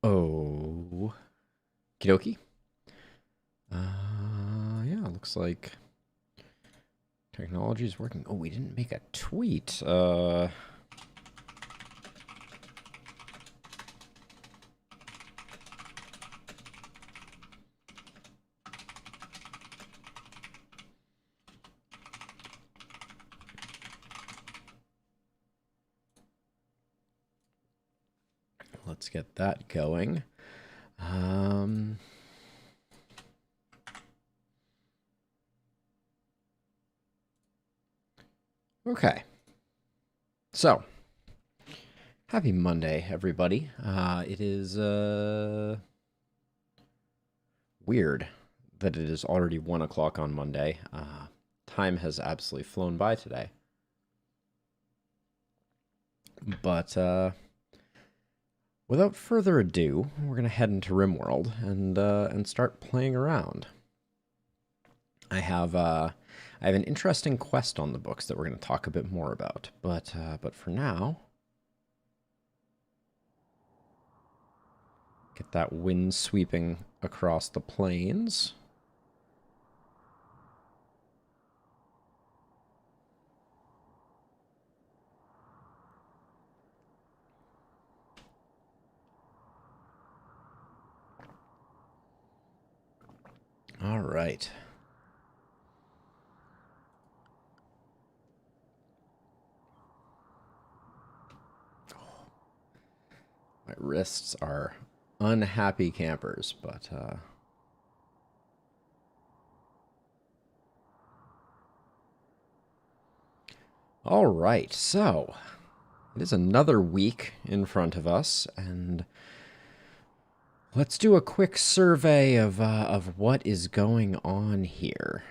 Oh, Kidoki. Yeah, looks like technology is working. Oh, we didn't make a tweet. Let's get that going. Okay. So, happy Monday, everybody. It is weird that it is already 1 o'clock on Monday. Time has absolutely flown by today. But without further ado, we're gonna head into RimWorld and start playing around. I have an interesting quest on the books that we're going to talk a bit more about, but for now, get that wind sweeping across the plains. All right. My wrists are unhappy campers, but all right. So it is another week in front of us, and let's do a quick survey of what is going on here.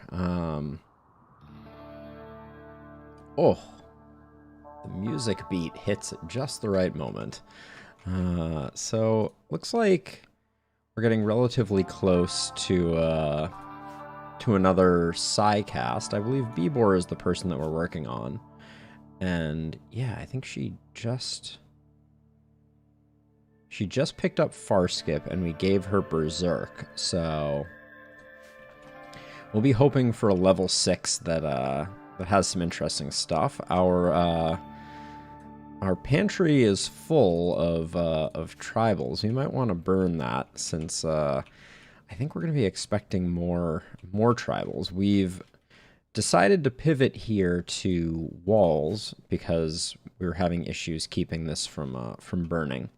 Oh, the music beat hits at just the right moment. So looks like we're getting relatively close to another cast. I believe Bebor is the person that we're working on, and yeah, I think she just picked up Farskip, and we gave her Berserk. So we'll be hoping for a level 6 that has some interesting stuff. Our pantry is full of tribals. We might want to burn that since I think we're going to be expecting more tribals. We've decided to pivot here to walls because we were having issues keeping this from burning.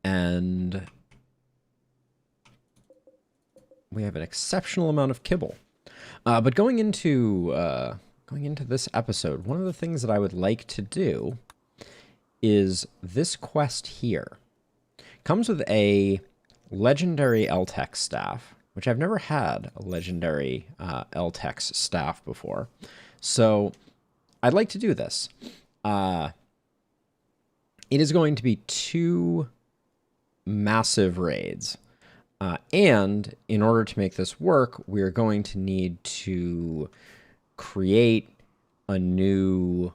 And we have an exceptional amount of kibble. But going into this episode, one of the things that I would like to do is this quest here. Comes with a legendary LTEX staff, which I've never had a legendary LTEX staff before. So I'd like to do this. It is going to be 2 massive raids. And in order to make this work, we are going to need to create a new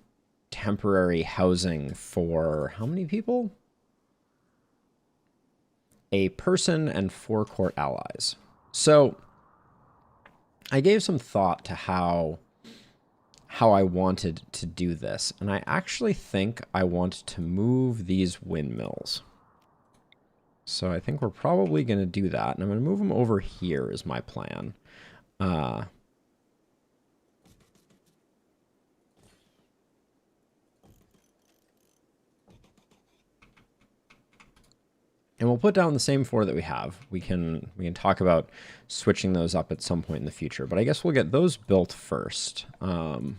temporary housing for how many people? A person and 4 court allies. So I gave some thought to how I wanted to do this, and I actually think I want to move these windmills. So I think we're probably going to do that, and I'm going to move them over here is my plan. And we'll put down the same 4 that we have. We can talk about switching those up at some point in the future, but I guess we'll get those built first. We're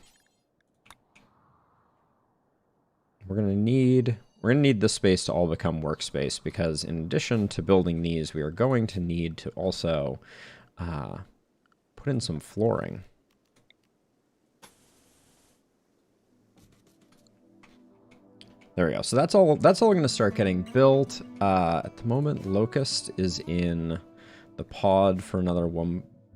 gonna need this space to all become workspace, because in addition to building these, we are going to need to also put in some flooring. There we go. So that's all going to start getting built. At the moment, Locust is in the pod for another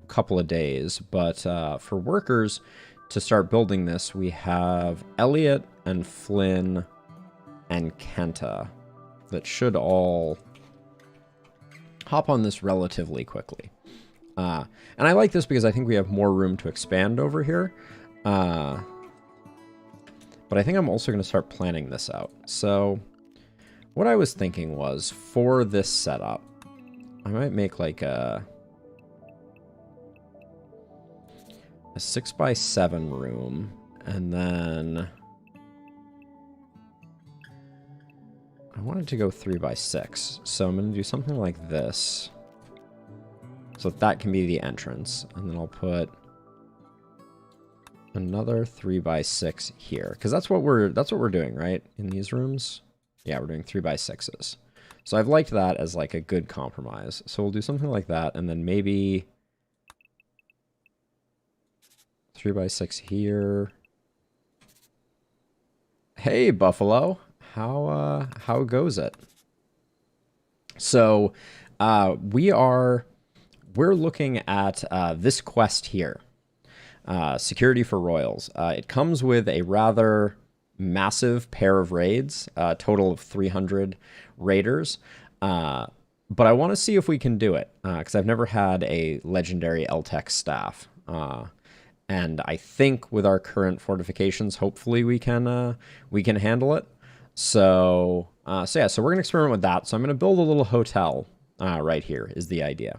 couple of days. But for workers to start building this, we have Elliot and Flynn and Kenta. that should all hop on this relatively quickly. And I like this because I think we have more room to expand over here. But I think I'm also going to start planning this out. So what I was thinking was, for this setup, I might make like a 6x7 room, and then I wanted to go 3x6. So I'm going to do something like this. So that can be the entrance, and then I'll put another 3x6 here, because that's what we're doing, right? In these rooms, yeah, we're doing 3x6s. So I've liked that as like a good compromise. So we'll do something like that, and then maybe 3x6 here. Hey, Buffalo, how goes it? So we're looking at this quest here. Security for Royals. It comes with a rather massive pair of raids, a total of 300 raiders. But I want to see if we can do it, because I've never had a legendary LTEC staff. And I think with our current fortifications, hopefully we can handle it. So yeah, so we're gonna experiment with that. So I'm gonna build a little hotel right here is the idea.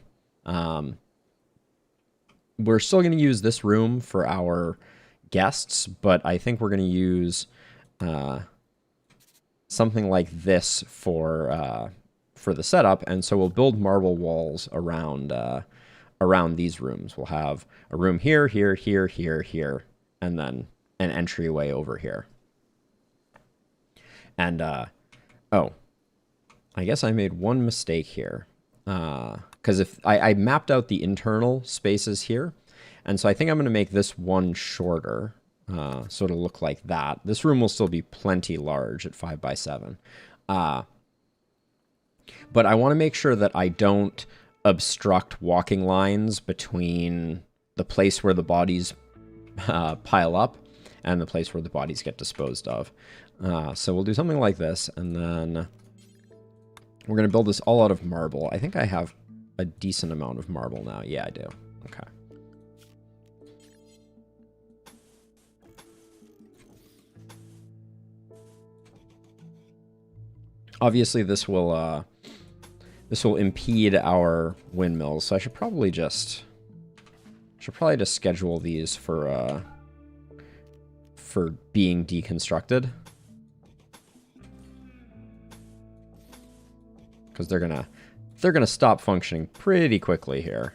We're still going to use this room for our guests, but I think we're going to use something like this for the setup. And so we'll build marble walls around these rooms. We'll have a room here, here, here, here, here, and then an entryway over here. And oh, I guess I made one mistake here. Because if I mapped out the internal spaces here, and so I think I'm going to make this one shorter, so it'll look like that. This room will still be plenty large at 5x7. But I want to make sure that I don't obstruct walking lines between the place where the bodies pile up and the place where the bodies get disposed of. So we'll do something like this, and then we're going to build this all out of marble. I think I have a decent amount of marble now. Yeah, I do. Okay. Obviously, this will impede our windmills, so I should probably just schedule these for being deconstructed. Because they're gonna stop functioning pretty quickly here.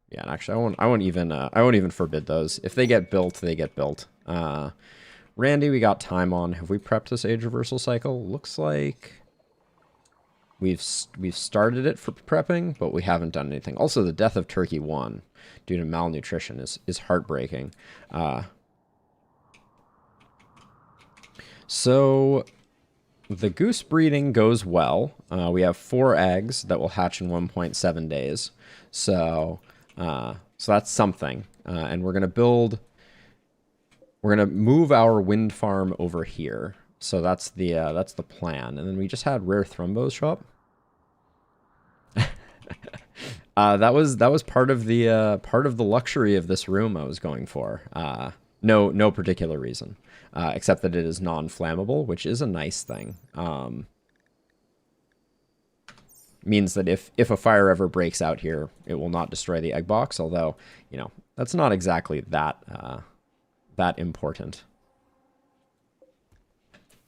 Yeah, and actually, I won't even forbid those. If they get built, they get built. Randy, we got time on. Have we prepped this age reversal cycle? Looks like we've started it for prepping, but we haven't done anything. Also, the death of Turkey 1 due to malnutrition is heartbreaking. So the goose breeding goes well. We have 4 eggs that will hatch in 1.7 days. So that's something. And we're gonna move our wind farm over here. So that's the plan. And then we just had rare thrombos show up. That was part of the luxury of this room I was going for. No particular reason. Except that it is non-flammable, which is a nice thing. Means that if a fire ever breaks out here, it will not destroy the egg box, although, you know, that's not exactly that important.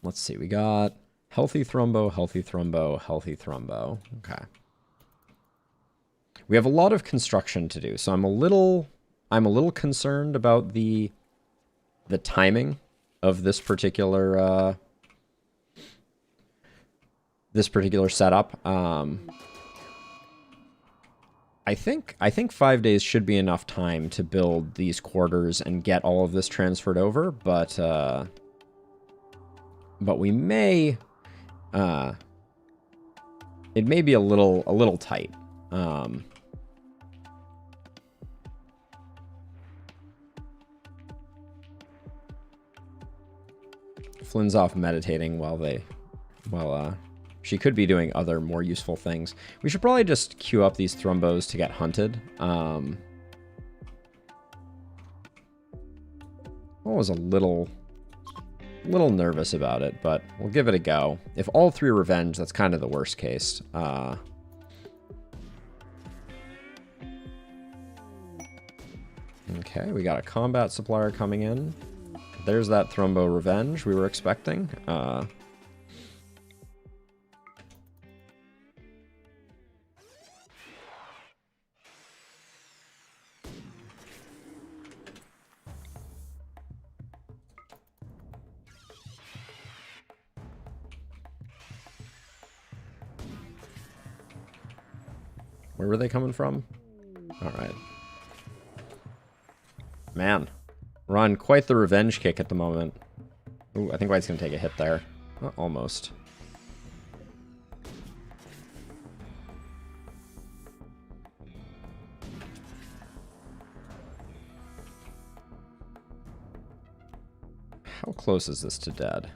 Let's see, we got healthy thrombo, healthy thrombo, healthy thrombo. Okay. We have a lot of construction to do, so I'm a little concerned about the timing of this particular setup. I think 5 days should be enough time to build these quarters and get all of this transferred over, but we may it may be a little tight. Flynn's off meditating while she could be doing other more useful things. We should probably just queue up these thrumbos to get hunted. I was a little nervous about it, but we'll give it a go. If all 3 revenge, that's kind of the worst case. Okay, we got a combat supplier coming in. There's that Thrumbo revenge we were expecting. Where were they coming from? All right. Man, we're on quite the revenge kick at the moment. Ooh, I think White's going to take a hit there. Almost. How close is this to dead?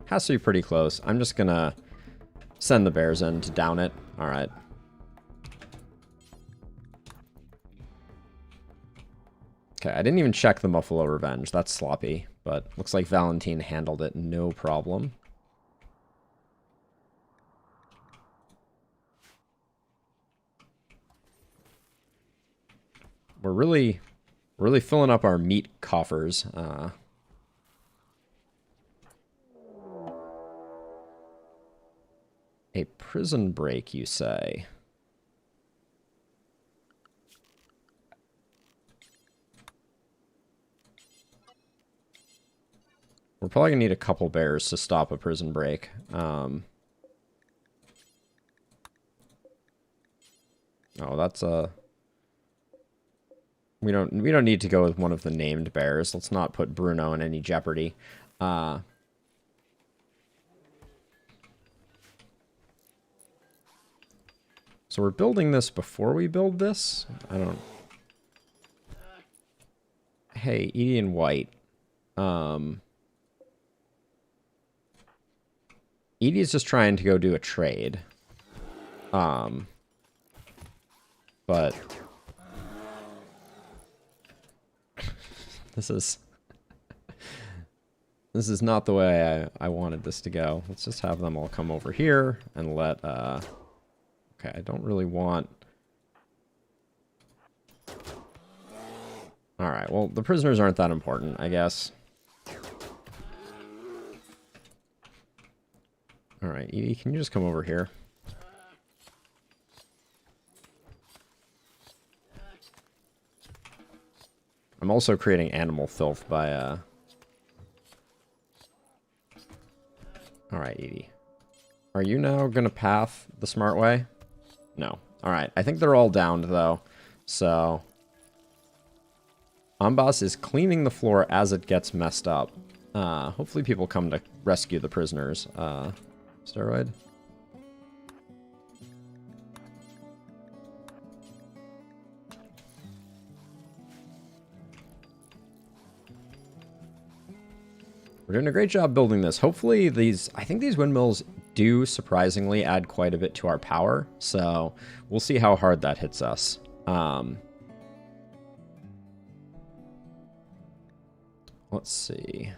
Has to be pretty close. I'm just going to send the bears in to down it. All right. Okay, I didn't even check the Muffalo Revenge. That's sloppy, but looks like Valentine handled it no problem. We're really filling up our meat coffers. A prison break, you say? We're probably going to need a couple bears to stop a prison break. Oh, that's a... We don't need to go with one of the named bears. Let's not put Bruno in any jeopardy. So we're building this before we build this? I don't... Hey, Edie and White. Edie's just trying to go do a trade. But... This is not the way I wanted this to go. Let's just have them all come over here and let... Okay, I don't really want... Alright, well, the prisoners aren't that important, I guess. Alright, Edie, can you just come over here? I'm also creating animal filth by, Alright, Edie. Are you now gonna path the smart way? No. Alright, I think they're all downed, though. So... Ambas is cleaning the floor as it gets messed up. Hopefully people come to rescue the prisoners. Steroid? We're doing a great job building this. Hopefully I think these windmills do surprisingly add quite a bit to our power. So we'll see how hard that hits us. Let's see.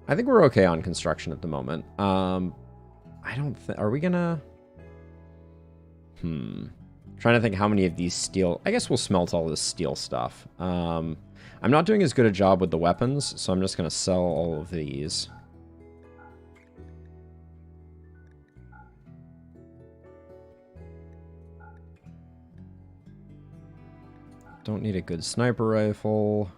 I think we're okay on construction at the moment. I don't think... Are we gonna... Trying to think how many of these steel... I guess we'll smelt all this steel stuff. I'm not doing as good a job with the weapons, so I'm just gonna sell all of these. Don't need a good sniper rifle.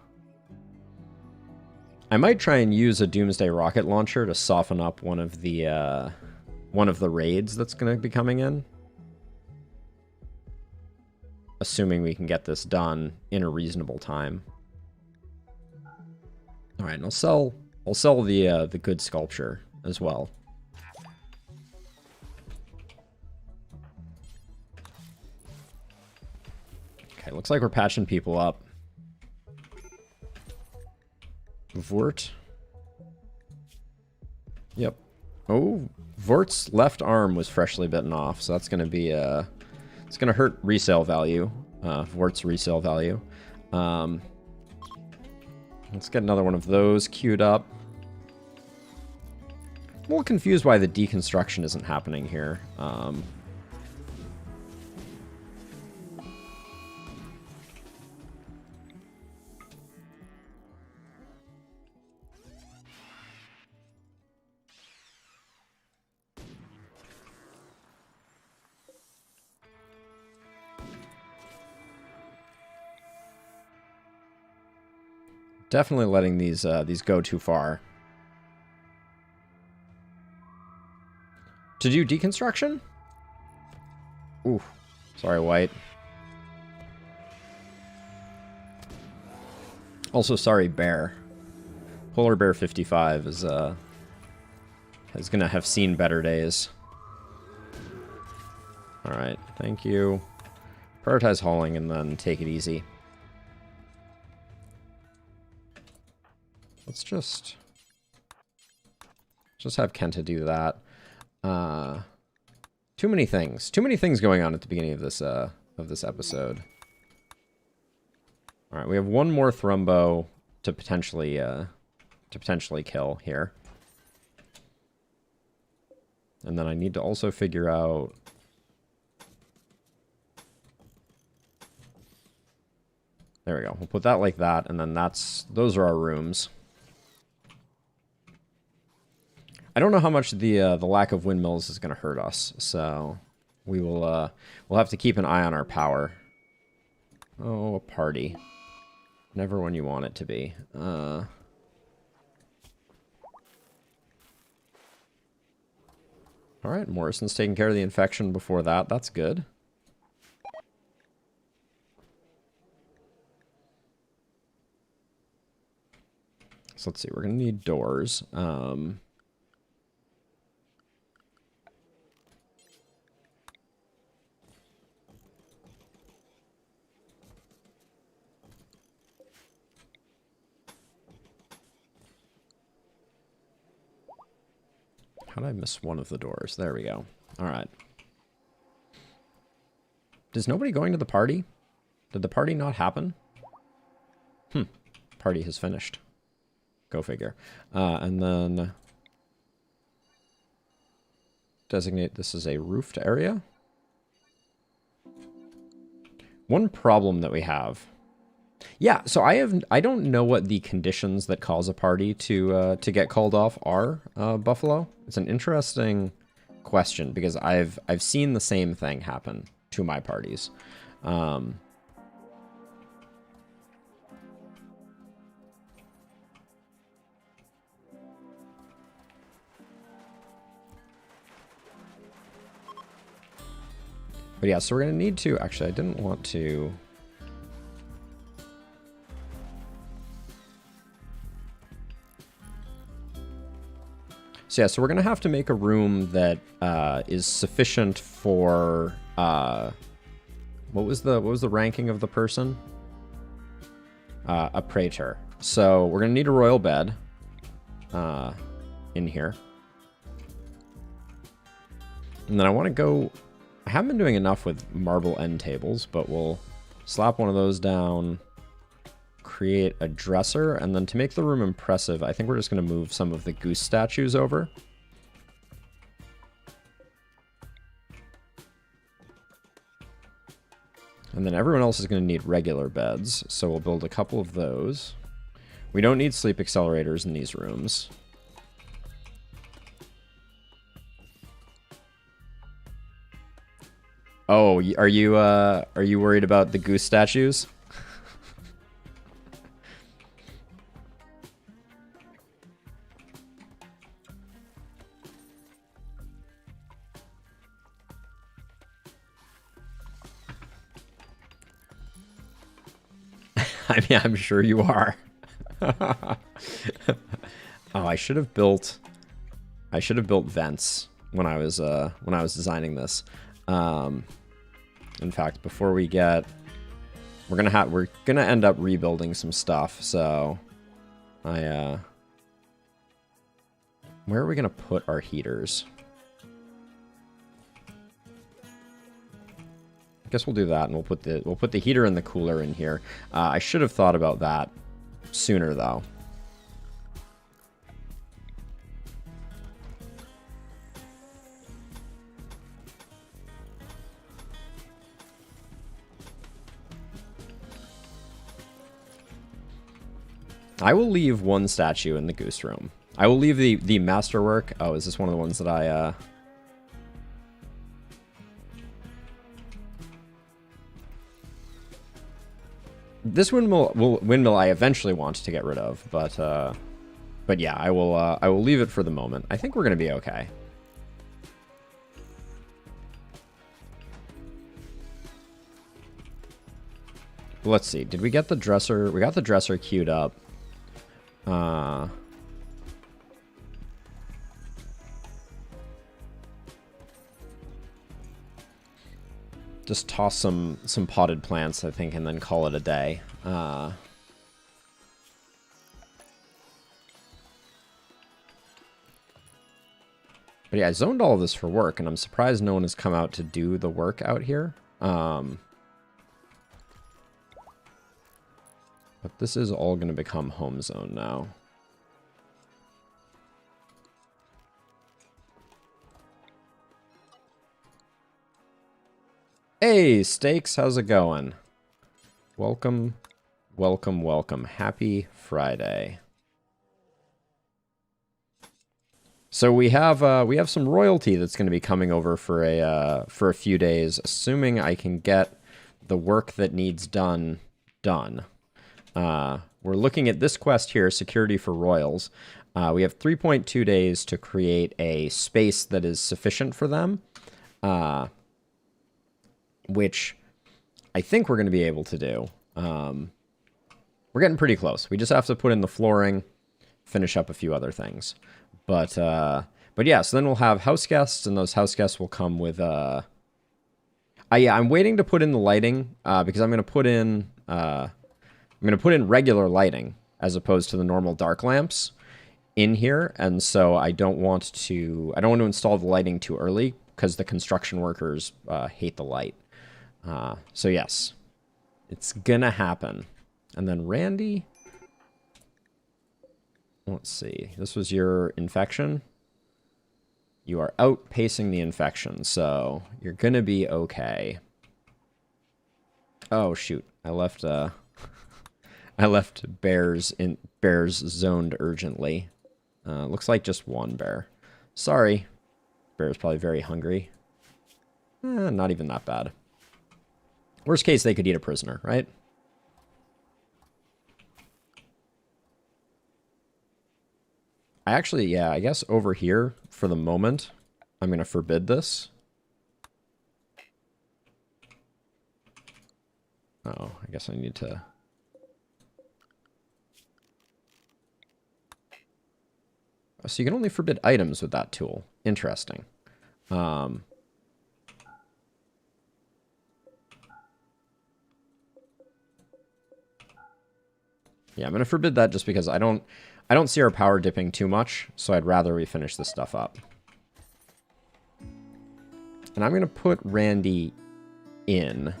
I might try and use a Doomsday rocket launcher to soften up one of the raids that's going to be coming in. Assuming we can get this done in a reasonable time. All right, and I'll sell the good sculpture as well. Okay, looks like we're patching people up. Vort. Yep. Oh, Vort's left arm was freshly bitten off, so that's going to be it's going to hurt resale value. Vort's resale value. Let's get another one of those queued up. I'm a little confused why the deconstruction isn't happening here. Definitely letting these go too far. To do deconstruction? Ooh, sorry, White. Also, sorry, Bear. Polar Bear 55 is gonna have seen better days. All right, thank you. Prioritize hauling and then take it easy. Let's just have Kenta do that. Too many things. Too many things going on at the beginning of this episode. All right, we have one more Thrumbo to potentially kill here. And then I need to also figure out there we go. We'll put that like that, and then those are our rooms. I don't know how much the lack of windmills is going to hurt us, so we'll have to keep an eye on our power. Oh, a party. Never when you want it to be. All right, Morrison's taking care of the infection before that. That's good. So let's see. We're going to need doors. How did I miss one of the doors? There we go. All right. Is nobody going to the party? Did the party not happen? Party has finished. Go figure. And then designate this as a roofed area. One problem that we have. Yeah, so I don't know what the conditions that cause a party to get called off are, Buffalo. It's an interesting question because I've seen the same thing happen to my parties. But yeah, so we're gonna need to actually I didn't want to. So yeah, so we're gonna have to make a room that is sufficient for what was the ranking of the person? A praetor. So we're gonna need a royal bed in here, and then I want to go. I haven't been doing enough with marble end tables, but we'll slap one of those down. Create a dresser, and then to make the room impressive, I think we're just going to move some of the goose statues over. And then everyone else is going to need regular beds, so we'll build a couple of those. We don't need sleep accelerators in these rooms. Oh, are you worried about the goose statues? I mean, I'm sure you are. Oh, I should have built vents when I was designing this. In fact, before we get, we're gonna end up rebuilding some stuff. So Where are we going to put our heaters? I guess we'll do that, and we'll put the heater and the cooler in here. I should have thought about that sooner, though. I will leave one statue in the goose room. I will leave the masterwork. Oh, is this one of the ones that I... This windmill I eventually want to get rid of, but yeah, I will leave it for the moment. I think we're gonna be okay. Let's see. Did we get the dresser? We got the dresser queued up. Just toss some potted plants, I think, and then call it a day. But yeah, I zoned all of this for work, and I'm surprised no one has come out to do the work out here. But this is all going to become home zone now. Hey, Steaks, how's it going? Welcome, welcome, welcome. Happy Friday. So we have some royalty that's going to be coming over for a few days, assuming I can get the work that needs done. We're looking at this quest here, Security for Royals. We have 3.2 days to create a space that is sufficient for them. Which I think we're going to be able to do. We're getting pretty close. We just have to put in the flooring, finish up a few other things. But yeah, so then we'll have house guests, and those house guests will come with... yeah, I'm waiting to put in the lighting, because I'm going to put in... regular lighting, as opposed to the normal dark lamps in here, and so I don't want to install the lighting too early, because the construction workers hate the light. So yes, it's gonna happen. And then Randy, let's see, this was your infection. You are outpacing the infection, so you're gonna be okay. Oh shoot, I left bears zoned urgently. Looks like just one bear. Sorry, bear's probably very hungry. Not even that bad. Worst case, they could eat a prisoner, right? I actually, yeah, I guess over here, for the moment, I'm going to forbid this. Oh, I guess I need to... So you can only forbid items with that tool. Interesting. Yeah, I'm going to forbid that just because I don't see our power dipping too much, so I'd rather we finish this stuff up. And I'm going to put Randy in.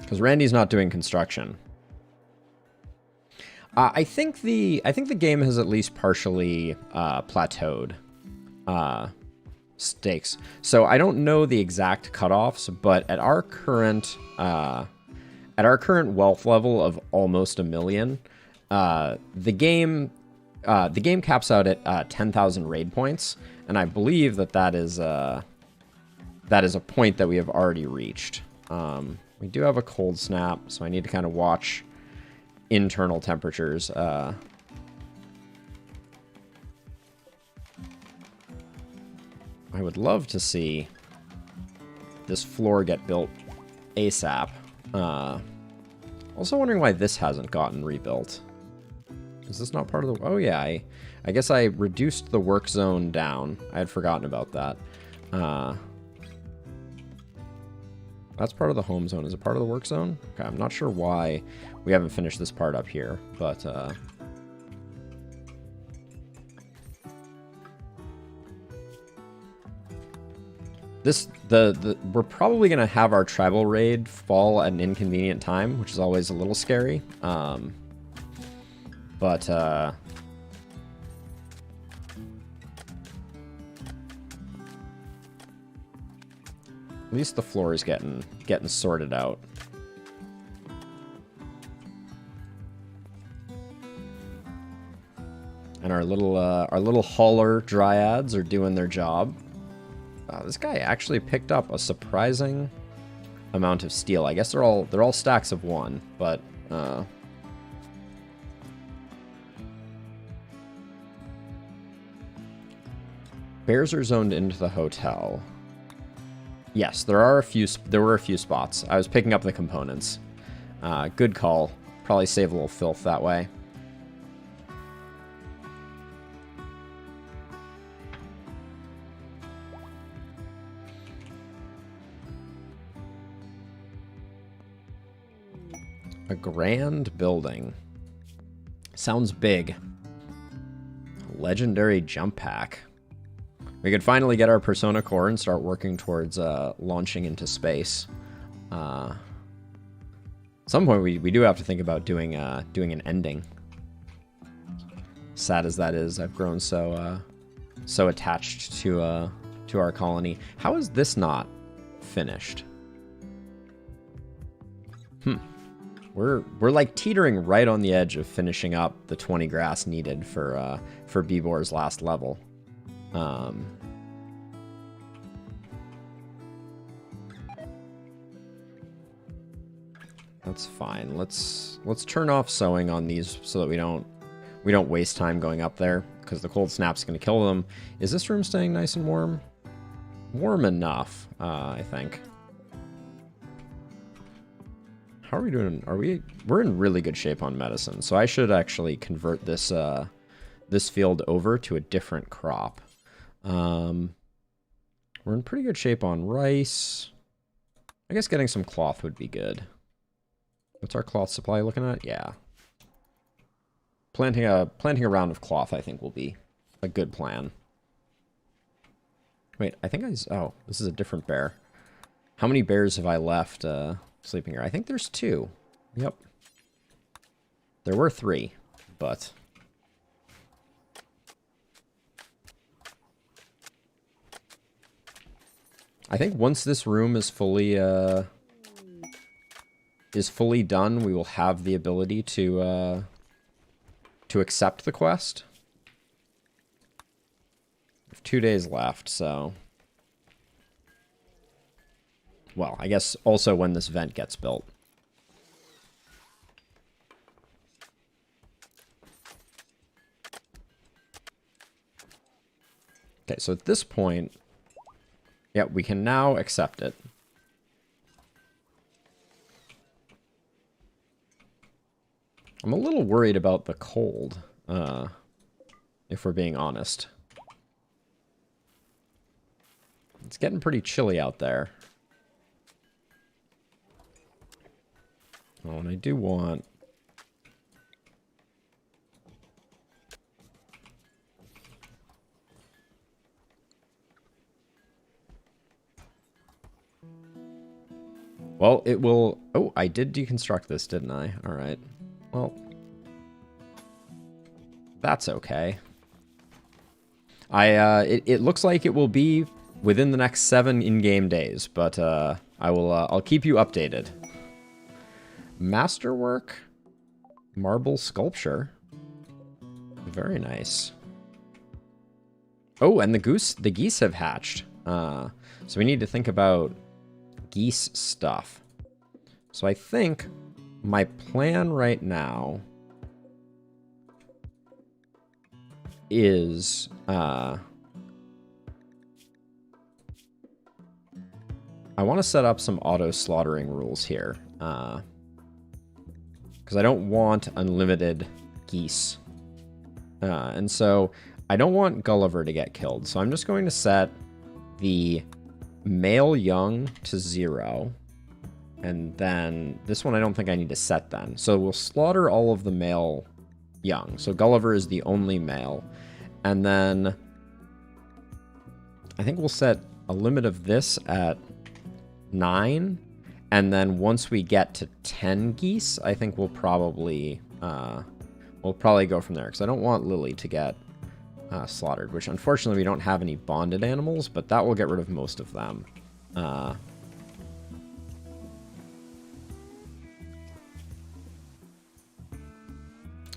Because Randy's not doing construction. I think the game has at least partially plateaued. Stakes. So I don't know the exact cutoffs, but at our current wealth level of almost 1 million, the game caps out at 10,000 raid points, and I believe that is a point that we have already reached. We do have a cold snap, so I need to kind of watch internal temperatures. I would love to see this floor get built ASAP. Also wondering why this hasn't gotten rebuilt. Is this not part of the... Oh yeah, I guess I reduced the work zone down. I had forgotten about that. That's part of the home zone. Is it part of the work zone? Okay, I'm not sure why we haven't finished this part up here, but we're probably gonna have our tribal raid fall at an inconvenient time, which is always a little scary. But at least the floor is getting sorted out. And our little hauler dryads are doing their job. This guy actually picked up a surprising amount of steel. I guess they're all stacks of one, but bears are zoned into the hotel. Yes, there were a few spots. I was picking up the components. Good call. Probably save a little filth that way. A grand building. Sounds big. Legendary jump pack. We could finally get our Persona core and start working towards launching into space. At some point, we do have to think about doing an ending. Sad as that is, I've grown so attached to our colony. How is this not finished? We're like teetering right on the edge of finishing up the 20 grass needed for Bibor's last level. That's fine. Let's turn off sewing on these so that we don't waste time going up there, because the cold snap's going to kill them. Is this room staying nice and warm? Warm enough, I think. How are we doing? We're in really good shape on medicine, so I should actually convert this this field over to a different crop. We're in pretty good shape on rice. I guess getting some cloth would be good. What's our cloth supply looking at? Yeah. Planting a round of cloth, I think, will be a good plan. Wait, I think oh, this is a different bear. How many bears have I left sleeping here? I think there's 2. Yep. There were 3, but... I think once this room is fully done, we will have the ability to accept the quest. We have 2 days left, so... Well, I guess also when this vent gets built. Okay, so at this point, yeah, we can now accept it. I'm a little worried about the cold, if we're being honest. It's getting pretty chilly out there. Oh, and I do want... Well, it will... Oh, I did deconstruct this, didn't I? Alright. Well... That's okay. It looks like it will be within the next 7 in-game days, but I'll keep you updated. Masterwork, marble sculpture, very nice. Oh, and the geese have hatched. So we need to think about geese stuff. So I think my plan right now is I want to set up some auto slaughtering rules here. Because I don't want unlimited geese. And so I don't want Gulliver to get killed. So I'm just going to set the male young to 0 And then this one I don't think I need to set then. So we'll slaughter all of the male young. So Gulliver is the only male. And then I think we'll set a limit of this at 9. And then once we get to 10 geese, I think we'll probably go from there. Because I don't want Lily to get slaughtered, which unfortunately we don't have any bonded animals, but that will get rid of most of them. I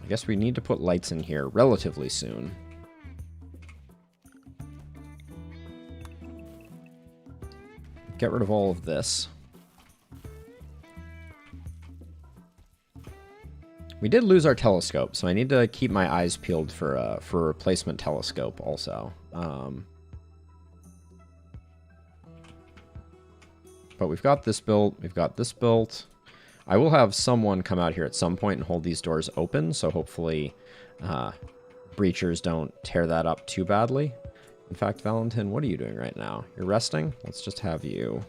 guess we need to put lights in here relatively soon. Get rid of all of this. We did lose our telescope, so I need to keep my eyes peeled for a replacement telescope also. But we've got this built. We've got this built. I will have someone come out here at some point and hold these doors open, so hopefully breachers don't tear that up too badly. In fact, Valentin, what are you doing right now? You're resting? Let's just have you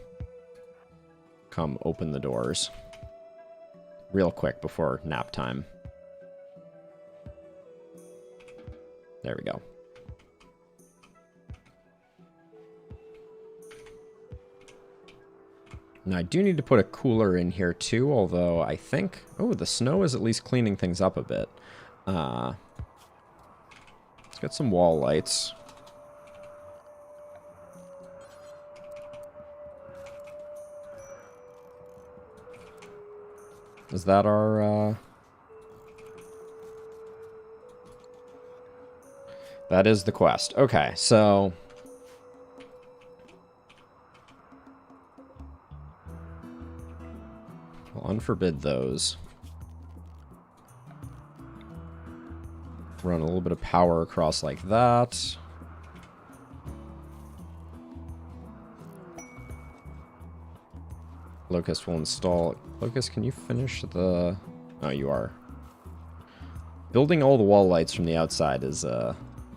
come open the doors real quick before nap time. There we go. Now, I do need to put a cooler in here, too, although I think... Oh, the snow is at least cleaning things up a bit. Let's get some wall lights. Is that our... That is the quest. Okay, so... We'll unforbid those. Run a little bit of power across like that. Locust will install... Locust, can you finish the... Oh, you are. Building all the wall lights from the outside is,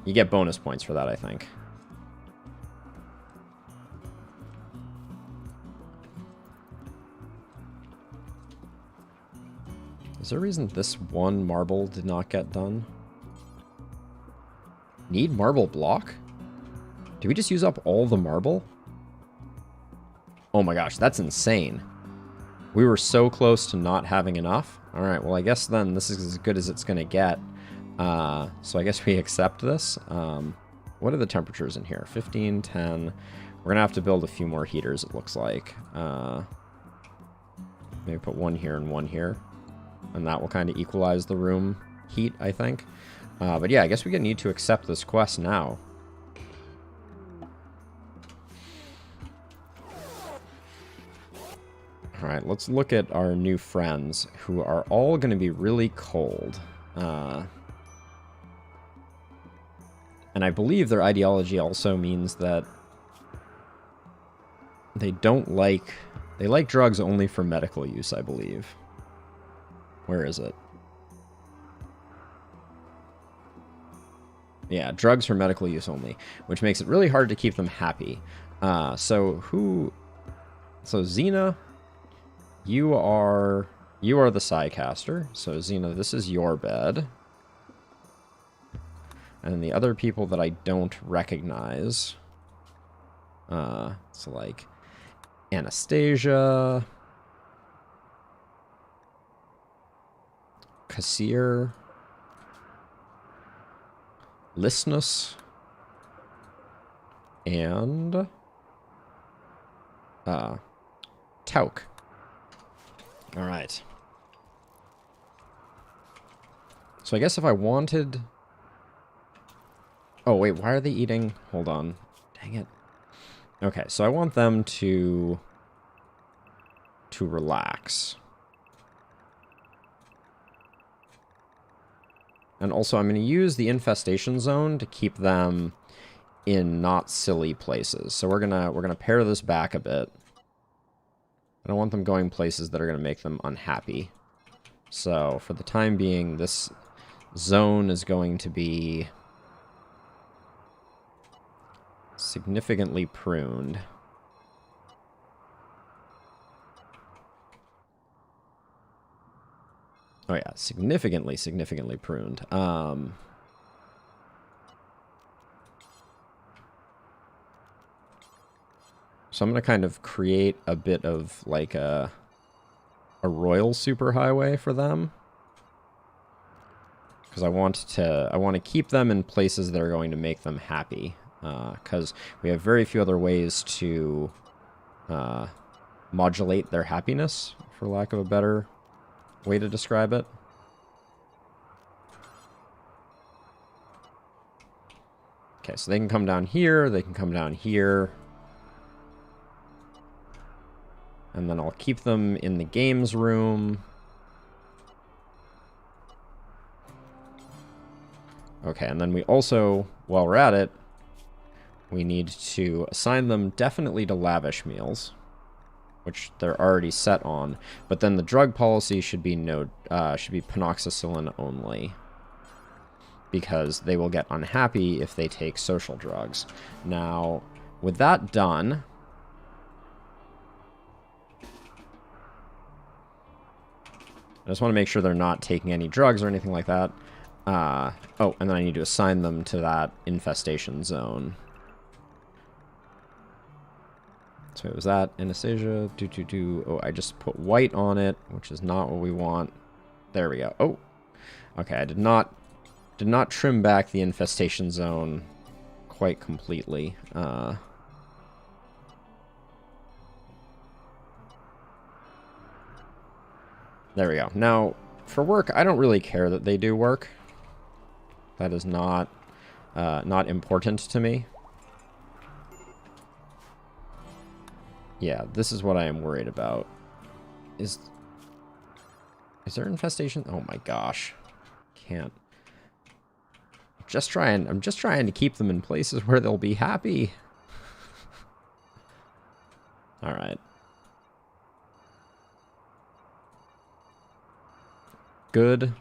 you get bonus points for that, I think. Is there a reason this one marble did not get done? Need marble block? Did we just use up all the marble? Oh my gosh, that's insane. We were so close to not having enough. Alright, well I guess then this is as good as it's going to get. So I guess we accept this. What are the temperatures in here? 15, 10. We're going to have to build a few more heaters, it looks like. Maybe put one here and one here. And that will kind of equalize the room heat, I think. But yeah, I guess we need to accept this quest now. Alright, let's look at our new friends, who are all going to be really cold. And I believe their ideology also means that they don't like... They like drugs only for medical use, I believe. Where is it? Yeah, drugs for medical use only, which makes it really hard to keep them happy. So Xena, you are the Psycaster. So Xena, this is your bed. And the other people that I don't recognize, so like Anastasia, Kassir, Listness, and Tauk. All right. So I guess if I wanted... Oh, wait, why are they eating? Hold on. Dang it. Okay, so I want them to relax. And also, I'm going to use the infestation zone to keep them in not silly places. So we're gonna pare this back a bit. I don't want them going places that are going to make them unhappy. So for the time being, this zone is going to be significantly pruned. Oh yeah, significantly, significantly pruned. So I'm going to kind of create a bit of like a royal superhighway for them. Because I want to keep them in places that are going to make them happy. Because we have very few other ways to modulate their happiness, for lack of a better way to describe it. Okay, so they can come down here, they can come down here. And then I'll keep them in the games room. Okay, and then we also, while we're at it, we need to assign them definitely to lavish meals, which they're already set on. But then the drug policy should be penoxicillin only, because they will get unhappy if they take social drugs. Now, with that done, I just want to make sure they're not taking any drugs or anything like that. Oh, and then I need to assign them to that infestation zone. So it was that Anastasia. Oh, I just put white on it, which is not what we want. There we go. Oh, okay. I did not trim back the infestation zone quite completely. There we go. Now, for work, I don't really care that they do work. That is not important to me. Yeah, this is what I am worried about. Is there infestation? Oh my gosh. Can't. I'm just trying to keep them in places where they'll be happy. All right. Good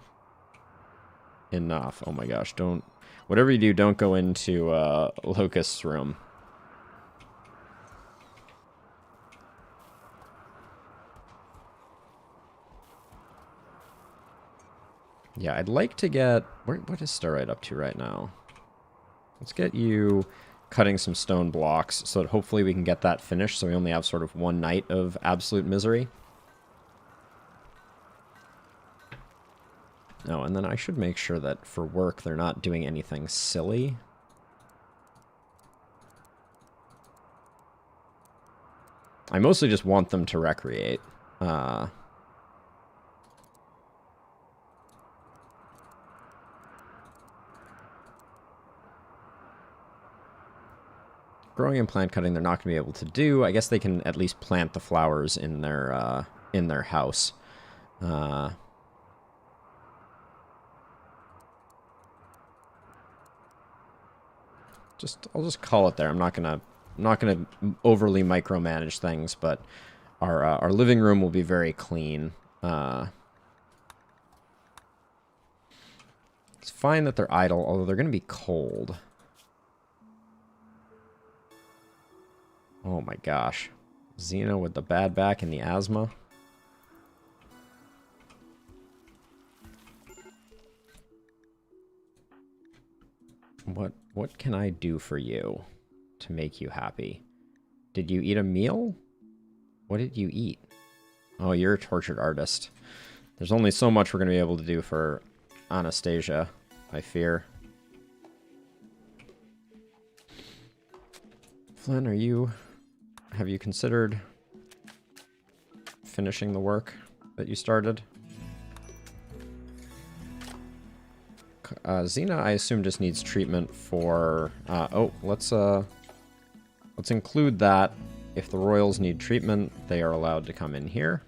enough. Oh my gosh, don't... Whatever you do, don't go into Locust's room. Yeah, I'd like to get... What is Steroid up to right now? Let's get you cutting some stone blocks so that hopefully we can get that finished so we only have sort of one night of absolute misery. Oh, and then I should make sure that for work they're not doing anything silly. I mostly just want them to recreate. Growing and plant cutting they're not going to be able to do. I guess they can at least plant the flowers in their house. I'll just call it there. I'm not gonna overly micromanage things, but our living room will be very clean. It's fine that they're idle, although they're gonna be cold. Oh my gosh, Xena with the bad back and the asthma. What can I do for you to make you happy? Did you eat a meal? What did you eat? Oh, you're a tortured artist. There's only so much we're going to be able to do for Anastasia, I fear. Flynn, have you considered finishing the work that you started? Xena, I assume, just needs treatment for... oh, let's include that. If the royals need treatment, they are allowed to come in here.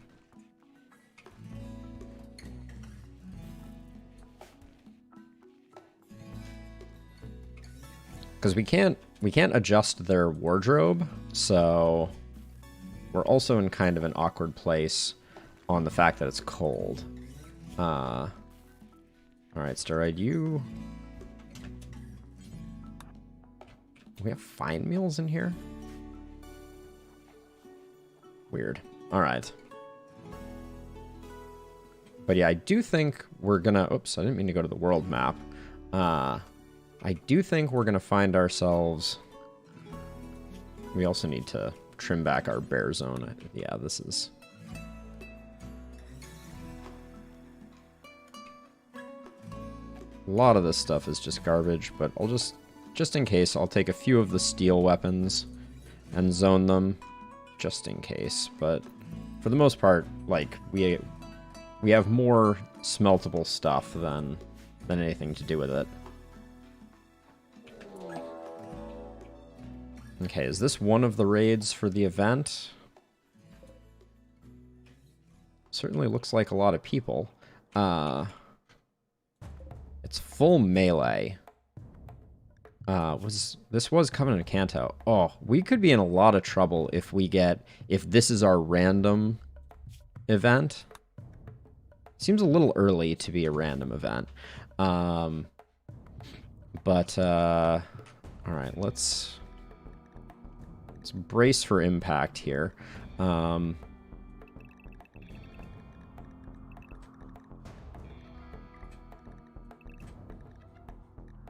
Because we can't adjust their wardrobe, so we're also in kind of an awkward place on the fact that it's cold. Alright, Steroid, you... We have fine meals in here? Weird. Alright. But yeah, I do think we're gonna... Oops, I didn't mean to go to the world map. I do think we're gonna find ourselves... We also need to trim back our bear zone. Yeah, this is... A lot of this stuff is just garbage, but I'll just in case, I'll take a few of the steel weapons and zone them, just in case. But for the most part, like, we have more smeltable stuff than anything to do with it. Okay, is this one of the raids for the event? Certainly looks like a lot of people. It's full melee. This was Covenant of Kanto. Oh, we could be in a lot of trouble if this is our random event. Seems a little early to be a random event. All right, let's brace for impact here.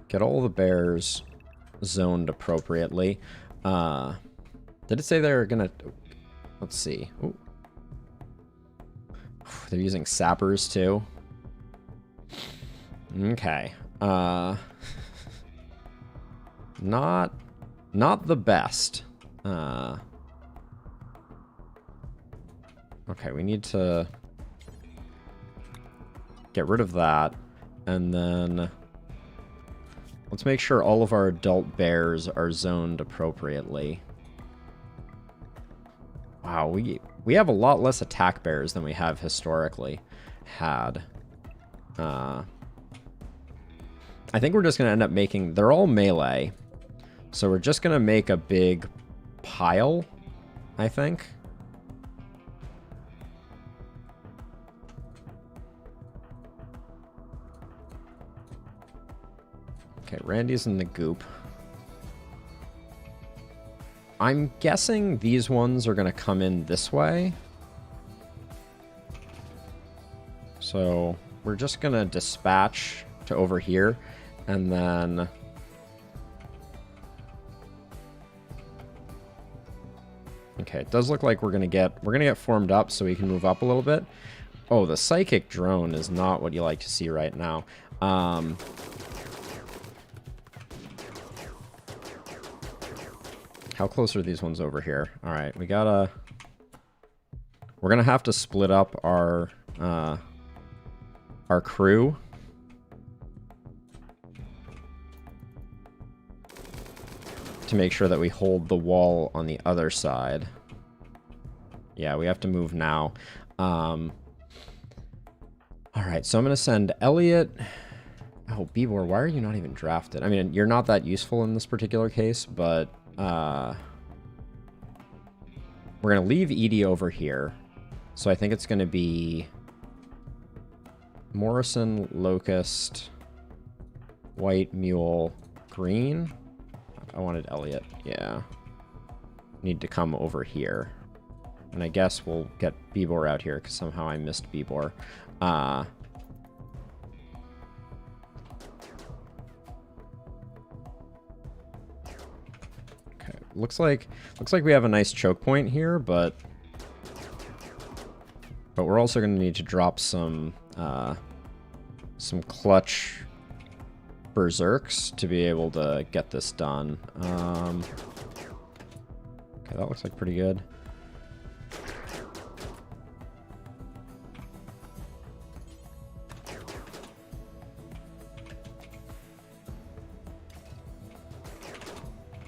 Get all the bears zoned appropriately. Did it say they're gonna... Let's see. Ooh. They're using sappers too. Okay. Not the best. Okay, we need to get rid of that, and then let's make sure all of our adult bears are zoned appropriately. Wow, we have a lot less attack bears than we have historically had. I think we're just going to end up making... They're all melee, so we're just going to make a big pile, I think. Okay, Randy's in the goop. I'm guessing these ones are going to come in this way. So we're just going to dispatch to over here, and then... Okay, it does look like we're gonna get formed up so we can move up a little bit. Oh, the psychic drone is not what you like to see right now. How close are these ones over here? All right, we're gonna have to split up our crew. To make sure that we hold the wall on the other side. Yeah, we have to move now. Alright, so I'm going to send Elliot... Oh, Bibor, why are you not even drafted? I mean, you're not that useful in this particular case, but... We're going to leave Edie over here. So I think it's going to be... Morrison, Locust, White, Mule, Green... I wanted Elliot. Yeah. Need to come over here. And I guess we'll get Bibor out here, because somehow I missed Bibor. Okay. Looks like we have a nice choke point here, but we're also going to need to drop some clutch berserks to be able to get this done. Okay, that looks like pretty good.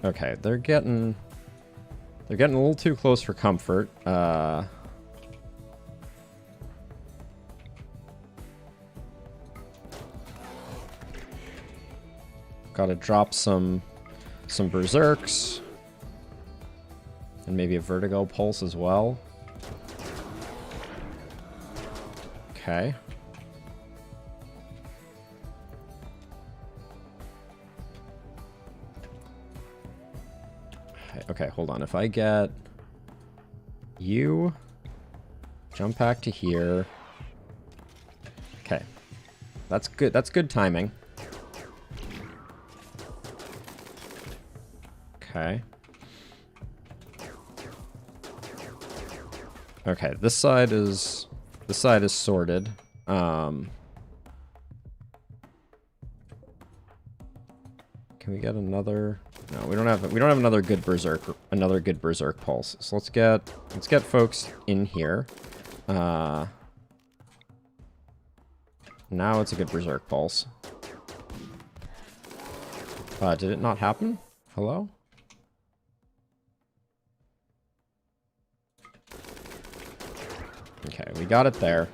Okay, they're getting a little too close for comfort. Gotta drop some berserks. And maybe a vertigo pulse as well. Okay. Okay, hold on. If I get you, jump back to here. That's good. That's good timing. Okay. Okay, this side is sorted. Can we get another? No, we don't have another good berserk pulse. So let's get folks in here. Now it's a good berserk pulse. Did it not happen? Hello? Okay, we got it there.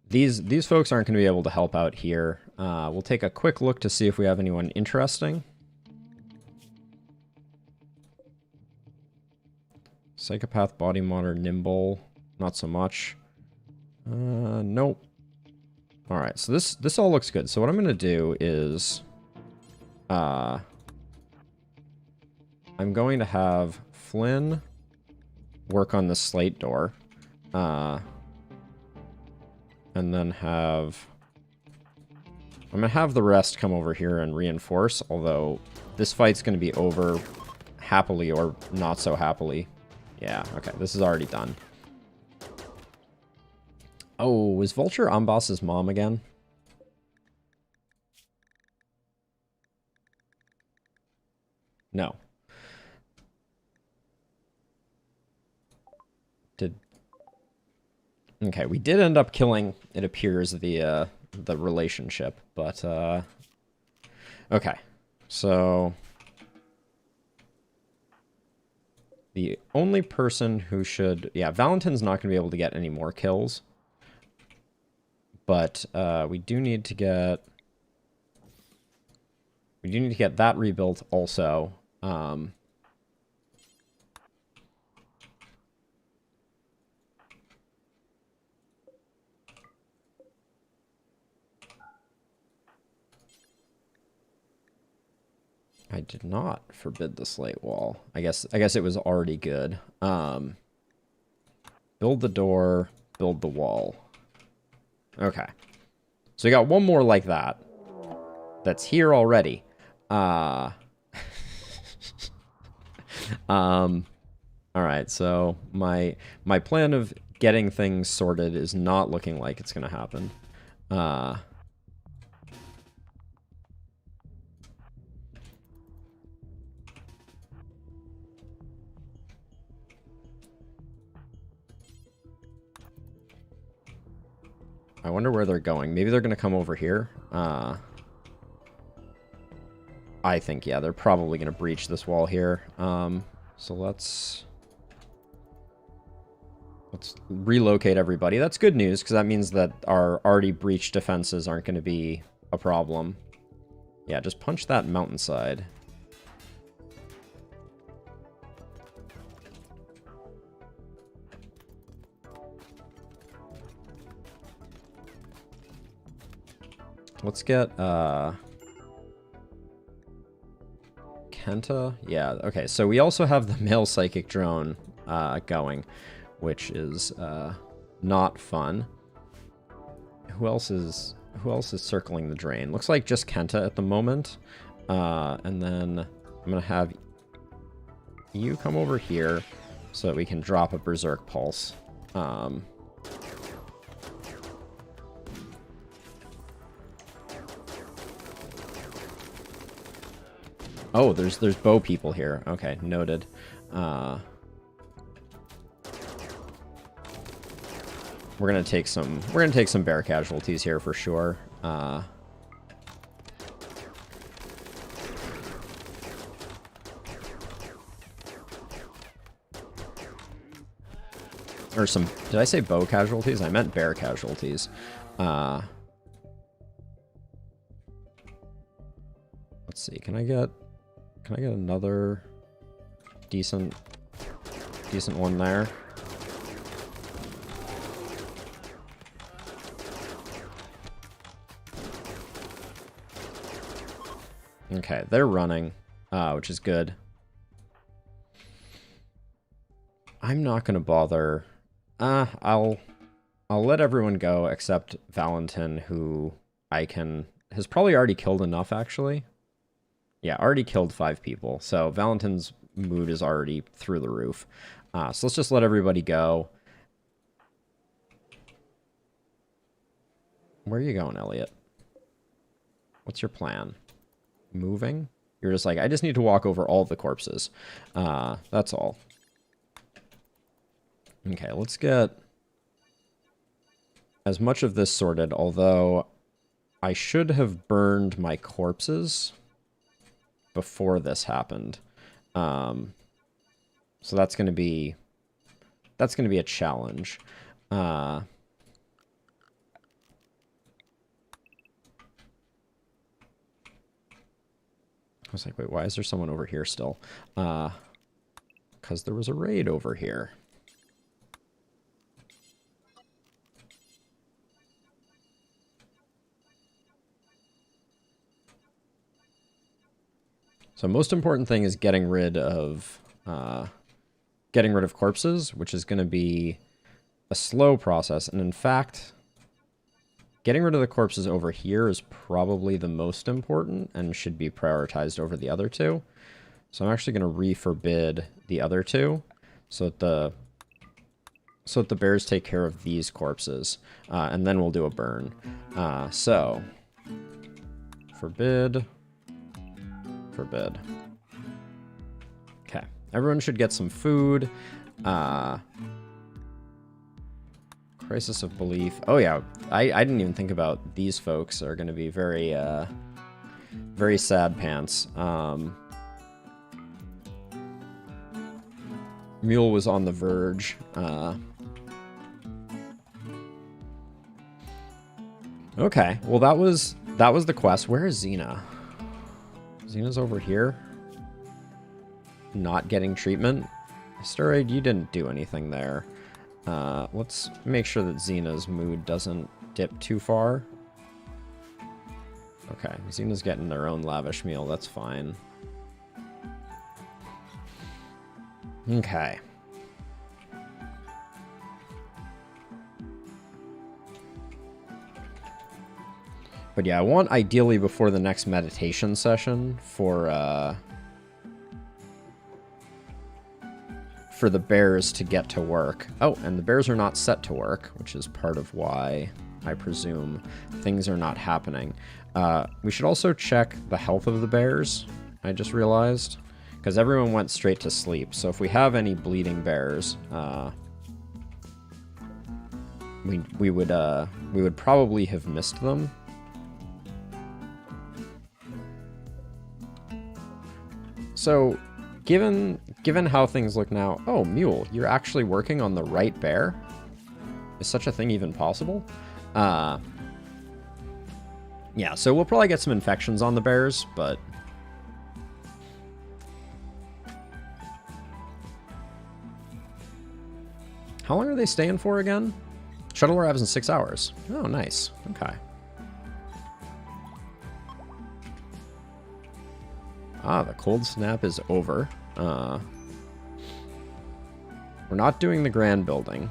These folks aren't going to be able to help out here. We'll take a quick look to see if we have anyone interesting. Psychopath, body modder, nimble, not so much. Nope. All right, so this all looks good. So what I'm going to do is, I'm going to have Flynn work on the slate door, and then I'm going to have the rest come over here and reinforce, although this fight's going to be over happily or not so happily. Yeah, okay, this is already done. Oh, is Vulture Amboss's mom again? No. Okay, we did end up killing, it appears, the relationship, but, okay. So, the only person who should... Yeah, Valentin's not going to be able to get any more kills. But, we do need to get... We do need to get that rebuilt also. I did not forbid the slate wall. I guess it was already good. Build the door, build the wall. Okay. So we got one more like that. That's here already. All right, so my plan of getting things sorted is not looking like it's gonna happen. I wonder where they're going. Maybe they're going to come over here. I think, yeah, they're probably going to breach this wall here. So let's relocate everybody. That's good news, because that means that our already breached defenses aren't going to be a problem. Yeah, just punch that mountainside. Let's get, Kenta? Yeah, okay, so we also have the male psychic drone, going, which is, not fun. Who else is circling the drain? Looks like just Kenta at the moment. And then I'm gonna have you come over here so that we can drop a Berserk Pulse. Oh, there's bow people here. Okay, noted. We're gonna take some bear casualties here for sure. Or some, did I say bow casualties? I meant bear casualties. Let's see, can I get another decent one there? Okay, they're running, which is good. I'm not gonna bother. I'll I'll let everyone go except Valentin, who has probably already killed enough, actually. Yeah, already killed 5 people. So Valentin's mood is already through the roof. So let's just let everybody go. Where are you going, Elliot? What's your plan? Moving? You're just like, I just need to walk over all the corpses. That's all. Okay, let's get as much of this sorted, although I should have burned my corpses before this happened. So that's going to be a challenge. I was like, wait, why is there someone over here still? Because there was a raid over here. So most important thing is getting rid of corpses, which is going to be a slow process. And in fact, getting rid of the corpses over here is probably the most important and should be prioritized over the other two. So I'm actually going to re-forbid the other two so that the bears take care of these corpses. And then we'll do a burn. So, forbid. Forbid. Okay. Everyone should get some food. Crisis of belief. Oh yeah, I didn't even think about these folks are going to be very, very sad pants. Mule was on the verge. Okay, well that was the quest. Where is Xena? Xena's over here. Not getting treatment. Asteroid, you didn't do anything there. Let's make sure that Xena's mood doesn't dip too far. Okay, Xena's getting their own lavish meal. That's fine. Okay. But yeah, I want ideally before the next meditation session for the bears to get to work. Oh, and the bears are not set to work, which is part of why I presume things are not happening. We should also check the health of the bears, I just realized, because everyone went straight to sleep. So if we have any bleeding bears, we would probably have missed them. So, given how things look now... Oh, Mule, you're actually working on the right bear? Is such a thing even possible? Yeah, so we'll probably get some infections on the bears, but... How long are they staying for again? Shuttle arrives in 6 hours. Oh, nice. Okay. Ah, the cold snap is over. We're not doing the grand building.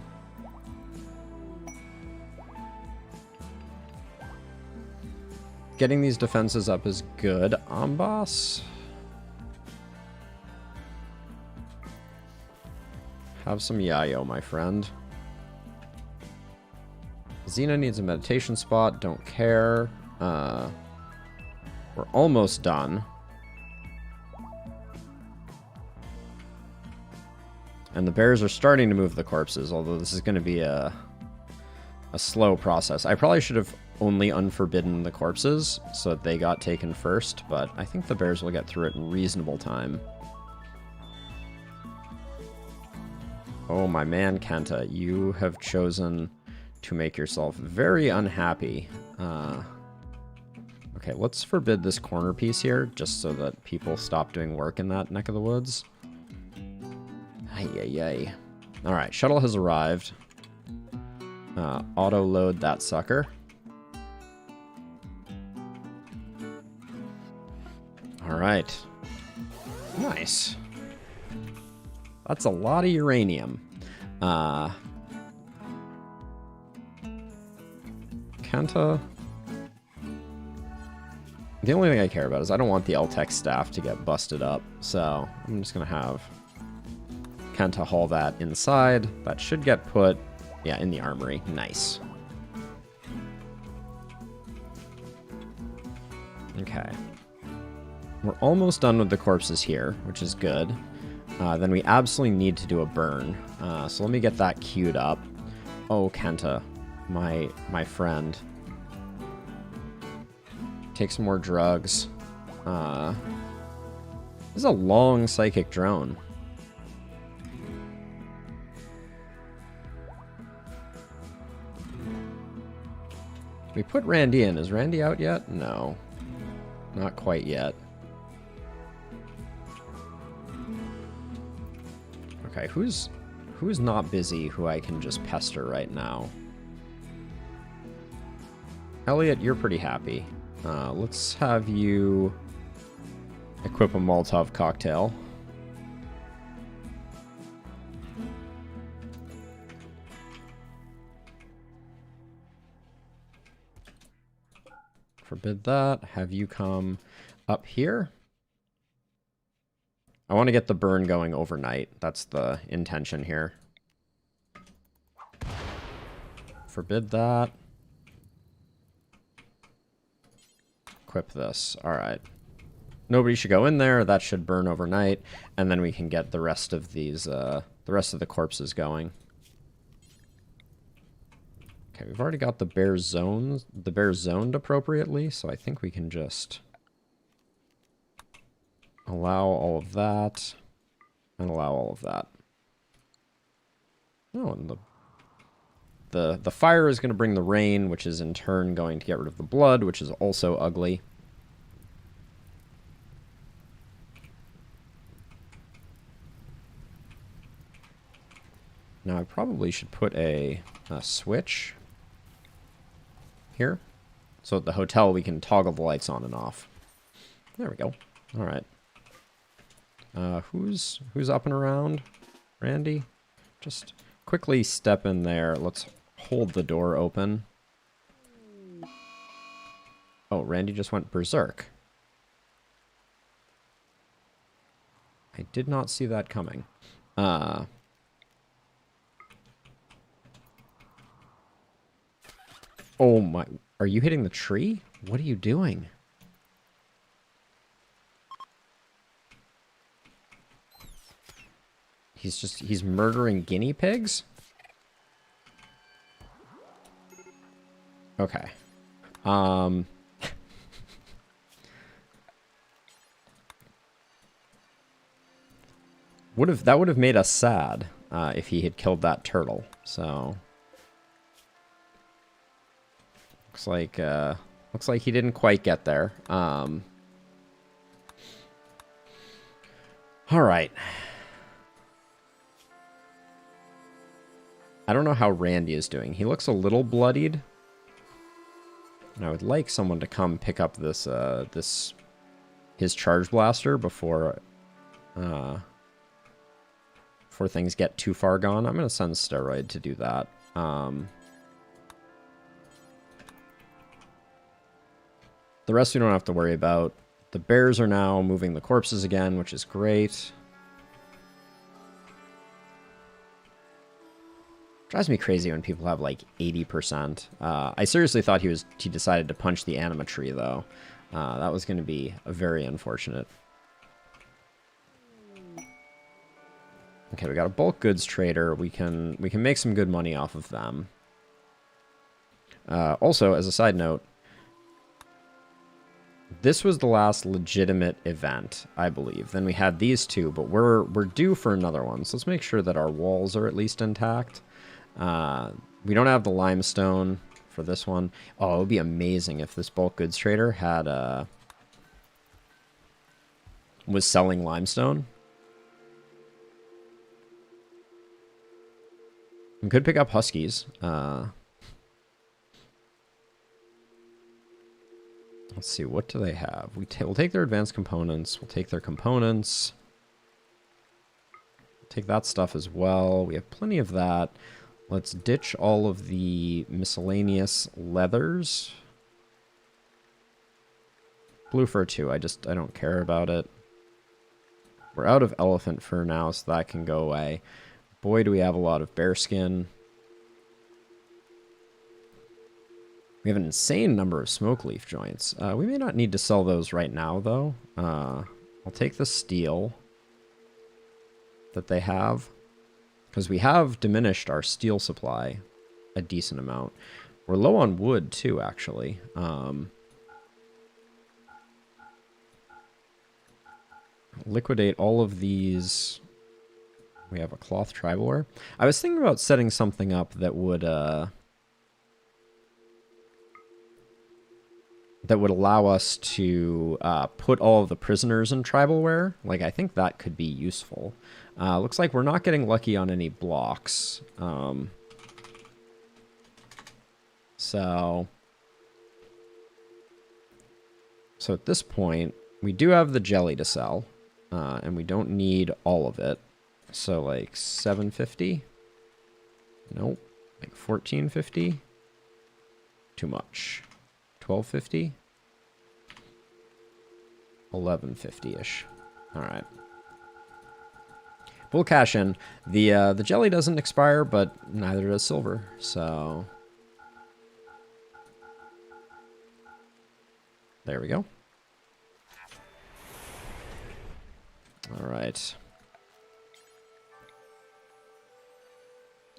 Getting these defenses up is good. Boss. Have some yayo, my friend. Xena needs a meditation spot. Don't care. We're almost done. And the bears are starting to move the corpses, although this is going to be a slow process. I probably should have only unforbidden the corpses so that they got taken first, but I think the bears will get through it in reasonable time. Oh, my man, Kenta, you have chosen to make yourself very unhappy. Okay, let's forbid this corner piece here, just so that people stop doing work in that neck of the woods. Ay. Alright, shuttle has arrived. Auto-load that sucker. Alright. Nice. That's a lot of uranium. Kenta... The only thing I care about is I don't want the L-Tech staff to get busted up, so I'm just going to have Kenta haul that inside. That should get put, yeah, in the armory. Nice. Okay. We're almost done with the corpses here, which is good. Then we absolutely need to do a burn. So let me get that queued up. Oh, Kenta, my friend. Take some more drugs. This is a long psychic drone. We put Randy in. Is Randy out yet? No. Not quite yet. Okay, who's not busy who I can just pester right now? Elliot, you're pretty happy. Let's have you equip a Molotov cocktail. Forbid that. Have you come up here? I want to get the burn going overnight. That's the intention here. Forbid that. Equip this. All right. Nobody should go in there. That should burn overnight, and then we can get the rest of these, the rest of the corpses going. Okay, we've already got the bears zoned appropriately, so I think we can just allow all of that and allow all of that. Oh, and the fire is going to bring the rain, which is in turn going to get rid of the blood, which is also ugly. Now I probably should put a switch here. So at the hotel we can toggle the lights on and off. There we go. All right. Who's up and around? Randy? Just quickly step in there. Let's hold the door open. Oh, Randy just went berserk. I did not see that coming. Oh my... Are you hitting the tree? What are you doing? He's murdering guinea pigs? Okay. That would have made us sad if he had killed that turtle. So looks like he didn't quite get there. All right. I don't know how Randy is doing. He looks a little bloodied. And I would like someone to come pick up this his charge blaster before things get too far gone. I'm going to send Steroid to do that. The rest we don't have to worry about. The bears are now moving the corpses again, which is great. Drives me crazy when people have like 80%. I seriously thought he decided to punch the animatree though. That was going to be very unfortunate. Okay, we got a bulk goods trader. We can make some good money off of them. Also, as a side note, this was the last legitimate event, I believe. Then we had these two, but we're due for another one. So let's make sure that our walls are at least intact. We don't have the limestone for this one. Oh, it would be amazing if this bulk goods trader had was selling limestone. We could pick up huskies. Let's see, what do they have? We'll take their advanced components. We'll take their components. Take that stuff as well. We have plenty of that. Let's ditch all of the miscellaneous leathers. Blue fur too, I don't care about it. We're out of elephant fur now, so that can go away. Boy, do we have a lot of bearskin. We have an insane number of smoke leaf joints. We may not need to sell those right now, though. I'll take the steel that they have, because we have diminished our steel supply a decent amount. We're low on wood, too, actually. Liquidate all of these. We have a cloth tribal wear. I was thinking about setting something up that would allow us to put all of the prisoners in tribal wear. Like, I think that could be useful. Looks like we're not getting lucky on any blocks. So at this point, we do have the jelly to sell, and we don't need all of it. So like 750? Nope. Like 1450? Too much. 1250? 1150-ish. All right. We'll cash in. The jelly doesn't expire, but neither does silver. So there we go. All right.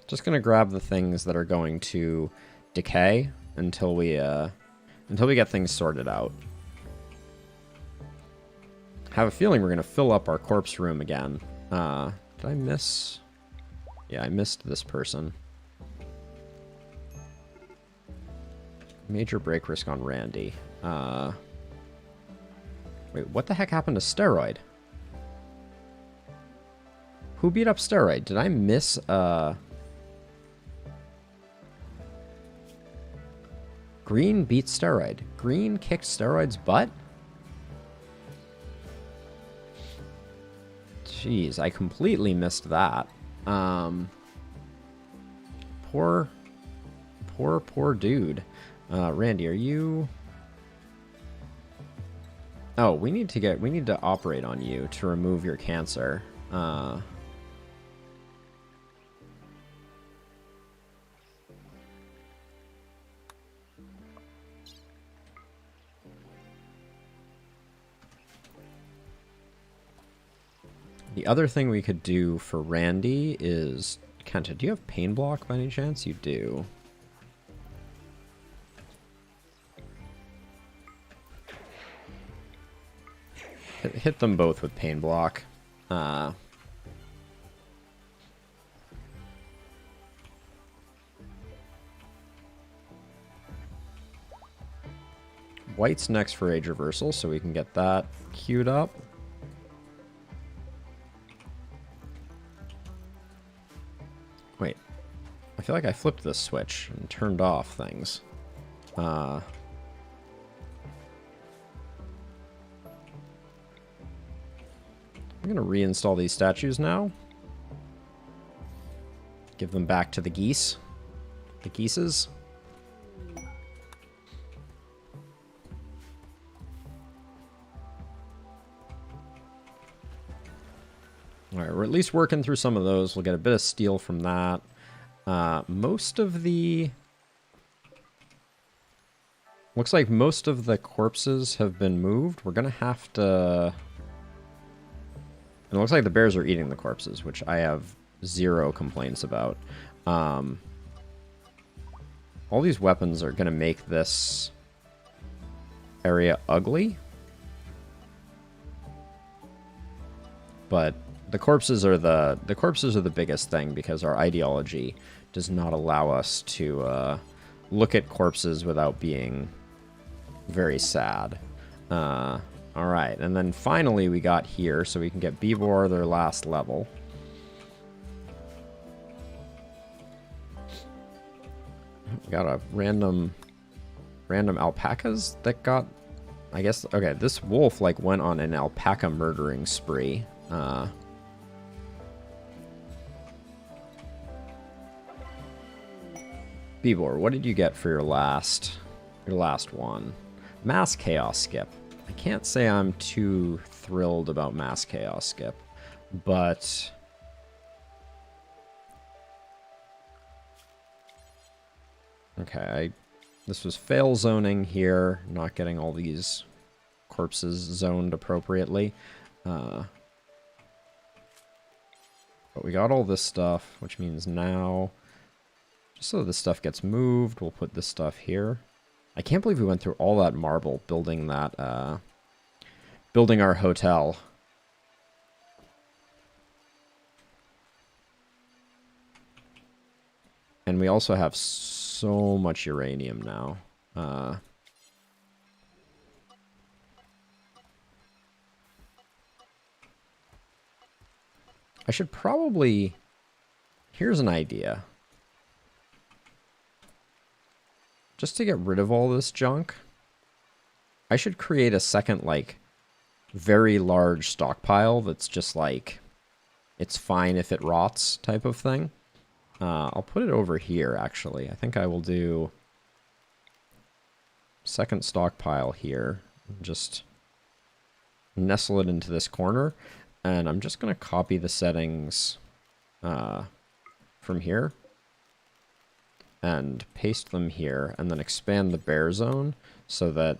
Just gonna grab the things that are going to decay until we get things sorted out. Have a feeling we're gonna fill up our corpse room again. Did I miss? Yeah, I missed this person. Major break risk on Randy. Wait, what the heck happened to Steroid? Who beat up Steroid? Did I miss, Green beat Steroid. Green kicked Steroid's butt? Jeez, I completely missed that. Poor dude. Randy, are you... Oh, we need to operate on you to remove your cancer. The other thing we could do for Randy is... Kenta, do you have pain block by any chance? You do. Hit them both with pain block. White's next for age reversal, so we can get that queued up. Wait, I feel like I flipped this switch and turned off things. I'm going to reinstall these statues now. Give them back to the geese. The geeses. Alright, we're at least working through some of those. We'll get a bit of steel from that. Most of the... Looks like most of the corpses have been moved. We're going to have to... And it looks like the bears are eating the corpses, which I have zero complaints about. All these weapons are going to make this area ugly. But the corpses are the biggest thing, because our ideology does not allow us to look at corpses without being very sad. All right, and then finally we got here, so we can get Bebor their last level. We got a random alpacas that got, I guess. Okay, this wolf like went on an alpaca murdering spree. Bebor, what did you get for your last one? Mass Chaos Skip. I can't say I'm too thrilled about Mass Chaos Skip, but okay, this was fail zoning here, not getting all these corpses zoned appropriately. But we got all this stuff, which means now, just so this stuff gets moved, we'll put this stuff here. I can't believe we went through all that marble building that, building our hotel. And we also have so much uranium now. I should probably... Here's an idea. Just to get rid of all this junk, I should create a second, like, very large stockpile that's just like, it's fine if it rots type of thing. I'll put it over here, actually. I think I will do second stockpile here. Just nestle it into this corner. And I'm just going to copy the settings from here and paste them here, and then expand the bear zone so that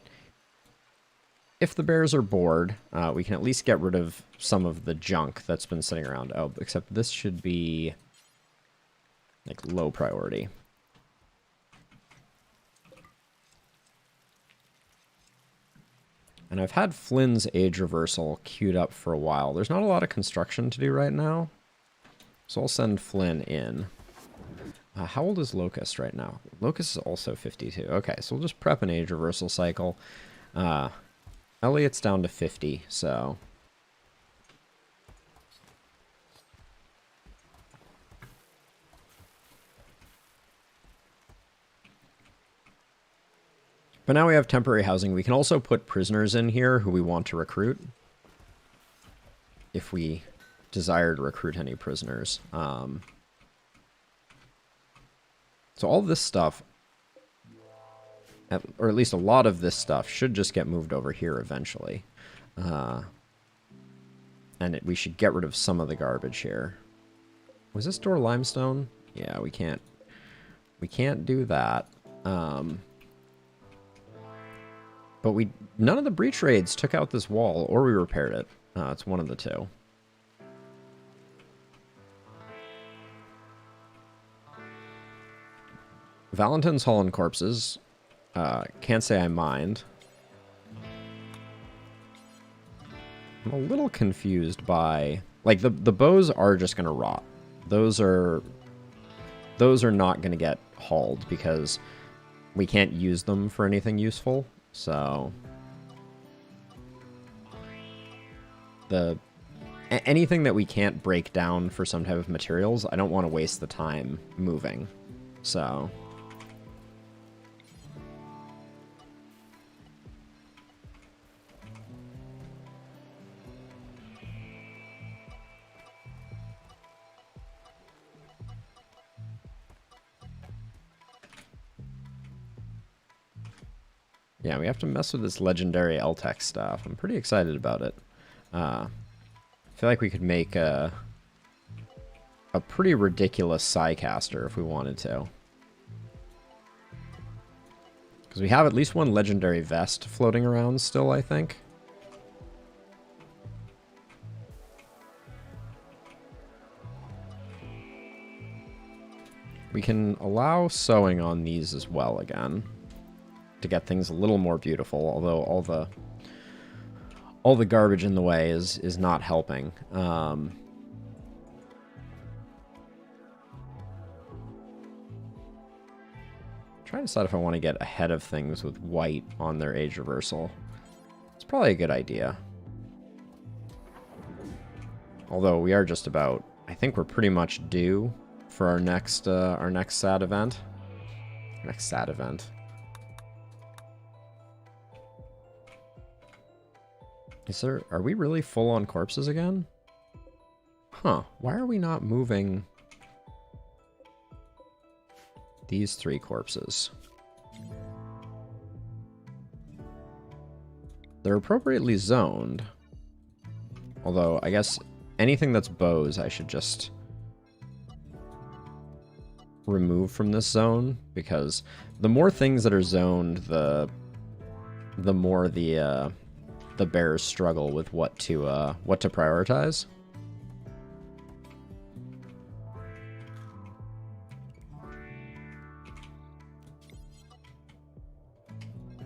if the bears are bored, we can at least get rid of some of the junk that's been sitting around. Oh, except this should be like low priority. And I've had Flynn's age reversal queued up for a while. There's not a lot of construction to do right now, so I'll send Flynn in. How old is Locust right now? Locust is also 52. Okay, so we'll just prep an age reversal cycle. Elliot's down to 50, so... But now we have temporary housing. We can also put prisoners in here who we want to recruit, if we desire to recruit any prisoners. So all this stuff, or at least a lot of this stuff, should just get moved over here eventually. And we should get rid of some of the garbage here. Was this door limestone? Yeah, we can't do that. But none of the breach raids took out this wall, or we repaired it. It's one of the two. Valentin's Hall and Corpses. Can't say I mind. I'm a little confused by... Like, the bows are just going to rot. Those are not going to get hauled, because we can't use them for anything useful. So... anything that we can't break down for some type of materials, I don't want to waste the time moving. So... yeah, we have to mess with this legendary LTEC stuff. I'm pretty excited about it. I feel like we could make a pretty ridiculous Psycaster if we wanted to. Because we have at least one legendary vest floating around still, I think. We can allow sewing on these as well again, to get things a little more beautiful, although all the garbage in the way is not helping. Trying to decide if I want to get ahead of things with white on their age reversal. It's probably a good idea. Although we are just about, I think we're pretty much due for our next sad event. Next sad event. Are we really full on corpses again? Huh, why are we not moving these 3 corpses. They're appropriately zoned. Although, I guess anything that's bows I should just remove from this zone, because the more things that are zoned, the more the bears struggle with what to prioritize.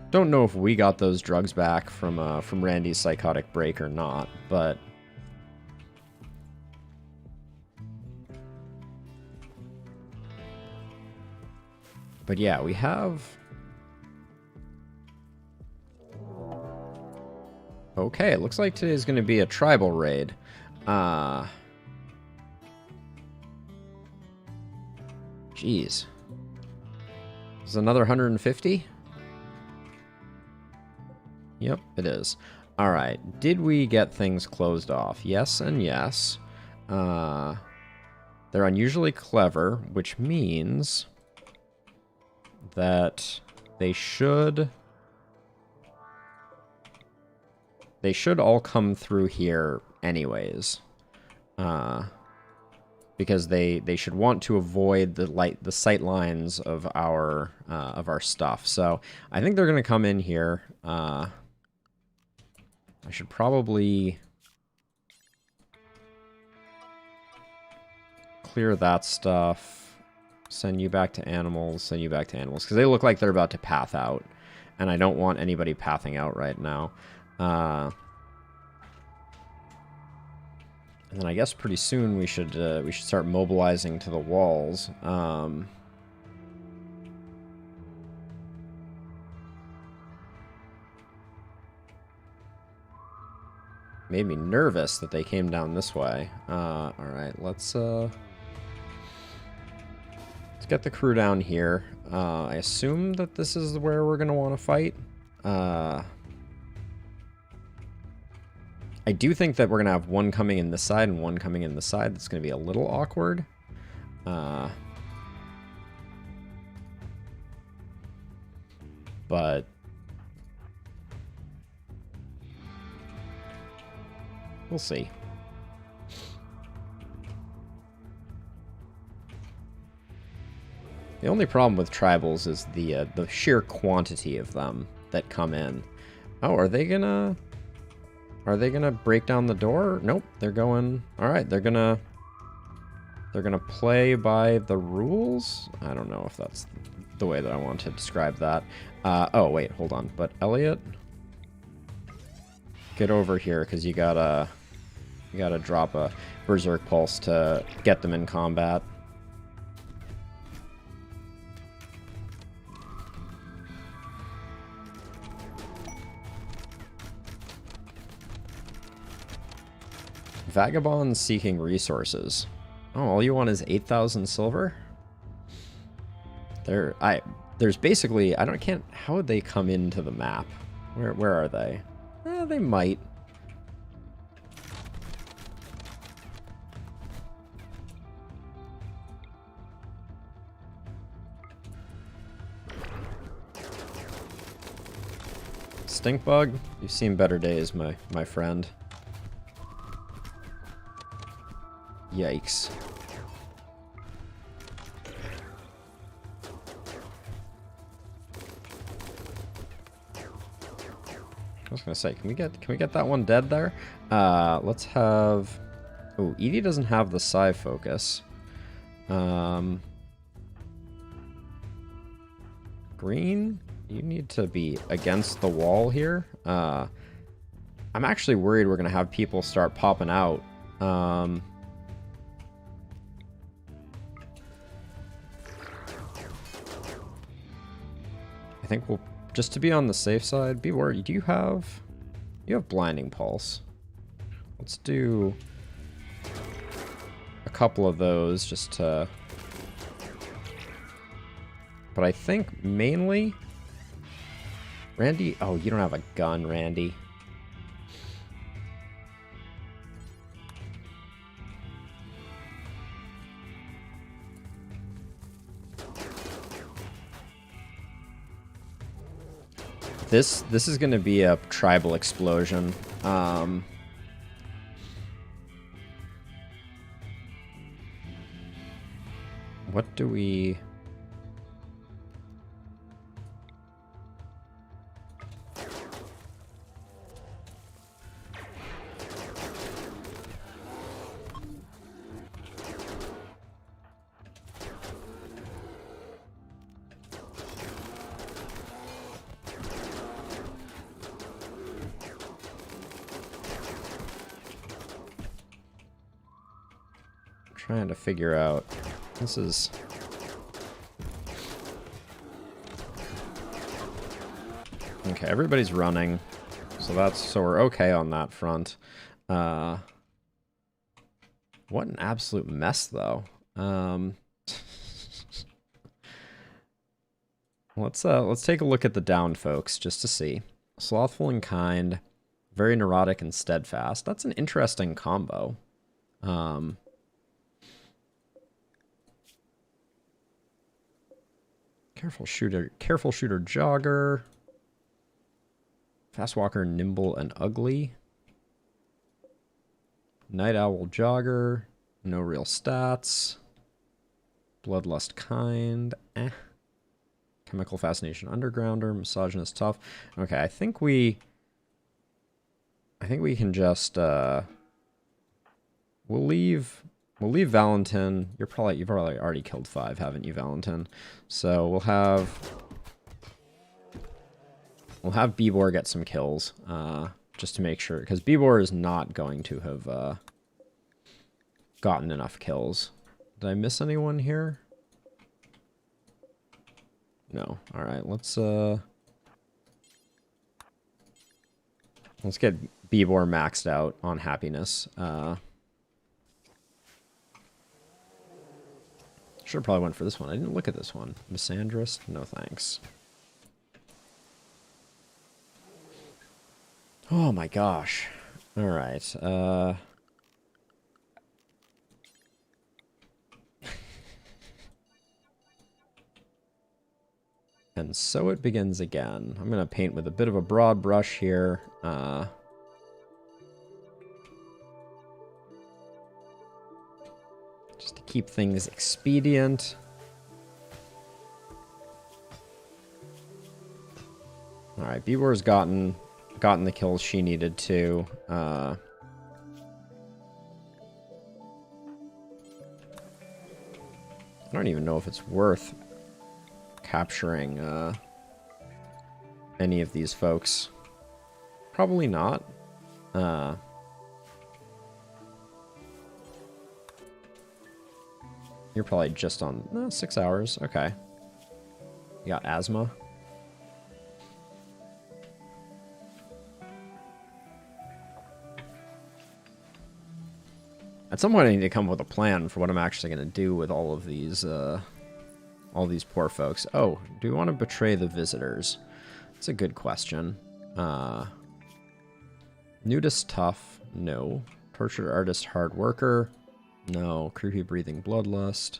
Don't know if we got those drugs back from Randy's psychotic break or not, but yeah, we have. Okay, it looks like today's going to be a tribal raid. Jeez. Is another 150? Yep, it is. All right. Did we get things closed off? Yes and yes. They're unusually clever, which means that they should all come through here anyways. Because they should want to avoid the sight lines of our stuff. So I think they're going to come in here. I should probably clear that stuff. Send you back to animals. Send you back to animals, because they look like they're about to path out, and I don't want anybody pathing out right now. And then I guess pretty soon we should start mobilizing to the walls. Made me nervous that they came down this way. All right, let's get the crew down here. I assume that this is where we're gonna want to fight. I do think that we're gonna have one coming in this side and one coming in this side. That's gonna be a little awkward. But we'll see. The only problem with tribals is the sheer quantity of them that come in. Oh, are they gonna break down the door? Nope, they're going. All right, they're gonna play by the rules. I don't know if that's the way that I want to describe that. Oh wait, hold on. But Elliot, get over here, because you gotta drop a berserk pulse to get them in combat. Vagabonds seeking resources. Oh, all you want is 8,000 silver? There's basically, how would they come into the map? Where are they? They might. Stink bug? You've seen better days, my friend. Yikes. I was gonna say, can we get that one dead there? Let's have. Oh, Edie doesn't have the psi focus. Green, you need to be against the wall here. I'm actually worried we're gonna have people start popping out. I think we'll, just to be on the safe side, be worried. You have blinding pulse. Let's do a couple of those just to. But I think mainly, Randy. Oh, you don't have a gun, Randy. This is going to be a tribal explosion. What do we... Trying to figure out. This is... Okay, everybody's running. So we're okay on that front. What an absolute mess though. Let's take a look at the down folks just to see. Slothful and kind, very neurotic and steadfast. That's an interesting combo. Careful shooter, jogger. Fast walker, nimble and ugly. Night owl jogger. No real stats. Bloodlust kind. Chemical fascination undergrounder. Misogynist tough. Okay, I think we can just we'll leave Valentin. You've probably already killed 5, haven't you, Valentin? So we'll have Bibor get some kills, just to make sure, because Bibor is not going to have gotten enough kills. Did I miss anyone here? No. All right, let's get Bibor maxed out on happiness. Should have probably went for this one. I didn't look at this one. Misandrist? No thanks. Oh my gosh. Alright. And so it begins again. I'm going to paint with a bit of a broad brush here. Just to keep things expedient. Alright, Bibor's gotten the kills she needed to. I don't even know if it's worth capturing any of these folks. Probably not. You're probably just on 6 hours. Okay. You got asthma. At some point, I need to come up with a plan for what I'm actually going to do with all these poor folks. Oh, do we want to betray the visitors? That's a good question. Nudist tough? No. Tortured artist hard worker? No. Creepy breathing bloodlust?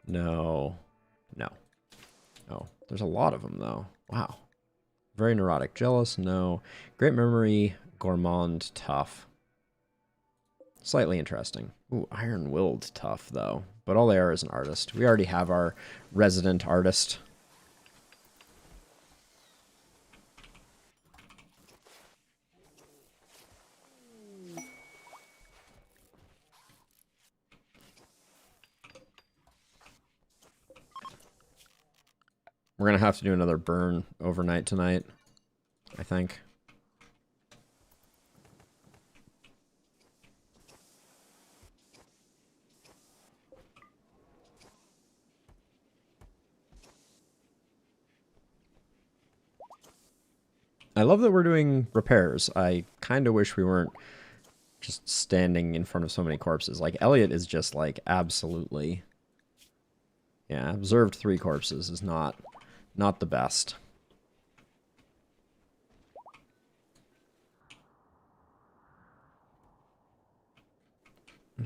No. No. Oh, there's a lot of them, though. Wow. Very neurotic jealous? No. Great memory, gourmand tough. Slightly interesting. Ooh, iron-willed tough, though. But all they are is an artist. We already have our resident artist. We're going to have to do another burn overnight tonight, I think. I love that we're doing repairs. I kind of wish we weren't just standing in front of so many corpses. Like, Elliot is just, like, absolutely... Yeah, observed 3 corpses is not the best.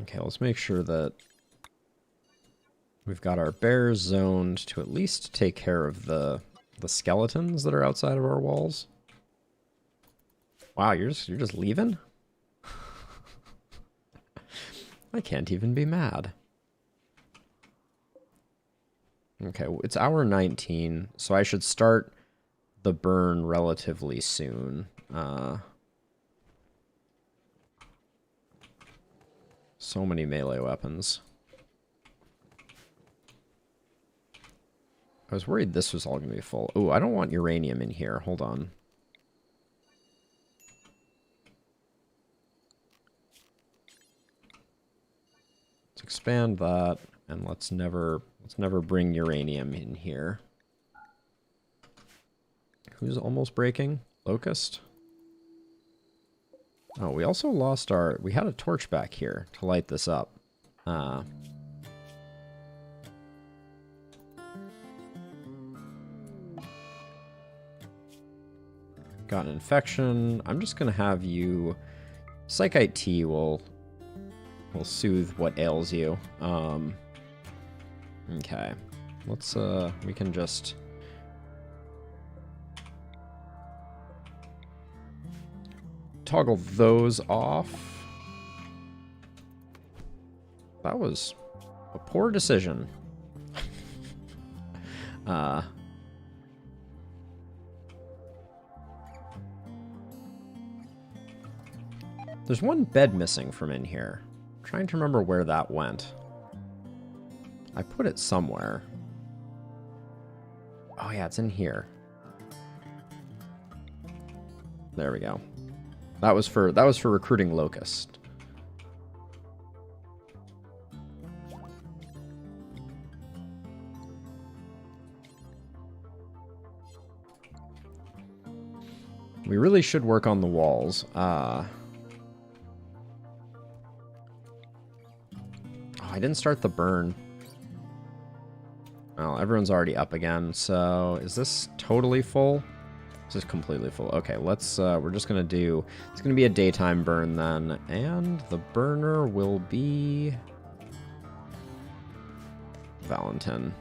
Okay, let's make sure that we've got our bears zoned to at least take care of the The skeletons that are outside of our walls. Wow, you're just leaving? I can't even be mad. Okay, well, it's hour 19, so I should start the burn relatively soon. So many melee weapons. I was worried this was all going to be full. Oh, I don't want uranium in here. Hold on. Let's expand that, and let's never bring uranium in here. Who's almost breaking? Locust? Oh, we also lost our... We had a torch back here to light this up. Got an infection. I'm just going to have you... Psychite tea will soothe what ails you. Okay. Let's, we can just... toggle those off. That was a poor decision. There's one bed missing from in here. I'm trying to remember where that went. I put it somewhere. Oh yeah, it's in here. There we go. That was for recruiting Locust. We really should work on the walls. Oh, I didn't start the burn. Well, everyone's already up again, so is this totally full? This is completely full. Okay, let's, we're just gonna do, it's gonna be a daytime burn then, and the burner will be Valentin.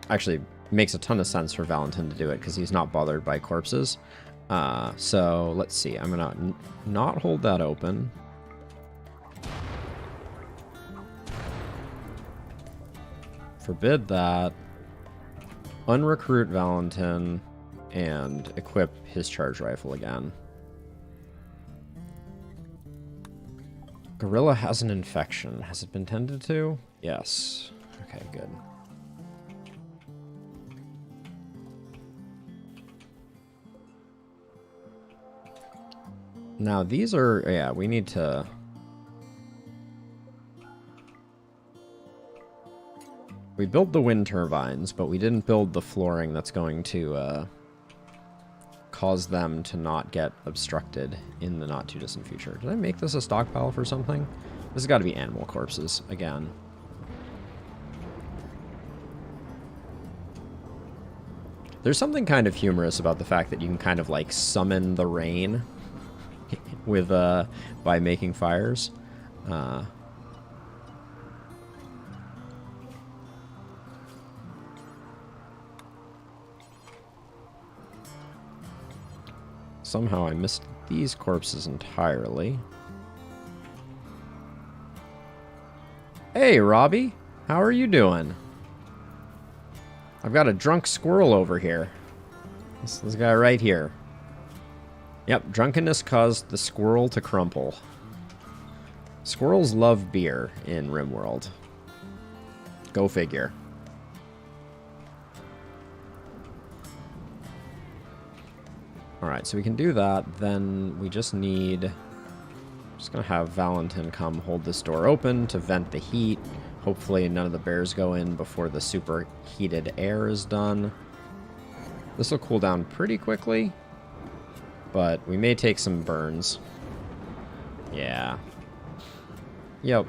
Actually, makes a ton of sense for Valentin to do it, because he's not bothered by corpses. So, let's see, I'm gonna not hold that open. Forbid that, unrecruit Valentin, and equip his charge rifle again. Gorilla has an infection. Has it been tended to? Yes. Okay, good. Now these are, yeah, we need to... We built the wind turbines, but we didn't build the flooring that's going to cause them to not get obstructed in the not-too-distant future. Did I make this a stockpile for something? This has got to be animal corpses, again. There's something kind of humorous about the fact that you can kind of, like, summon the rain with, by making fires. Somehow I missed these corpses entirely. Hey, Robbie. How are you doing? I've got a drunk squirrel over here. This guy right here. Yep, drunkenness caused the squirrel to crumple. Squirrels love beer in RimWorld. Go figure. Alright, so we can do that, then we just need... I'm just gonna have Valentin come hold this door open to vent the heat. Hopefully none of the bears go in before the superheated air is done. This will cool down pretty quickly, but we may take some burns. Yeah. Yep.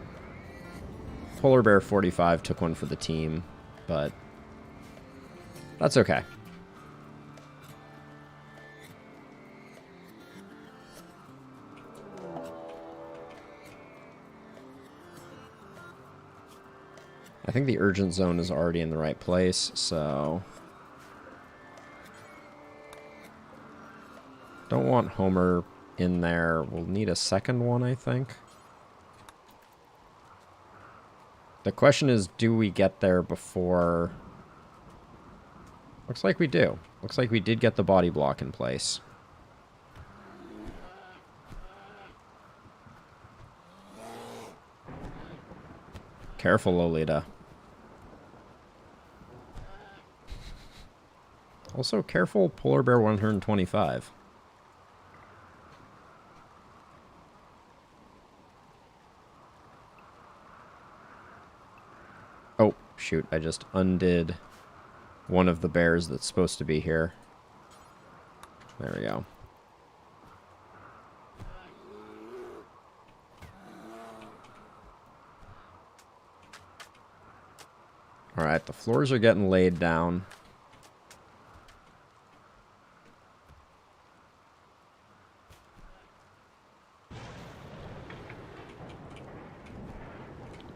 Polar Bear 45 took one for the team, but that's okay. I think the urgent zone is already in the right place, so... Don't want Homer in there. We'll need a second one, I think. The question is, do we get there before... Looks like we do. Looks like we did get the body block in place. Careful, Lolita. Also, careful, Polar Bear 125. Oh, shoot, I just undid one of the bears that's supposed to be here. There we go. Alright, the floors are getting laid down.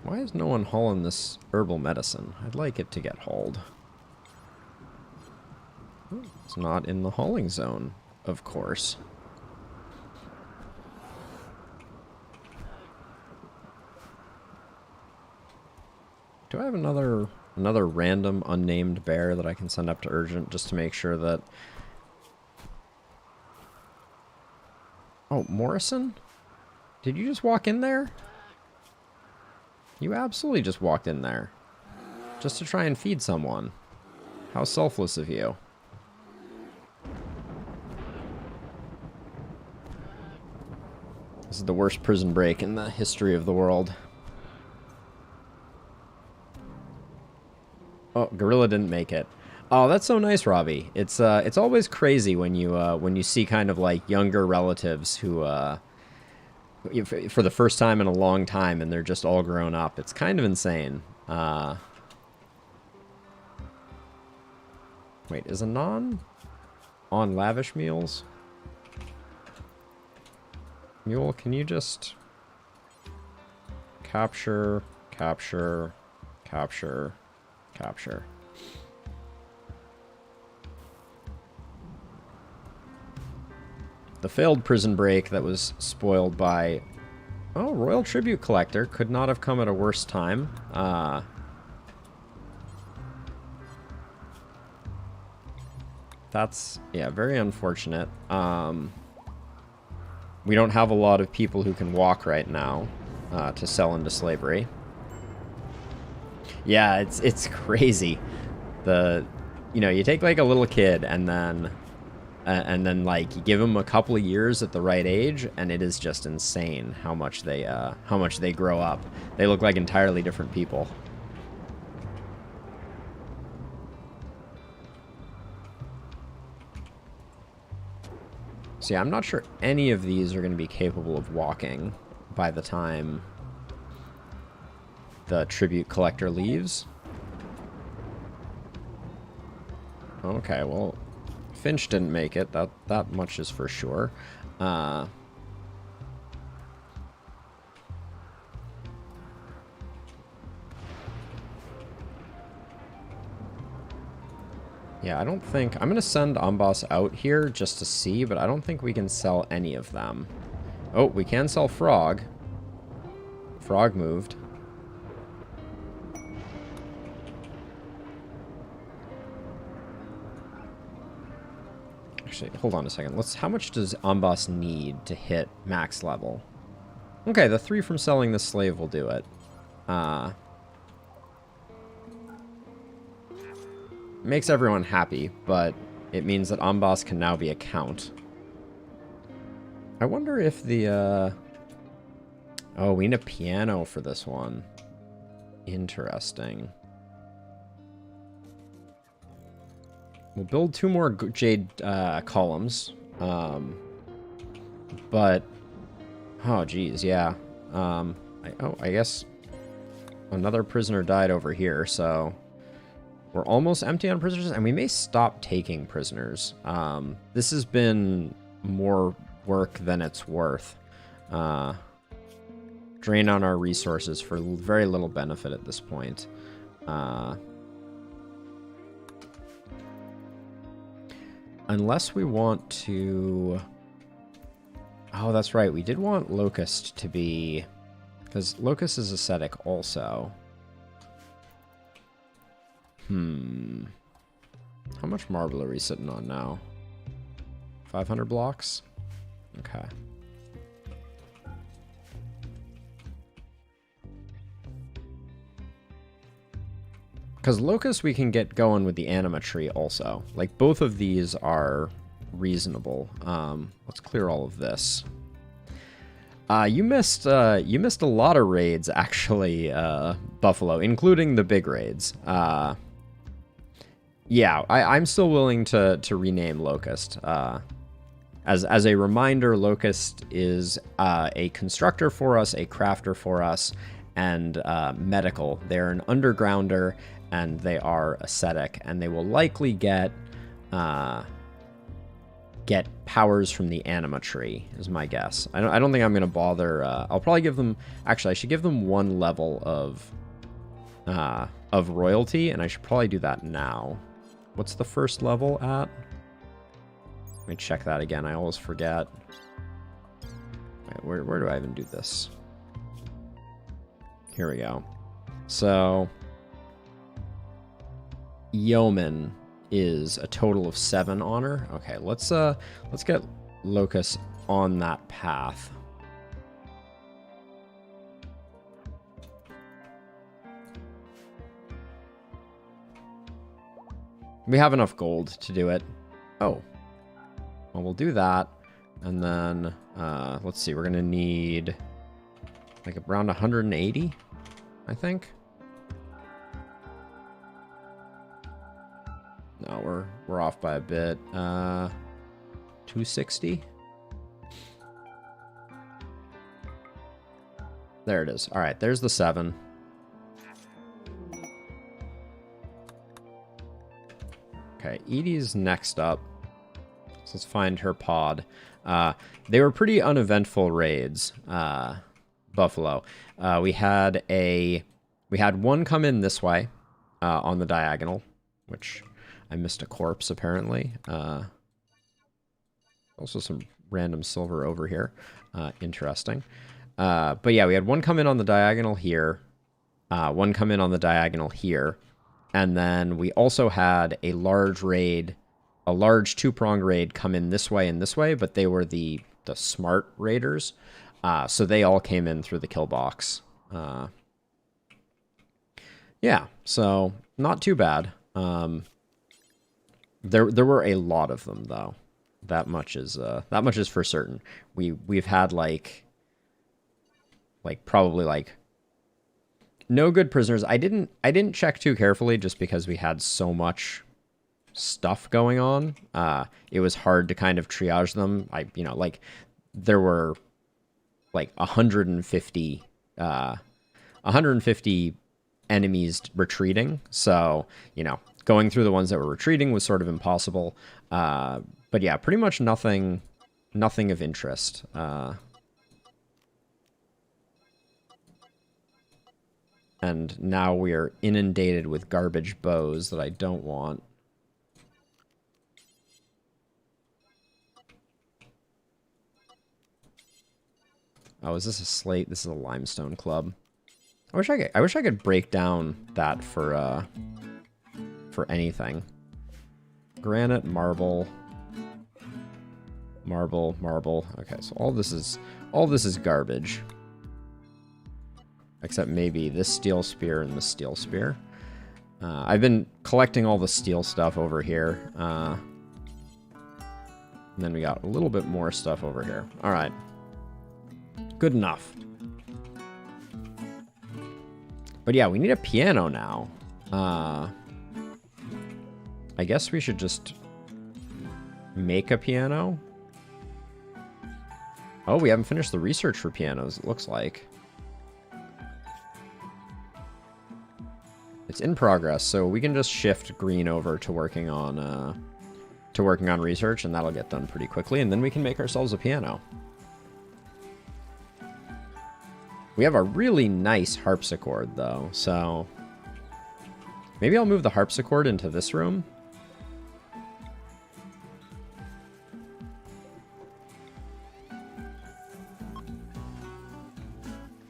Why is no one hauling this herbal medicine? I'd like it to get hauled. Oh, it's not in the hauling zone, of course. Do I have another random unnamed bear that I can send up to urgent just to make sure that... Oh, Morrison? Did you just walk in there? You absolutely just walked in there. Just to try and feed someone. How selfless of you. This is the worst prison break in the history of the world. Oh, Gorilla didn't make it. Oh, that's so nice, Robbie. It's always crazy when you see kind of like younger relatives who for the first time in a long time, and they're just all grown up. It's kind of insane. Wait, is Anon on lavish meals? Mule, can you just capture, capture, capture, capture? The failed prison break that was spoiled by... Oh, Royal Tribute Collector could not have come at a worse time. That's, yeah, very unfortunate. We don't have a lot of people who can walk right now to sell into slavery. Yeah, it's crazy. You know, you take like a little kid and then like you give them a couple of years at the right age, and it is just insane how much they grow up. They look like entirely different people. See, I'm not sure any of these are going to be capable of walking by the time the tribute collector leaves. Okay, well, Finch didn't make it. That much is for sure. Yeah, I don't think... I'm going to send Amboss out here just to see, but I don't think we can sell any of them. Oh, we can sell Frog. Frog moved. Actually, hold on a second. How much does Amboss need to hit max level? Okay, the 3 from selling the slave will do it. Makes everyone happy, but it means that Amboss can now be a count. I wonder if the, Oh, we need a piano for this one. Interesting. We'll build 2 more jade columns. But... Oh, geez, yeah. I guess another prisoner died over here, so... We're almost empty on prisoners, and we may stop taking prisoners. This has been more work than it's worth. Drain on our resources for very little benefit at this point. Unless we want to... Oh, that's right. We did want Locust to be... Because Locust is ascetic also. How much marble are we sitting on now? 500 blocks? Okay. Because Locust we can get going with the anima tree also. Like, both of these are reasonable. Let's clear all of this. You missed a lot of raids, actually, Buffalo, including the big raids. Yeah, I'm still willing to rename Locust. As a reminder, Locust is a constructor for us, a crafter for us, and medical. They're an undergrounder, and they are ascetic, and they will likely get powers from the anima tree, is my guess. I don't think I'm going to bother. I'll probably give them... Actually, I should give them 1 level of royalty, and I should probably do that now. What's the first level at? Let me check that again. I always forget. Wait, where do I even do this? Here we go. So, Yeoman is a total of 7 honor. Okay, let's get Locust on that path. We have enough gold to do it. Oh. Well, we'll do that. And then, let's see, we're going to need like around 180, I think. No, we're off by a bit. 260. There it is. All right, there's the 7. Okay, Edie's next up. So let's find her pod. They were pretty uneventful raids, Buffalo. We had one come in this way on the diagonal, which I missed a corpse apparently. Also some random silver over here. Interesting. But yeah, we had one come in on the diagonal here, one come in on the diagonal here, and then we also had a large raid, a large 2-pronged raid come in this way and this way, but they were the smart raiders, so they all came in through the kill box. Yeah, so not too bad. There were a lot of them though. That much is for certain. We've had like probably like no good prisoners. I didn't check too carefully just because we had so much stuff going on. It was hard to kind of triage them. Like there were like 150 enemies retreating. So, going through the ones that were retreating was sort of impossible. But yeah, pretty much nothing of interest. And now we are inundated with garbage bows that I don't want. Oh, is this a slate? This is a limestone club. I wish I could break down that for anything. Granite, marble, marble. Okay, so all this is garbage. Except maybe this steel spear and the steel spear. I've been collecting all the steel stuff over here. And then we got a little bit more stuff over here. All right. Good enough. But yeah, we need a piano now. I guess we should just make a piano. Oh, we haven't finished the research for pianos, it looks like. It's in progress, so we can just shift green over to working on research, and that'll get done pretty quickly, and then we can make ourselves a piano. We have a really nice harpsichord, though, so Maybe I'll move the harpsichord into this room.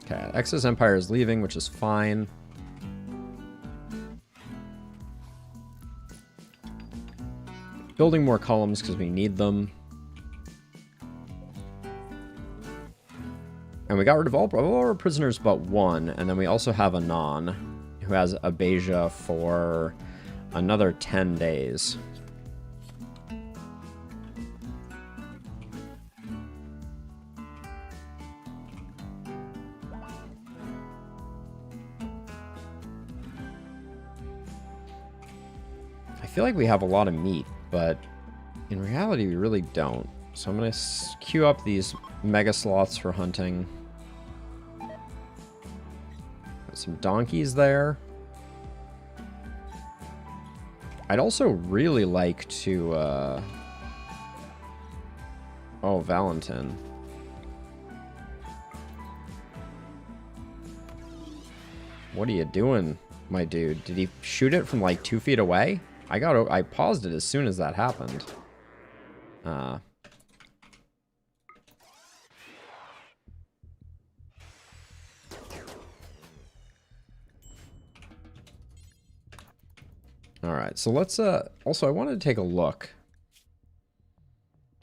Okay, X's Empire is leaving, which is fine. Building more columns because we need them. And we got rid of all our prisoners but one, and then we also have Anon, who has Abasia for another 10 days. I feel like we have a lot of meat, but in reality we really don't. So I'm going to queue up these mega sloths for hunting. Got some donkeys there. I'd also really like to, oh, Valentin. What are you doing, my dude? Did he shoot it from like 2 feet away? I paused it as soon as that happened. Alright, so let's, also I wanted to take a look.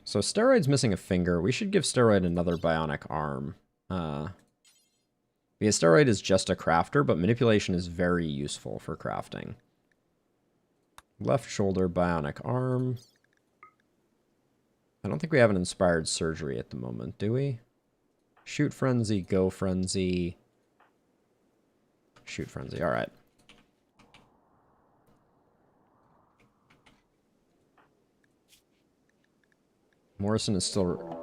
So Steroid's missing a finger. We should give Steroid another bionic arm. Because Steroid is just a crafter, but manipulation is very useful for crafting. Left shoulder, bionic arm. I don't think we have an inspired surgery at the moment, do we? Shoot frenzy, go frenzy. Shoot frenzy, alright. Morrison is still...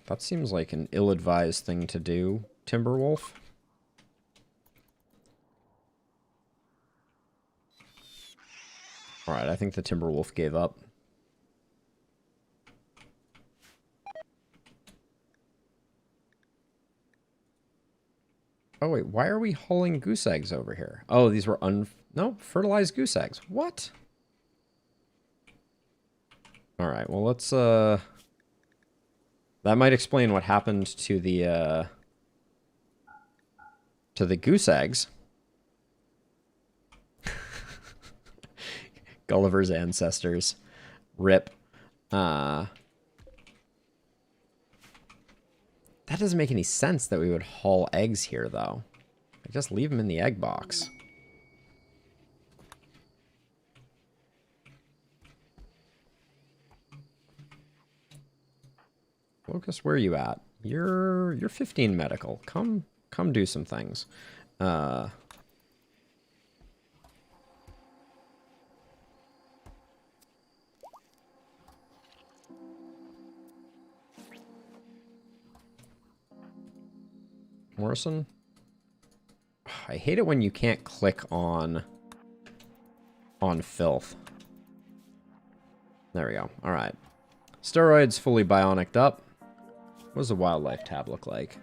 That seems like an ill-advised thing to do, Timberwolf. Alright, I think the Timberwolf gave up. Oh wait, why are we hulling goose eggs over here? Oh, these were no, fertilized goose eggs. What? Alright, well let's, that might explain what happened to the goose eggs. Gulliver's ancestors. Rip. That doesn't make any sense that we would haul eggs here, though. Like, just leave them in the egg box. Locust, where are you at? You're 15 medical. Come do some things. Morrison? I hate it when you can't click on filth. There we go. Alright. Steroids fully bionicked up. What does the wildlife tab look like?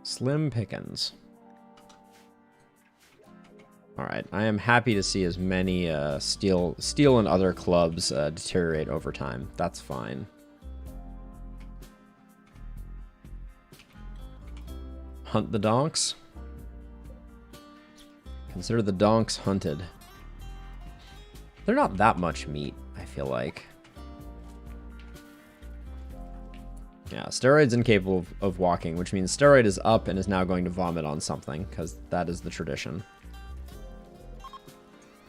Slim pickings. Alright, I am happy to see as many steel and other clubs deteriorate over time. That's fine. Hunt the donks. Consider the donks hunted. They're not that much meat, I feel like. Yeah, Steroid's incapable of walking, which means Steroid is up and is now going to vomit on something, because that is the tradition.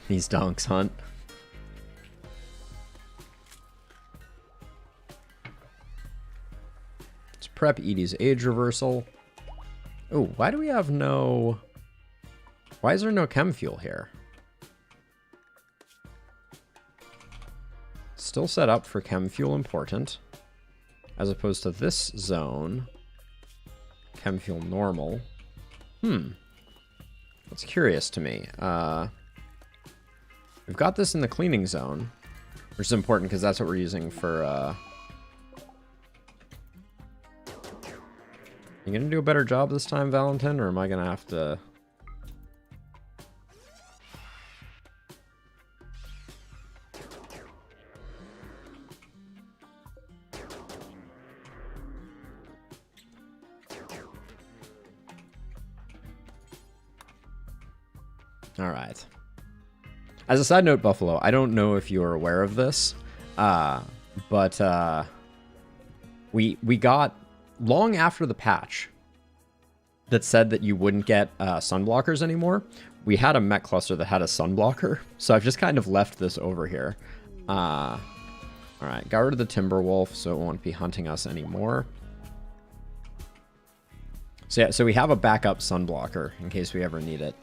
These donks hunt. Let's prep Edie's age reversal. Oh, why do we have no... Why is there no chem fuel here? Still set up for chem fuel important. As opposed to this zone. Chem fuel normal. That's curious to me. We've got this in the cleaning zone. Which is important because that's what we're using for... You gonna do a better job this time, Valentin, or am I gonna have to... All right. As a side note, Buffalo, I don't know if you're aware of this, but we got, long after the patch that said that you wouldn't get sunblockers anymore, we had a mech cluster that had a sunblocker, so I've just kind of left this over here. All right, got rid of the timber wolf, so it won't be hunting us anymore. So yeah, so we have a backup sunblocker in case we ever need it.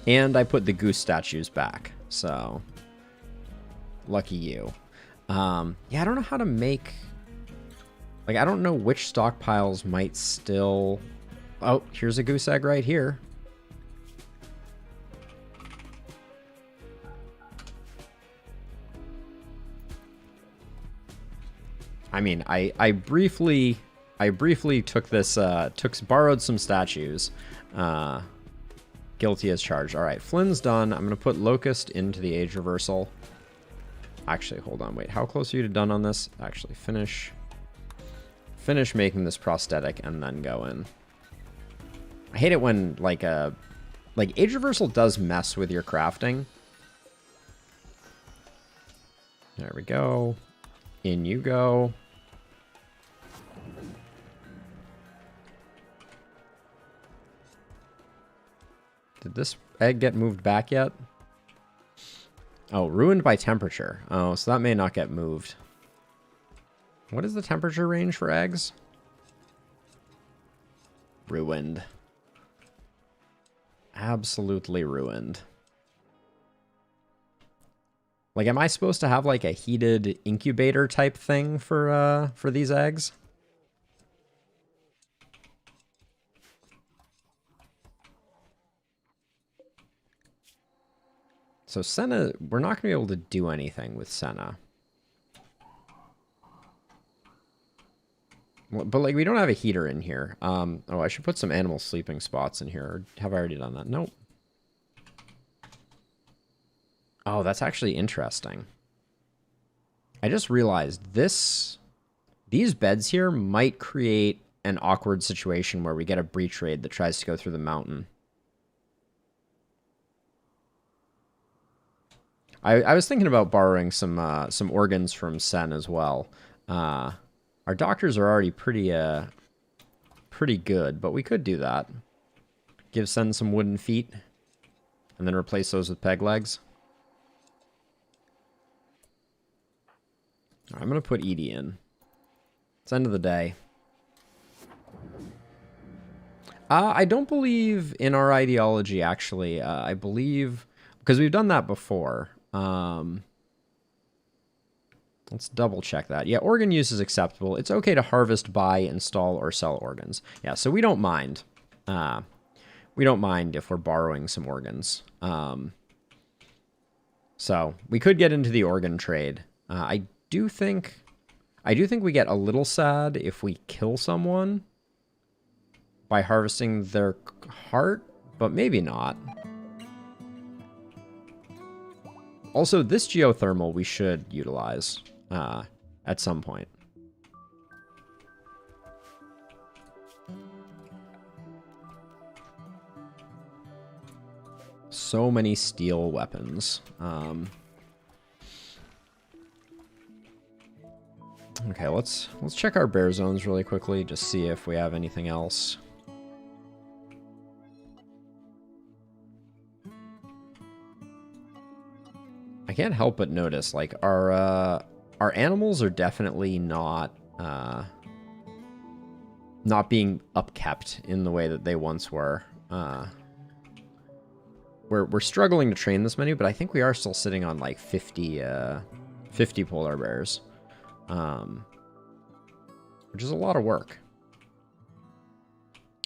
And I put the goose statues back, so lucky you. Yeah, I don't know how to make... Like, I don't know which stockpiles might still... Oh, here's a goose egg right here. I mean, I briefly took this, borrowed some statues. Guilty as charged. All right, Flynn's done. I'm going to put Locust into the age reversal. Actually, hold on. Wait, how close are you to done on this? Actually, finish making this prosthetic and then go in. I hate it when, like age reversal does mess with your crafting. There we go. In you go. Did this egg get moved back yet? Oh, ruined by temperature. Oh, so that may not get moved. What is the temperature range for eggs? Ruined. Absolutely ruined. Like, am I supposed to have like a heated incubator type thing for these eggs? So Senna, we're not going to be able to do anything with Senna. But, like, we don't have a heater in here. Oh, I should put some animal sleeping spots in here. Or have I already done that? Nope. Oh, that's actually interesting. I just realized these beds here might create an awkward situation where we get a breach raid that tries to go through the mountain. I was thinking about borrowing some organs from Sen as well. Our doctors are already pretty good, but we could do that. Give Sen some wooden feet, and then replace those with peg legs. All right, I'm gonna put Edie in. It's end of the day. I don't believe in our ideology, actually. I believe, because we've done that before. Let's double check that. Yeah, organ use is acceptable. It's okay to harvest, buy, install, or sell organs. Yeah, so we don't mind. We don't mind if we're borrowing some organs. So we could get into the organ trade. I do think we get a little sad if we kill someone by harvesting their heart, but maybe not. Also, this geothermal we should utilize at some point. So many steel weapons. Okay, let's check our bear zones really quickly, just see if we have anything else. I can't help but notice, like, our animals are definitely not being upkept in the way that they once were. We're struggling to train this many, but I think we are still sitting on like 50 polar bears, which is a lot of work.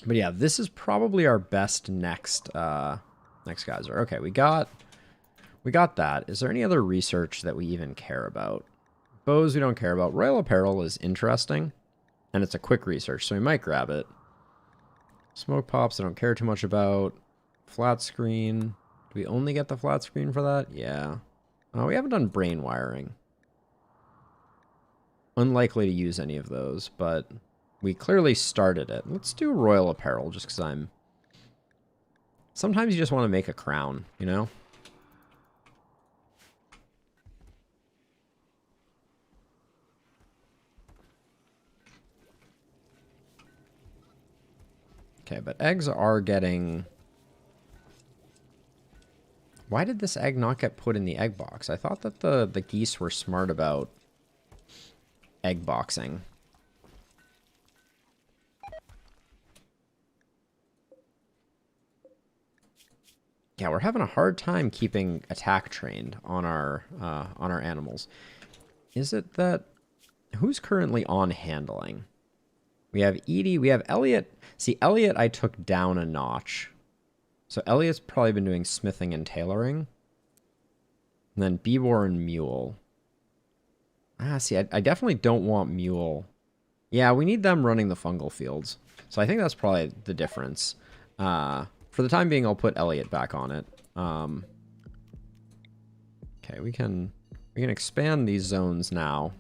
But yeah, this is probably our best next geyser. Okay, we got that. Is there any other research that we even care about? Bows we don't care about. Royal Apparel is interesting, and it's a quick research, so we might grab it. Smoke pops I don't care too much about. Flat screen. Do we only get the flat screen for that? Yeah. Oh, we haven't done brain wiring. Unlikely to use any of those, but we clearly started it. Let's do Royal Apparel, just because I'm... Sometimes you just want to make a crown, you know? Okay, but eggs are getting... Why did this egg not get put in the egg box? I thought that the geese were smart about egg boxing. Yeah, we're having a hard time keeping attack trained on our animals. Is it that... Who's currently on handling? We have Edie, we have Elliot. See, Elliot I took down a notch. So Elliot's probably been doing smithing and tailoring. And then Bebor and Mule. Ah, see, I definitely don't want Mule. Yeah, we need them running the fungal fields. So I think that's probably the difference. For the time being, I'll put Elliot back on it. Okay, we can expand these zones now.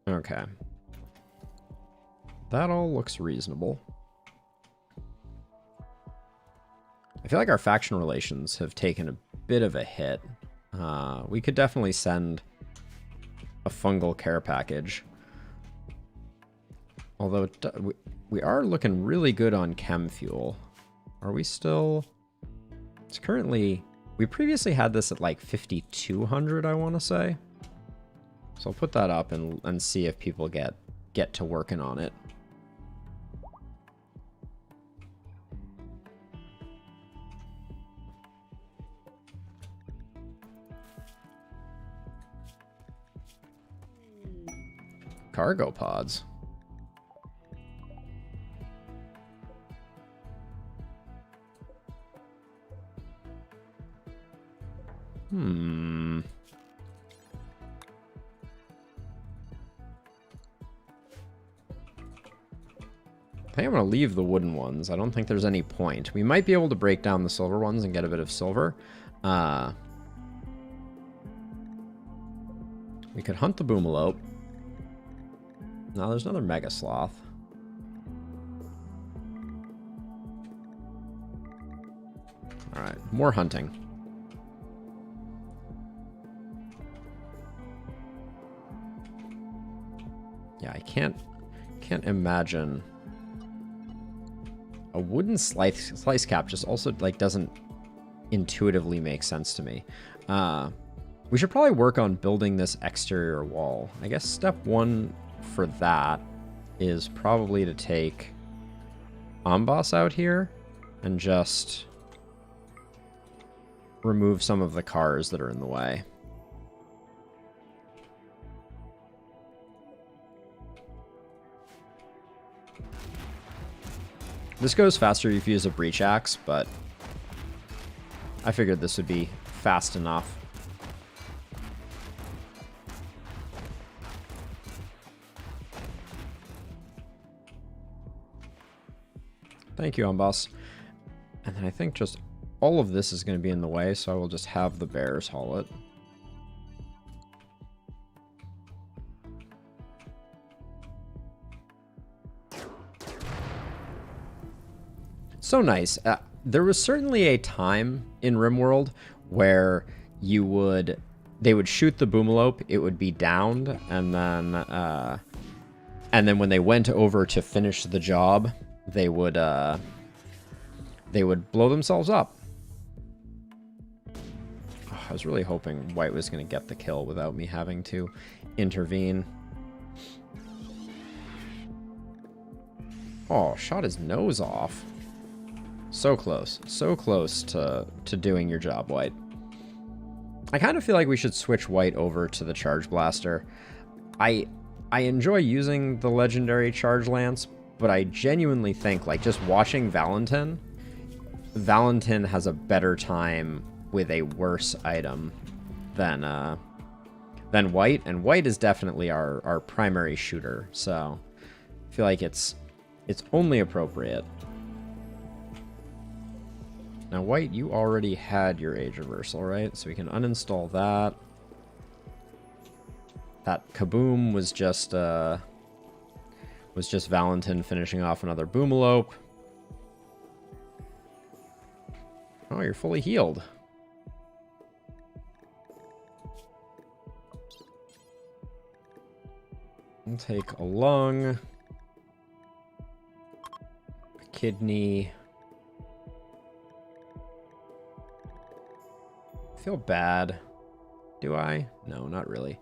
Okay. That all looks reasonable. I feel like our faction relations have taken a bit of a hit. We could definitely send a fungal care package. Although we are looking really good on chem fuel. Are we still... It's currently... We previously had this at like 5,200, I want to say. So I'll put that up and see if people get to working on it. Cargo pods. I think I'm going to leave the wooden ones. I don't think there's any point. We might be able to break down the silver ones and get a bit of silver. We could hunt the boomalope. No, there's another mega sloth. Alright, more hunting. Yeah, I can't imagine... A wooden slice cap just also like doesn't intuitively make sense to me. We should probably work on building this exterior wall. I guess step one for that is probably to take Amboss out here and just remove some of the cars that are in the way. This goes faster if you use a breach axe, but I figured this would be fast enough. Thank you, Amboss. And then I think just all of this is going to be in the way, so I will just have the bears haul it. So nice. There was certainly a time in RimWorld where they would shoot the boomalope, it would be downed, and then when they went over to finish the job, they would blow themselves up. Oh, I was really hoping White was going to get the kill without me having to intervene. Oh, shot his nose off. So close to doing your job, White. I kind of feel like we should switch White over to the Charge Blaster. I enjoy using the legendary charge lance, but I genuinely think, like, just watching Valentin has a better time with a worse item than White, and White is definitely our primary shooter, so I feel like it's only appropriate. Now, White, you already had your Age Reversal, right? So we can uninstall that. That Kaboom was just Valentin finishing off another Boomalope. Oh, you're fully healed. I'll take a lung, a kidney. I feel bad. Do I? No, not really.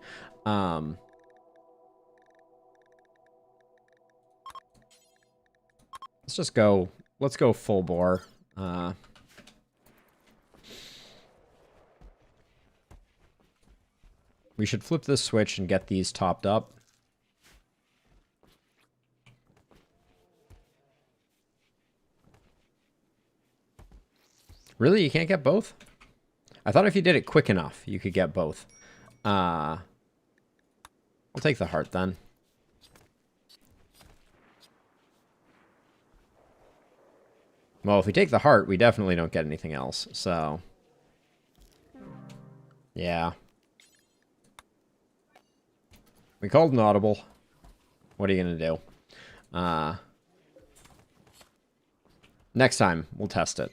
Let's just go. Let's go full bore. We should flip this switch and get these topped up. Really? You can't get both? I thought if you did it quick enough, you could get both. I'll take the heart then. Well, if we take the heart, we definitely don't get anything else, so... Yeah. We called an audible. What are you gonna do? Next time, we'll test it.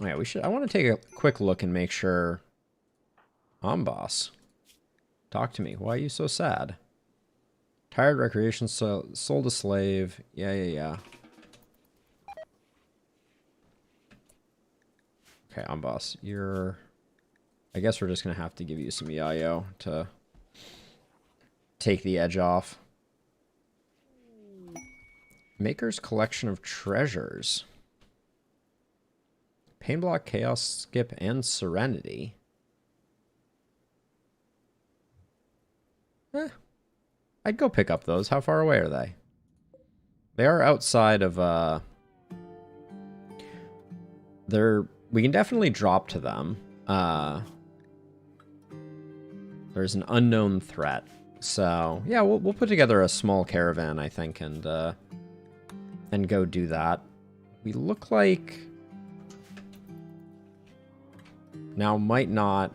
Oh, yeah, we should. I want to take a quick look and make sure. Boss. Talk to me. Why are you so sad? Tired recreation, sold a slave. Yeah. Okay, Boss. You're... I guess we're just going to have to give you some Yayo to take the edge off. Maker's Collection of Treasures. Pain Block, Chaos Skip, and Serenity. I'd go pick up those. How far away are they? They are outside of, we can definitely drop to them. There's an unknown threat. So, yeah, we'll put together a small caravan, I think, and go do that. We look like... Now might not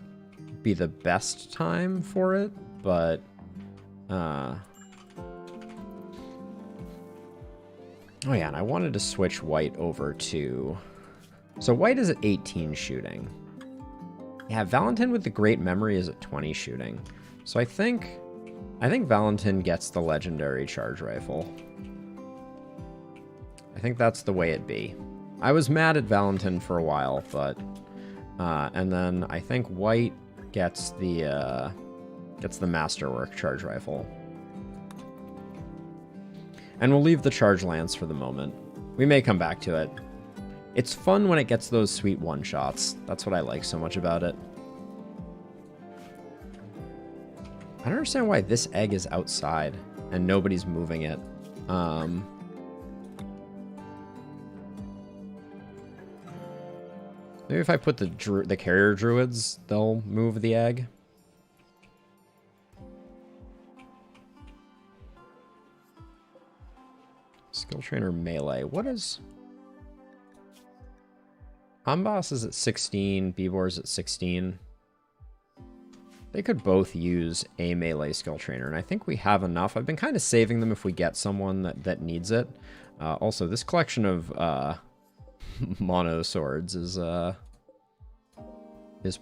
be the best time for it, but... Oh yeah, and I wanted to switch White over to... So White is at 18 shooting. Yeah, Valentin with the Great Memory is at 20 shooting. So I think Valentin gets the legendary charge rifle. I think that's the way it be. I was mad at Valentin for a while, but... and then I think White gets the Masterwork charge rifle. And we'll leave the charge lance for the moment. We may come back to it. It's fun when it gets those sweet one-shots. That's what I like so much about it. I don't understand why this egg is outside and nobody's moving it. Maybe if I put the carrier druids, they'll move the egg. Skill trainer melee. What is... Amboss is at 16, Beebor's at 16. They could both use a melee skill trainer, and I think we have enough. I've been kind of saving them if we get someone that needs it. Also, this collection of mono swords is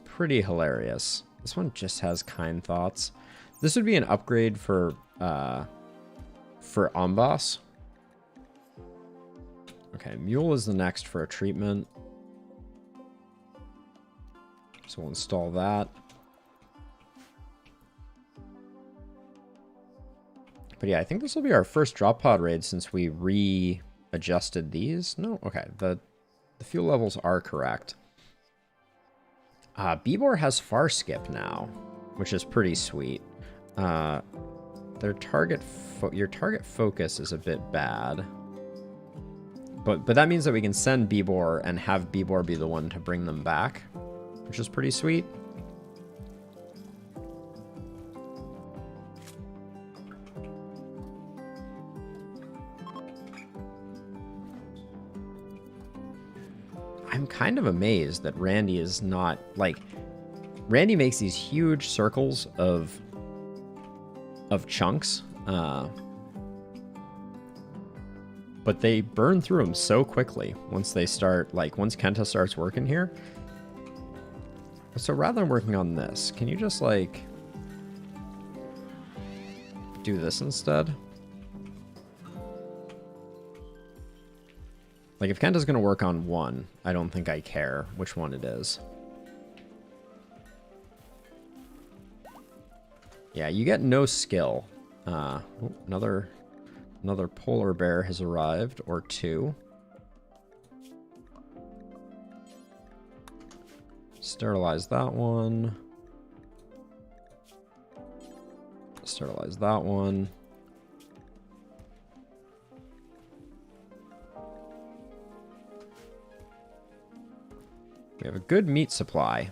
pretty hilarious. This one just has kind thoughts. This would be an upgrade for Amboss. Okay, Mule is the next for a treatment. So we'll install that. But yeah, I think this will be our first drop pod raid since we adjusted these. No, okay. The fuel levels are correct. Bibor has far skip now, which is pretty sweet. Their your target focus is a bit bad. But that means that we can send Bibor and have Bibor be the one to bring them back, which is pretty sweet. I'm kind of amazed that Randy is not, like, Randy makes these huge circles of chunks, but they burn through them so quickly once they start, like, once Kenta starts working here. So rather than working on this, can you just, like, do this instead? Like, if Kenta's going to work on one, I don't think I care which one it is. Yeah, you get no skill. Oh, another polar bear has arrived, or two. Sterilize that one. Sterilize that one. We have a good meat supply.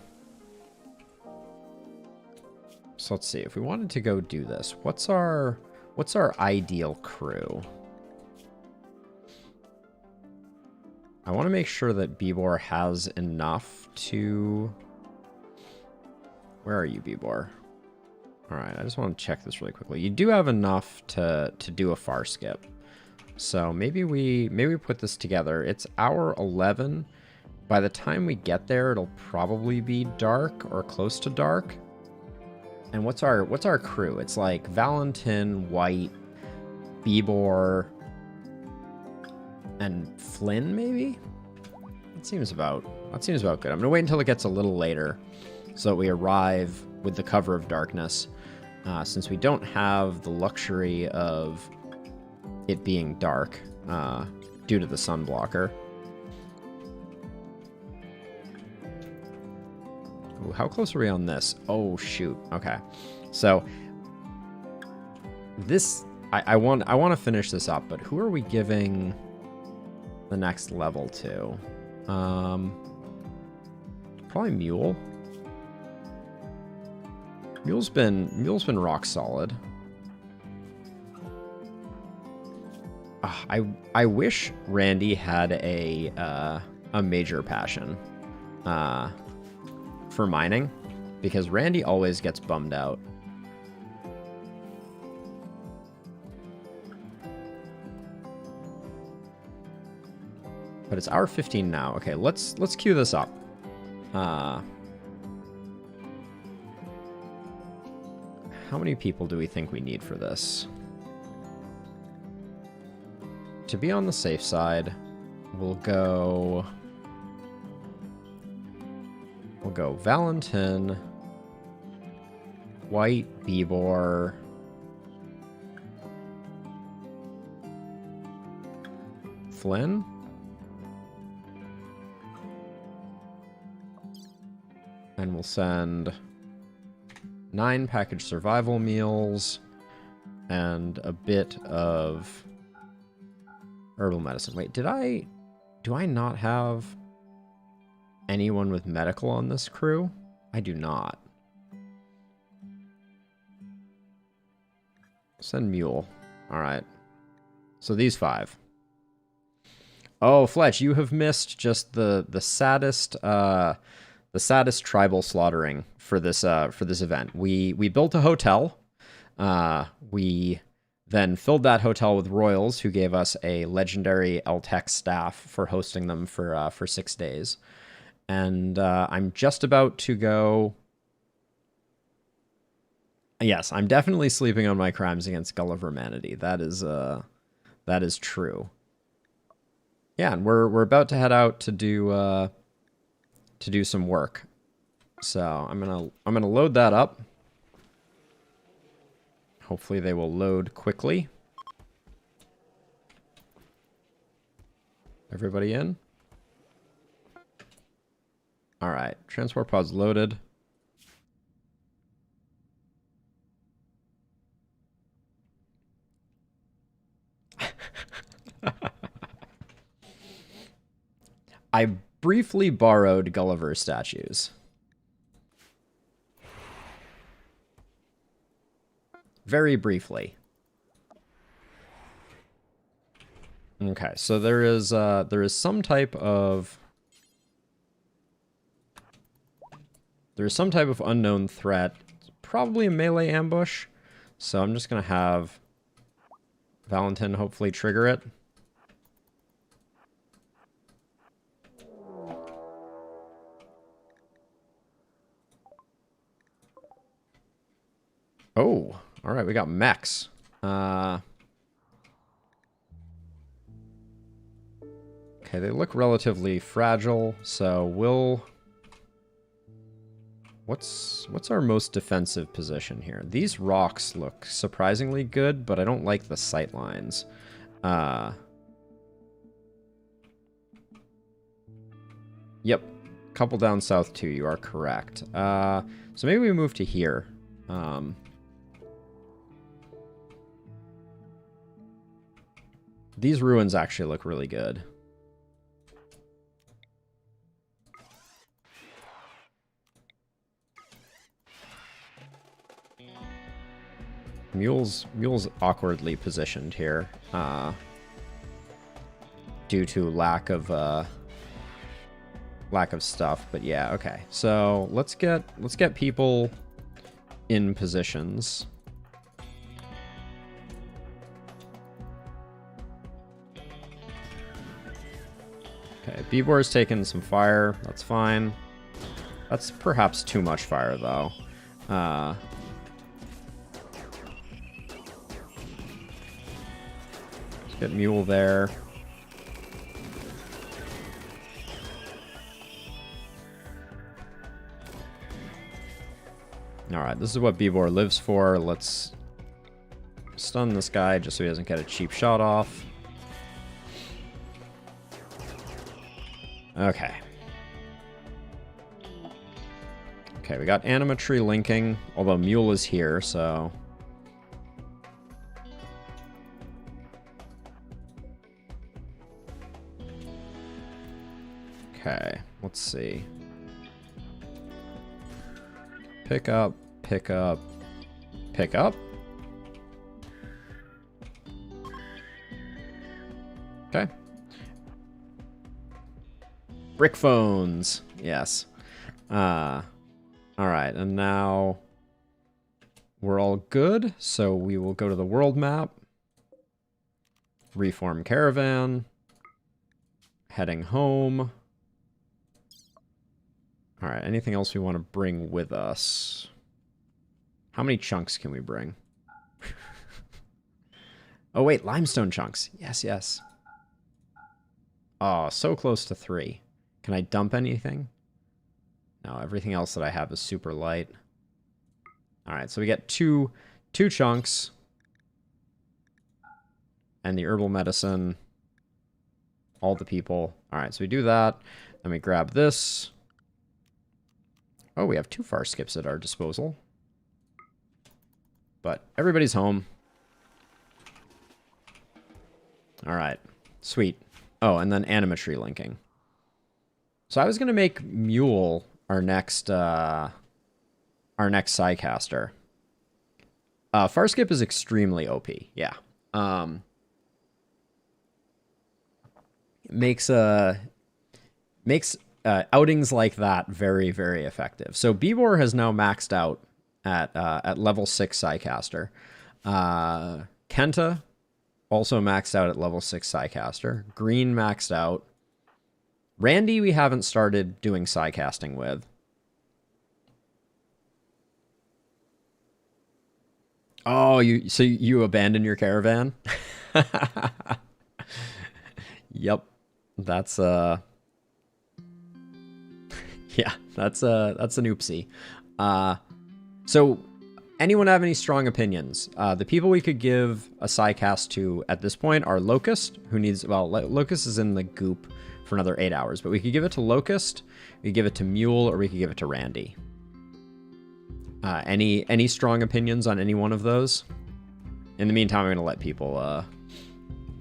So let's see, if we wanted to go do this, what's our ideal crew? I want to make sure that Bibor has enough to... Where are you, Bibor? Alright, I just want to check this really quickly. You do have enough to do a far skip. So maybe we put this together. It's hour 11. By the time we get there, it'll probably be dark or close to dark. And what's our crew? It's like Valentin, White, Bibor, and Flynn, maybe? That seems about good. I'm gonna wait until it gets a little later so that we arrive with the cover of darkness. Since we don't have the luxury of it being dark due to the sun blocker. Ooh, how close are we on this? Oh shoot. Okay. So this I want to finish this up, but who are we giving the next level to? Probably Mule. Mule's been rock solid. I wish Randy had a major passion for mining, because Randy always gets bummed out. But it's hour 15 now. Okay, let's queue this up. How many people do we think we need for this? To be on the safe side, we'll go Valentin, White, Bibor, Flynn. And we'll send 9 packaged survival meals and a bit of herbal medicine. Wait, do I not have anyone with medical on this crew? I do not. Send Mule. All right. So these 5. Oh, Fletch, you have missed just the saddest tribal slaughtering for this event. We built a hotel. We then filled that hotel with royals who gave us a legendary LTEC staff for hosting them for 6 days. And I'm just about to go. Yes, I'm definitely sleeping on my crimes against Gulliver Humanity. That is true. Yeah, and we're about to head out to do some work. So I'm gonna load that up. Hopefully they will load quickly. Everybody in? All right, transport pod's loaded. I briefly borrowed Gulliver's statues. Very briefly. Okay, so there is some type of unknown threat. Probably a melee ambush. So I'm just gonna have Valentin hopefully trigger it. Oh, all right, we got mechs. Okay, they look relatively fragile, so we'll... What's our most defensive position here? These rocks look surprisingly good, but I don't like the sight lines. Yep, couple down south too, you are correct. So maybe we move to here. These ruins actually look really good. Mule's awkwardly positioned here, due to lack of stuff. But yeah, okay. So let's get people in positions. Okay, Beebor's taking some fire. That's fine. That's perhaps too much fire though. Get Mule there. Alright, this is what Beebor lives for. Let's stun this guy just so he doesn't get a cheap shot off. Okay. Okay, we got Animatry linking, although Mule is here, so... Okay, let's see. Pick up, pick up, pick up. Okay. Brick phones, yes. All right, and now we're all good, so we will go to the world map. Reform caravan. Heading home. All right, anything else we want to bring with us? How many chunks can we bring? Oh, wait, limestone chunks. Yes, yes. Oh, so close to 3. Can I dump anything? No, everything else that I have is super light. All right, so we get two chunks. And the herbal medicine. All the people. All right, so we do that. Then we grab this. Oh, we have 2 far skips at our disposal. But everybody's home. All right. Sweet. Oh, and then Animatry linking. So I was going to make Mule our next Psycaster. Far skip is extremely OP. Yeah. Makes outings like that very, very effective. So Beebor has now maxed out at level 6 Psycaster. Kenta also maxed out at level 6 Psycaster. Green maxed out. Randy we haven't started doing Psycasting with. Oh, so you abandon your caravan? Yep. That's yeah, that's an oopsie. So Anyone have any strong opinions? The people we could give a Psycast to at this point are Locust, who needs... Well, Locust is in the goop for another 8 hours, but we could give it to Locust, we could give it to Mule, or we could give it to Randy. Any strong opinions on any one of those? In the meantime, I'm going to let people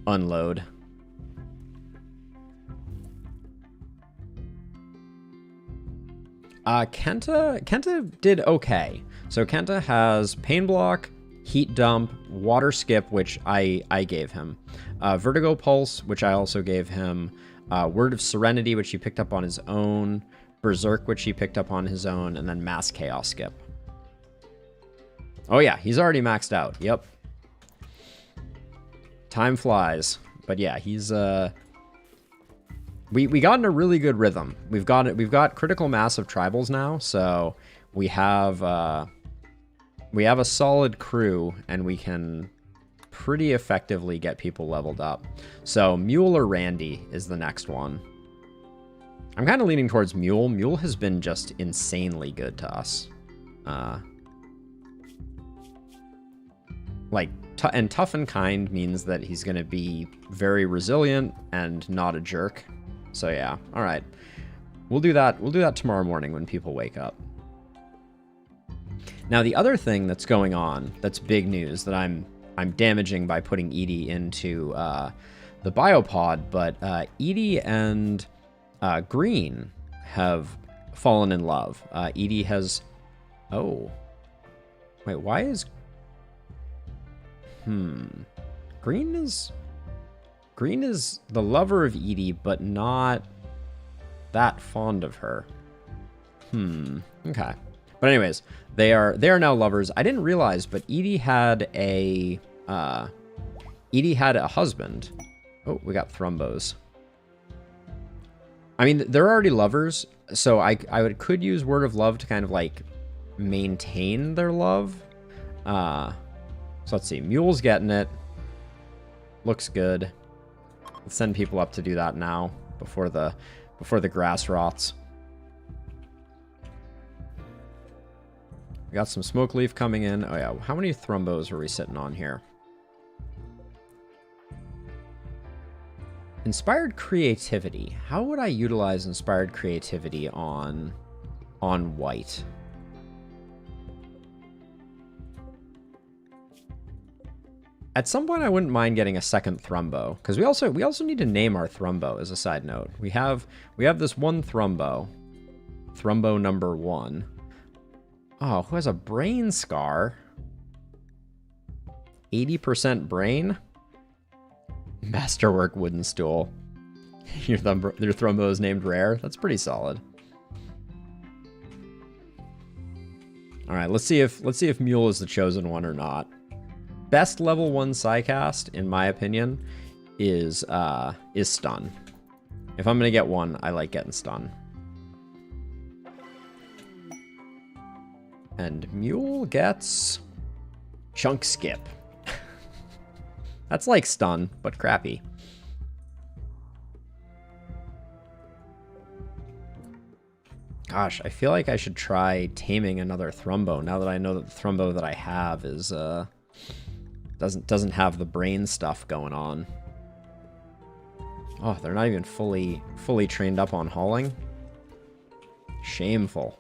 unload. Kenta did okay. So Kenta has Pain Block, Heat Dump, Water Skip, which I gave him, Vertigo Pulse, which I also gave him, Word of Serenity, which he picked up on his own, Berserk, which he picked up on his own, and then Mass Chaos Skip. Oh yeah, he's already maxed out. Yep. Time flies. But yeah, he's we got in a really good rhythm. We've got critical mass of tribals now, so we have a solid crew, and we can pretty effectively get people leveled up. So Mule or Randy is the next one. I'm kind of leaning towards Mule. Mule has been just insanely good to us. And tough and kind means that he's going to be very resilient and not a jerk. So yeah, all right. We'll do that. We'll do that tomorrow morning when people wake up. Now, the other thing that's going on that's big news that I'm damaging by putting Edie into the biopod, but Edie and Green have fallen in love. Edie has... Oh. Wait, why is... Green is the lover of Edie, but not that fond of her. Okay. But anyways, they are now lovers. I didn't realize, but Edie had a husband. Oh, we got Thrumbos. I mean, they're already lovers, so I could use Word of Love to kind of like maintain their love. So let's see. Mule's getting it. Looks good. Let's send people up to do that now before the grass rots. We got some smoke leaf coming in. Oh yeah, how many Thrumbos are we sitting on here? Inspired creativity. How would I utilize inspired creativity on white? At some point, I wouldn't mind getting a second Thrumbo, because we also need to name our Thrumbo. As a side note, we have this one Thrumbo, Thrumbo number 1. Oh, who has a brain scar? 80% brain. Masterwork wooden stool. Your Thrumbo is named Rare. That's pretty solid. All right, let's see if Mule is the chosen one or not. Best level 1 Psycast, in my opinion, is Stun. If I'm gonna get one, I like getting Stun. And Mule gets Chunk Skip. That's like Stun, but crappy. Gosh, I feel like I should try taming another Thrumbo now that I know that the Thrumbo that I have is doesn't have the brain stuff going on. Oh, they're not even fully trained up on hauling. Shameful.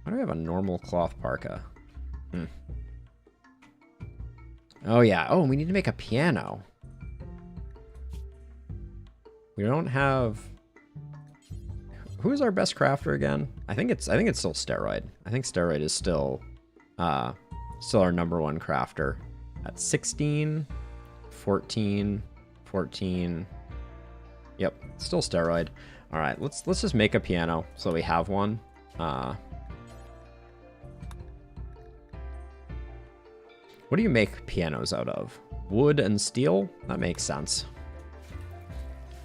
Why do we have a normal cloth parka? Oh yeah. Oh, we need to make a piano. We don't have... Who's our best crafter again? I think it's still Steroid. I think Steroid is still our number 1 crafter. At 16, 14, 14. Yep, still Steroid. All right, let's just make a piano so we have one. What do you make pianos out of? Wood and steel? That makes sense.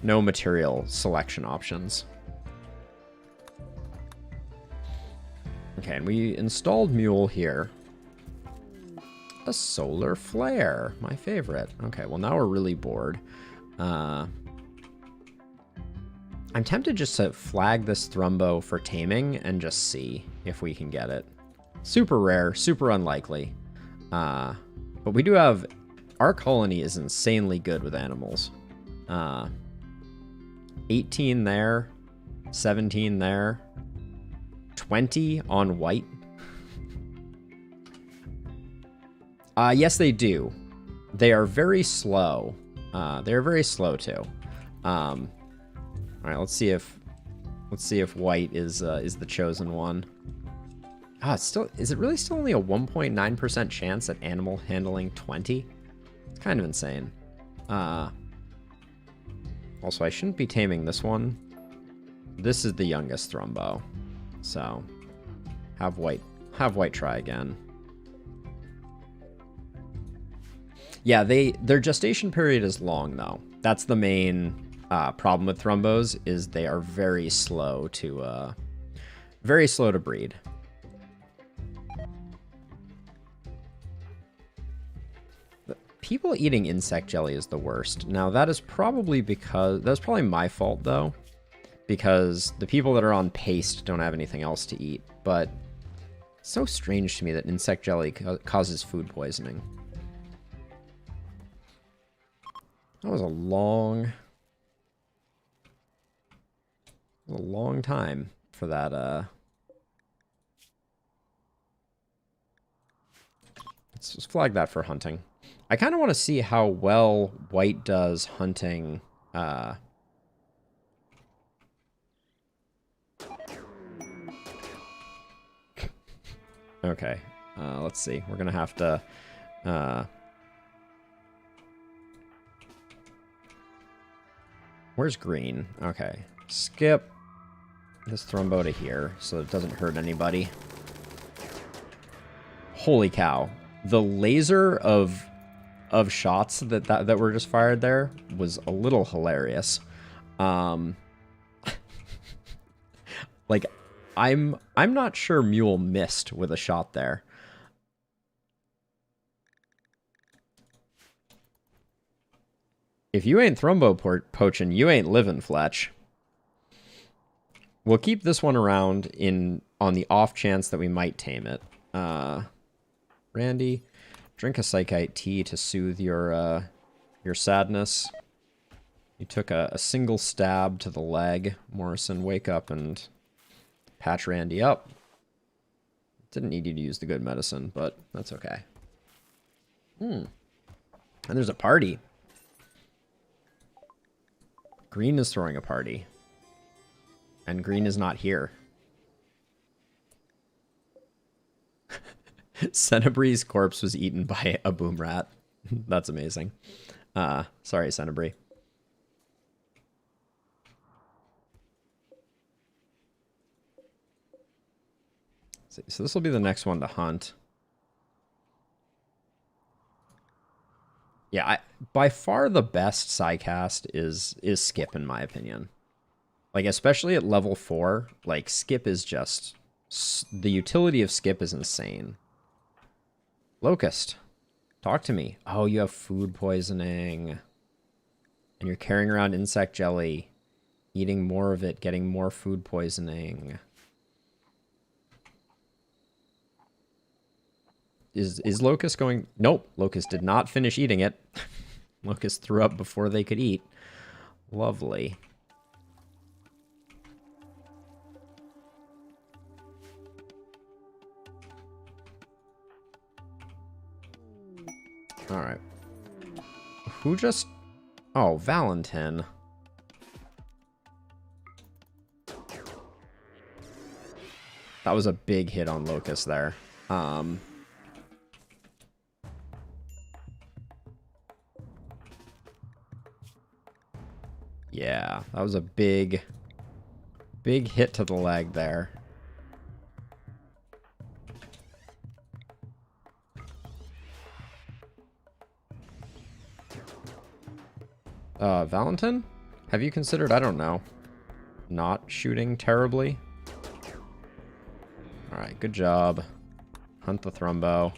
No material selection options. Okay, and we installed Mule here. A solar flare, my favorite. Okay, well now we're really bored. I'm tempted just to flag this Thrumbo for taming and just see if we can get it. Super rare, super unlikely. But we do have... Our colony is insanely good with animals. 18 there. 17 there. 20 on white. Yes, they do. They are very slow. They're very slow too. All right, let's see if white is the chosen one. Ah, it's still, is it really still only a 1.9% chance at animal handling 20? It's kind of insane. Also, I shouldn't be taming this one. This is the youngest Thrumbo, so have white try again. Yeah, their gestation period is long though. That's the main problem with Thrumbos, is they are very slow to breed. People eating insect jelly is the worst. Now that is probably that's probably my fault though, because the people that are on paste don't have anything else to eat. But it's so strange to me that insect jelly causes food poisoning. That was a long time for that. Let's just flag that for hunting. I kind of want to see how well white does hunting. Okay, let's see. We're gonna have to. Where's green? Okay, skip this Thrumbo to here so it doesn't hurt anybody. Holy cow! The laser of shots that were just fired there was a little hilarious. Like, I'm not sure Mule missed with a shot there. If you ain't Thrumbo poaching, you ain't living, Fletch. We'll keep this one around on the off chance that we might tame it. Randy, drink a psychite tea to soothe your sadness. You took a single stab to the leg. Morrison, wake up and patch Randy up. Didn't need you to use the good medicine, but that's okay. And there's a party. Green is throwing a party. And green is not here. Cenebree's corpse was eaten by a boom rat. That's amazing. Sorry, Cenebree. So this will be the next one to hunt. Yeah, by far the best Psycast is Skip, in my opinion. Like, especially at level 4, like, Skip is just... The utility of Skip is insane. Locust, talk to me. Oh, you have food poisoning. And you're carrying around insect jelly. Eating more of it, getting more food poisoning. Is Locust going... Nope, Locust did not finish eating it. Locust threw up before they could eat. Lovely. Alright. Who just... Oh, Valentin. That was a big hit on Locust there. Yeah, that was a big hit to the leg there. Valentin? Have you considered, I don't know, not shooting terribly? Alright, good job. Hunt the Thrumbo.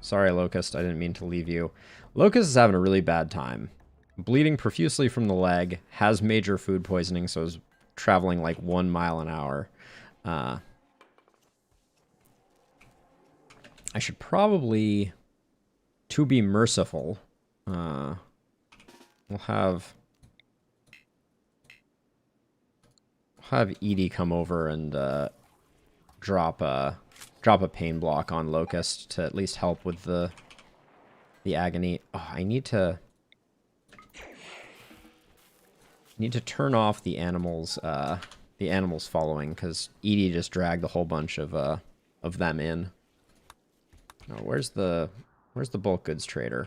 Sorry, Locust, I didn't mean to leave you. Locust is having a really bad time. Bleeding profusely from the leg, has major food poisoning, so is traveling like 1 mile an hour. I should probably, to be merciful, we'll have Edie come over and drop a pain block on Locust to at least help with the agony. Oh, I need to turn off the animals following, because Edie just dragged a whole bunch of them in. Oh, where's the bulk goods trader?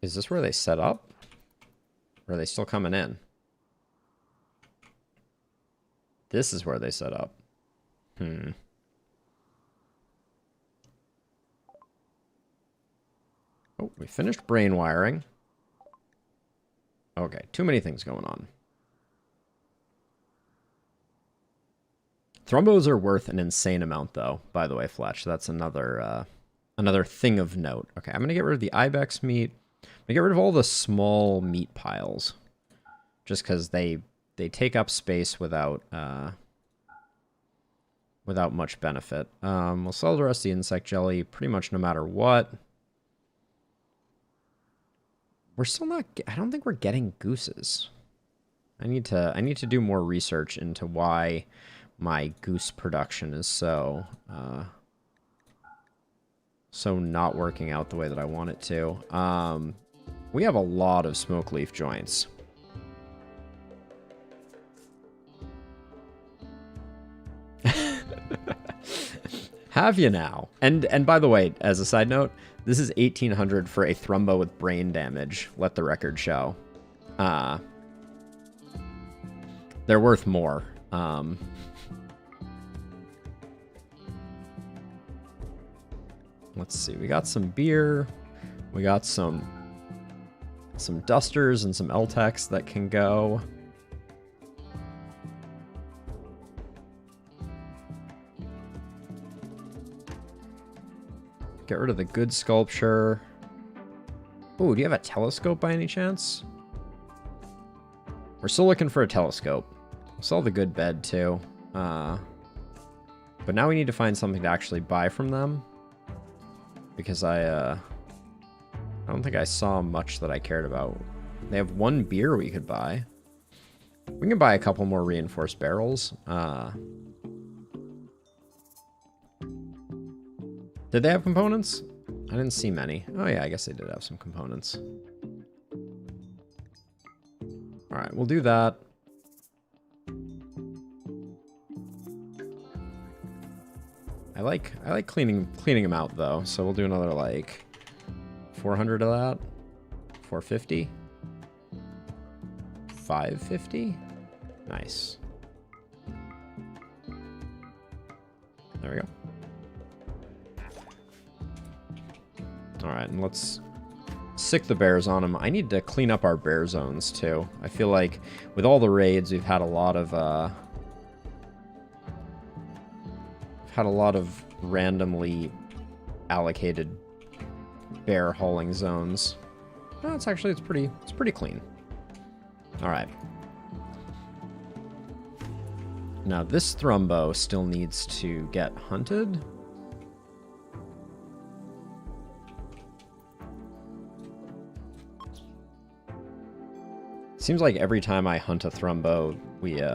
Is this where they set up? Or are they still coming in? This is where they set up. Oh, we finished brain wiring. Okay, too many things going on. Thrombos are worth an insane amount, though, by the way, Fletch. That's another thing of note. Okay, I'm going to get rid of the ibex meat. I'm going to get rid of all the small meat piles. Just because they take up space without much benefit. We'll sell the rest of the insect jelly pretty much no matter what. We're still not... I don't think we're getting gooses. I need to do more research into why my goose production is so not working out the way that I want it to. We have a lot of smoke leaf joints. Have you now? And by the way, as a side note, this is 1,800 for a thrumbo with brain damage. Let the record show. They're worth more. Let's see. We got some beer. We got some dusters and some L-Tex that can go. Get rid of the good sculpture. Oh, do you have a telescope by any chance? We're still looking for a telescope. We'll sell the good bed too. But now we need to find something to actually buy from them. Because I don't think I saw much that I cared about. They have one beer we could buy. We can buy a couple more reinforced barrels. Did they have components? I didn't see many. Oh yeah, I guess they did have some components. Alright, we'll do that. I like cleaning them out though, so we'll do another like 400 of that. 450. 550. Nice. There we go. Alright, and let's sick the bears on them. I need to clean up our bear zones too. I feel like with all the raids, we've had a lot of randomly allocated bear hauling zones. No, it's pretty clean. All right. Now this thrumbo still needs to get hunted. Seems like every time I hunt a thrumbo,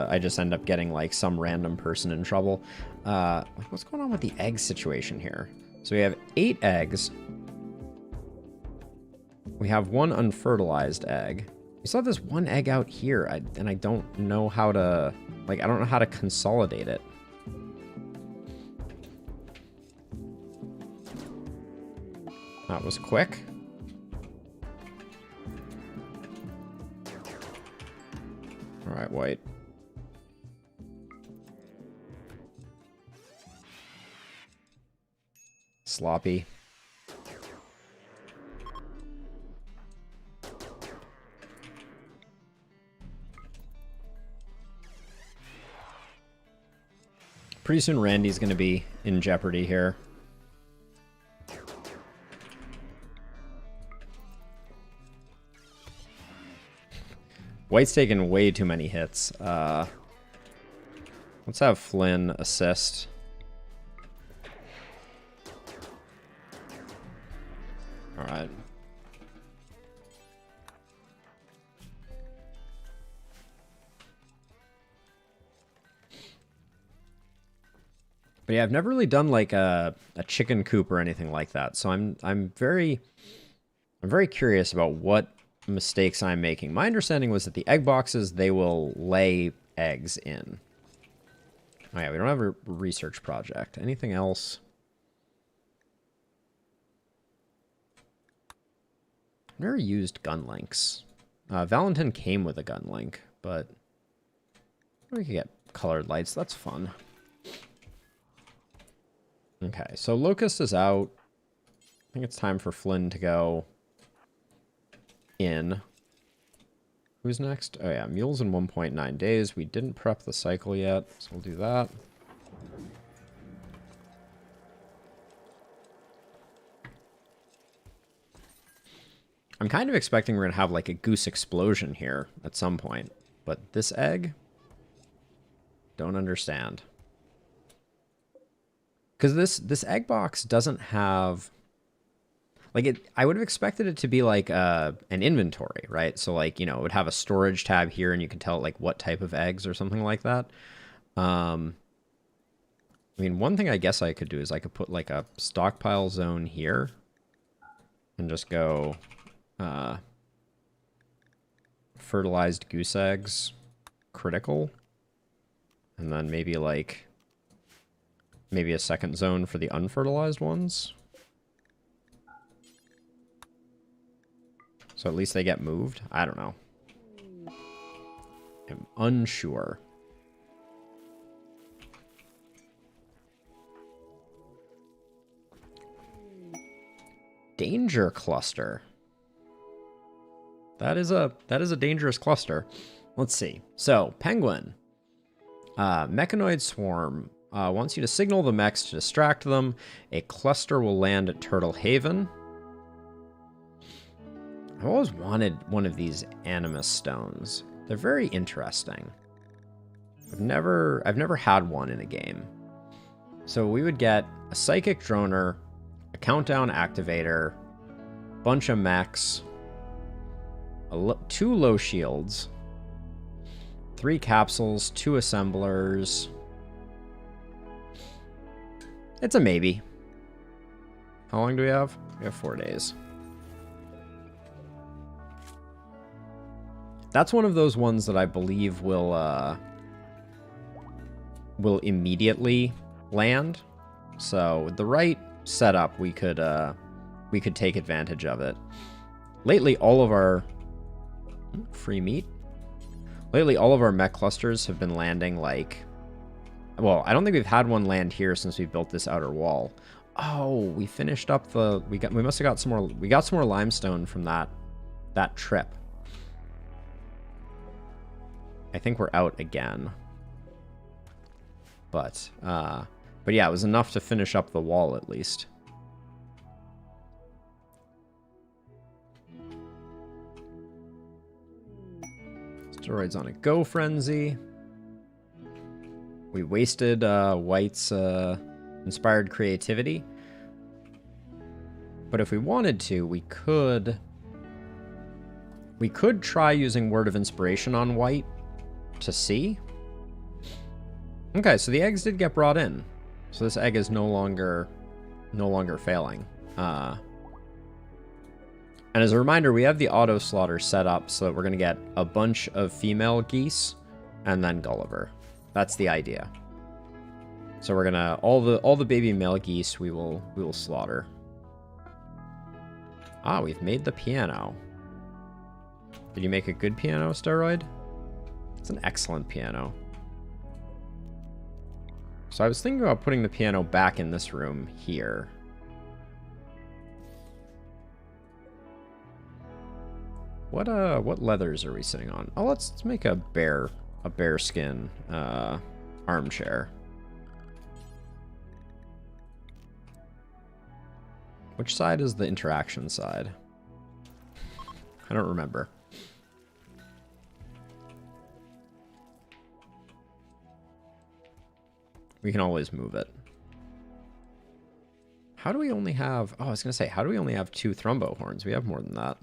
I just end up getting like some random person in trouble. What's going on with the egg situation here? So we have 8 eggs. We have 1 unfertilized egg. We still have this 1 egg out here, and I don't know how to, I don't know how to consolidate it. That was quick. All right, white. Sloppy. Pretty soon Randy's going to be in jeopardy here. White's taken way too many hits. Let's have Flynn assist. All right. But yeah, I've never really done like a chicken coop or anything like that. So I'm very curious about what mistakes I'm making. My understanding was that the egg boxes, they will lay eggs in. Oh yeah, we don't have a research project. Anything else? I've never used gun links. Valentin came with a gun link, but we could get colored lights. That's fun. Okay, so Locust is out. I think it's time for Flynn to go in. Who's next? Oh yeah, Mules in 1.9 days. We didn't prep the cycle yet, so we'll do that. I'm kind of expecting we're going to have like a goose explosion here at some point. But this egg? Don't understand. Because this egg box doesn't have... Like, I would have expected it to be like an inventory, right? So, like, you know, it would have a storage tab here and you can tell, like, what type of eggs or something like that. I mean, one thing I guess I could do is I could put, like, a stockpile zone here. And just go... fertilized goose eggs, critical. And then maybe, like... Maybe a second zone for the unfertilized ones. So at least they get moved? I don't know. I'm unsure. Danger cluster. That is a dangerous cluster. Let's see. So, Penguin. Mechanoid swarm. Wants you to signal the mechs to distract them. A cluster will land at Turtle Haven. I've always wanted one of these Animus stones. They're very interesting. I've never had one in a game. So we would get a Psychic Droner, a Countdown Activator, bunch of mechs, 2 low shields, 3 capsules, 2 assemblers. It's a maybe. How long do we have? We have 4 days. That's one of those ones that I believe will immediately land. So with the right setup, we could take advantage of it. Lately, all of our free meat. Lately, all of our mech clusters have been landing like. Well, I don't think we've had one land here since we built this outer wall. Oh, we finished up the. We must have got some more. We got some more limestone from that trip. I think we're out again. But yeah, it was enough to finish up the wall at least. Steroids on a go frenzy. We wasted White's inspired creativity. But if we wanted to, we could try using Word of Inspiration on White to see. Okay, so the eggs did get brought in. So this egg is no longer failing. And as a reminder, we have the auto slaughter set up so that we're gonna get a bunch of female geese and then Gulliver. That's the idea. So we're gonna all the baby male geese we will slaughter. Ah, we've made the piano. Did you make a good piano, Steroid? It's an excellent piano. So I was thinking about putting the piano back in this room here. What leathers are we sitting on? Oh, let's make a bear skin armchair. Which side is the interaction side? I don't remember. We can always move it. How do we only have... Oh, I was going to say, how do we only have 2 thrumbo horns? We have more than that.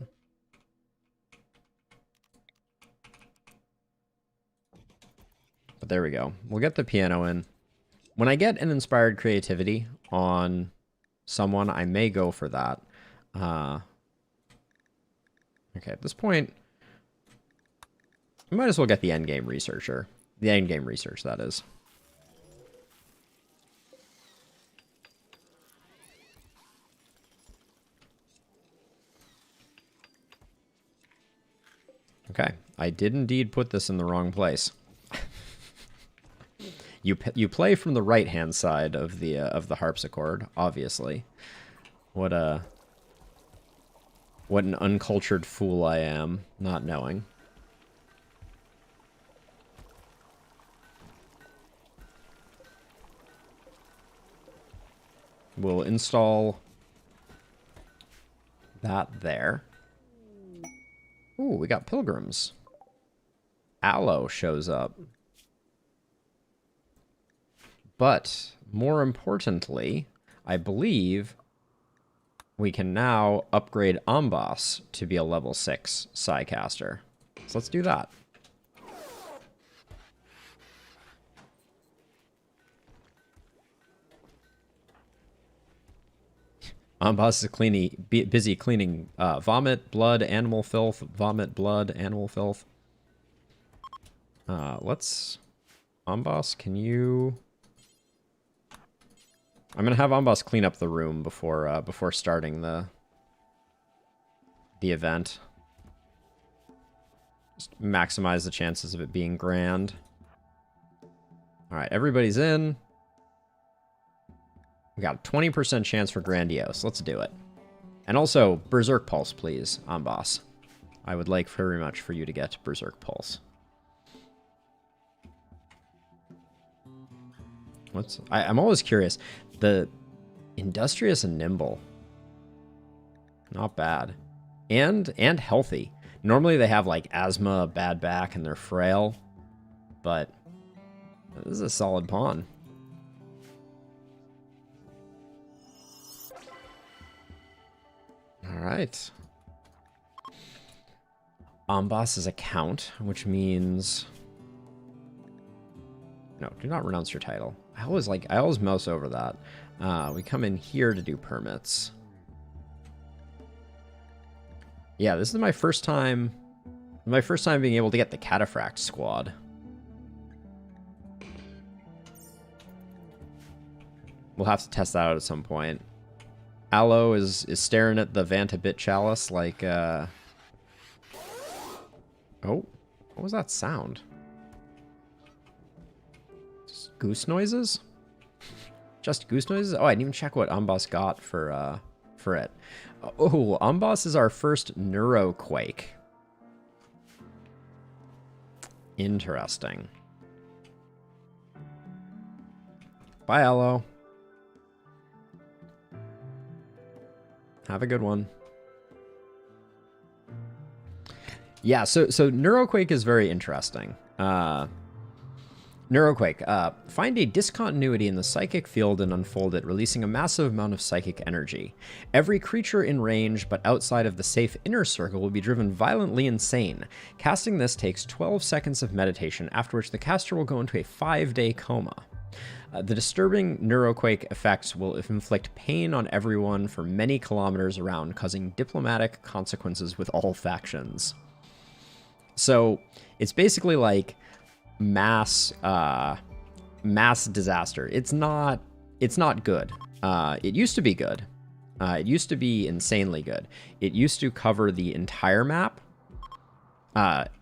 But there we go. We'll get the piano in. When I get an inspired creativity on someone, I may go for that. Okay, at this point, we might as well get the endgame researcher. The endgame research, that is. Okay, I did indeed put this in the wrong place. You play from the right-hand side of the harpsichord, obviously. What an uncultured fool I am, not knowing. We'll install that there. Ooh, we got pilgrims. Aloe shows up. But, more importantly, I believe we can now upgrade Ambas to be a level 6 Psycaster. So let's do that. Ambas is busy cleaning vomit, blood, animal filth, vomit, blood, animal filth. Let's... Ambas, can you... I'm gonna have Ambas clean up the room before starting the event. Just maximize the chances of it being grand. Alright, everybody's in. We got a 20% chance for grandiose. Let's do it. And also, Berserk Pulse, please, Ambas. I would like very much for you to get Berserk Pulse. I'm always curious. The Industrious and Nimble. Not bad. And healthy. Normally they have like asthma, bad back, and they're frail. But this is a solid pawn. Alright. Ambas's account, which means... No, do not renounce your title. I always mouse over that. We come in here to do permits. Yeah, this is my first time being able to get the Cataphract squad. We'll have to test that out at some point. Aloe is staring at the Vantabit chalice like, Oh, what was that sound? Just goose noises? Just goose noises? Oh, I didn't even check what Ambas got for it. Oh, Ambas is our first Neuroquake. Interesting. Bye, Aloe. Have a good one. Yeah, so Neuroquake is very interesting. Neuroquake. Find a discontinuity in the psychic field and unfold it, releasing a massive amount of psychic energy. Every creature in range but outside of the safe inner circle will be driven violently insane. Casting this takes 12 seconds of meditation, after which the caster will go into a 5-day coma. The disturbing Neuroquake effects will inflict pain on everyone for many kilometers around, causing diplomatic consequences with all factions. So it's basically like mass disaster. It's not good. It used to be good. It used to be insanely good. It used to cover the entire map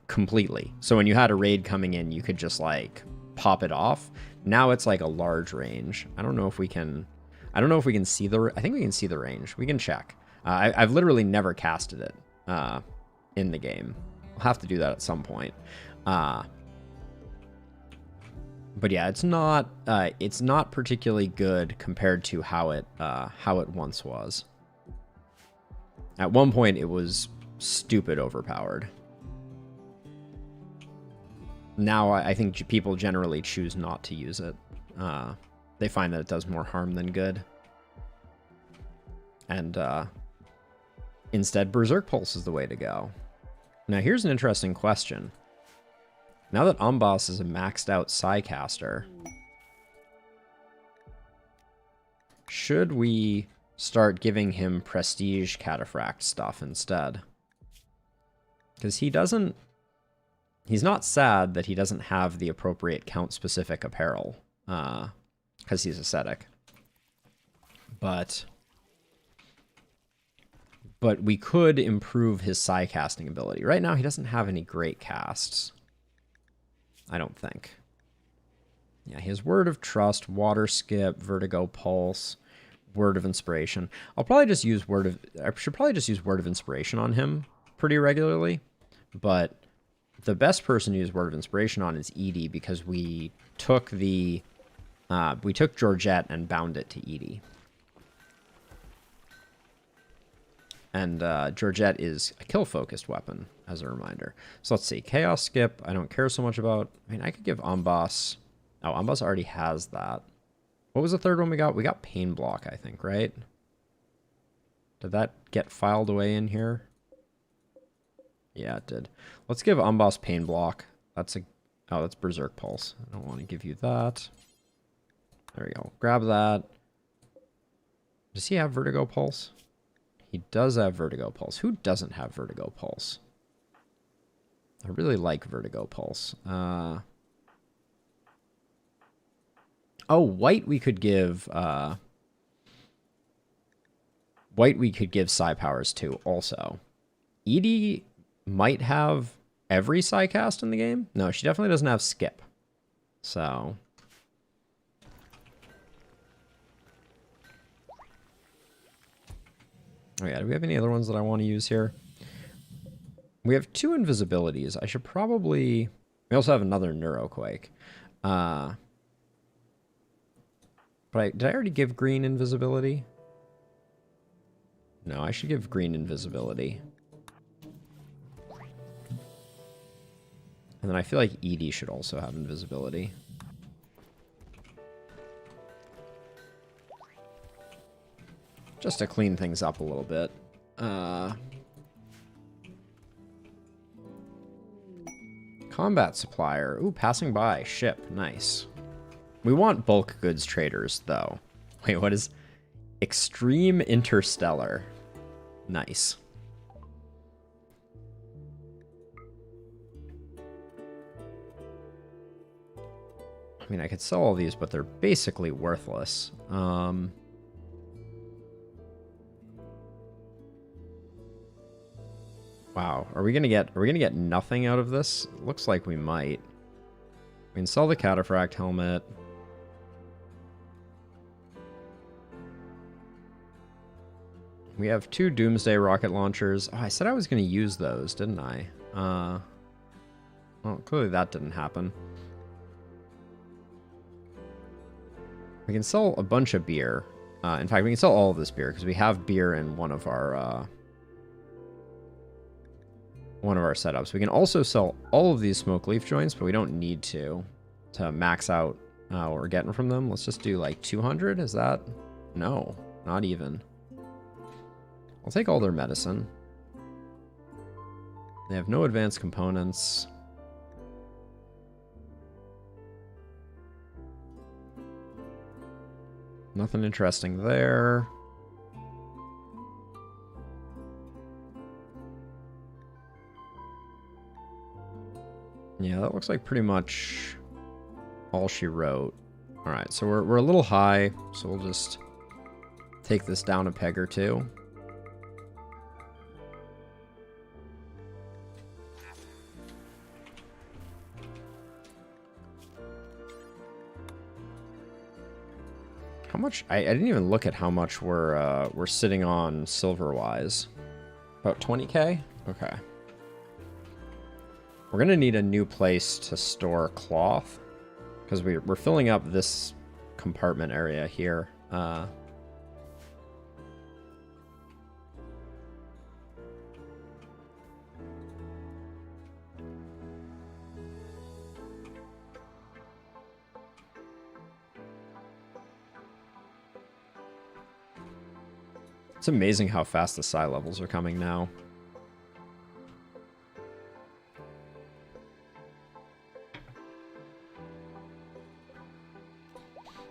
completely. So when you had a raid coming in, you could just like pop it off. Now it's like a large range. I don't know if we can see the... I think we can see the range. We can check. I've literally never casted it in the game. I'll have to do that at some point. But yeah, it's not particularly good compared to how it once was. At one point, it was stupid overpowered. Now I think people generally choose not to use it They find that it does more harm than good. And instead, Berserk Pulse is the way to go. Now, here's an interesting question. Now that Umbas is a maxed out Psycaster, should we start giving him Prestige Cataphract stuff instead? Because he doesn't... He's not sad that he doesn't have the appropriate count-specific apparel, because he's ascetic. But we could improve his psi casting ability. Right now, he doesn't have any great casts. I don't think. Yeah, he has Word of Trust, Water Skip, Vertigo Pulse, Word of Inspiration. I should probably just use Word of Inspiration on him pretty regularly, but the best person to use Word of Inspiration on is Edie, because we took Georgette and bound it to Edie. And Georgette is a kill-focused weapon, as a reminder. So let's see. Chaos Skip, I don't care so much about. I mean, I could give Umbas. Oh, Umbas already has that. What was the third one we got? We got Pain Block, I think, right? Did that get filed away in here? Yeah, it did. Let's give Umbas Pain Block. That's Berserk Pulse. I don't want to give you that. There we go. Grab that. Does he have Vertigo Pulse? He does have Vertigo Pulse. Who doesn't have Vertigo Pulse? I really like Vertigo Pulse. Oh, White we could give... White we could give Psi Powers to also. Edie might have every Psi cast in the game. No, she definitely doesn't have Skip. So... Oh yeah, do we have any other ones that I want to use here? We have 2 invisibilities. I should probably... We also have another Neuroquake. But did I already give green invisibility? No, I should give green invisibility. And then I feel like Edie should also have invisibility. Just to clean things up a little bit. Combat Supplier. Ooh, Passing By. Ship. Nice. We want bulk goods traders, though. Wait, what is... Extreme Interstellar. Nice. I mean, I could sell all these, but they're basically worthless. Wow, are we gonna get nothing out of this? Looks like we might. We can sell the Cataphract helmet. We have 2 Doomsday rocket launchers. Oh, I said I was gonna use those, didn't I? Well, clearly that didn't happen. We can sell a bunch of beer. In fact, we can sell all of this beer because we have beer in one of our setups. We can also sell all of these smoke leaf joints, but we don't need to max out what we're getting from them. Let's just do like 200. Is that? No, not even. I'll take all their medicine. They have no advanced components. Nothing interesting there. Yeah, that looks like pretty much all she wrote. All right, so we're a little high, so we'll just take this down a peg or two. How much? I didn't even look at how much we're sitting on silver-wise. About 20k? Okay. We're gonna need a new place to store cloth because we're filling up this compartment area here. It's amazing how fast the psi levels are coming now.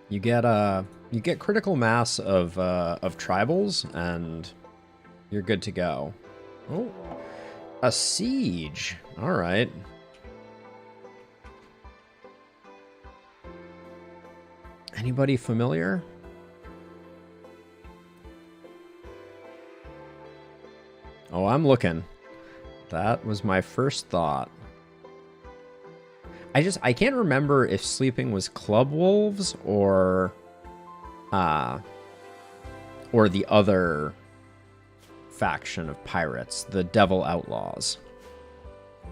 You get critical mass of tribals, and you're good to go. Oh, a siege. All right. Anybody familiar? Oh, I'm looking. That was my first thought. I can't remember if sleeping was club wolves or the other faction of pirates, the Devil Outlaws. I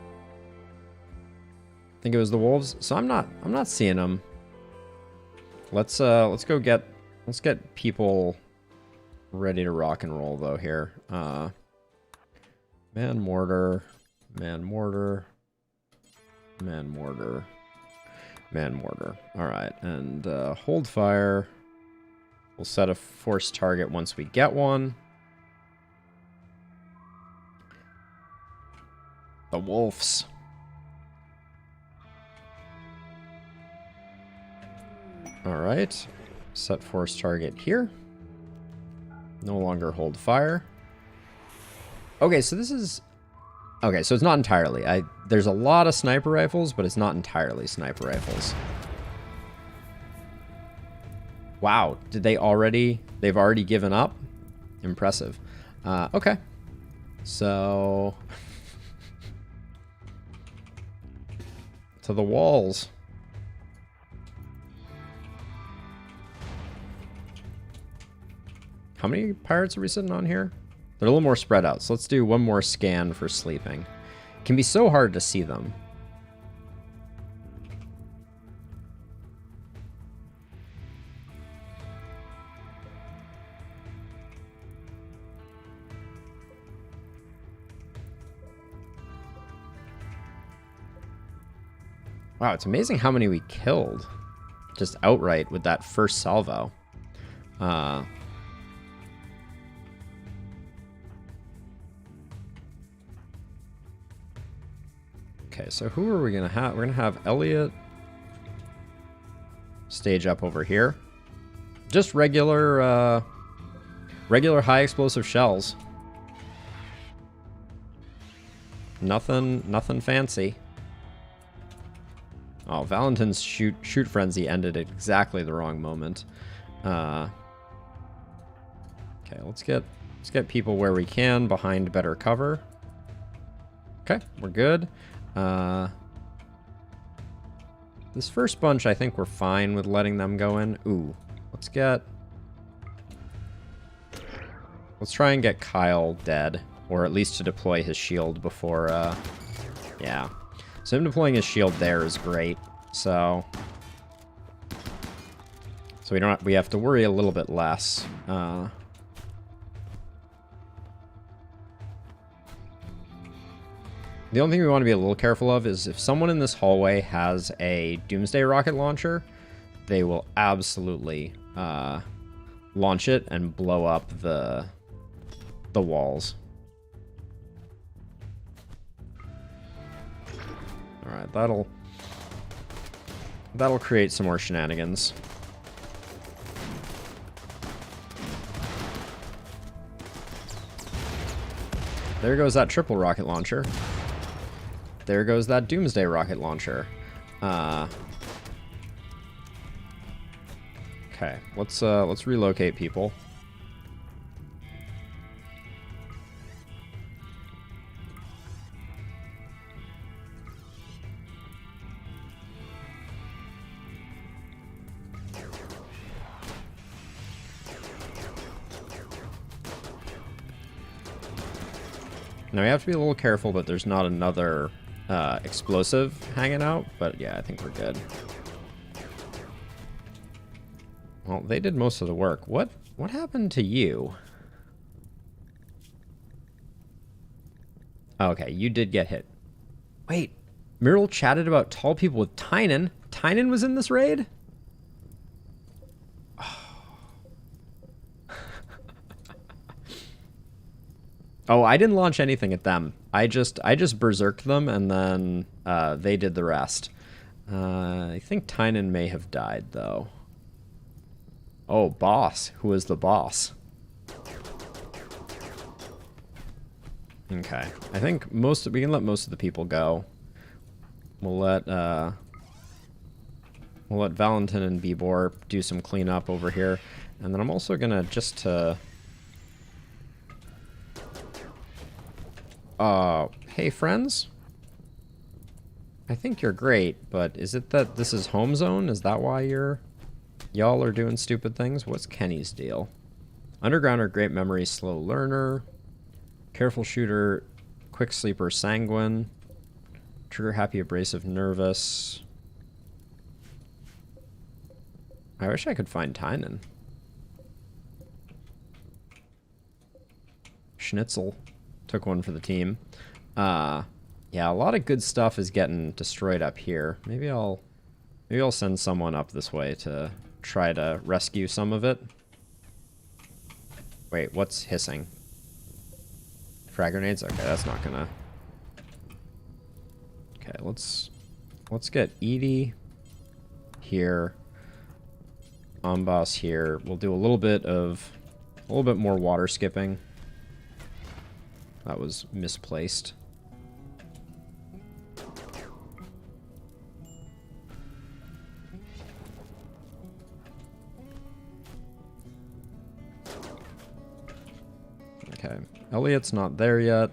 think it was the wolves. So I'm not seeing them. Let's get people ready to rock and roll though here. Man mortar, man mortar. Man mortar. Man mortar. Alright, and hold fire. We'll set a force target once we get one. The wolves. Alright. Set force target here. No longer hold fire. Okay, so this is... Okay, so it's not entirely. There's a lot of sniper rifles, but it's not entirely sniper rifles. Wow, they've already given up? Impressive. Okay. So... to the walls. How many pirates are we sitting on here? They're a little more spread out, so let's do one more scan for sleeping. It can be so hard to see them. Wow, it's amazing how many we killed just outright with that first salvo. Okay, so who are we going to have? We're going to have Elliot stage up over here. Just regular high explosive shells. Nothing fancy. Oh, Valentin's shoot frenzy ended at exactly the wrong moment. Okay, let's get people where we can behind better cover. Okay, we're good. This first bunch, I think we're fine with letting them go in. Ooh, let's try and get Kyle dead, or at least to deploy his shield before, yeah. So him deploying his shield there is great, so we have to worry a little bit less. The only thing we want to be a little careful of is if someone in this hallway has a Doomsday rocket launcher, they will absolutely launch it and blow up the walls. Alright, that'll create some more shenanigans. There goes that triple rocket launcher. There goes that Doomsday rocket launcher. Okay, let's relocate people. Now we have to be a little careful that there's not another explosive hanging out, but yeah, I think we're good. Well, they did most of the work. What happened to you? Okay, you did get hit. Wait, Muriel chatted about tall people with Tynan. Tynan was in this raid? Oh, I didn't launch anything at them. I just berserked them, and then they did the rest. I think Tynan may have died, though. Oh, boss. Who is the boss? Okay. I think we can let most of the people go. We'll let Valentin and Bibor do some cleanup over here. And then I'm also gonna hey friends? I think you're great, but is it that this is home zone? Is that why y'all are doing stupid things? What's Kenny's deal? Undergrounder, great memory, slow learner. Careful shooter, quick sleeper, sanguine. Trigger happy, abrasive, nervous. I wish I could find Tynan. Schnitzel took one for the team. Yeah, a lot of good stuff is getting destroyed up here. Maybe I'll send someone up this way to try to rescue some of it. Wait, what's hissing? Frag grenades? Okay, that's not gonna... Okay, let's get Edie here. Amboss here. We'll do a little bit more water skipping. That was misplaced. Okay, Elliot's not there yet.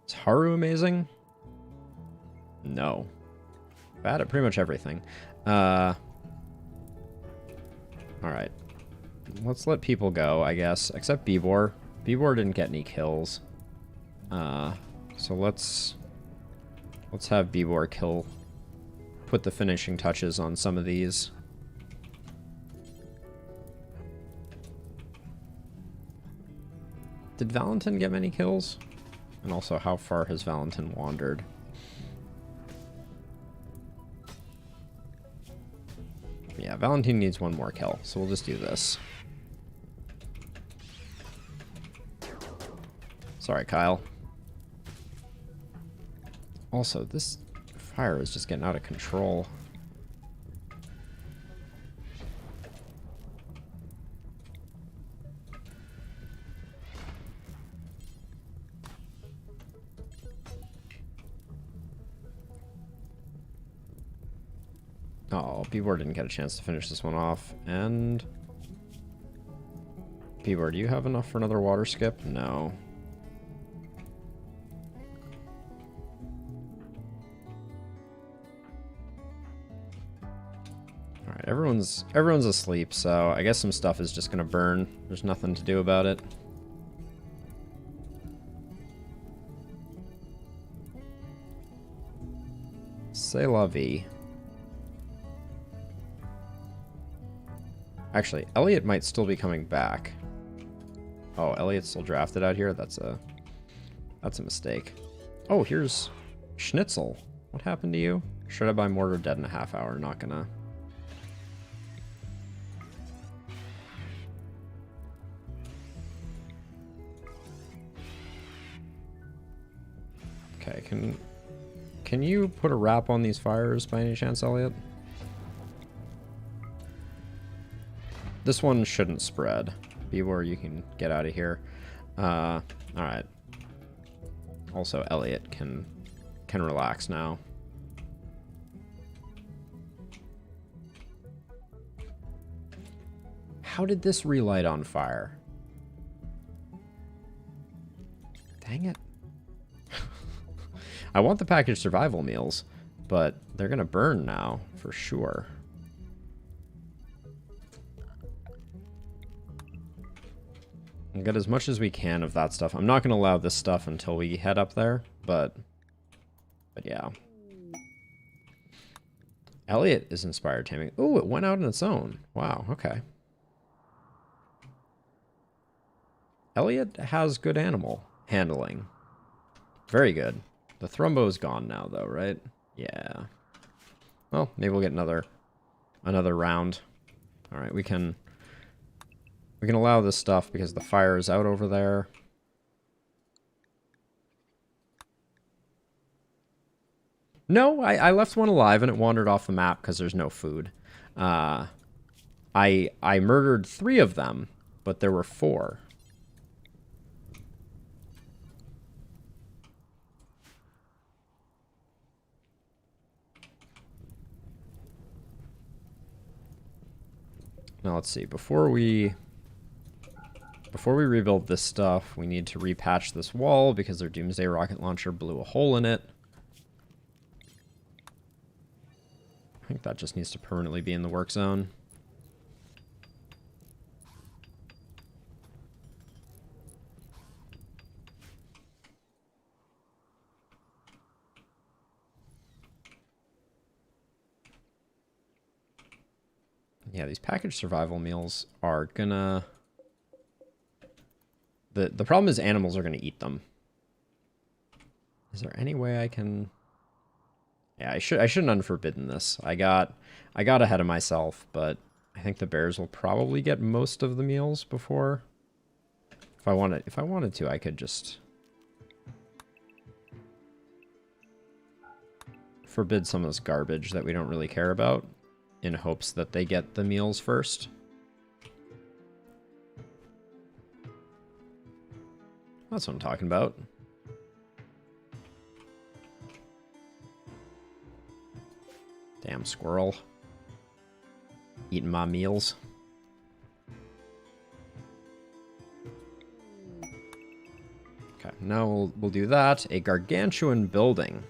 Is Haru amazing? No. Bad at pretty much everything. Alright. Let's let people go, I guess. Except Bibor. Bibor didn't get any kills. So let's have Bibor put the finishing touches on some of these. Did Valentin get many kills? And also, how far has Valentin wandered? Yeah, Valentin needs one more kill, so we'll just do this. Sorry, Kyle. Also, this fire is just getting out of control. Oh, Bibor didn't get a chance to finish this one off. And... Bibor, do you have enough for another water skip? No. Alright, everyone's asleep, so I guess some stuff is just gonna burn. There's nothing to do about it. C'est la vie. Actually, Elliot might still be coming back. Oh, Elliot's still drafted out here? That's a mistake. Oh, here's Schnitzel. What happened to you? Should I buy mortar dead in a half hour? Not gonna. Okay, can you put a wrap on these fires by any chance, Elliot? This one shouldn't spread. Bibor, you can get out of here. Alright. Also, Elliot can relax now. How did this relight on fire? Dang it. I want the packaged survival meals, but they're gonna burn now, for sure. We'll get as much as we can of that stuff. I'm not gonna allow this stuff until we head up there, but yeah. Elliot is inspired taming. Ooh, it went out on its own. Wow, okay. Elliot has good animal handling. Very good. The Thrumbo's gone now, though, right? Yeah. Well, maybe we'll get another round. All right, we can allow this stuff because the fire is out over there. No, I left one alive and it wandered off the map because there's no food. I murdered 3 of them, but there were 4. Now let's see. Before we rebuild this stuff, we need to repatch this wall because their Doomsday rocket launcher blew a hole in it. I think that just needs to permanently be in the work zone. Yeah, these packaged survival meals are gonna... The problem is animals are gonna eat them. Is there any way I can... Yeah, I shouldn't unforbidden this. I got ahead of myself, but I think the bears will probably get most of the meals before. If I wanted to, I could just forbid some of this garbage that we don't really care about, in hopes that they get the meals first. That's what I'm talking about. Damn squirrel. Eating my meals. Okay, now we'll do that. A gargantuan building.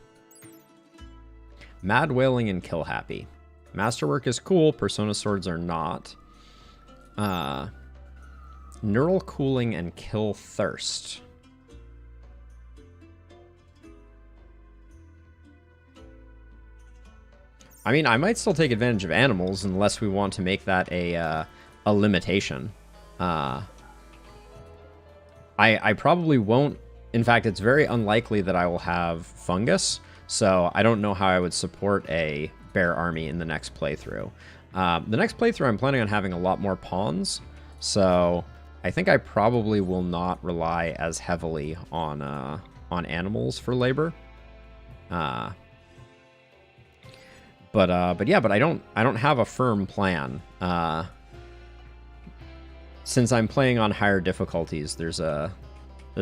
Mad wailing and kill happy. Masterwork is cool, Persona swords are not. Neural cooling and kill thirst. I mean, I might still take advantage of animals unless we want to make that a limitation. I probably won't. In fact, it's very unlikely that I will have fungus, so I don't know how I would support a bear army in the next playthrough. The next playthrough, I'm planning on having a lot more pawns, so I think I probably will not rely as heavily on animals for labor. But I don't have a firm plan. Since I'm playing on higher difficulties, there's a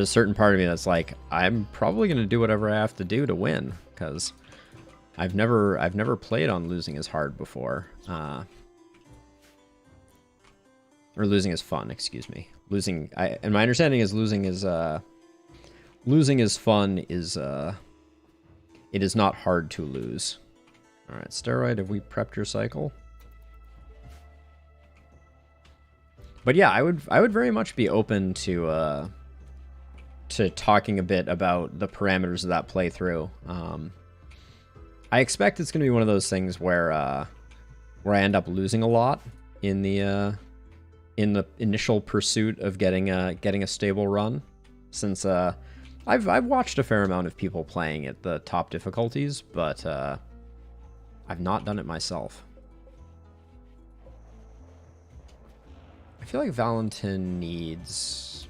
certain part of me that's like, I'm probably going to do whatever I have to do to win, because I've never played on losing is hard before. Or losing is fun, excuse me. And my understanding is losing is fun, is it is not hard to lose. All right, Steroid, have we prepped your cycle? But yeah, I would very much be open to talking a bit about the parameters of that playthrough. I expect it's going to be one of those things where I end up losing a lot in the initial pursuit of getting a stable run, since I've watched a fair amount of people playing at the top difficulties, but I've not done it myself. I feel like Valentin needs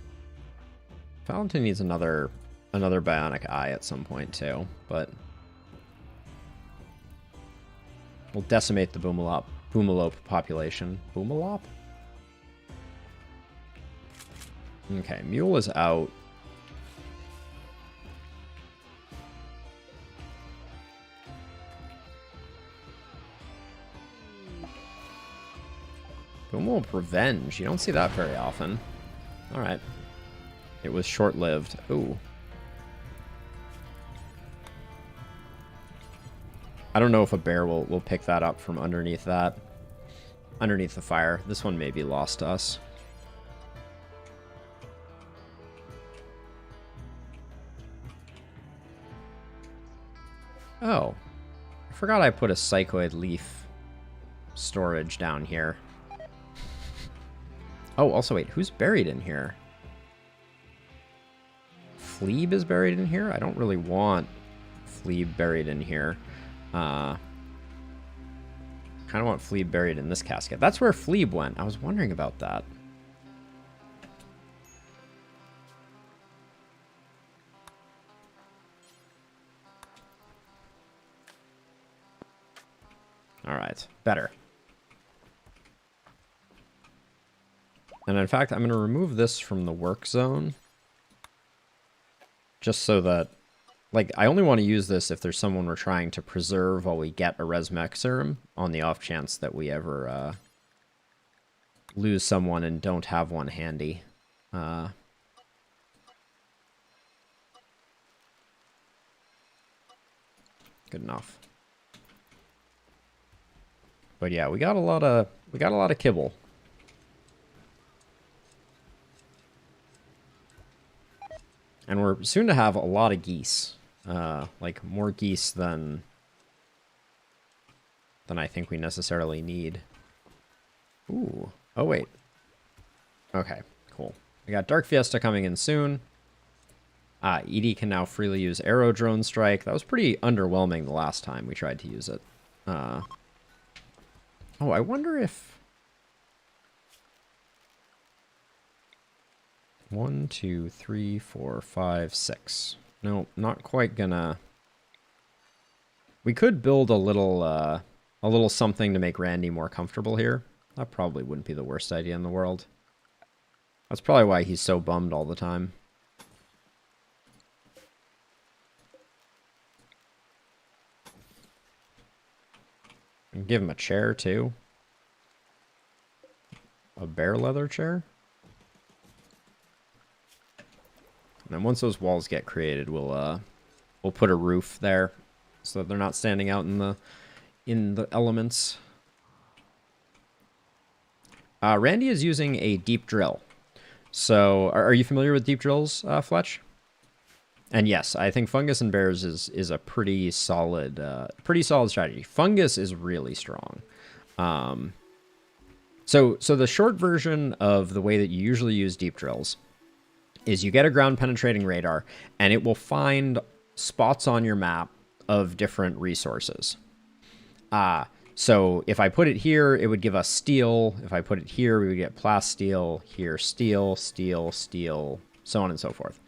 another bionic eye at some point too, but we'll decimate the Boomalope population. Boomalop? Okay, Mule is out. Boomalope Revenge. You don't see that very often. Alright. It was short-lived. Ooh. I don't know if a bear will pick that up from underneath that. Underneath the fire. This one may be lost to us. Oh. I forgot I put a Psychoid Leaf storage down here. Oh, also wait, who's buried in here? Fleeb is buried in here. I don't really want Fleeb buried in here. Kind of want Fleeb buried in this casket. That's where Fleeb went. I was wondering about that. All right, better. And in fact, I'm going to remove this from the work zone. Just so that, like, I only want to use this if there's someone we're trying to preserve while we get a Resmec serum, on the off chance that we ever lose someone and don't have one handy. Good enough. But yeah, we got a lot of kibble. And we're soon to have a lot of geese. Like more geese than I think we necessarily need. Ooh. Oh wait. Okay, cool. We got Dark Fiesta coming in soon. Edie can now freely use Arrow Drone Strike. That was pretty underwhelming the last time we tried to use it. Oh, I wonder if... 1, 2, 3, 4, 5, 6. No, not quite gonna... We could build a little something to make Randy more comfortable here. That probably wouldn't be the worst idea in the world. That's probably why he's so bummed all the time. And give him a chair, too. A bear leather chair. And then once those walls get created, we'll put a roof there so that they're not standing out in the elements. Randy is using a deep drill. So, are you familiar with deep drills, Fletch? And yes, I think Fungus and Bears is a pretty solid strategy. Fungus is really strong. So the short version of the way that you usually use deep drills is you get a ground penetrating radar, and it will find spots on your map of different resources. So if I put it here, it would give us steel. If I put it here, we would get plasteel. Here, steel, steel, steel, so on and so forth.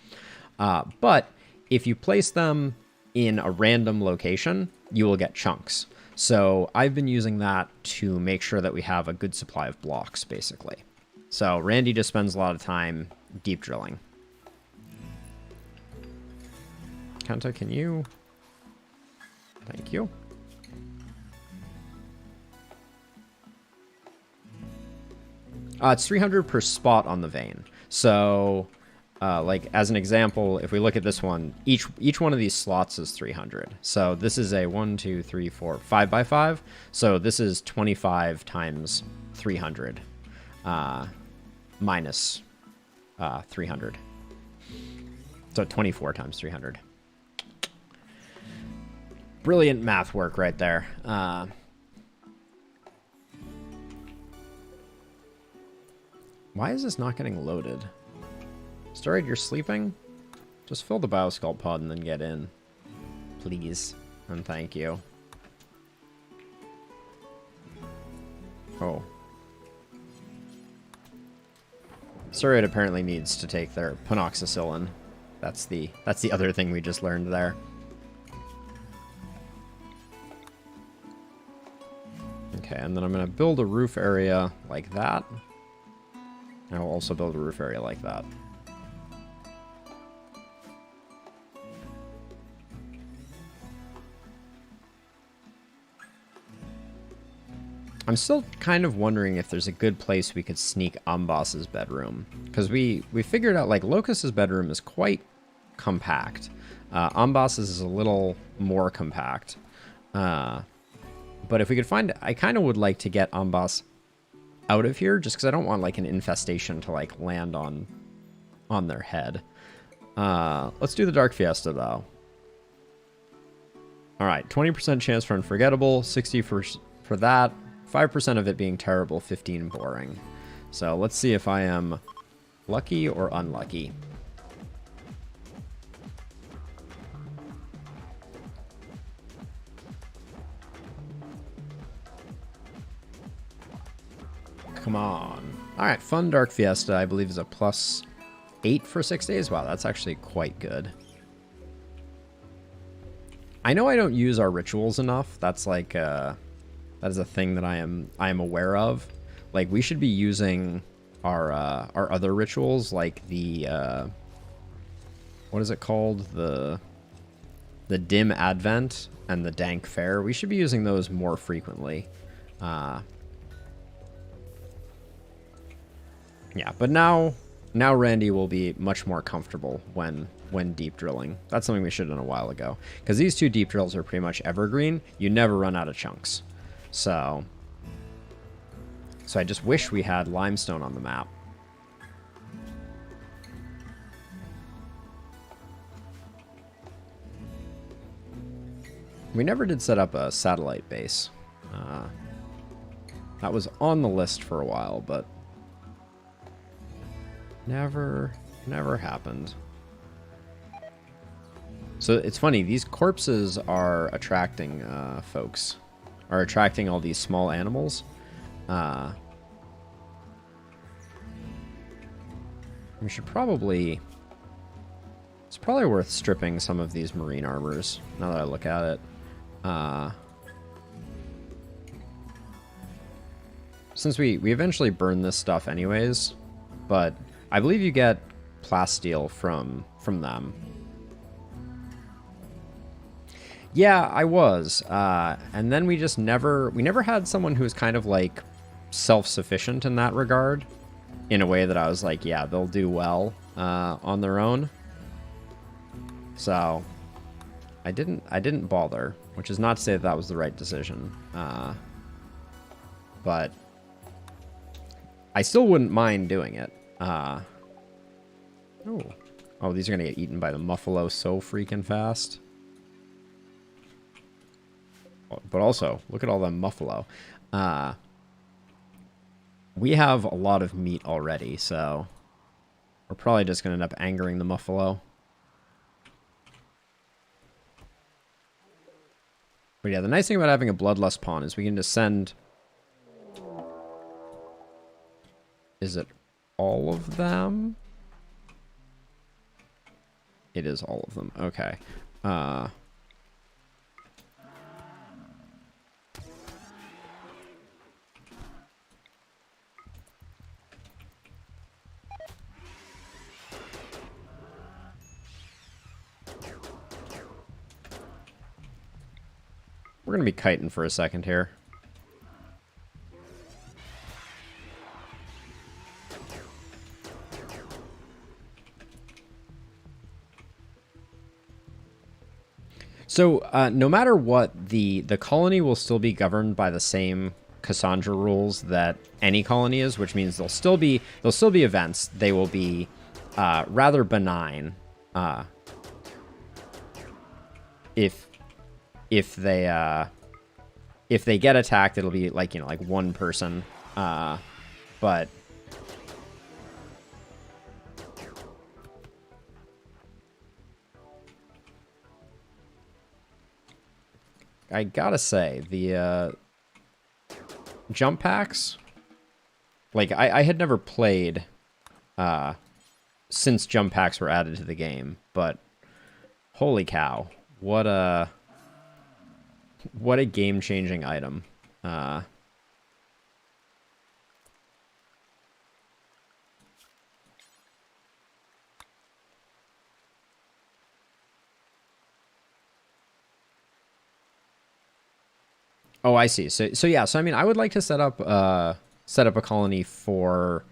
But if you place them in a random location, you will get chunks. So I've been using that to make sure that we have a good supply of blocks, basically. So Randy just spends a lot of time deep drilling. Kenta, can you? Thank you. It's 300 per spot on the vein. So, like, as an example, if we look at this one, each one of these slots is 300. So this is a 1, 2, 3, 4, 5 by 5. So this is 25 times 300 minus 300. So 24 times 300. Brilliant math work right there. Why is this not getting loaded? Steroid, you're sleeping? Just fill the biosculpt pod and then get in. Please. And thank you. Oh. Steroid apparently needs to take their panoxycillin. That's the other thing we just learned there. Okay, and then I'm going to build a roof area like that. And I'll also build a roof area like that. I'm still kind of wondering if there's a good place we could sneak Ambas's bedroom. Because we figured out, like, Locust's bedroom is quite compact. Ambas's is a little more compact. But if we could find... I kind of would like to get Ambas out of here, just because I don't want, like, an infestation to, like, land on their head. Let's do the Dark Fiesta, though. Alright, 20% chance for Unforgettable, 60 for that, 5% of it being terrible, 15 boring. So let's see if I am lucky or unlucky. Come on. All right, Fun Dark Fiesta, I believe, is a +8 for 6 days. Wow, that's actually quite good. I know I don't use our rituals enough. That's like, that is a thing that I am aware of. Like, we should be using our other rituals, like the, what is it called? The Dim Advent and the Dank Fair. We should be using those more frequently. Yeah, but now Randy will be much more comfortable when deep drilling. That's something we should have done a while ago. Because these 2 deep drills are pretty much evergreen. You never run out of chunks. So I just wish we had limestone on the map. We never did set up a satellite base. That was on the list for a while, but never happened. So it's funny, these corpses are attracting folks. Are attracting all these small animals. We should probably... It's probably worth stripping some of these marine armors, now that I look at it. Since we eventually burn this stuff anyways, but I believe you get plasteel from them. Yeah, I was. And then we just never had someone who was kind of like self-sufficient in that regard, in a way that I was like, yeah, they'll do well on their own. So I didn't bother, which is not to say that that was the right decision. But I still wouldn't mind doing it. Oh, these are gonna get eaten by the muffalo so freaking fast. But also, look at all the muffalo. We have a lot of meat already, so we're probably just going to end up angering the muffalo. But yeah, the nice thing about having a bloodlust pawn is we can just send... Is it all of them? It is all of them. Okay. We're going to be kiting for a second here. So, no matter what, the colony will still be governed by the same Cassandra rules that any colony is, which means there'll still be events. They will be rather benign. If they get attacked, it'll be like, like one person. But I gotta say, the jump packs, like I had never played since jump packs were added to the game, but holy cow, what a game-changing item. Oh, I see. So yeah. So I mean, I would like to set up a colony for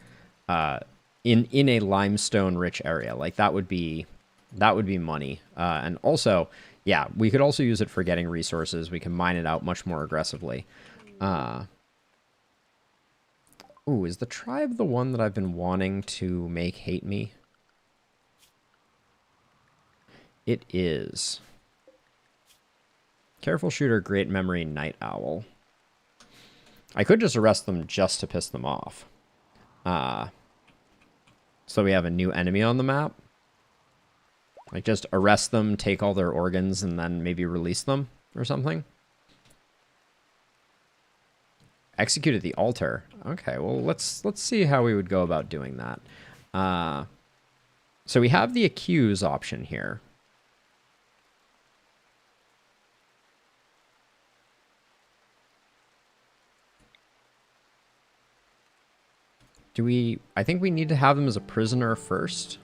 in a limestone-rich area. Like that would be money. And also, yeah, we could also use it for getting resources. We can mine it out much more aggressively. Ooh, is the tribe the one that I've been wanting to make hate me? It is. Careful Shooter, Great Memory, Night Owl. I could just arrest them just to piss them off. So we have a new enemy on the map. Like, just arrest them, take all their organs, and then maybe release them or something. Execute at the altar. Okay, well, let's see how we would go about doing that. So we have the accuse option here. Do we... I think we need to have them as a prisoner first.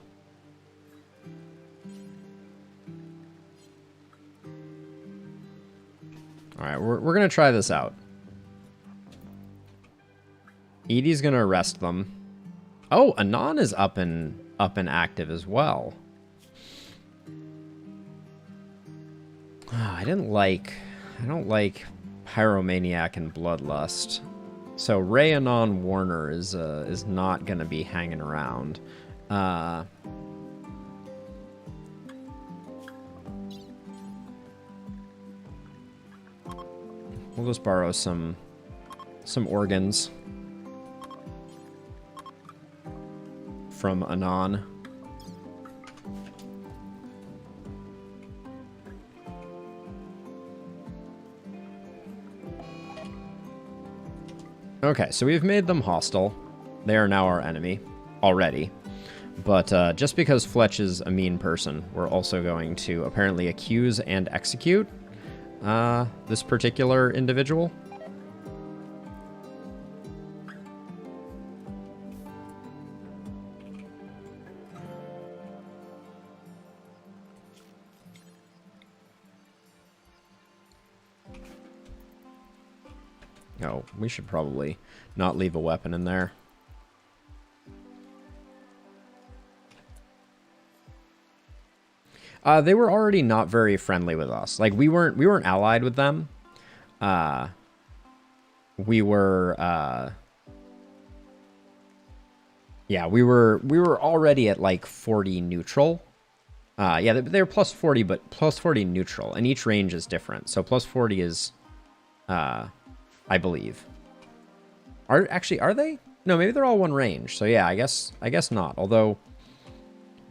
Alright, we're going to try this out. Edie's going to arrest them. Oh, Anon is up and active as well. I don't like Pyromaniac and Bloodlust. So Ray Anon Warner is not going to be hanging around. We'll just borrow some organs from Anon. Okay, so we've made them hostile. They are now our enemy already. But just because Fletch is a mean person, we're also going to apparently accuse and execute this particular individual. Oh, we should probably not leave a weapon in there. They were already not very friendly with us. Like we weren't allied with them. We were yeah, we were already at like 40 neutral. Yeah, they were plus 40, but plus 40 neutral, and each range is different. So plus 40 is I believe. Are they? No, maybe they're all one range. So yeah, I guess not. Although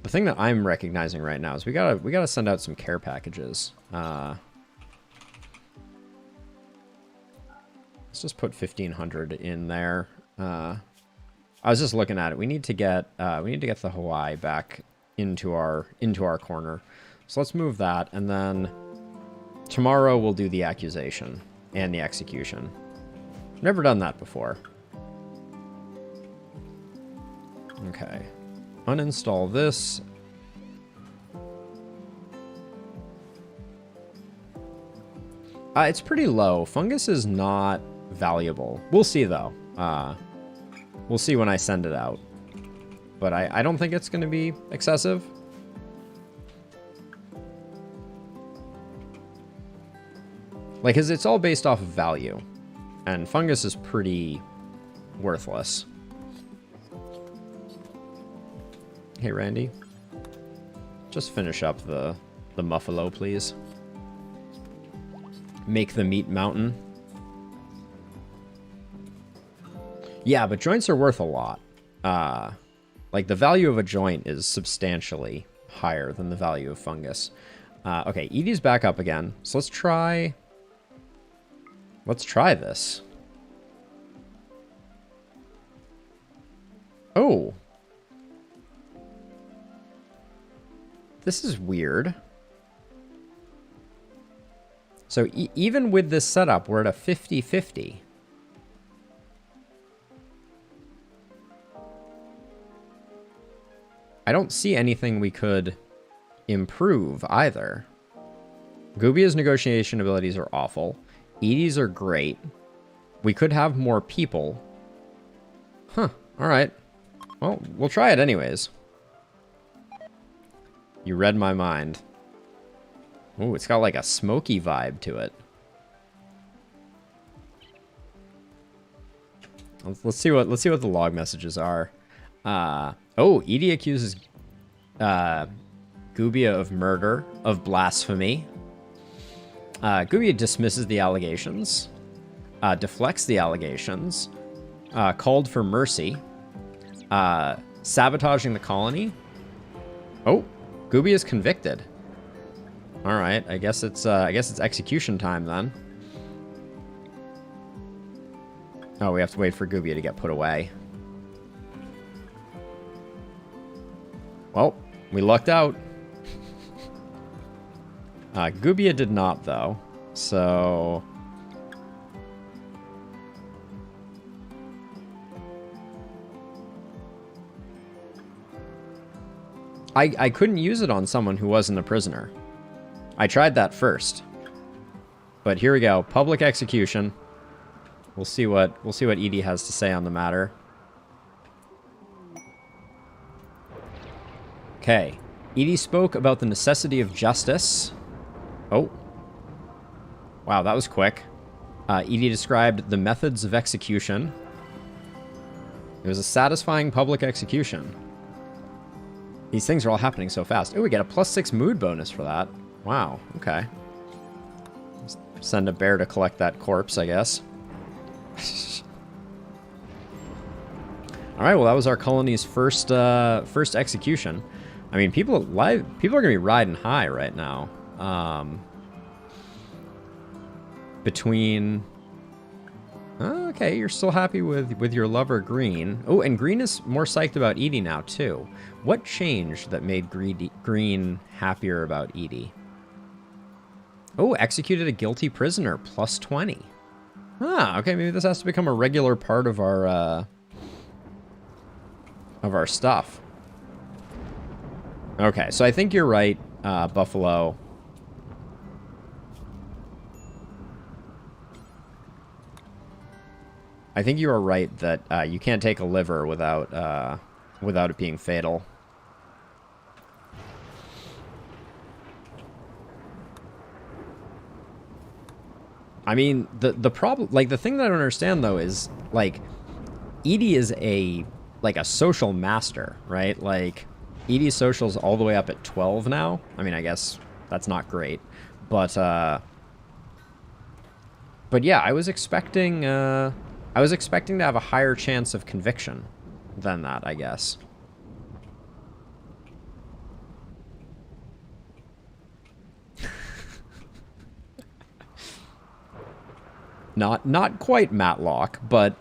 the thing that I'm recognizing right now is we gotta send out some care packages. Let's just put 1,500 in there. I was just looking at it. We need to get the Hawaii back into our corner. So let's move that, and then tomorrow we'll do the accusation and the execution. Never done that before. Okay. Uninstall this. It's pretty low. Fungus is not valuable. We'll see, though. We'll see when I send it out. But I don't think it's going to be excessive. Like, 'cause it's all based off of value. And fungus is pretty worthless. Hey, Randy. Just finish up the muffalo, please. Make the meat mountain. Yeah, but joints are worth a lot. Like, the value of a joint is substantially higher than the value of fungus. Okay, Edie's back up again. So let's try this. Oh. This is weird. So even with this setup, we're at a 50-50. I don't see anything we could improve either. Gubia's negotiation abilities are awful. Edie's are great. We could have more people. Huh. All right. Well, we'll try it anyways. You read my mind. Ooh, it's got like a smoky vibe to it. Let's see what the log messages are. Oh, Edie accuses Gubia of murder, of blasphemy. Gubia dismisses the allegations, deflects the allegations, called for mercy, sabotaging the colony. Oh, Gubia is convicted. All right, I guess it's execution time then. Oh, we have to wait for Gubia to get put away. Well, we lucked out. Gubia did not, though. So... I couldn't use it on someone who wasn't a prisoner. I tried that first. But here we go. Public execution. We'll see what Edie has to say on the matter. Okay. Edie spoke about the necessity of justice. Oh. Wow, that was quick. Edie described the methods of execution. It was a satisfying public execution. These things are all happening so fast. Oh, we get a +6 mood bonus for that. Wow, okay. Send a bear to collect that corpse, I guess. Alright, well that was our colony's first execution. I mean, people are gonna be riding high right now. Between... Okay, you're still happy with your lover Green. Oh, and Green is more psyched about Edie now, too. What changed that made Green happier about Edie? Oh, executed a guilty prisoner, +20. Ah, okay, maybe this has to become a regular part of our stuff. Okay, so I think you're right, Buffalo. I think you are right that you can't take a liver without it being fatal. I mean, the problem, like, the thing that I don't understand, though, is, like, Edie is a social master, right? Like, Edie's social's all the way up at 12 now. I mean, I guess that's not great. But yeah, I was expecting to have a higher chance of conviction than that, I guess. Not quite Matlock, but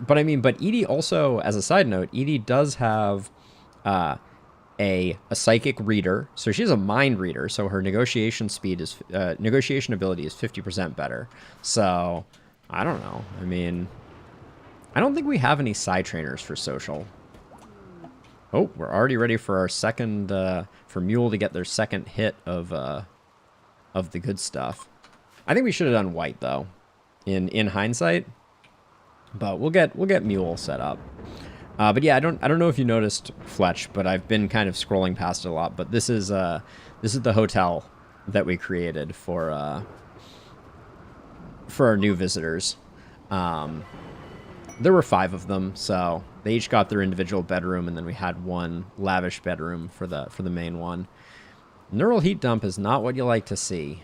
I mean, but Edie also, as a side note, Edie does have a psychic reader, so she's a mind reader, so her negotiation speed is negotiation ability is 50% better. So I don't know. I mean, I don't think we have any side trainers for social. Oh, we're already ready for our second for Mule to get their second hit of the good stuff. I think we should have done white though. In hindsight, but we'll get Mule set up. But yeah, I don't know if you noticed, Fletch, but I've been kind of scrolling past it a lot. But this is the hotel that we created for our new visitors. There were 5 of them, so they each got their individual bedroom, and then we had one lavish bedroom for the main one. Neural heat dump is not what you like to see.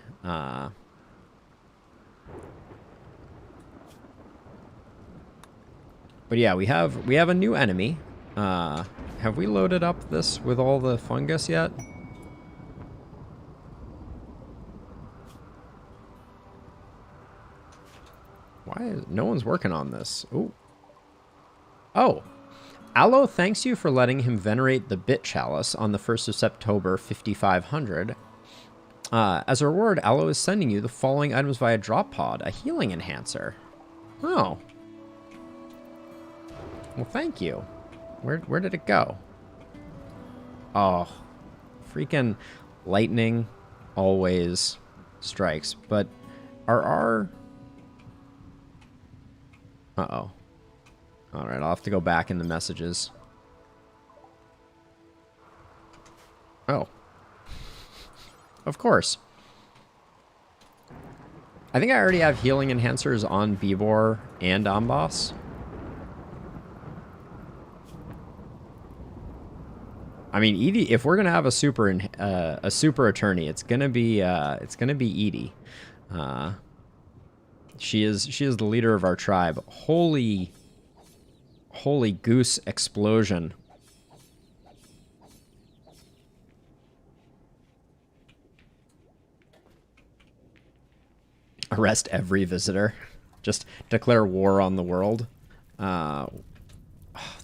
But yeah, we have a new enemy. Have we loaded up this with all the fungus yet? Why is no one's working on this? Ooh. Oh. Aloe thanks you for letting him venerate the Bit Chalice on the 1st of September 5500. As a reward, Aloe is sending you the following items via drop pod, a healing enhancer. Oh. Well, thank you. Where did it go? Oh, freaking lightning always strikes. But are our... Uh-oh. All right, I'll have to go back in the messages. Oh. Of course. I think I already have healing enhancers on Bibor and Amboss. I mean, Edie. If we're gonna have a super attorney, it's gonna be Edie. She is the leader of our tribe. Holy goose explosion! Arrest every visitor. Just declare war on the world. Oh,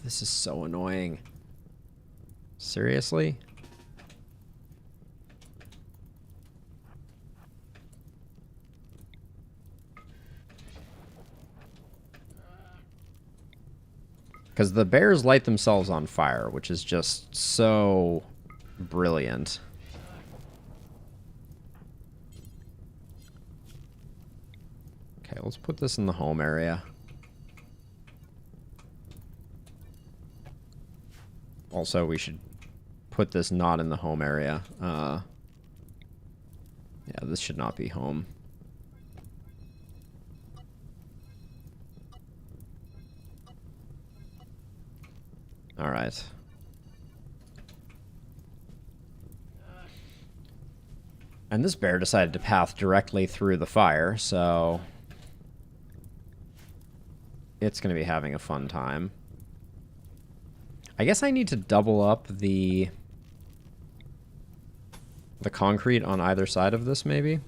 this is so annoying. Seriously? Because the bears light themselves on fire, which is just so brilliant. Okay, let's put this in the home area. Also, we should put this not in the home area. Yeah, this should not be home. All right. And this bear decided to path directly through the fire, so it's going to be having a fun time. I guess I need to double up the concrete on either side of this, maybe.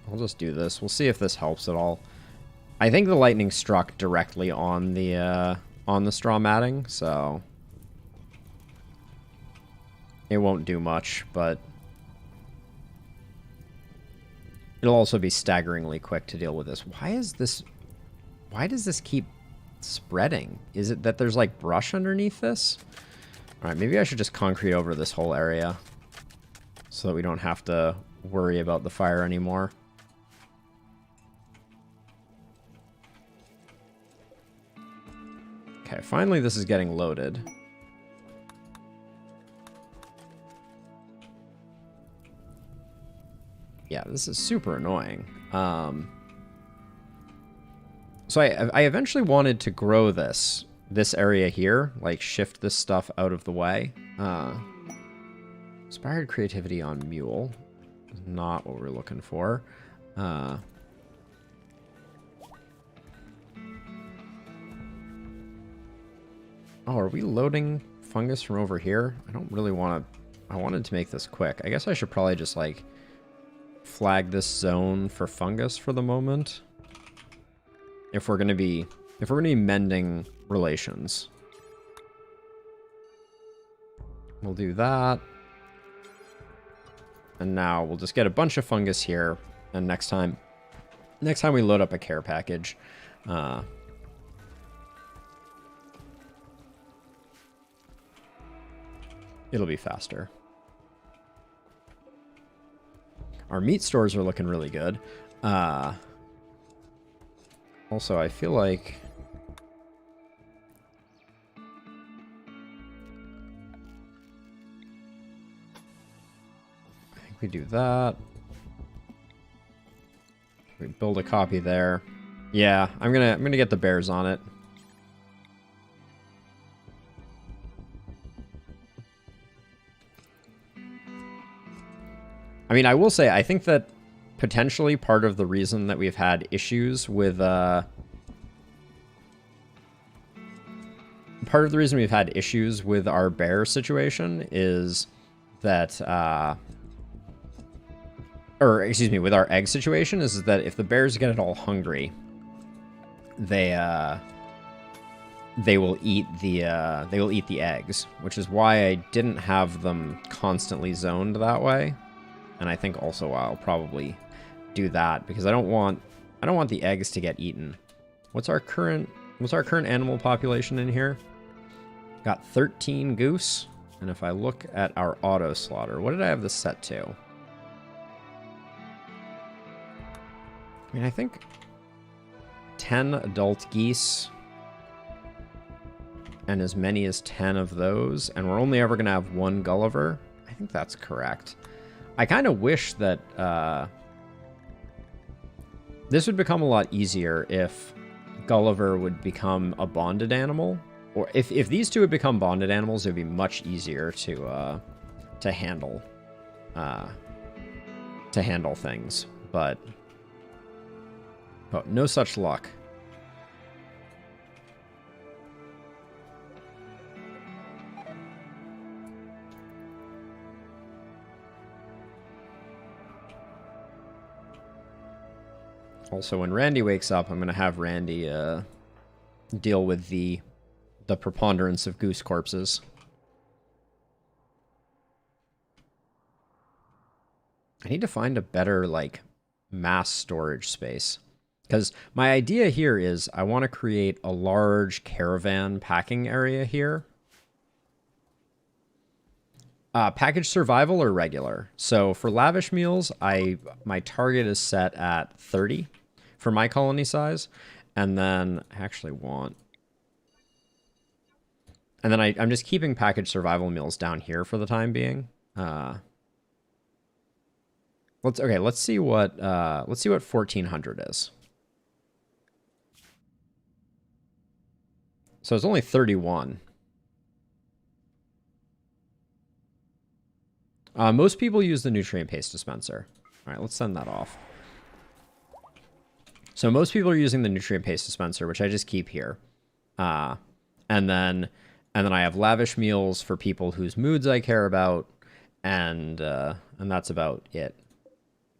I'll just do this. We'll see if this helps at all. I think the lightning struck directly on the straw matting, so it won't do much, but it'll also be staggeringly quick to deal with this. Why does this keep spreading? Is it that there's like brush underneath this? All right, maybe I should just concrete over this whole area so that we don't have to worry about the fire anymore. Okay, finally this is getting loaded. Yeah, this is super annoying. So I eventually wanted to grow this area here, like shift this stuff out of the way. Inspired creativity on mule. Not what we're looking for. Oh, are we loading fungus from over here? I don't really want to... I wanted to make this quick. I guess I should probably just, like, flag this zone for fungus for the moment. If we're gonna be mending relations. We'll do that. And now we'll just get a bunch of fungus here. And next time we load up a care package, it'll be faster. Our meat stores are looking really good. Also, I feel like... I think we do that. We build a copy there. Yeah, I'm gonna get the bears on it. I mean, I will say, I think that potentially part of the reason that we've had issues with our bear situation is that or excuse me, with our egg situation is that if the bears get it all hungry, they will eat the eggs, which is why I didn't have them constantly zoned that way. And I think also I'll probably do that because I don't want the eggs to get eaten. What's our current animal population in here? Got 13 goose. And if I look at our auto slaughter, what did I have this set to? I mean, I think 10 adult geese and as many as 10 of those, and we're only ever going to have one Gulliver. I think that's correct. I kind of wish that this would become a lot easier if Gulliver would become a bonded animal. Or if these two would become bonded animals, it would be much easier to handle things. But no such luck. Also, when Randy wakes up, I'm going to have Randy deal with the preponderance of goose corpses. I need to find a better, like, mass storage space. Because my idea here is I want to create a large caravan packing area here. Package survival or regular? So for lavish meals, my target is set at 30 for my colony size. And then I actually want... And then I'm just keeping package survival meals down here for the time being. Let's see what 1400 is. So it's only 31. Most people use the nutrient paste dispenser. All right, let's send that off. So most people are using the nutrient paste dispenser, which I just keep here. And then I have lavish meals for people whose moods I care about, and that's about it.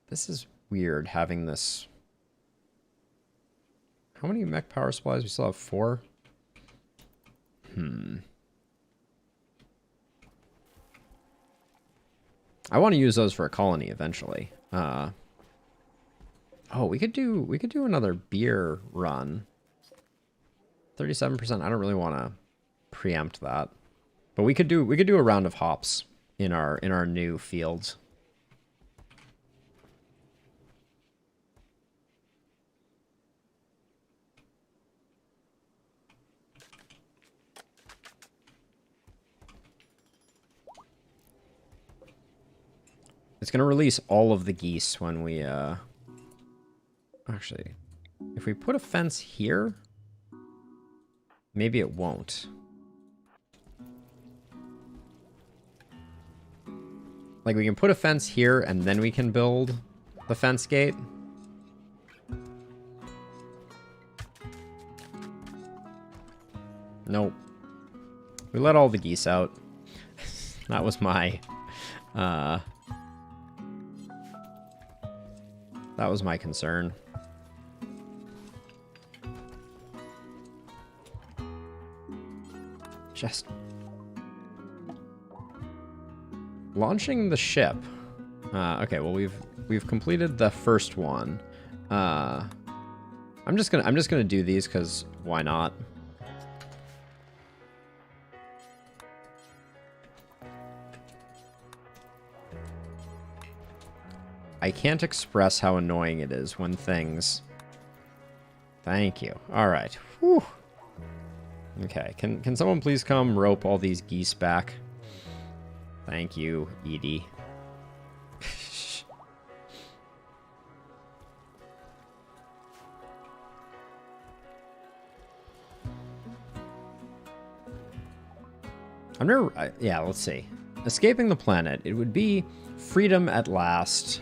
This is weird having this. How many mech power supplies? We still have 4. I want to use those for a colony eventually. Oh, we could do another beer run. 37%. I don't really want to preempt that, but we could do a round of hops in our new fields. It's going to release all of the geese when we, actually, if we put a fence here, maybe it won't. Like, we can put a fence here, and then we can build the fence gate. Nope. We let all the geese out. That was my, that was my concern. Just launching the ship. Okay, well we've completed the first one. I'm just gonna do these because why not? I can't express how annoying it is when things... Thank you. All right. Whew. Okay, can someone please come rope all these geese back? Thank you, Edie. Yeah, let's see. Escaping the planet, it would be freedom at last,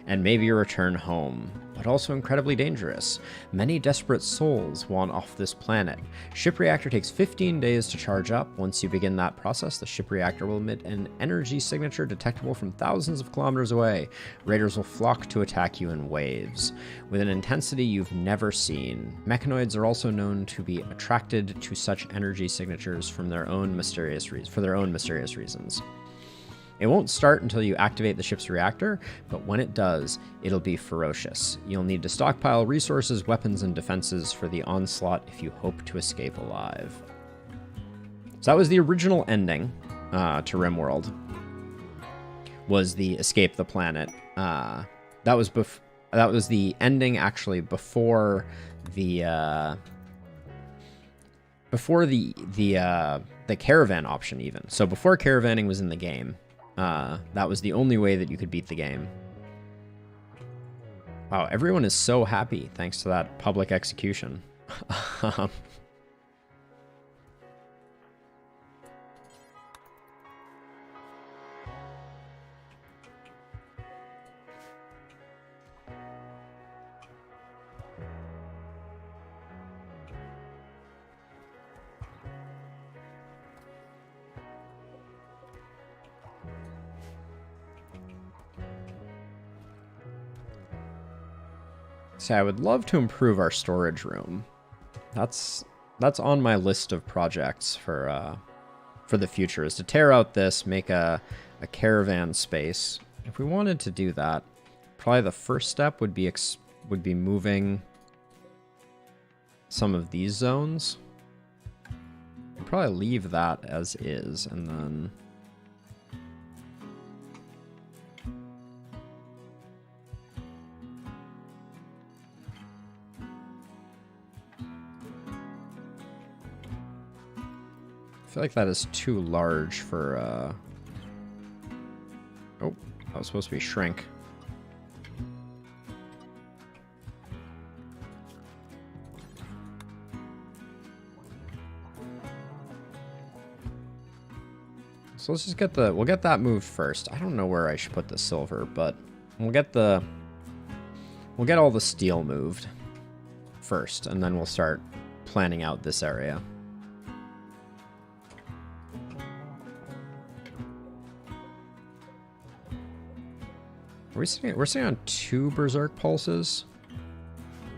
and maybe a return home, but also incredibly dangerous. Many desperate souls want off this planet. Ship reactor takes 15 days to charge up. Once you begin that process, the ship reactor will emit an energy signature detectable from thousands of kilometers away. Raiders will flock to attack you in waves, with an intensity you've never seen. Mechanoids are also known to be attracted to such energy signatures for their own mysterious reasons. It won't start until you activate the ship's reactor, but when it does, it'll be ferocious. You'll need to stockpile resources, weapons, and defenses for the onslaught if you hope to escape alive. So that was the original ending to RimWorld, was the escape the planet. That was the ending actually before the caravan option even. So before caravanning was in the game. That was the only way that you could beat the game. Wow, everyone is so happy thanks to that public execution. See, I would love to improve our storage room. That's that's on my list of projects for the future, is to tear out this, make a caravan space. If we wanted to do that, probably the first step would be moving some of these zones. I'd probably leave that as is, and then I feel like that is too large for, oh, that was supposed to be shrink. So let's just we'll get that moved first. I don't know where I should put the silver, but we'll get all the steel moved first, and then we'll start planning out this area. We're sitting on 2 Berserk Pulses.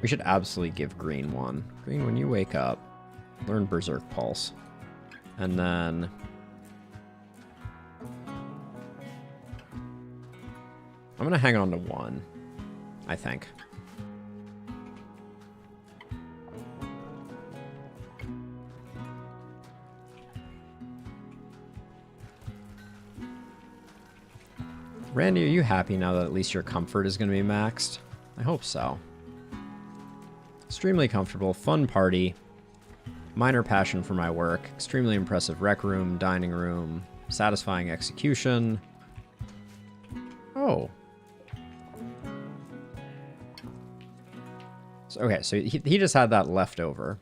We should absolutely give Green one. Green, when you wake up, learn Berserk Pulse. And then I'm going to hang on to 1, I think. Randy, are you happy now that at least your comfort is going to be maxed? I hope so. Extremely comfortable, fun party, minor passion for my work, extremely impressive rec room, dining room, satisfying execution. Oh. So, okay, so he just had that left over.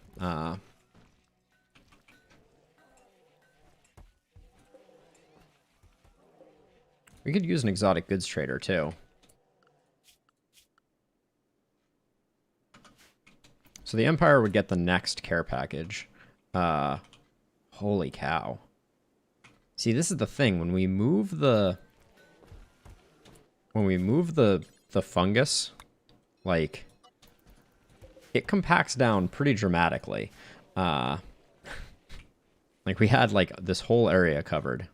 We could use an exotic goods trader, too. So the Empire would get the next care package. Holy cow. See, this is the thing. When we move the fungus, like, it compacts down pretty dramatically. Like, we had, like, this whole area covered.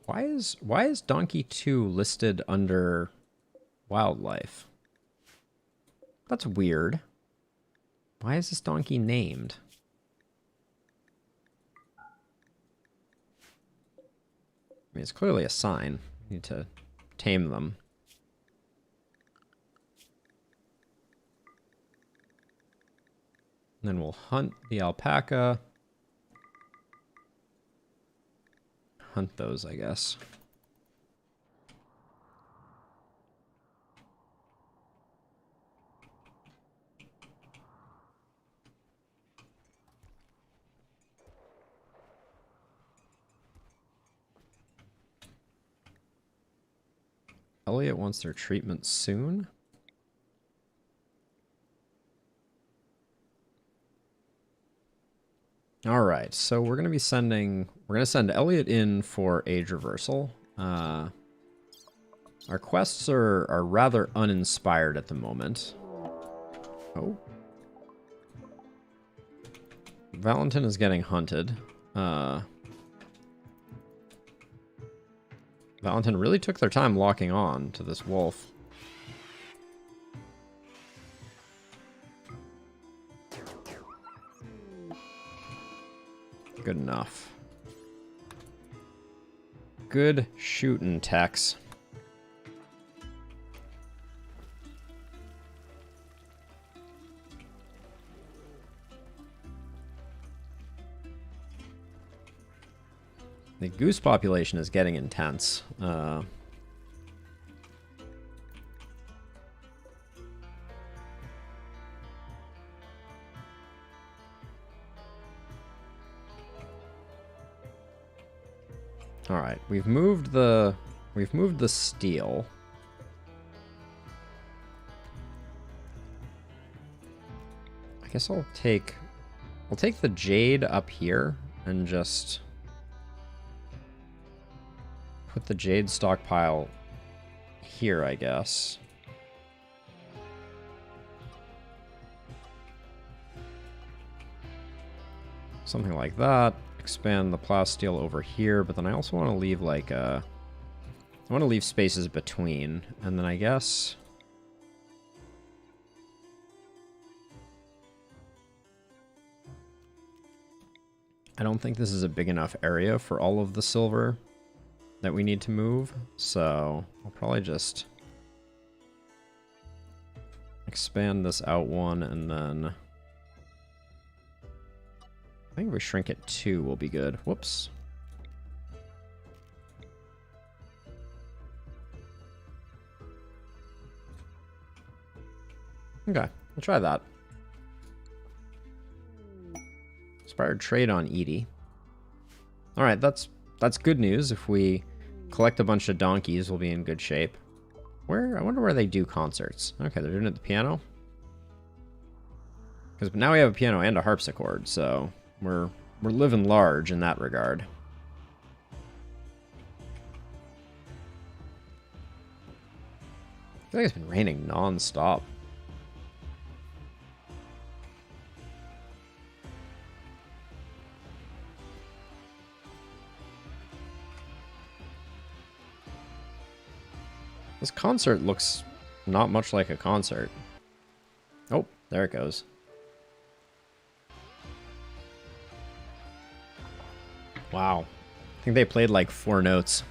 Why is Donkey 2 listed under wildlife? That's weird. Why is this donkey named? I mean, it's clearly a sign. We need to tame them. And then we'll hunt the alpaca. Hunt those, I guess. Elliot wants their treatment soon. All right, so we're gonna send Elliot in for age reversal. Our quests are rather uninspired at the moment. Oh. Valentin is getting hunted. Valentin really took their time locking on to this wolf. Good enough. Good shooting, Tex. The goose population is getting intense. All right, we've moved the steel. I guess we'll take the jade up here and just put the jade stockpile here, I guess. Something like that. Expand the plasteel over here, but then I also want to leave like I want to leave spaces between, and then I guess I don't think this is a big enough area for all of the silver that we need to move, so I'll probably just expand this out one, and then I think if we shrink it 2 will be good. Whoops. Okay, we'll try that. Inspired trade on Edie. Alright, that's good news. If we collect a bunch of donkeys, we'll be in good shape. I wonder where they do concerts. Okay, they're doing it at the piano. Because now we have a piano and a harpsichord, so we're living large in that regard. I feel like it's been raining non-stop. This concert looks not much like a concert. Oh, there it goes. Wow. I think they played like 4 notes.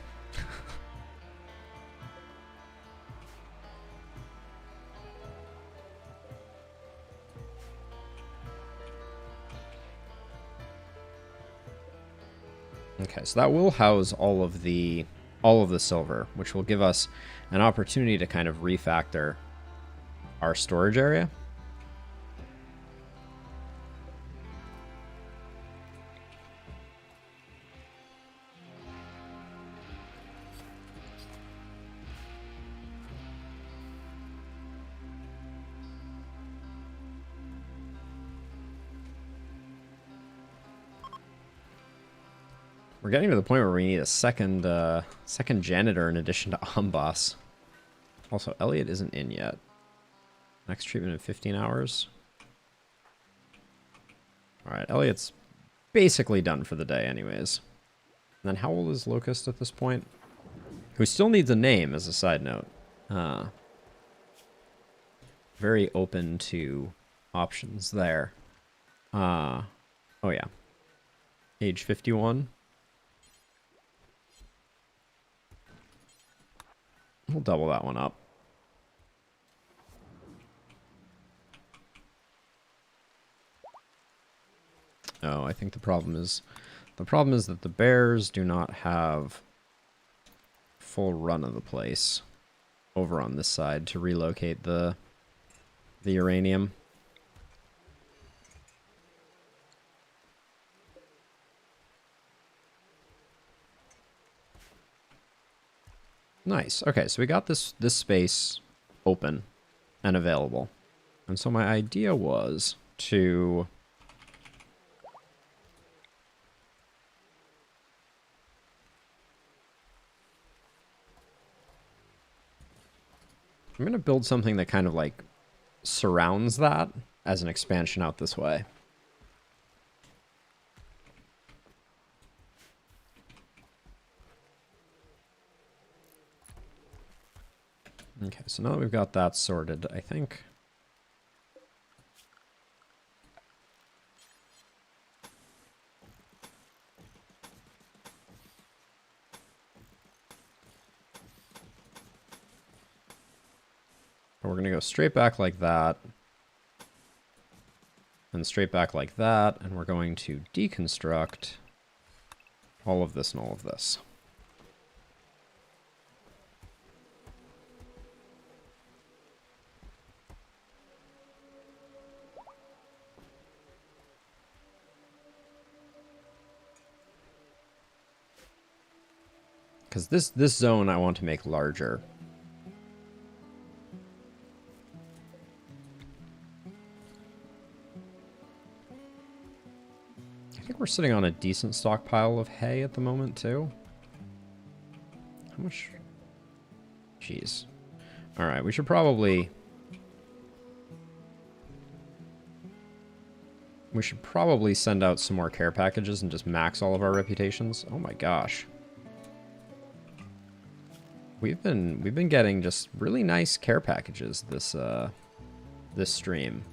Okay, so that will house all of the silver, which will give us an opportunity to kind of refactor our storage area. We're getting to the point where we need a second janitor in addition to Amboss. Also, Elliot isn't in yet. Next treatment in 15 hours. Alright, Elliot's basically done for the day anyways. And then how old is Locust at this point? Who still needs a name, as a side note. Very open to options there. Oh yeah. Age 51. We'll double that one up. Oh, I think the problem is that the bears do not have full run of the place over on this side to relocate the uranium. Nice. Okay, so we got this space open and available. And so my idea was to I'm going to build something that kind of like surrounds that as an expansion out this way. Okay, so now that we've got that sorted, I think we're going to go straight back like that, and straight back like that, and we're going to deconstruct all of this and all of this. Because this zone I want to make larger. I think we're sitting on a decent stockpile of hay at the moment, too. How much? Jeez. Alright, we should probably... We should probably send out some more care packages and just max all of our reputations. Oh my gosh. We've been getting just really nice care packages this this stream.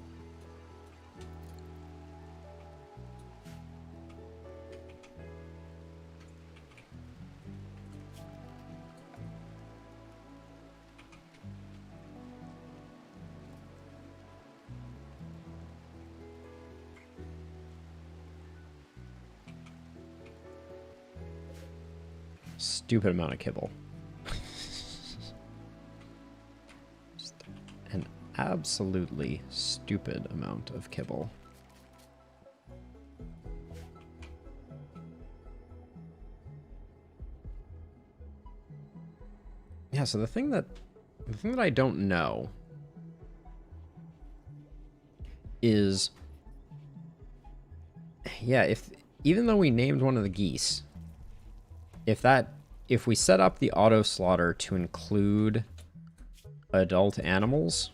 Stupid amount of kibble. Just an absolutely stupid amount of kibble. Yeah, so the thing that I don't know is, yeah, even though we named one of the geese, if we set up the auto slaughter to include adult animals,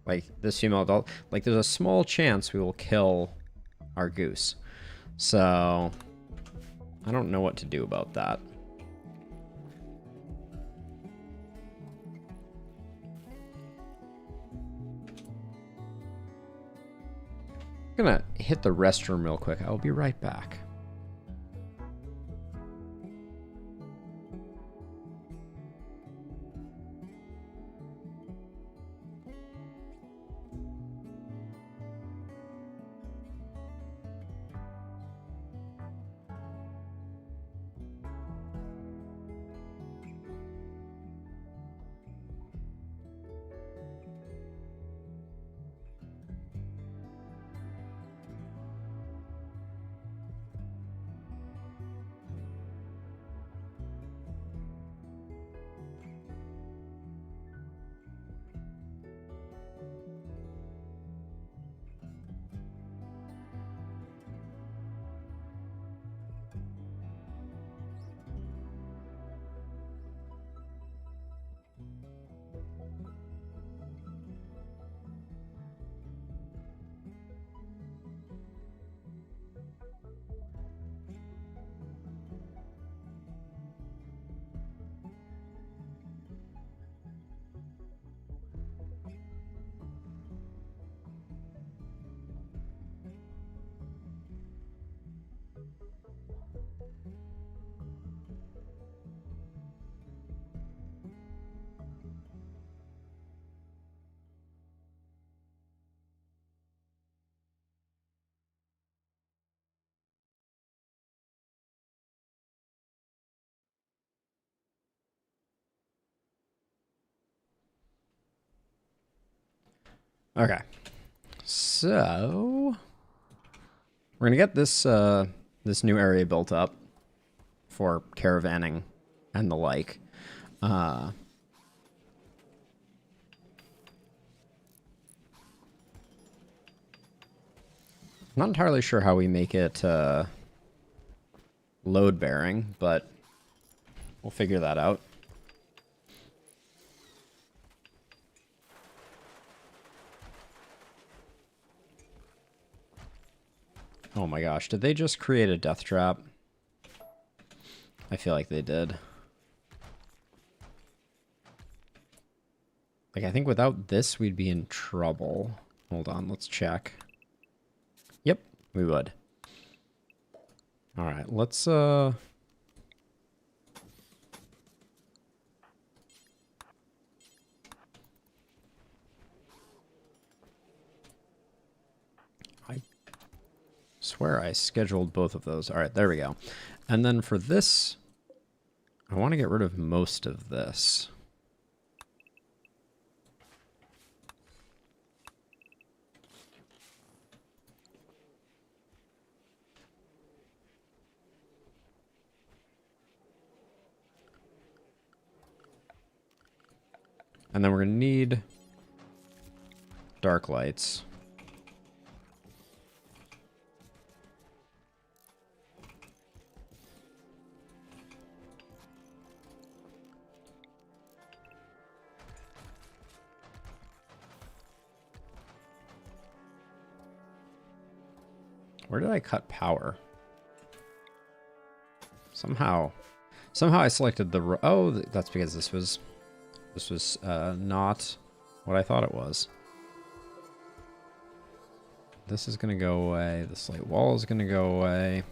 like this female adult, like there's a small chance we will kill our goose. So I don't know what to do about that. I'm gonna hit the restroom real quick. I'll be right back. Okay, so we're gonna get this this new area built up for caravanning and the like. Not entirely sure how we make it load bearing, but we'll figure that out. Oh my gosh, did they just create a death trap? I feel like they did. Like, I think without this, we'd be in trouble. Hold on, let's check. Yep, we would. Alright, let's, I swear I scheduled both of those. Alright, there we go. And then for this, I want to get rid of most of this. And then we're going to need dark lights. Where did I cut power? Somehow I selected the... Oh, that's because this was not what I thought it was. This is going to go away. The slate wall is going to go away.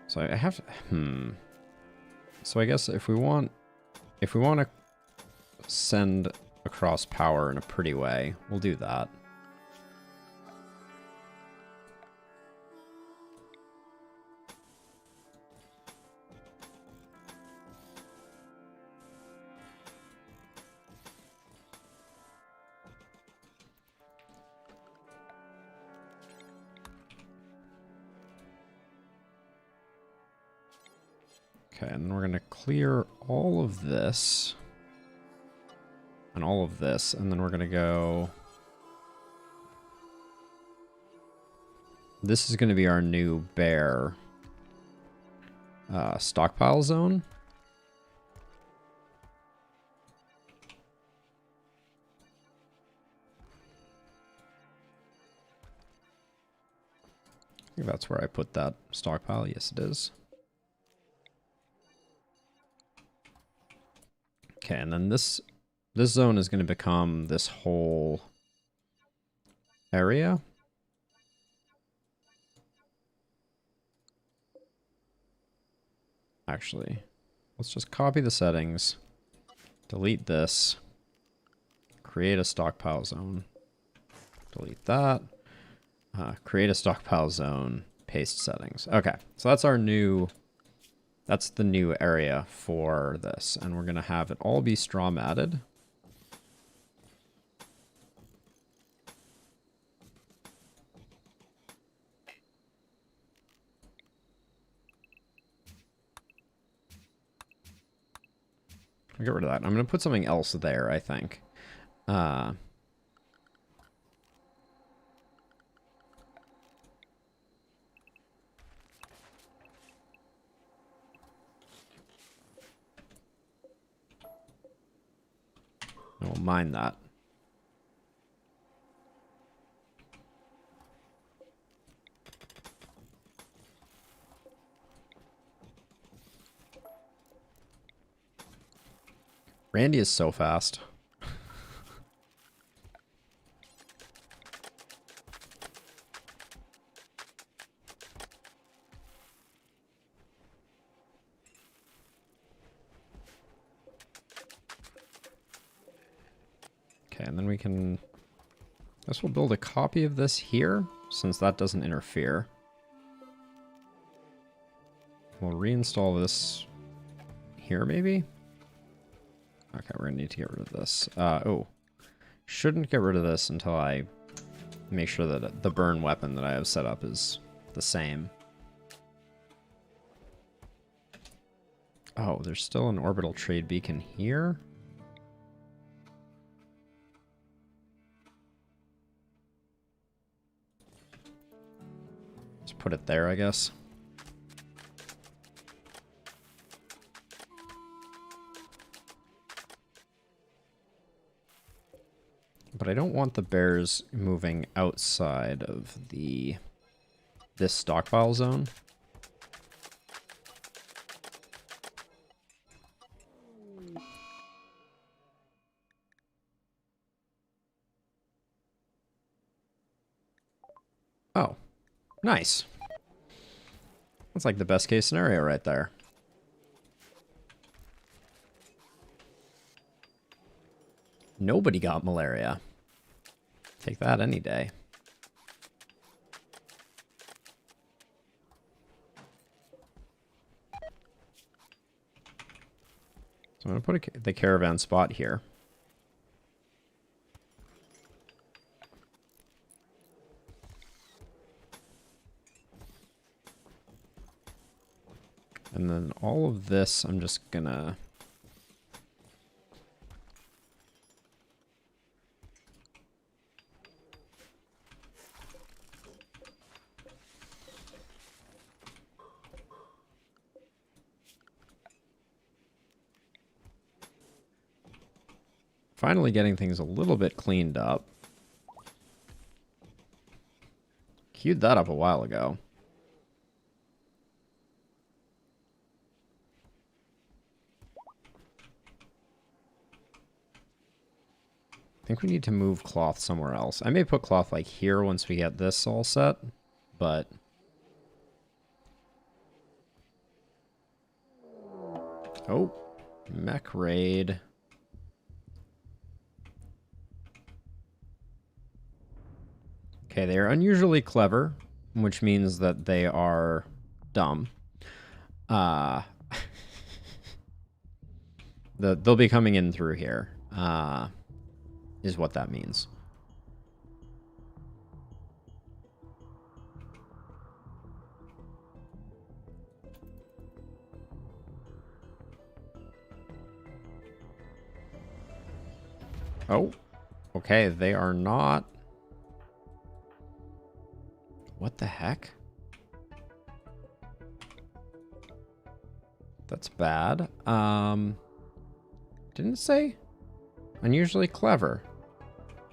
So I have to... So I guess if we want to send across power in a pretty way, we'll do that. Okay, and then we're going to clear all of this. And all of this. And then we're going to go... This is going to be our new bear stockpile zone. I think that's where I put that stockpile. Yes, it is. Okay, and then this zone is going to become this whole area. Actually, let's just copy the settings, delete this, create a stockpile zone, delete that, create a stockpile zone, paste settings. Okay, so that's our new... That's the new area for this, and we're going to have it all be straw matted. I'll get rid of that. I'm going to put something else there, I think. We'll mine that. Randy is so fast. Okay, and then we can... I guess we'll build a copy of this here, since that doesn't interfere. We'll reinstall this here, maybe? Okay, we're gonna need to get rid of this. Oh. Shouldn't get rid of this until I make sure that the burn weapon that I have set up is the same. Oh, there's still an orbital trade beacon here? Let's put it there, I guess. But I don't want the bears moving outside of this stockpile zone. Oh, nice. That's like the best case scenario right there. Nobody got malaria. Take that any day. So I'm going to put the caravan spot here. And then all of this, I'm just going to... Finally getting things a little bit cleaned up. Queued that up a while ago. I think we need to move cloth somewhere else. I may put cloth like here once we get this all set, but... Oh, mech raid. Okay, they are unusually clever, which means that they are dumb. They'll be coming in through here, is what that means. Oh, okay, they are not... What the heck? That's bad. Didn't say? Unusually clever.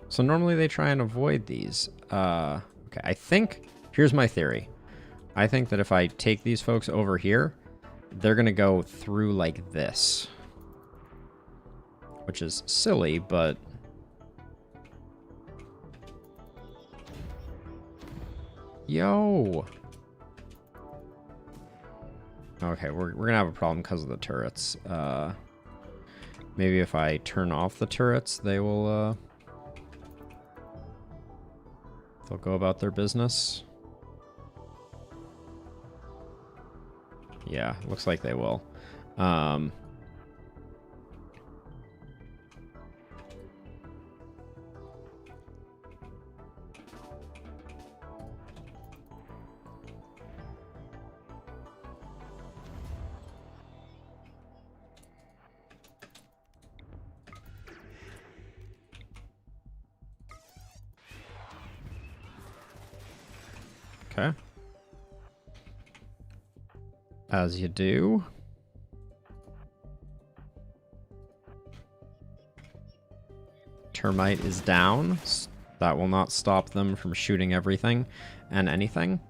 So normally they try and avoid these. Okay, I think... Here's my theory. I think that if I take these folks over here, they're going to go through like this. Which is silly, but... Yo! Okay, we're gonna have a problem because of the turrets. Maybe if I turn off the turrets, they will, they'll go about their business. Yeah, looks like they will. Okay. As you do. Termite is down. That will not stop them from shooting everything and anything.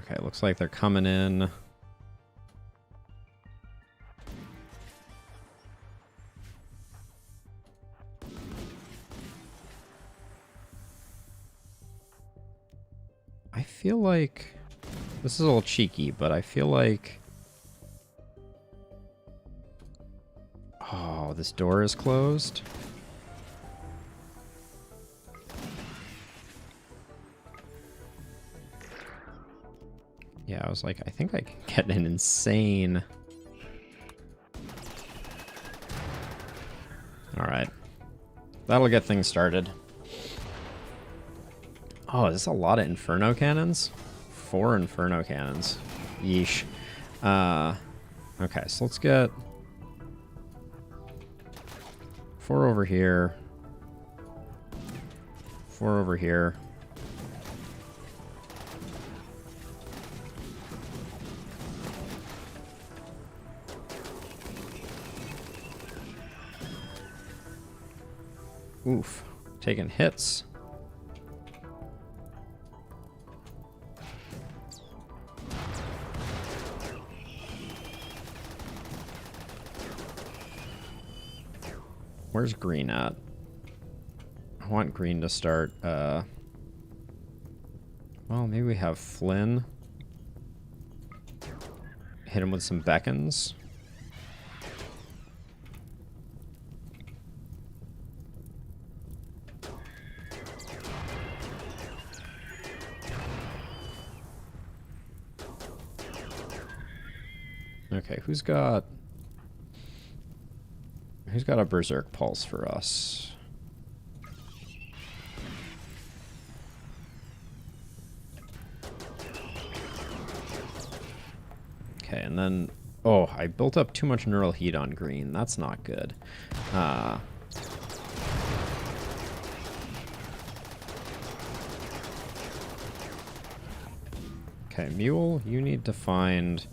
Okay, looks like they're coming in. I feel like... This is a little cheeky, but I feel like... Oh, this door is closed. Yeah, I was like, I think I can get an insane... Alright. That'll get things started. Oh, is this a lot of Inferno Cannons? 4 Inferno Cannons. Yeesh. Okay, so let's get 4 over here. 4 over here. Oof. Taking hits. Where's green at? I want green to start, well, maybe we have Flynn. Hit him with some beacons. Okay, who's got a Berserk Pulse for us? Okay, and then... Oh, I built up too much neural heat on green. That's not good. Okay, Mule, you need to find...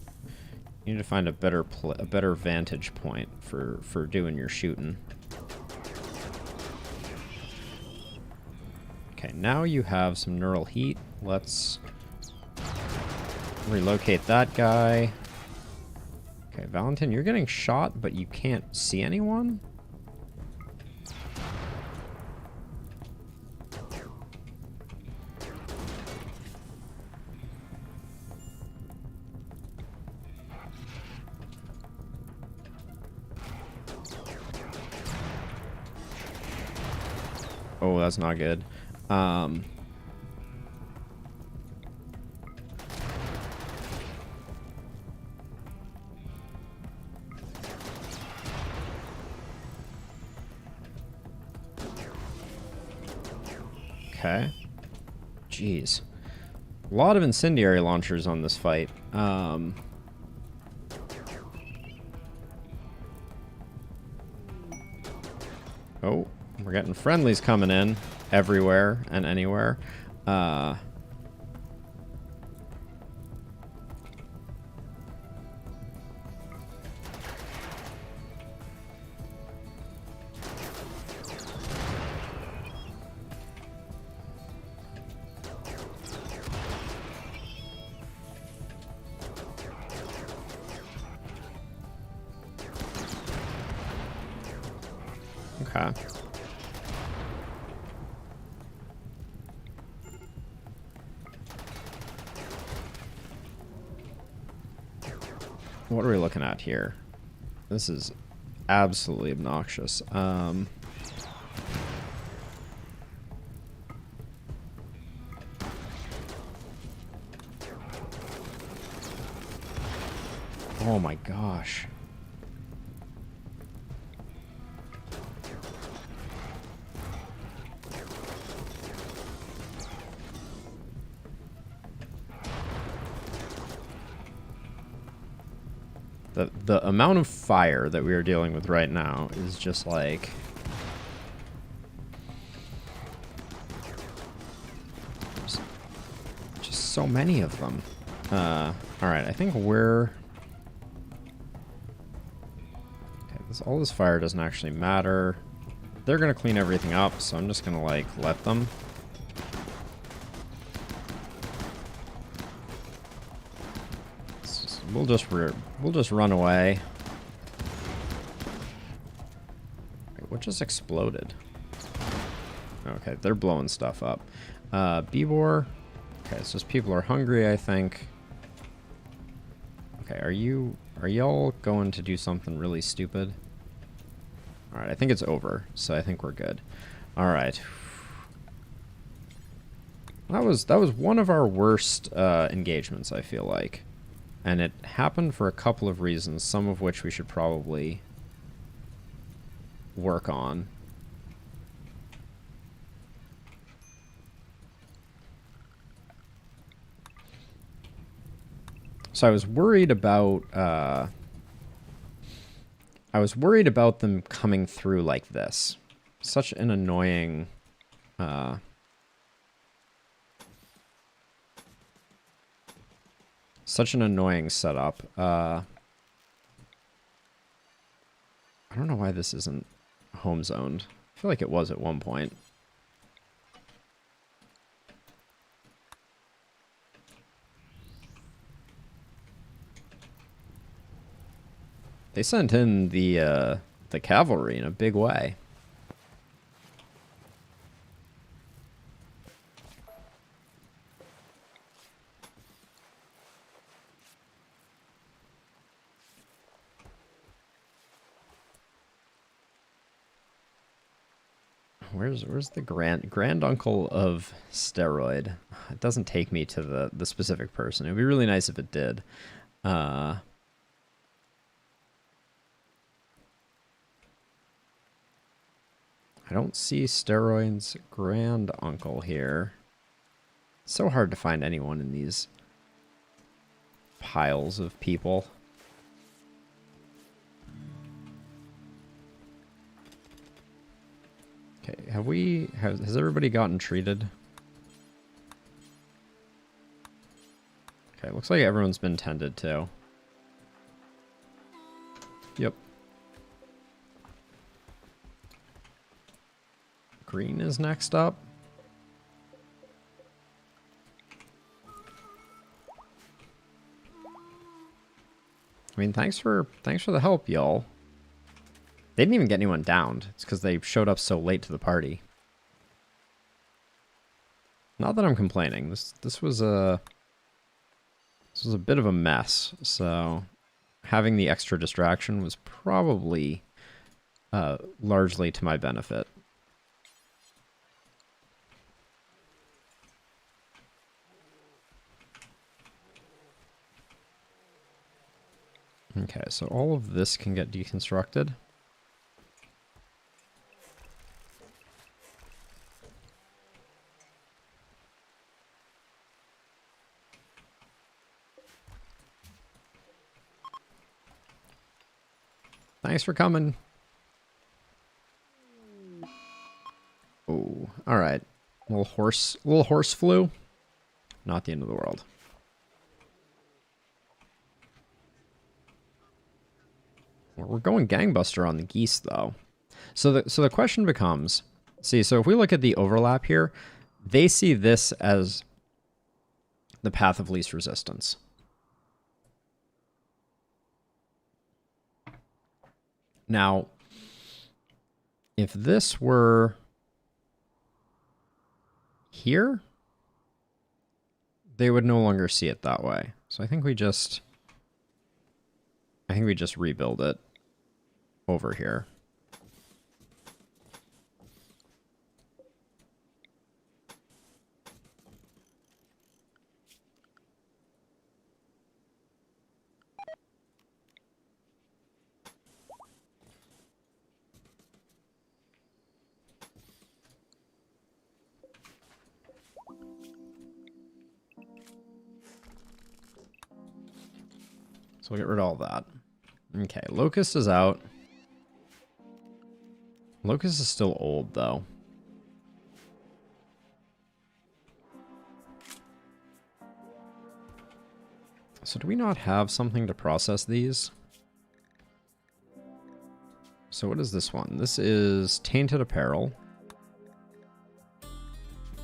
You need to find a better vantage point for doing your shooting. Okay, now you have some neural heat. Let's relocate that guy. Okay, Valentin, you're getting shot, but you can't see anyone? Oh, that's not good. Okay. Jeez. A lot of incendiary launchers on this fight. Oh, we're getting friendlies coming in everywhere and anywhere. Okay. What are we looking at here? This is absolutely obnoxious. Oh my gosh. The amount of fire that we are dealing with right now is just like... just so many of them. Alright, I think we're... Okay, all this fire doesn't actually matter. They're gonna clean everything up, so I'm just gonna, like, let them. We'll just run away. Wait, what just exploded? Okay, they're blowing stuff up. Bebor. Okay, it's just people are hungry, I think. Okay, are y'all going to do something really stupid? Alright, I think it's over, so I think we're good. Alright. That was one of our worst engagements, I feel like. And it happened for a couple of reasons, some of which we should probably work on. So I was worried about them coming through like this. Such an annoying setup. I don't know why this isn't home zoned. I feel like it was at one point. They sent in the cavalry in a big way. Where's the grand uncle of steroid? It doesn't take me to the specific person. It would be really nice if it did. I don't see steroid's grand uncle here. It's so hard to find anyone in these piles of people. Okay, has everybody gotten treated? Okay, looks like everyone's been tended to. Yep. Green is next up. mean, thanks for the help, y'all. They didn't even get anyone downed. It's because they showed up so late to the party. Not that I'm complaining. This was a bit of a mess. So having the extra distraction was probably largely to my benefit. Okay, so all of this can get deconstructed. Thanks for coming. Oh, all right. Little horse flu. Not the end of the world. We're going gangbuster on the geese, though. So the question becomes, see, so if we look at the overlap here, they see this as the path of least resistance. Now, if this were here, they would no longer see it that way. So I think we just rebuild it over here. So we'll get rid of all that. Okay, Locust is out. Locust is still old, though. So do we not have something to process these? So what is this one? This is Tainted Apparel.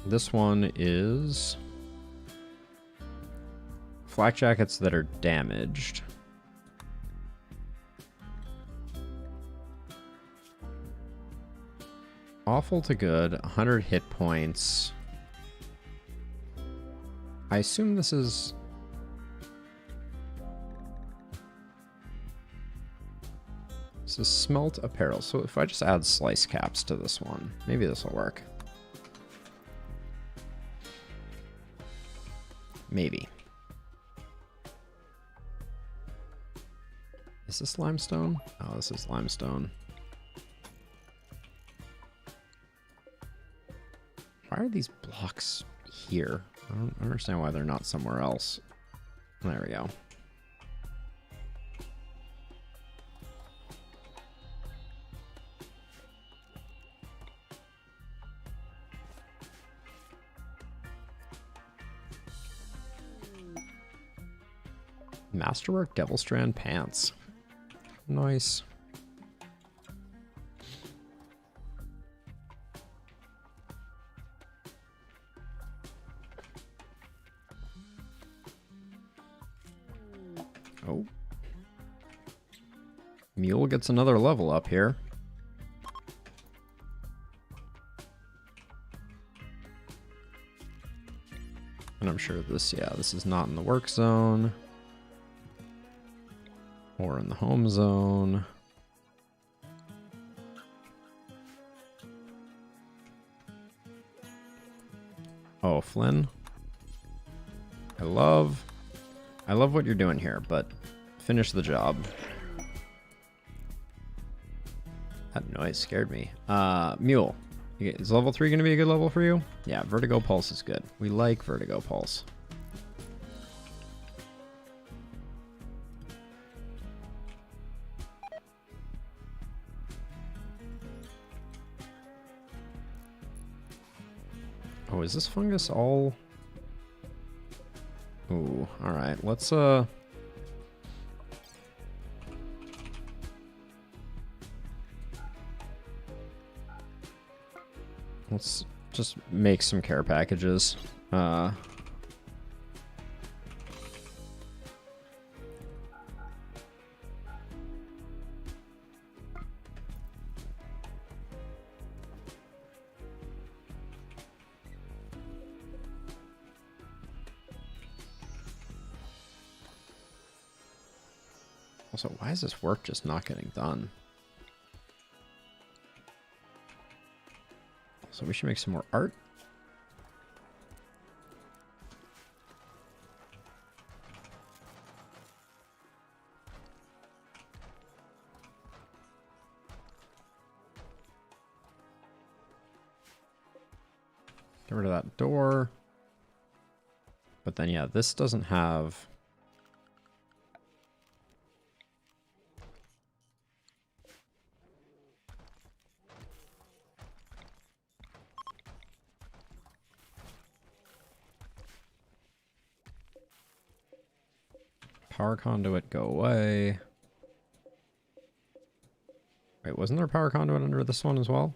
This one is flak jackets that are damaged. Awful to good, 100 hit points. I assume this is... This is smelt apparel. So if I just add slice caps to this one, maybe this will work. Maybe. Is this limestone? Oh, this is limestone. Why are these blocks here? I don't understand why they're not somewhere else. There we go. Masterwork Devil Strand pants. Nice. Oh. Mule gets another level up here. And I'm sure this, yeah, this is not in the work zone. Or in the home zone. Oh, Flynn. I love what you're doing here, but finish the job. That noise scared me. Mule. Is level 3 going to be a good level for you? Yeah, Vertigo Pulse is good. We like Vertigo Pulse. Oh, is this fungus all... Ooh, alright, let's just make some care packages. Also, why is this work just not getting done? So we should make some more art. Get rid of that door. But then, yeah, this doesn't have... Power conduit, go away. Wait, wasn't there a power conduit under this one as well?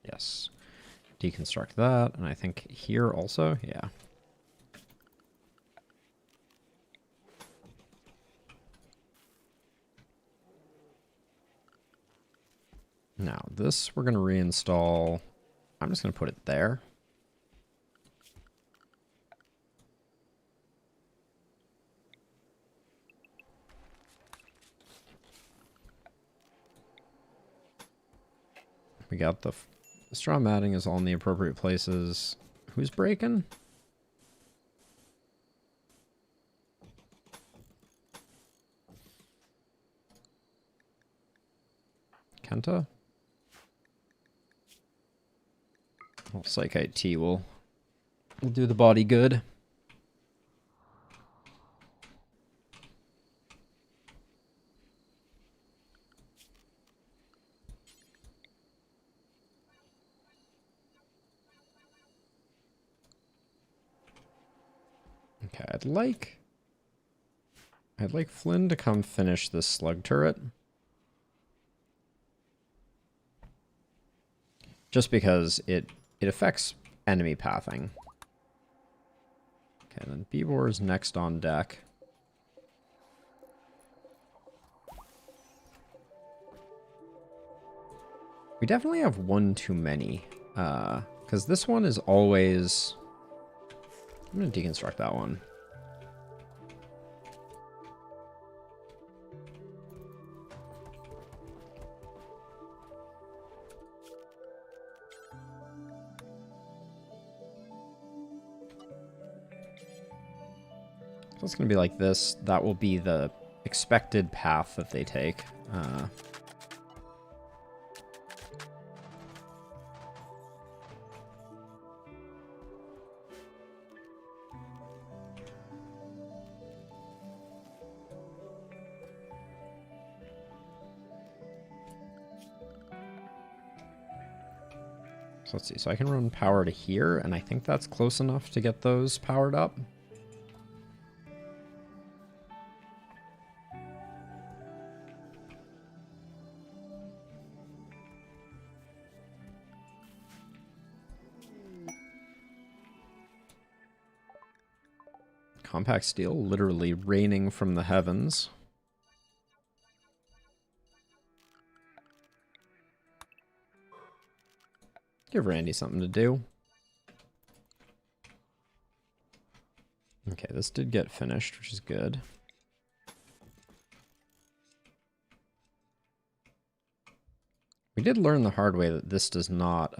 Yes. Deconstruct that, and I think here also, yeah. Now, this we're going to reinstall. I'm just going to put it there. We got the straw matting is all in the appropriate places. Who's breaking? Kenta? Well, Psychite Tea will do the body good. Okay, I'd like Flynn to come finish this slug turret. Just because it affects enemy pathing. Okay, then Beebor is next on deck. We definitely have one too many. Because this one is always... I'm going to deconstruct that one. So it's going to be like this. That will be the expected path that they take. So let's see. So I can run power to here, and I think that's close enough to get those powered up. Compact steel literally raining from the heavens. Give Randy something to do. Okay, this did get finished, which is good. We did learn the hard way that this does not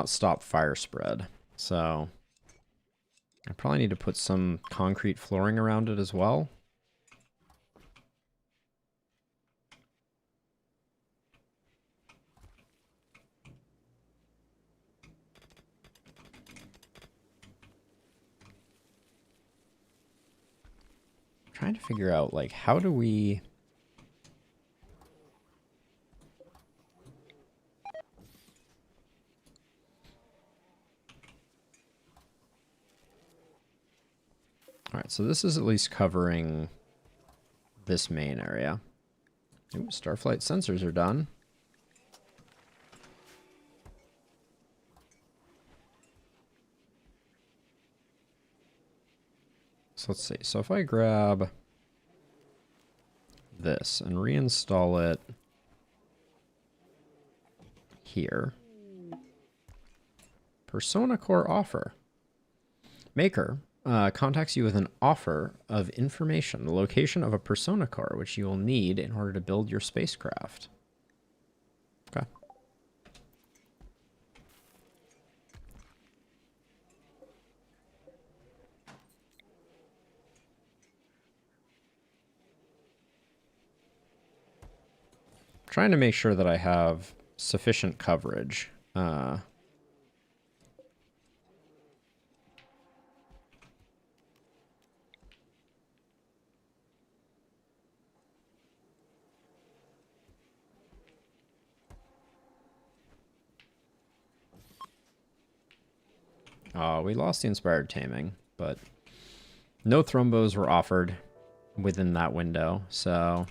stop fire spread. So I probably need to put some concrete flooring around it as well. Trying to figure out, like, how do we... Alright, so this is at least covering this main area. Ooh, Starflight sensors are done. So let's see. So if I grab this and reinstall it here. Persona Core offer. Maker, contacts you with an offer of information, the location of a persona core, which you will need in order to build your spacecraft. Okay. Trying to make sure that I have sufficient coverage. We lost the Inspired Taming, but no thrombos were offered within that window, so...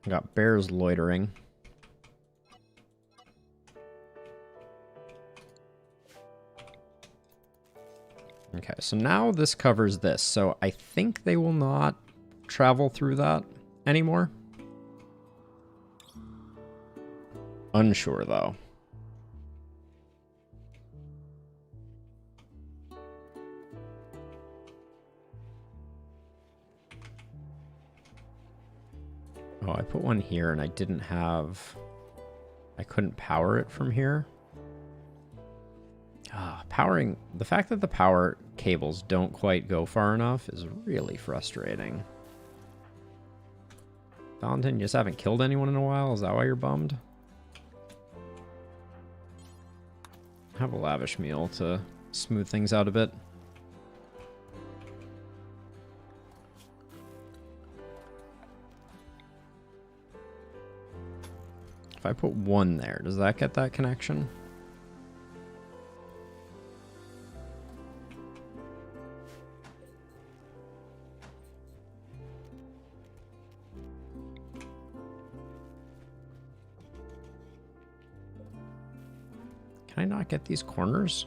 Got bears loitering. Okay, so now this covers this. So I think they will not travel through that anymore. Unsure, though. Oh, I put one here and I didn't have... I couldn't power it from here. Powering... The fact that the power cables don't quite go far enough is really frustrating. Valentine, you just haven't killed anyone in a while? Is that why you're bummed? Have a lavish meal to smooth things out a bit. If I put one there, does that get that connection? Can I not get these corners?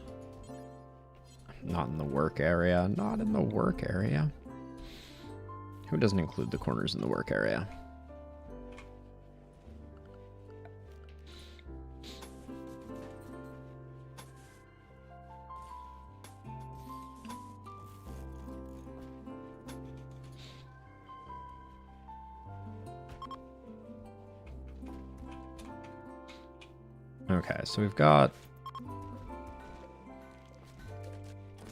Not in the work area. Not in the work area. Who doesn't include the corners in the work area? Okay, so we've got...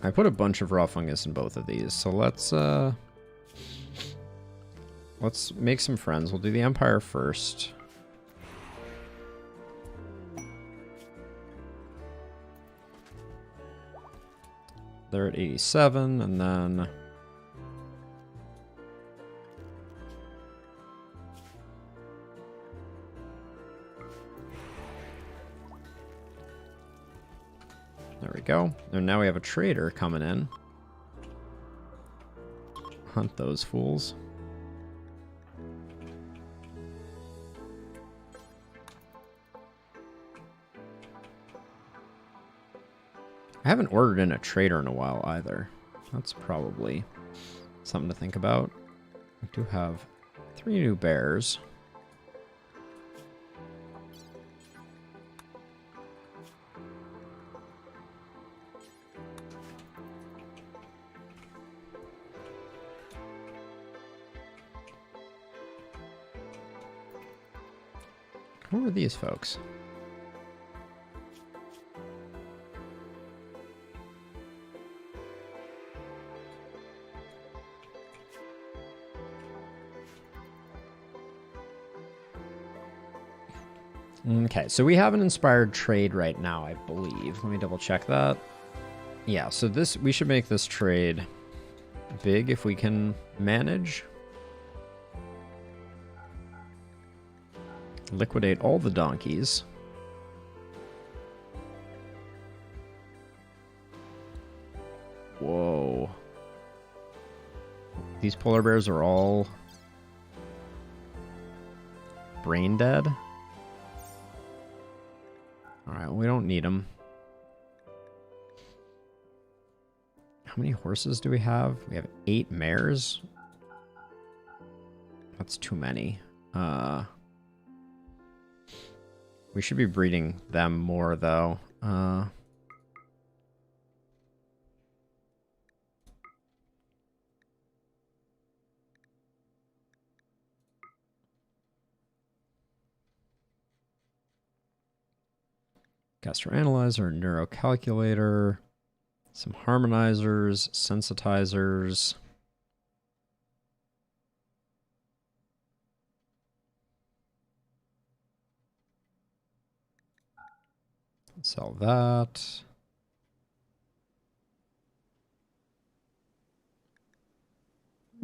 I put a bunch of raw fungus in both of these, so let's make some friends. We'll do the Empire first. They're at 87, and then... There we go. And now we have a trader coming in. Hunt those fools. I haven't ordered in a trader in a while either. That's probably something to think about. We do have 3 new bears. Who are these folks? Okay, so we have an inspired trade right now, I believe. Let me double check that. Yeah, so this we should make this trade big if we can manage. Liquidate all the donkeys. Whoa. These polar bears are all brain dead. Alright, we don't need them. How many horses do we have? We have 8 mares. That's too many. We should be breeding them more, though. Gastroanalyzer, neurocalculator, some harmonizers, sensitizers. Sell that.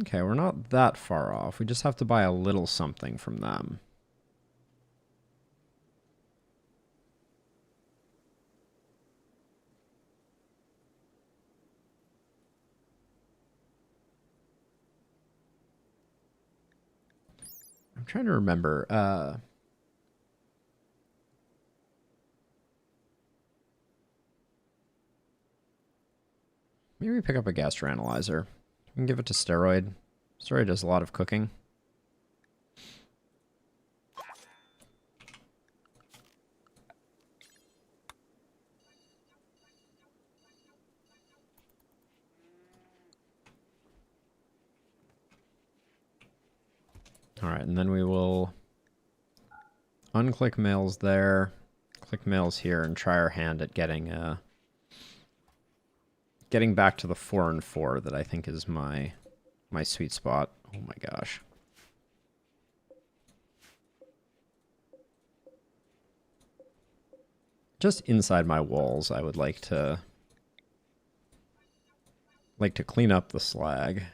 Okay, we're not that far off. We just have to buy a little something from them. I'm trying to remember. Maybe pick up a gastroanalyzer. We can give it to Steroid. Steroid does a lot of cooking. All right, and then we will unclick mails there, click mails here, and try our hand at getting back to the 4 and 4 that I think is my sweet spot. Oh my gosh. Just inside my walls, I would like to clean up the slag.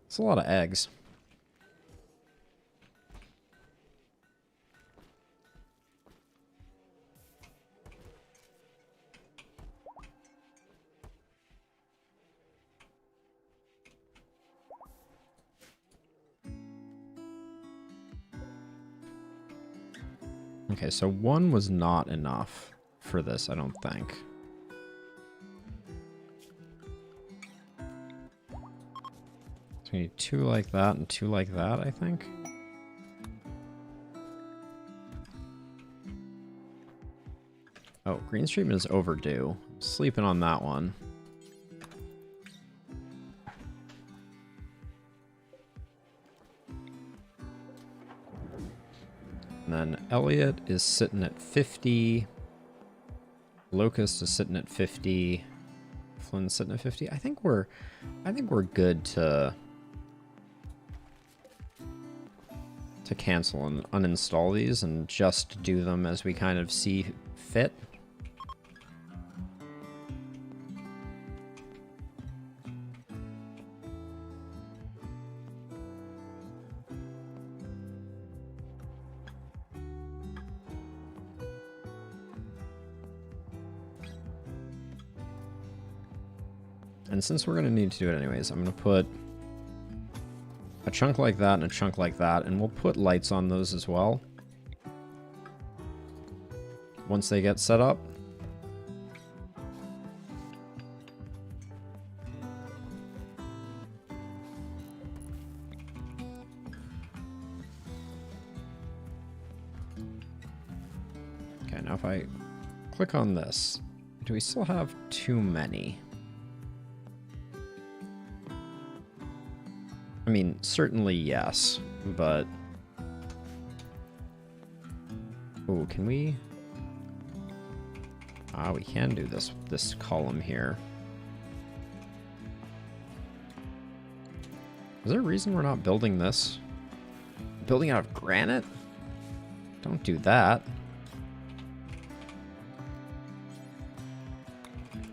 It's a lot of eggs. Okay, so 1 was not enough for this, I don't think. So we need 2 like that and 2 like that, I think. Oh, green treatment is overdue. I'm sleeping on that one. And then Elliot is sitting at 50. Locust is sitting at 50. Flynn's sitting at 50. I think we're good to cancel and uninstall these and just do them as we kind of see fit. And since we're going to need to do it anyways, I'm going to put a chunk like that and a chunk like that, and we'll put lights on those as well once they get set up. Okay, now if I click on this, do we still have too many? I mean, certainly yes, but... Oh, can we... Ah, we can do this column here. Is there a reason we're not building this? Building out of granite? Don't do that.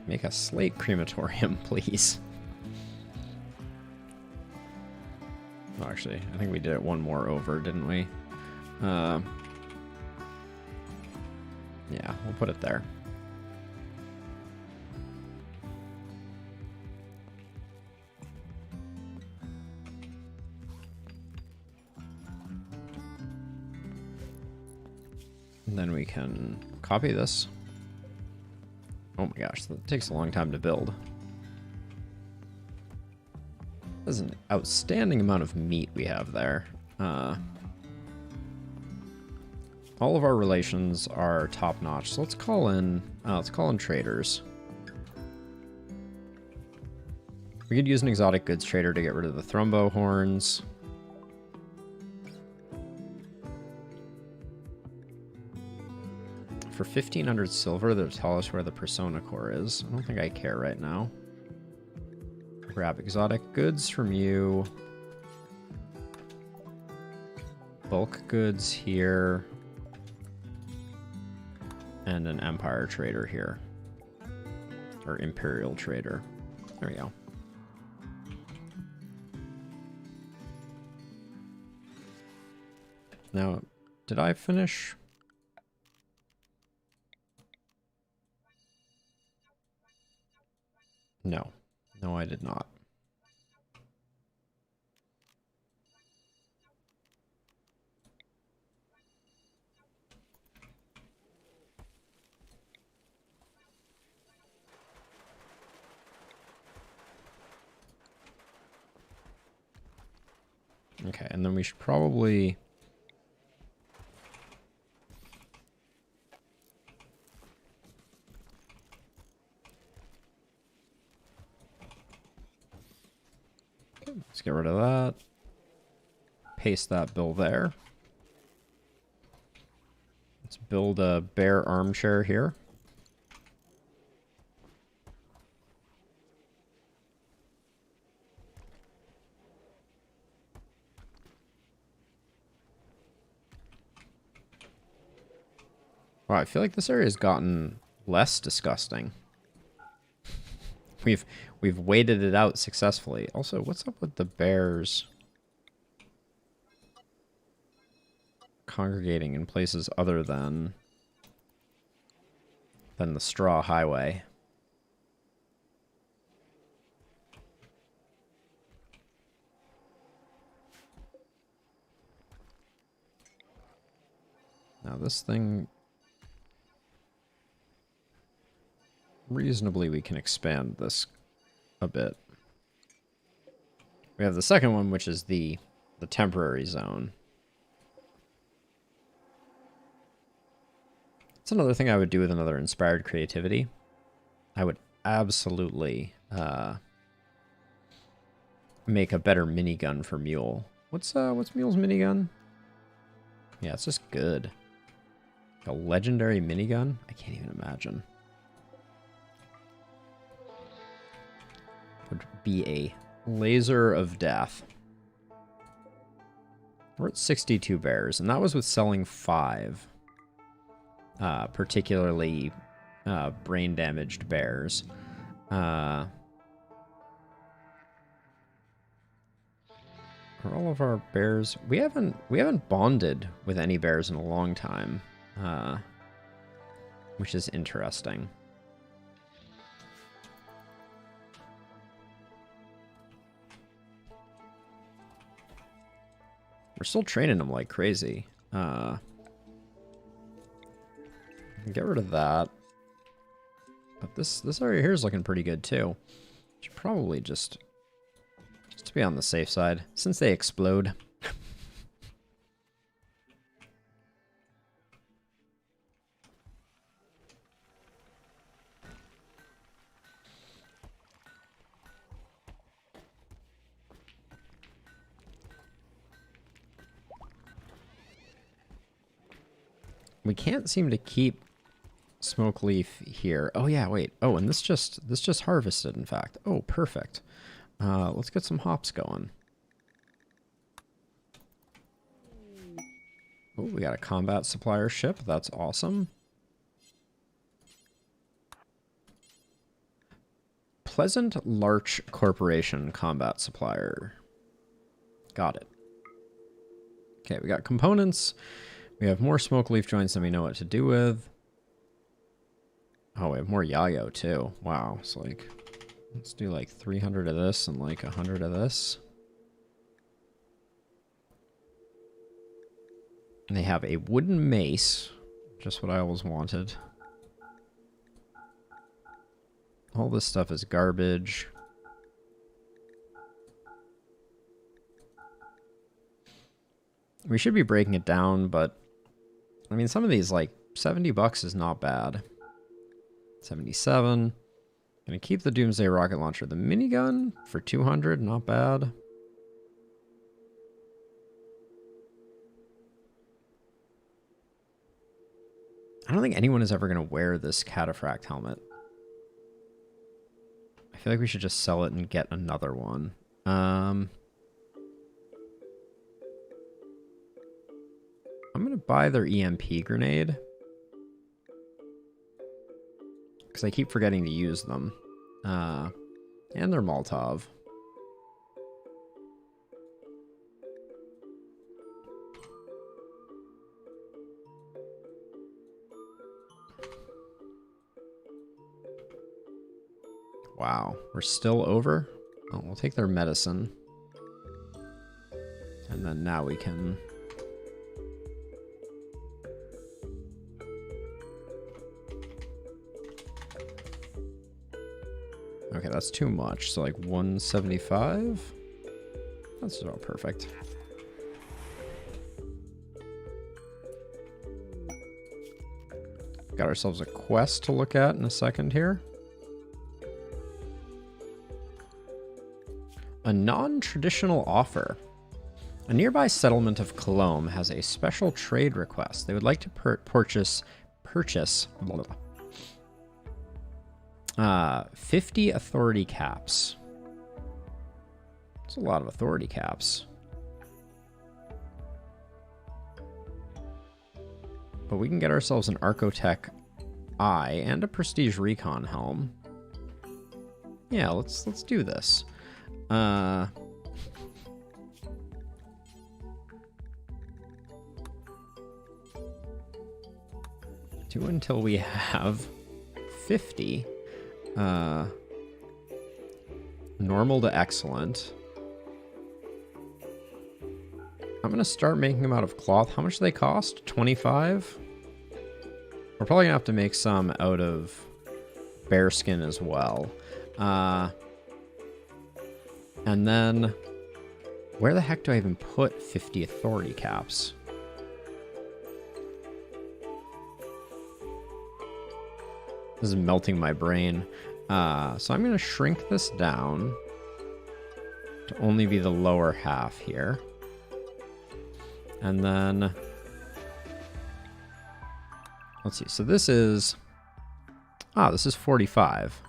Make a slate crematorium, please. Oh, actually, I think we did it one more over, didn't we? Yeah, we'll put it there. And then we can copy this. Oh my gosh, that takes a long time to build. There's an outstanding amount of meat we have there. All of our relations are top notch. So let's call in traders. We could use an exotic goods trader to get rid of the thrombo horns. For 1,500 silver, they'll tell us where the persona core is. I don't think I care right now. Grab exotic goods from you. Bulk goods here. And an empire trader here. Or imperial trader. There we go. Now, did I finish? No. No, I did not. Okay, and then we should probably... Let's get rid of that. Paste that bill there. Let's build a bear armchair here. Wow, I feel like this area has gotten less disgusting. We've waited it out successfully. Also, what's up with the bears congregating in places other than the straw highway? Now this thing, reasonably we can expand this a bit. We have the second one, which is the temporary zone. It's another thing I would do with another inspired creativity. I would absolutely make a better minigun for Mule. What's Mule's minigun? Yeah, it's just good. A legendary minigun? I can't even imagine. Would be a laser of death. We're at 62 bears, and that was with selling 5. Particularly brain damaged bears. Are all of our bears? We haven't bonded with any bears in a long time, which is interesting. We're still training them like crazy. Get rid of that. But this area here is looking pretty good too. Should probably just to be on the safe side, since they explode. We can't seem to keep smoke leaf here. Oh yeah, wait. Oh, and this just harvested, in fact. Oh, perfect. Let's get some hops going. Oh, we got a combat supplier ship. That's awesome. Pleasant Larch Corporation combat supplier. Got it. Okay, we got components. We have more smoke leaf joints than we know what to do with. Oh, we have more yayo too. Wow, it's like, let's do like 300 of this and like 100 of this. And they have a wooden mace, Just what I always wanted. All this stuff is garbage. We should be breaking it down, but I mean, some of these, like, $70 is not bad. 77. Gonna keep the Doomsday rocket launcher. The minigun for 200, not bad. I don't think anyone is ever gonna wear this cataphract helmet. I feel like we should just sell it and get another one. I'm gonna buy their EMP grenade. Because I keep forgetting to use them. And their Molotov. Wow, we're still over? Oh, we'll take their medicine. And then now we can... Okay, that's too much. So like 175? That's about perfect. Got ourselves a quest to look at in a second here. A non-traditional offer. A nearby settlement of Cologne has a special trade request. They would like to purchase 50 authority caps. That's a lot of authority caps. But we can get ourselves an Archotech Eye and a Prestige Recon helm. Yeah, let's do this. Do until we have 50. Normal to excellent. I'm gonna start making them out of cloth. How much do they cost? 25? We're probably gonna have to make some out of bearskin as well. And then, where the heck do I even put 50 authority caps? This is melting my brain. So I'm going to shrink this down to only be the lower half here. And then, let's see. So this is, this is 45.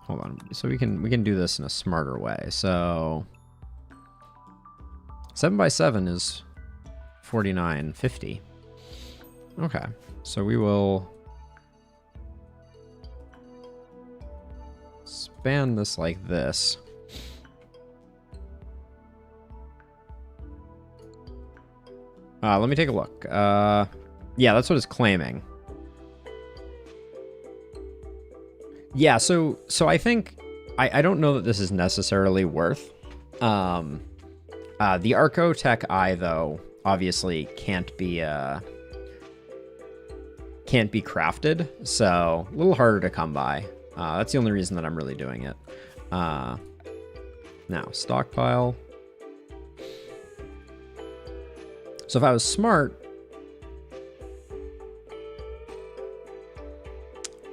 Hold on. So we can do this in a smarter way. So 7x7 is 49.50. Okay. So we will span this like this. Let me take a look. Yeah, that's what it's claiming. Yeah, so I think I don't know that this is necessarily worth. The Archotech Eye, though, obviously can't be crafted, so a little harder to come by. That's the only reason that I'm really doing it. Now, stockpile. So if I was smart,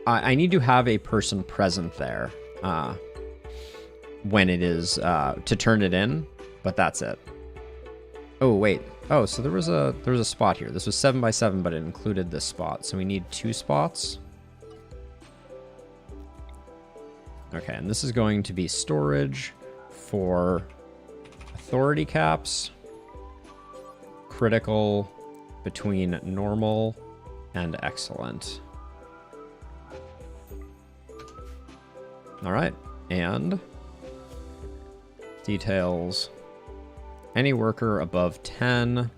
I need to have a person present there when it is to turn it in, but that's it. Oh, wait. Oh, so there was a spot here. This was 7x7, but it included this spot. So we need 2 spots. Okay, and this is going to be storage for authority caps, critical, between normal and excellent. All right, and details. Any worker above 10,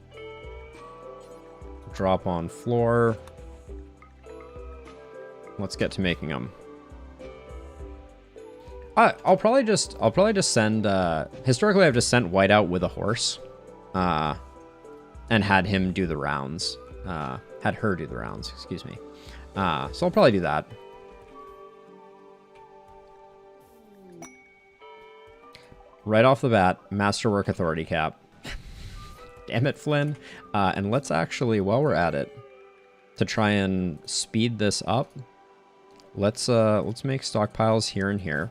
drop on floor. Let's get to making them. I'll probably just send. Historically, I've just sent white out with a horse. and had him do the rounds. Had her do the rounds, excuse me. So I'll probably do that. Right off the bat, Masterwork Authority Cap. Damn it, Flynn. And let's actually, while we're at it, to try and speed this up, let's make stockpiles here and here.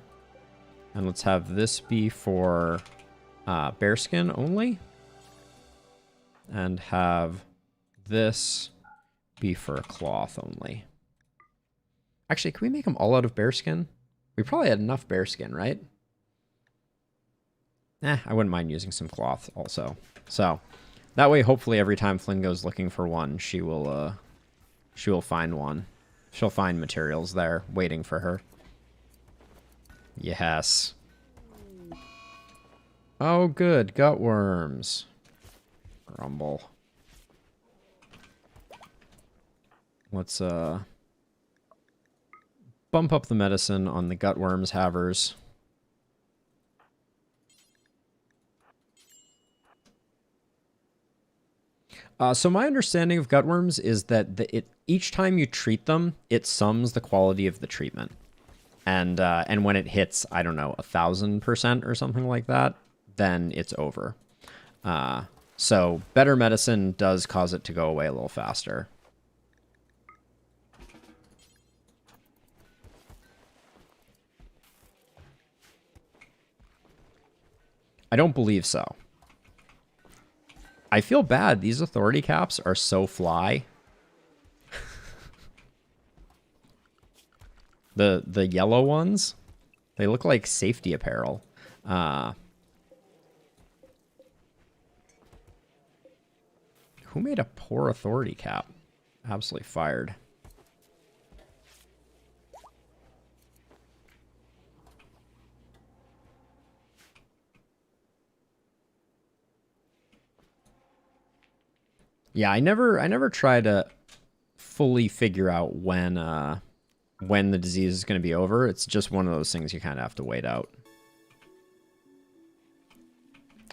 And let's have this be for bearskin only. And have this be for cloth only. Actually, can we make them all out of bearskin? We probably had enough bearskin, right? I wouldn't mind using some cloth also. So that way, hopefully, every time Flynn goes looking for one, she will find one. She'll find materials there waiting for her. Yes. Oh, good. Gutworms. Rumble. Let's bump up the medicine on the gutworms havers. So my understanding of gutworms is that each time you treat them, it sums the quality of the treatment. And when it hits, I don't know, 1,000% or something like that, then it's over. So better medicine does cause it to go away a little faster. I don't believe so. I feel bad. These authority caps are so fly. The yellow ones, they look like safety apparel. Who made a poor authority cap? Absolutely fired. Yeah, I never try to fully figure out when the disease is going to be over. It's just one of those things you kind of have to wait out.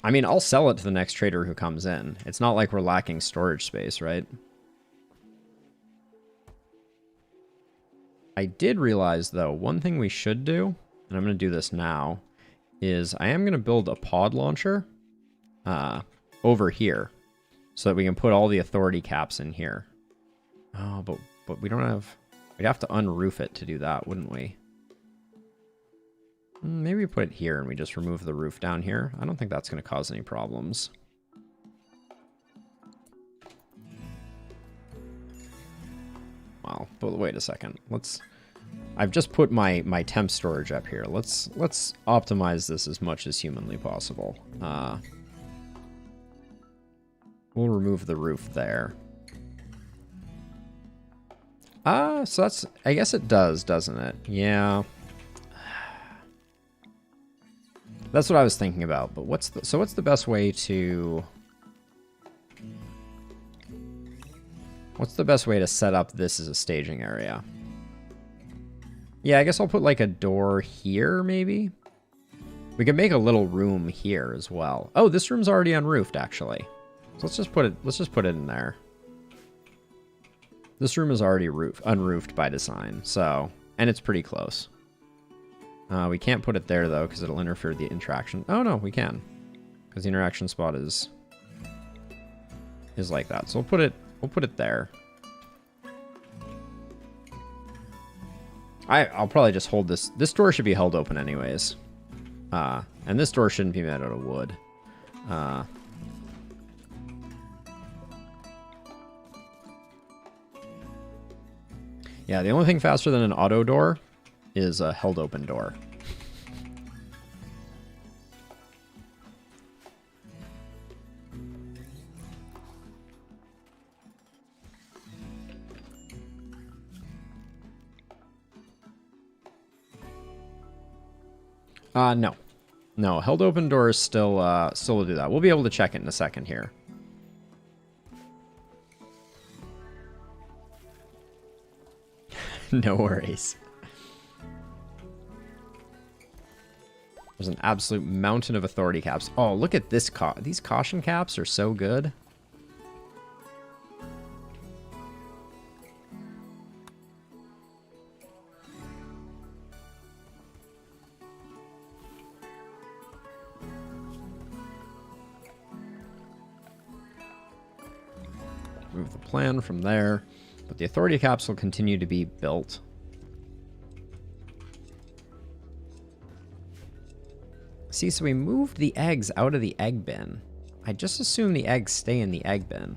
I mean, I'll sell it to the next trader who comes in. It's not like we're lacking storage space, right? I did realize, though, one thing we should do, and I'm going to do this now, is I am going to build a pod launcher over here so that we can put all the authority caps in here. Oh, but we don't have... We'd have to unroof it to do that, wouldn't we? Maybe we put it here and we just remove the roof down here. I don't think that's going to cause any problems. Well, but wait a second. I've just put my temp storage up here. Let's optimize this as much as humanly possible. We'll remove the roof there. So that's... I guess it does, doesn't it? Yeah. That's what I was thinking about, but what's the best way to... What's the best way to set up this as a staging area? Yeah, I guess I'll put like a door here, maybe? We could make a little room here as well. Oh, this room's already unroofed, actually. So let's just put it in there. This room is already unroofed by design, so... And it's pretty close. We can't put it there, though, because it'll interfere with the interaction. Oh, no, we can. Because the interaction spot is like that. So we'll put it there. I'll probably just hold this. This door should be held open anyways. And this door shouldn't be made out of wood. Yeah, the only thing faster than an auto door is a held open door. No. No, held open door is still will do that. We'll be able to check it in a second here. No worries. There's an absolute mountain of authority caps. Oh, look at this. These caution caps are so good. remove the plan from there. But the authority caps will continue to be built. See, so we moved the eggs out of the egg bin. I just assume the eggs stay in the egg bin.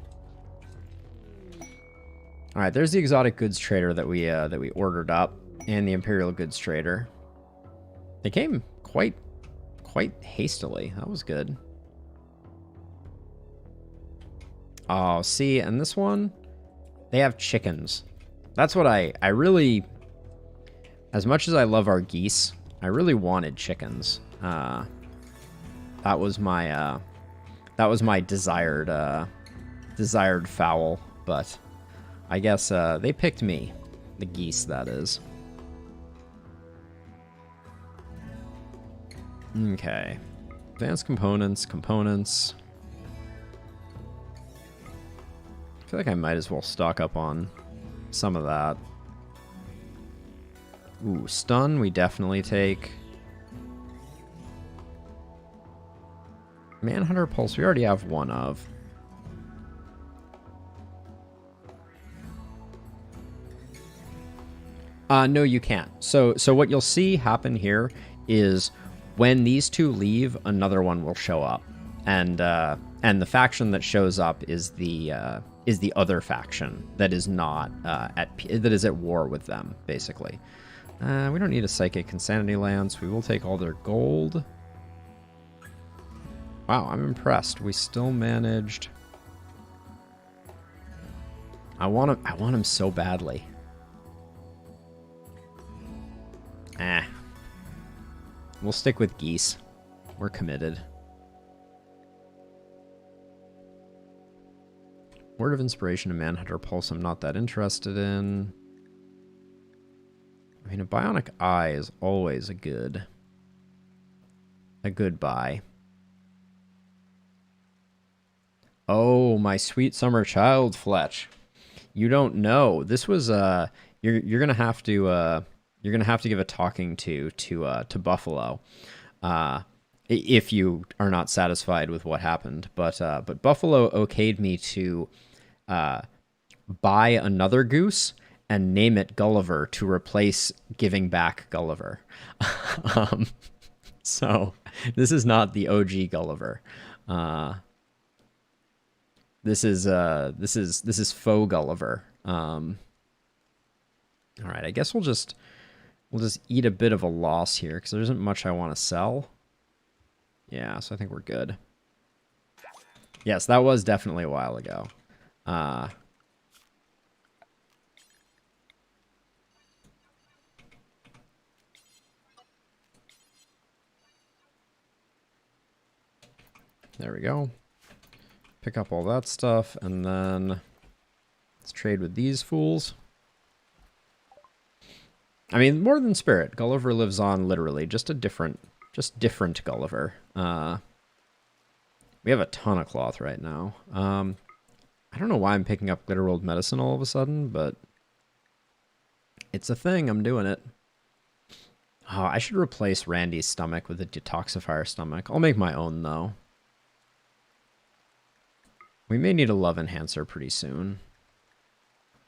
All right, there's the exotic goods trader that we ordered up, and the imperial goods trader. They came quite hastily. That was good. Oh, see, and this one, they have chickens. That's what I really, as much as I love our geese, I really wanted chickens. That was my desired fowl, but I guess they picked me, the geese, that is. Okay, advanced components. I feel like I might as well stock up on some of that. Ooh, stun we definitely take. Manhunter Pulse we already have one of. No, you can't. So what you'll see happen here is when these two leave, another one will show up, and the faction that shows up is the other faction that is not that is at war with them, basically. We don't need a Psychic Insanity Lance. We will take all their gold. Wow, I'm impressed. We still managed. I want him so badly. We'll stick with geese. We're committed. Word of Inspiration and Manhunter Pulse I'm not that interested in. I mean, a Bionic Eye is always a good buy. Oh, my sweet summer child, Fletch. You don't know. This was you're gonna have to give a talking to Buffalo, if you are not satisfied with what happened. But Buffalo okayed me to buy another goose and name it Gulliver to replace giving back Gulliver. So this is not the OG Gulliver. This is faux Gulliver. All right, I guess we'll just eat a bit of a loss here because there isn't much I want to sell. Yeah, so I think we're good. Yes, that was definitely a while ago. There we go. Pick up all that stuff, and then let's trade with these fools. I mean, more than Spirit, Gulliver lives on literally, just different Gulliver. We have a ton of cloth right now. I don't know why I'm picking up RimWorld medicine all of a sudden, but it's a thing. I'm doing it. Oh, I should replace Randy's stomach with a detoxifier stomach. I'll make my own though. We may need a love enhancer pretty soon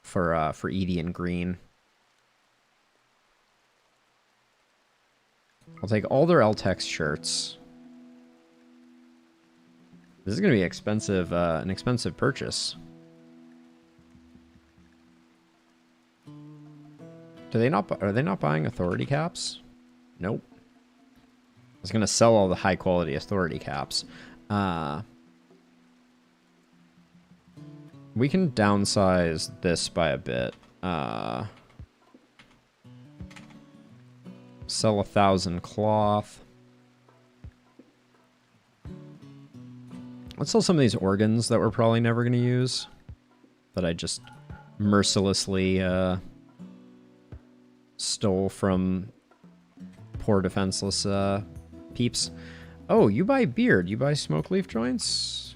for Edie and Green. I'll take all their LTEX shirts. This is going to be expensive, an expensive purchase. Are they not buying authority caps? Nope. I was going to sell all the high quality authority caps. We can downsize this by a bit. Sell 1,000 cloth. Let's sell some of these organs that we're probably never going to use. That I just mercilessly stole from poor defenseless peeps. Oh, you buy beard. You buy smoke leaf joints?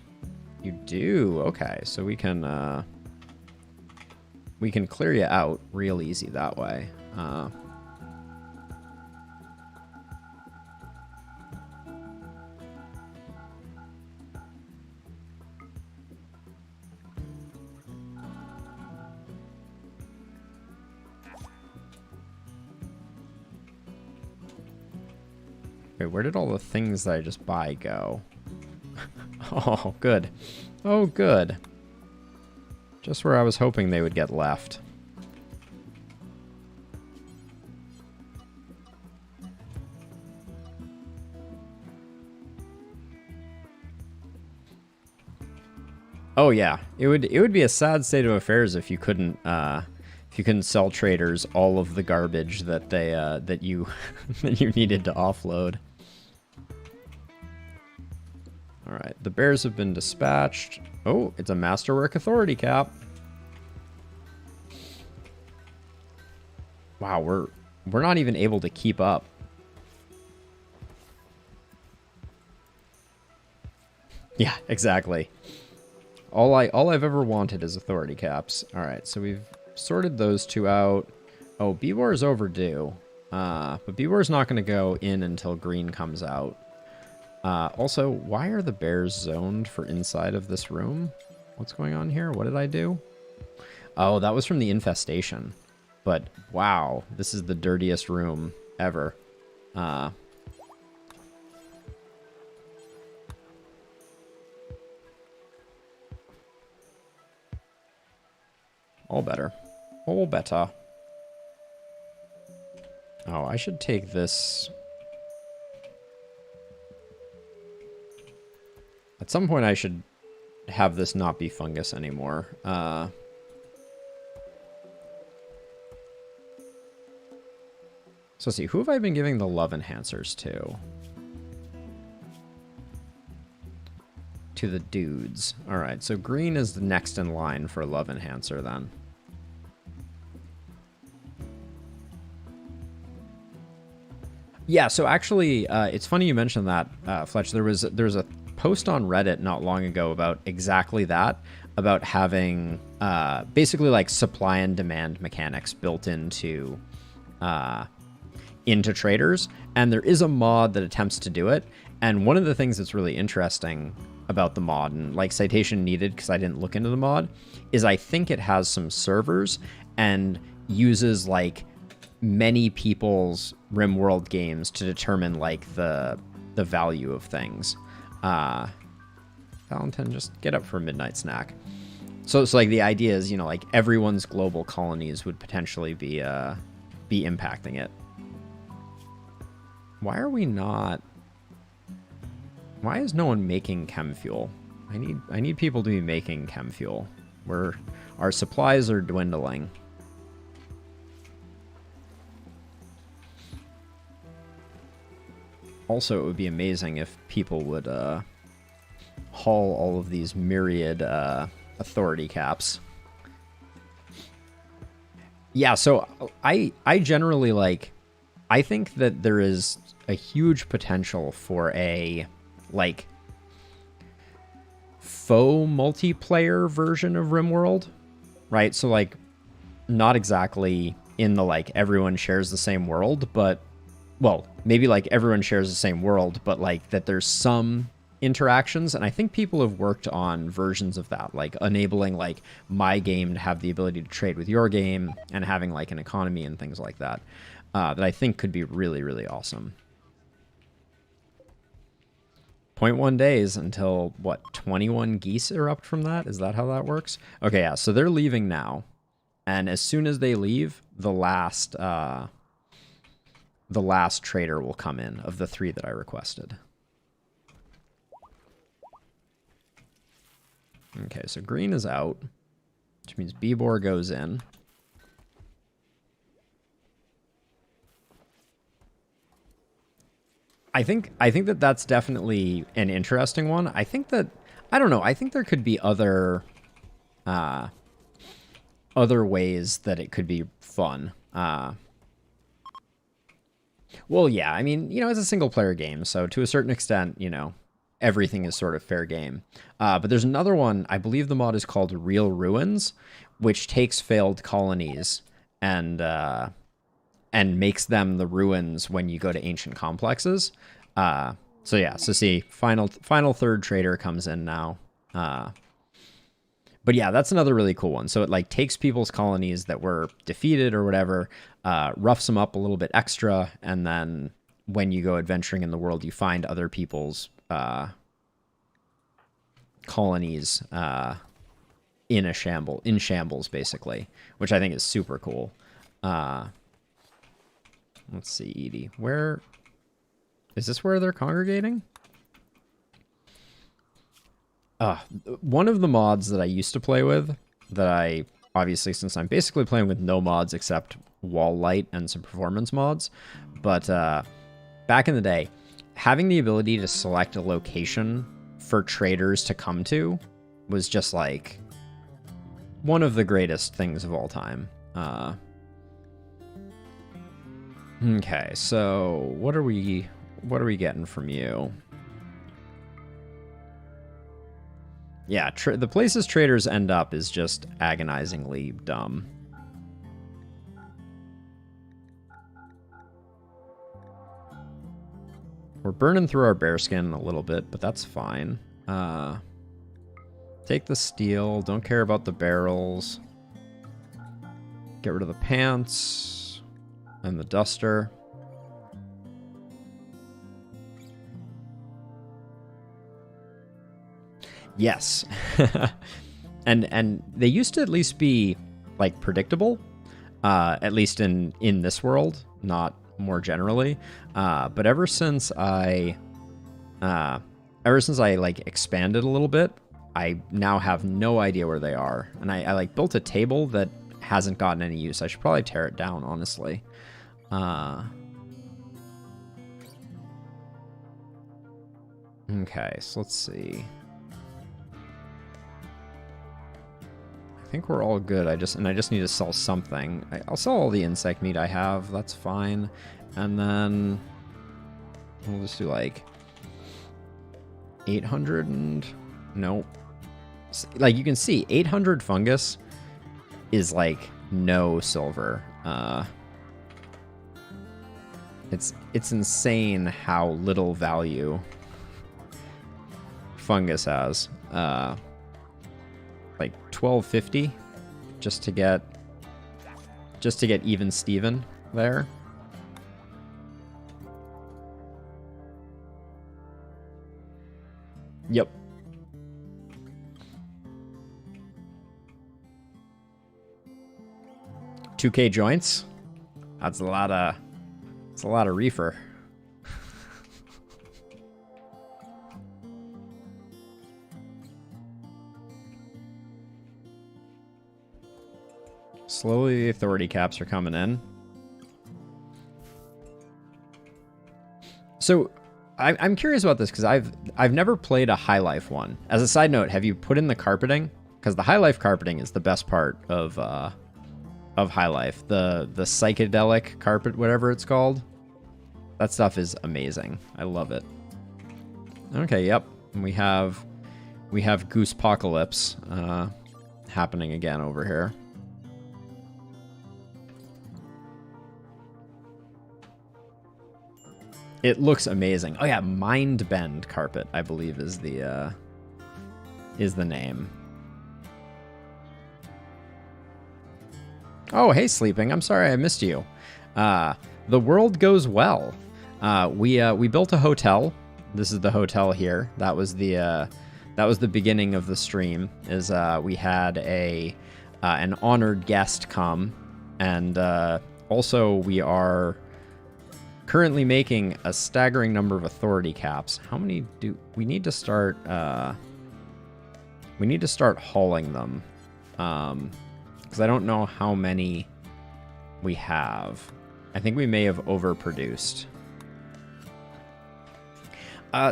You do. Okay, so we can clear you out real easy that way. Wait, where did all the things that I just buy go? Oh, good. Oh, good. Just where I was hoping they would get left. Oh yeah, it would be a sad state of affairs if you couldn't sell traders all of the garbage that they that you that you needed to offload. All right, the bears have been dispatched. Oh, it's a masterwork authority cap. Wow, we're not even able to keep up. Yeah, exactly. All I've ever wanted is authority caps. All right, so we've sorted those two out. Oh, B-War is overdue. But B-War is not going to go in until green comes out. Also, why are the bears zoned for inside of this room? What's going on here? What did I do? Oh, that was from the infestation. But wow, this is the dirtiest room ever. All better. All better. Oh, I should take this. At some point, I should have this not be fungus anymore. So let's see. Who have I been giving the love enhancers to? To the dudes. All right, so green is the next in line for love enhancer then. Yeah, so actually, it's funny you mentioned that, Fletch. There was a post on Reddit not long ago about exactly that, about having basically like supply and demand mechanics built into traders, and there is a mod that attempts to do it. And one of the things that's really interesting about the mod, and like citation needed because I didn't look into the mod, is I think it has some servers and uses like many people's RimWorld games to determine like the value of things. Valentin, just get up for a midnight snack. So it's like the idea is, you know, like everyone's global colonies would potentially be impacting it. Why are we not? Why is no one making chem fuel? I need people to be making chem fuel. Our supplies are dwindling. Also, it would be amazing if people would haul all of these myriad authority caps. Yeah, so I generally like, I think that there is a huge potential for a like faux multiplayer version of RimWorld, right? So like not exactly in the like everyone shares the same world, but well, maybe like everyone shares the same world, but like that there's some interactions. And I think people have worked on versions of that, like enabling like my game to have the ability to trade with your game and having like an economy and things like that, that I think could be really, really awesome. 0.1 days until what, 21 geese erupt from that? Is that how that works? Okay, yeah, so they're leaving now. And as soon as they leave, the last trader will come in of the 3 that I requested. Okay, so green is out, which means B-Bor goes in. I think that that's definitely an interesting one. I think that, I don't know, I think there could be other ways that it could be fun. Well, yeah, I mean, you know, it's a single player game, so to a certain extent, you know, everything is sort of fair game. But there's another one, I believe the mod is called Real Ruins, which takes failed colonies and makes them the ruins when you go to ancient complexes. So yeah, so see, final third trader comes in now. But yeah, that's another really cool one. So it like takes people's colonies that were defeated or whatever, roughs them up a little bit extra, and then when you go adventuring in the world, you find other people's colonies in shambles, basically, which I think is super cool. Let's see, Edie. Where is this? Where they're congregating? One of the mods that I used to play with, that I obviously, since I'm basically playing with no mods except wall light and some performance mods, but back in the day, having the ability to select a location for traders to come to was just like one of the greatest things of all time. Okay, so what are we getting from you? Yeah, the places traders end up is just agonizingly dumb. We're burning through our bearskin a little bit, but that's fine. Take the steel. Don't care about the barrels. Get rid of the pants and the duster. Yes. and they used to at least be like predictable, at least in this world, not more generally. But ever since I like expanded a little bit, I now have no idea where they are. And I like built a table that hasn't gotten any use. I should probably tear it down, honestly. Okay, so let's see. I think we're all good. I just need to sell something. I'll sell all the insect meat I have. That's fine. And then we'll just do like 800 and nope. Like you can see, 800 fungus is like no silver. It's insane how little value fungus has. Like 1250 just to get even Steven there. Yep. $2K joints. That's a lot of reefer. Slowly, the authority caps are coming in. So, I'm curious about this because I've never played a high life one. As a side note, have you put in the carpeting? Because the high life carpeting is the best part of high life. The psychedelic carpet, whatever it's called. That stuff is amazing. I love it. Okay, yep. We have Goosepocalypse happening again over here. It looks amazing. Oh yeah, Mind Bend carpet, I believe is the name. Oh, hey Sleeping. I'm sorry I missed you. The world goes well. We built a hotel. This is the hotel here. That was the beginning of the stream. Is we had an honored guest come, and also we are currently making a staggering number of authority caps. How many do we need to start? We need to start hauling them, because I don't know how many we have. I think we may have overproduced.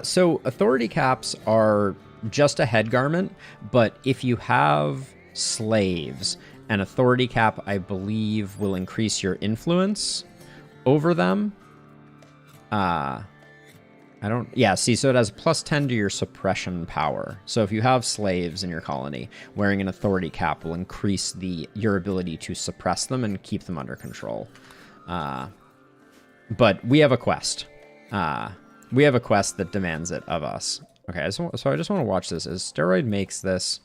So authority caps are just a head garment, but if you have slaves, an authority cap, I believe, will increase your influence over them. See, so it has +10 to your suppression power. So if you have slaves in your colony, wearing an authority cap will increase your ability to suppress them and keep them under control. But we have a quest. We have a quest that demands it of us. Okay, so I just want to watch this. As Steroid makes this...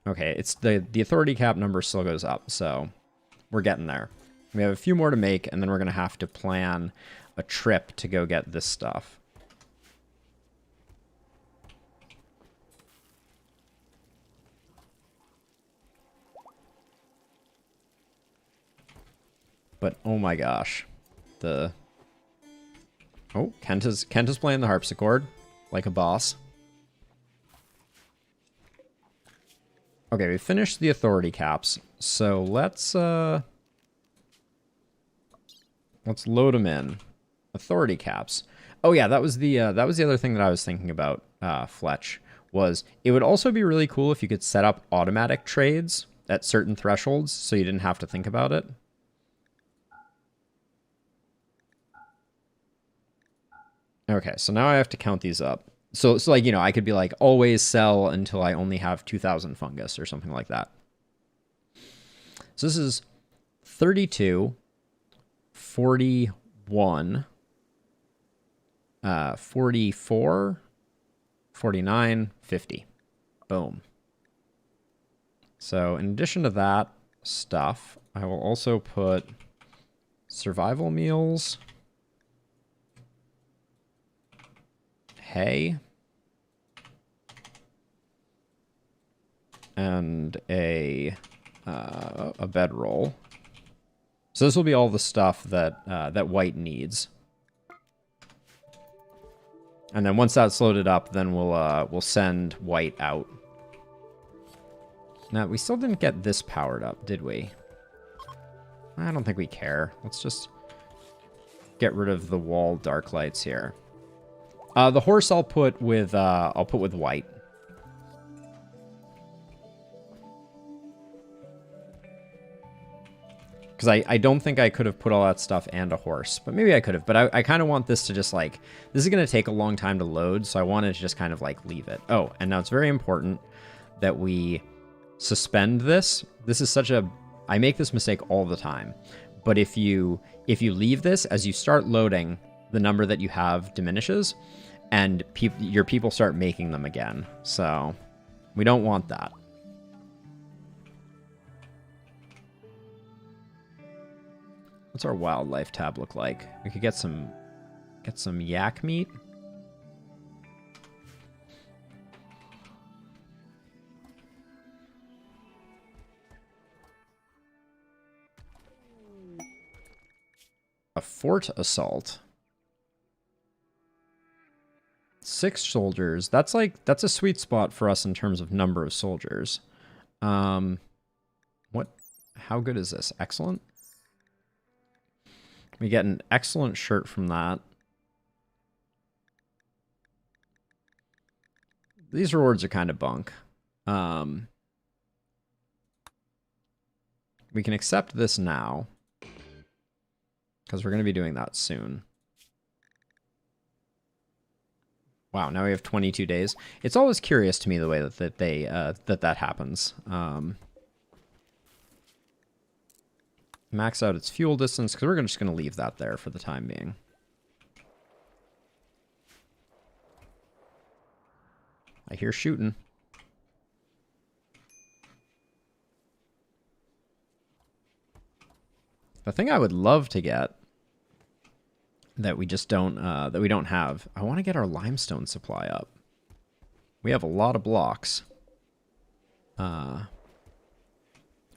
Okay, it's the authority cap number still goes up, so we're getting there. We have a few more to make, and then we're going to have to plan a trip to go get this stuff. But oh my gosh, oh, Kent is playing the harpsichord like a boss. Okay, we finished the authority caps, so let's load them in. Authority caps. Oh yeah, that was the other thing that I was thinking about, Fletch, was it would also be really cool if you could set up automatic trades at certain thresholds so you didn't have to think about it. Okay, so now I have to count these up. So like, you know, I could be like, always sell until I only have 2,000 fungus or something like that. So this is 32, 41, 44, 49, 50. Boom. So in addition to that stuff, I will also put survival meals, hay, and a bedroll. So this will be all the stuff that that white needs. And then once that's loaded up, then we'll send white out. Now we still didn't get this powered up, did we? I don't think we care. Let's just get rid of the wall dark lights here. The horse I'll put with white. Because I don't think I could have put all that stuff and a horse, but maybe I could have. But I kind of want this to just like, this is going to take a long time to load, so I wanted to just kind of like leave it. Oh, and now it's very important that we suspend this. This is such a, I make this mistake all the time. But if you leave this, as you start loading, the number that you have diminishes, and your people start making them again. So we don't want that. What's our wildlife tab look like? We could get some yak meat. A fort assault. 6 soldiers. That's a sweet spot for us in terms of number of soldiers. How good is this? Excellent. We get an excellent shirt from that. These rewards are kind of bunk. We can accept this now, because we're going to be doing that soon. Wow, now we have 22 days. It's always curious to me the way that happens. Max out its fuel distance, because we're just going to leave that there for the time being. I hear shooting. The thing I would love to get that we just don't have. I want to get our limestone supply up. We have a lot of blocks.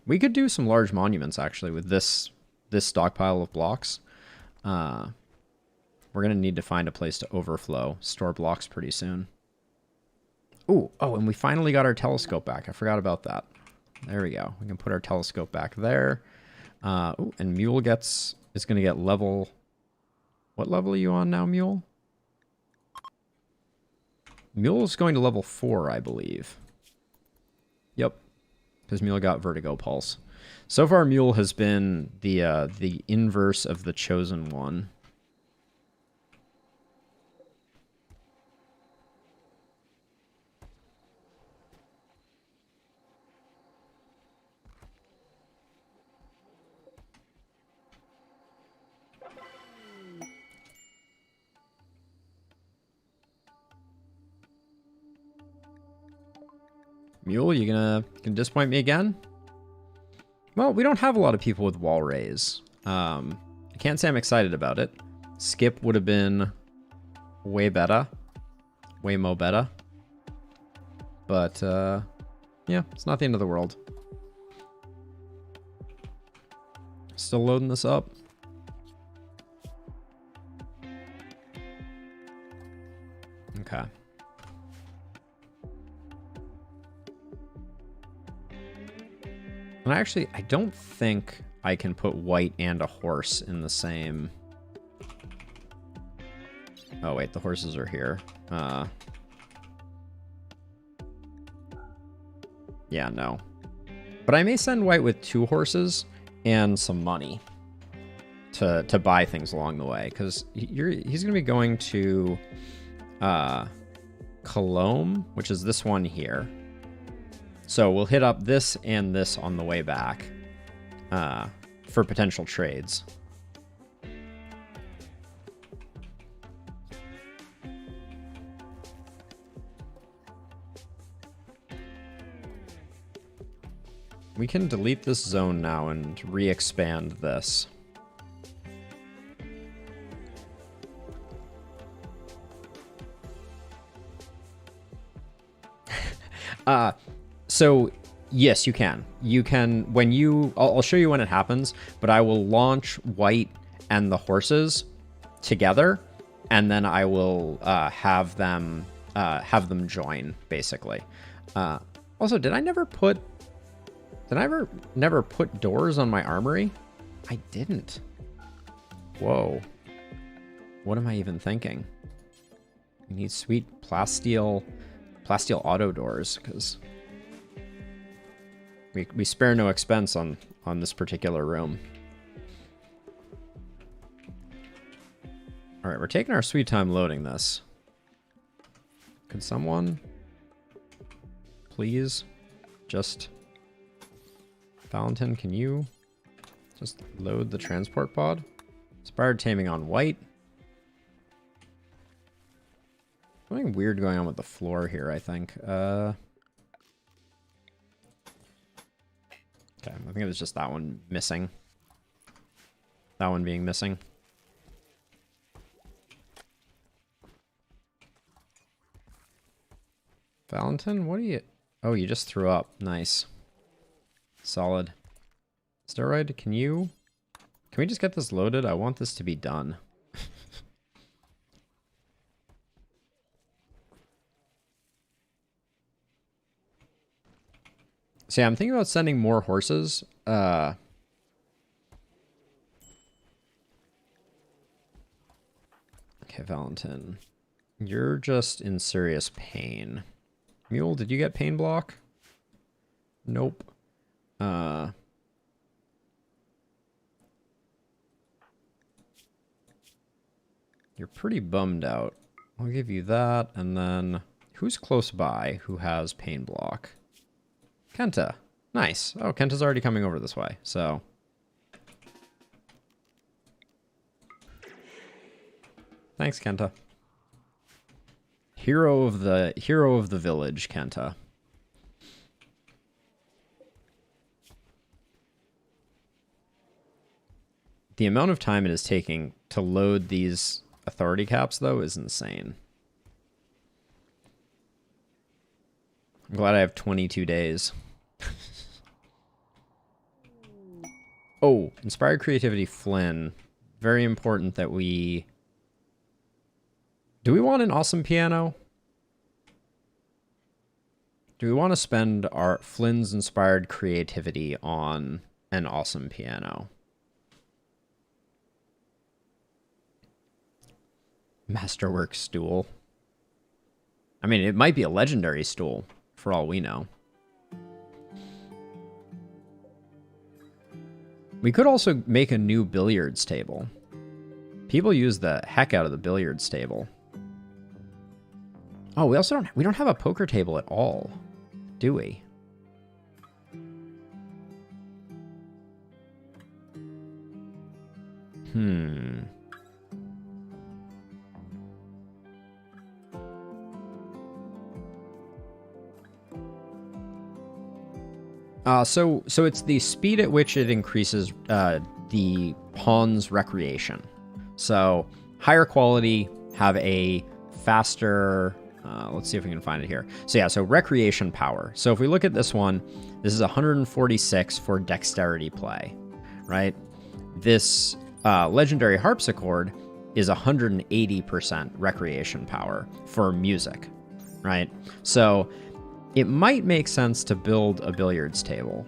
We could do some large monuments actually with this stockpile of blocks. We're gonna need to find a place to overflow, store blocks pretty soon. Ooh, oh, and we finally got our telescope back. I forgot about that. There we go. We can put our telescope back there. Ooh, and Mule is gonna get level. What level are you on now, Mule? Mule's going to level 4, I believe. Yep. Because Mule got Vertigo Pulse. So far, Mule has been the inverse of the chosen one. Mule, you gonna disappoint me again? Well, we don't have a lot of people with wall rays. I can't say I'm excited about it. Skip would have been way better. Way mo better. But, yeah, it's not the end of the world. Still loading this up. Okay. And actually, I don't think I can put white and a horse in the same... Oh, wait, the horses are here. Yeah, no. But I may send white with 2 horses and some money to buy things along the way, because he's going to be going to Cologne, which is this one here. So we'll hit up this and this on the way back for potential trades. We can delete this zone now and re-expand this. So yes, you can. You can, when you, I'll show you when it happens, but I will launch white and the horses together, and then I will have them join, basically. Also, did I never put doors on my armory? I didn't. Whoa. What am I even thinking? We need sweet plasteel auto doors, because we spare no expense on this particular room. All right, we're taking our sweet time loading this. Could someone please just... Valentin, can you just load the transport pod? Inspired taming on white. Something weird going on with the floor here, I think. Okay, I think it was just that one missing. That one being missing. Valentin, what are you... Oh, you just threw up. Nice. Solid. Steroid, can we just get this loaded? I want this to be done. So yeah, I'm thinking about sending more horses. Okay, Valentin. You're just in serious pain. Mule, did you get pain block? Nope. You're pretty bummed out. I'll give you that, and then who's close by who has pain block? Kenta. Nice. Oh, Kenta's already coming over this way, so... Thanks, Kenta. Hero of the village, Kenta. The amount of time it is taking to load these authority caps, though, is insane. I'm glad I have 22 days. Oh, inspired creativity, Flynn. Very important that we... Do we want an awesome piano? Do we want to spend our Flynn's inspired creativity on an awesome piano? Masterwork stool. I mean, it might be a legendary stool, for all we know. We could also make a new billiards table. People use the heck out of the billiards table. Oh, we don't have a poker table at all, do we? So it's the speed at which it increases the pawns recreation. So higher quality, have a faster, let's see if we can find it here. So yeah, so recreation power. So if we look at this one, this is 146 for dexterity play, right? This legendary harpsichord is 180% recreation power for music, right? So it might make sense to build a billiards table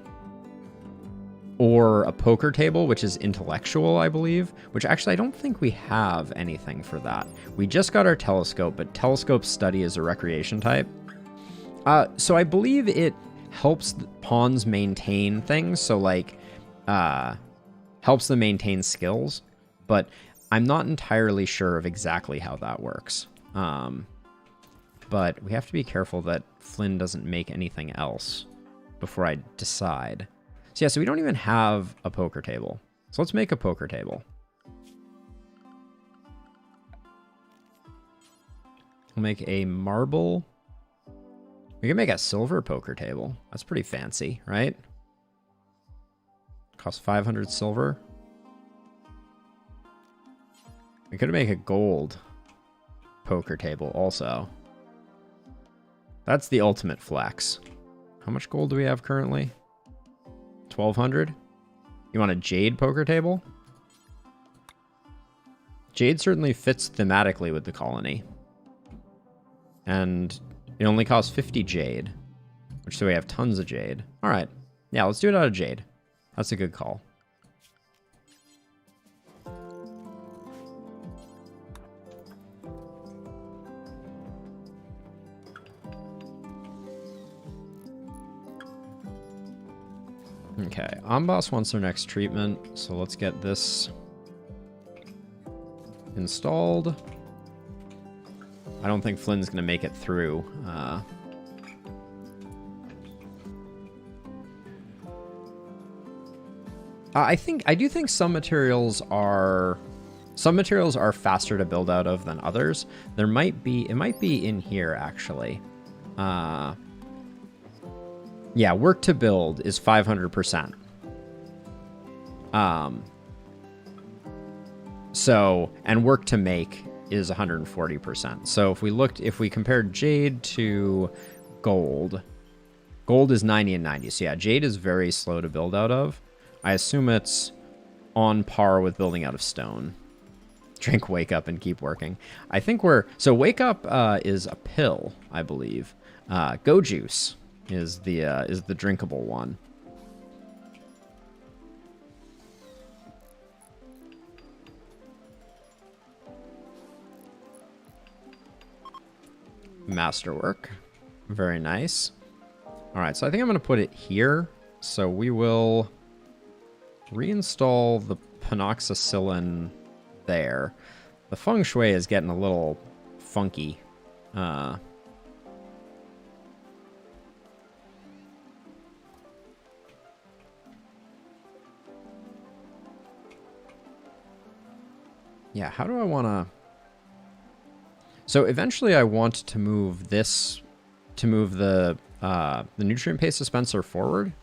or a poker table, which is intellectual, I believe, which actually I don't think we have anything for that. We just got our telescope, but telescope study is a recreation type. So I believe it helps pawns maintain things, so like helps them maintain skills, but I'm not entirely sure of exactly how that works. But we have to be careful that Flynn doesn't make anything else before I decide. So yeah, so we don't even have a poker table. So let's make a poker table. We'll make a marble. We can make a silver poker table. That's pretty fancy, right? Costs 500 silver. We could make a gold poker table also. That's the ultimate flex. How much gold do we have currently? 1,200? You want a jade poker table? Jade certainly fits thematically with the colony. And it only costs 50 jade, which so we have tons of jade. All right. Yeah, let's do it out of jade. That's a good call. Okay, Amboss wants their next treatment, so let's get this installed. I don't think Flynn's going to make it through. I do think some materials are faster to build out of than others. It might be in here actually. Yeah, work to build is 500%. So, and work to make is 140%. So if we compared jade to gold, gold is 90 and 90. So yeah, jade is very slow to build out of. I assume it's on par with building out of stone. Drink wake up and keep working. I think so wake up is a pill, I believe. Go juice is the drinkable one. Masterwork. Very nice. All right, so I think I'm going to put it here. So we will reinstall the penoxycyllin there. The feng shui is getting a little funky. Yeah, how do I want to... So eventually I want to move this, to move the nutrient paste dispenser forward.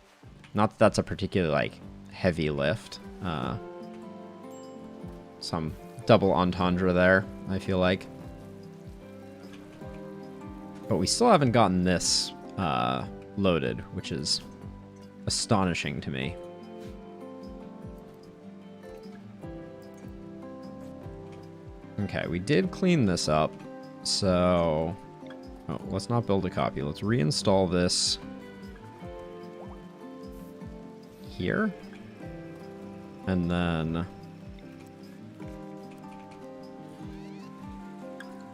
Not that that's a particularly, like, heavy lift. Some double entendre there, I feel like. But we still haven't gotten this loaded, which is astonishing to me. Okay, we did clean this up, so... Oh, let's not build a copy. Let's reinstall this here. And then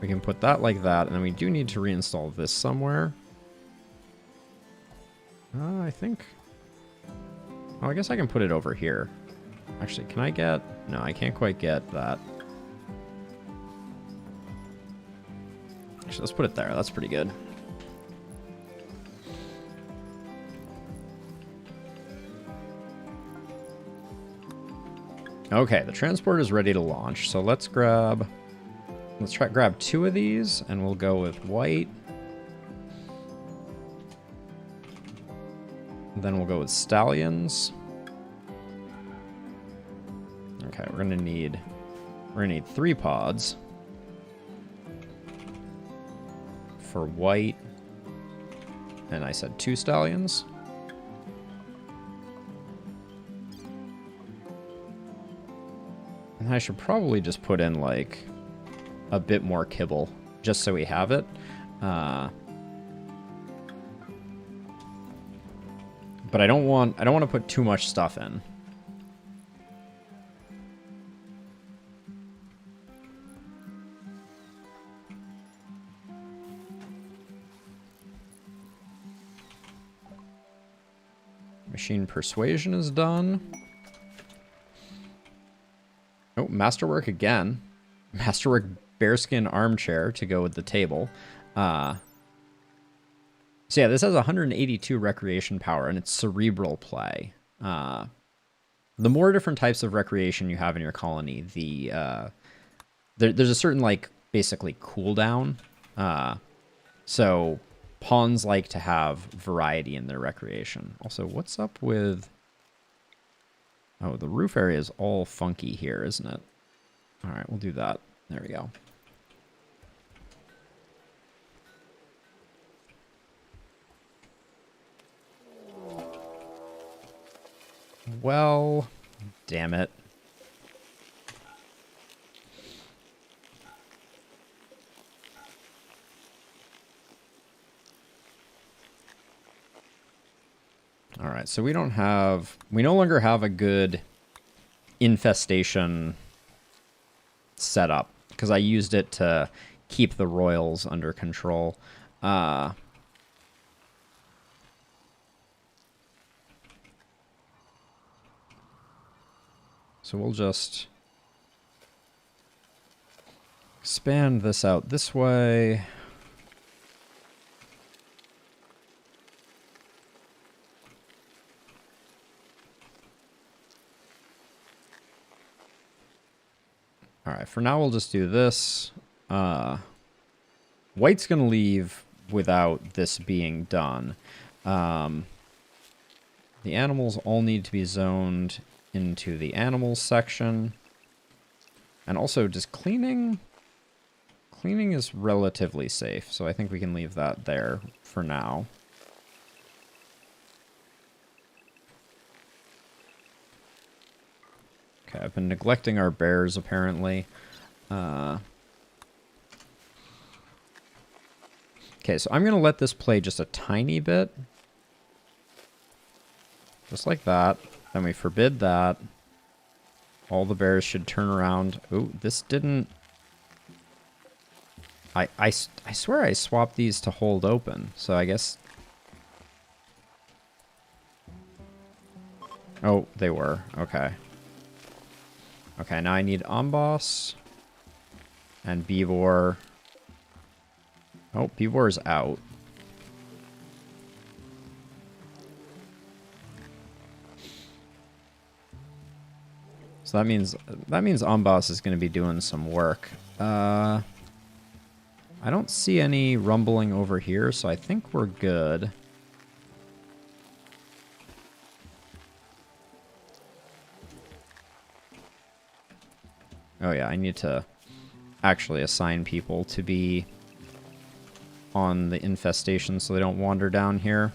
we can put that like that, and then we do need to reinstall this somewhere. I think... Oh, I guess I can put it over here. Actually, can I get... No, I can't quite get that. Actually, let's put it there. That's pretty good. Okay, the transport is ready to launch. So let's grab 2 of these, and we'll go with white. Then we'll go with stallions. Okay, we're gonna need 3 pods for white, and I said 2 stallions. And I should probably just put in like a bit more kibble just so we have it. But I don't want to put too much stuff in. Machine persuasion is done. Oh, masterwork again. Masterwork bearskin armchair to go with the table. So yeah, this has 182 recreation power, and it's cerebral play. The more different types of recreation you have in your colony, there's a certain, like, basically cooldown. So pawns like to have variety in their recreation. Also, what's up with... Oh, the roof area is all funky here, isn't it? All right, we'll do that. There we go. Well, damn it. All right, so we no longer have a good infestation setup because I used it to keep the royals under control. So we'll just expand this out this way. All right, for now we'll just do this. White's going to leave without this being done. The animals all need to be zoned into the animals section. And also just cleaning is relatively safe, so I think we can leave that there for now. Okay, I've been neglecting our bears apparently. Okay, so I'm gonna let this play just a tiny bit. Just like that. Then we forbid that. All the bears should turn around. Ooh, this didn't... I swear I swapped these to hold open, so I guess... Oh, they were. Okay. Okay, now I need Amboss and Beevor. Oh, Beevor is out. So that means Amboss is going to be doing some work. I don't see any rumbling over here, so I think we're good. Oh yeah, I need to actually assign people to be on the infestation so they don't wander down here.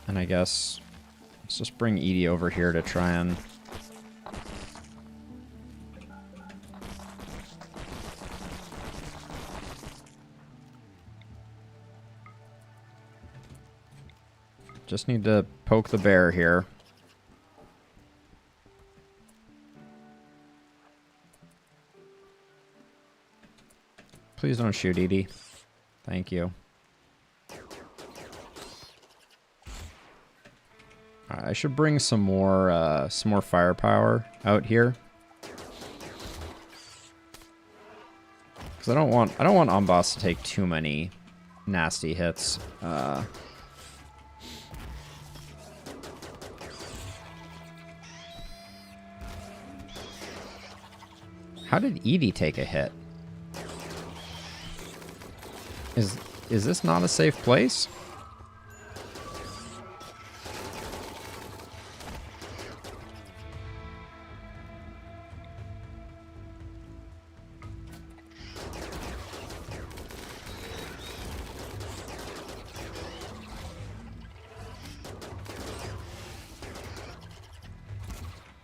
And I guess let's just bring Edie over here to try and... Just need to poke the bear here. Please don't shoot, Edie. Thank you. Alright, I should bring some more firepower out here. Because I don't want Amboss to take too many nasty hits. How did Edie take a hit? Is this not a safe place?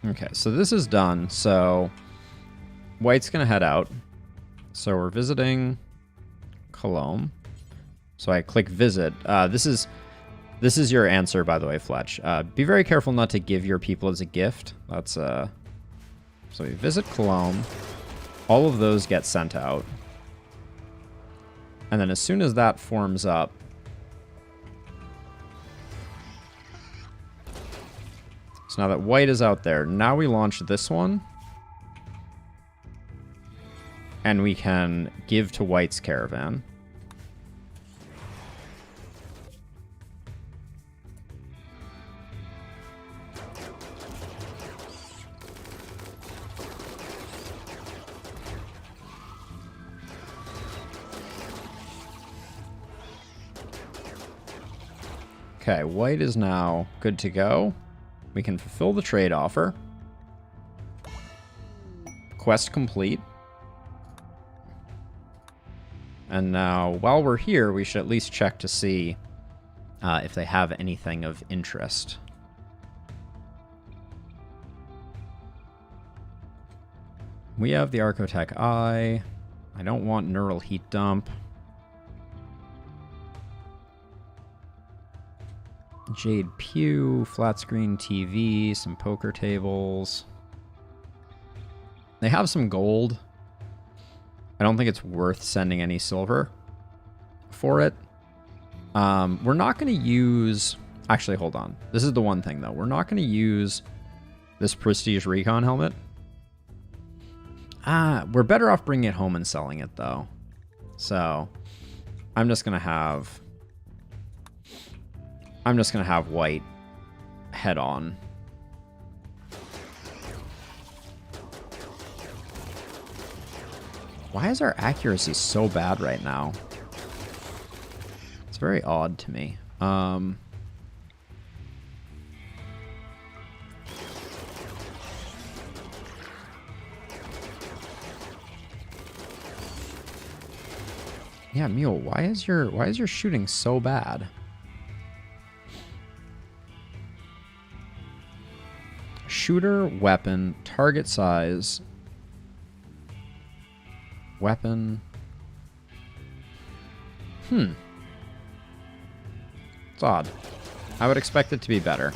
Okay, so this is done. So white's going to head out. So we're visiting Cologne. So I click visit. This is your answer, by the way, Fletch. Be very careful not to give your people as a gift. That's so we visit Cologne. All of those get sent out. And then as soon as that forms up, so now that white is out there, now we launch this one. And we can give to white's caravan. Okay, white is now good to go. We can fulfill the trade offer. Quest complete. And now, while we're here, we should at least check to see if they have anything of interest. We have the Archotech Eye. I don't want Neural Heat Dump. Jade Pew, flat screen TV, some poker tables. They have some gold. I don't think it's worth sending any silver for it. We're not going to use... Actually, hold on. This is the one thing, though. We're not going to use this Prestige Recon helmet. We're better off bringing it home and selling it, though. So, I'm just going to have white head on. Why is our accuracy so bad right now? It's very odd to me. Yeah, Mule, why is your shooting so bad? Shooter, weapon, target size, weapon. It's odd. I would expect it to be better.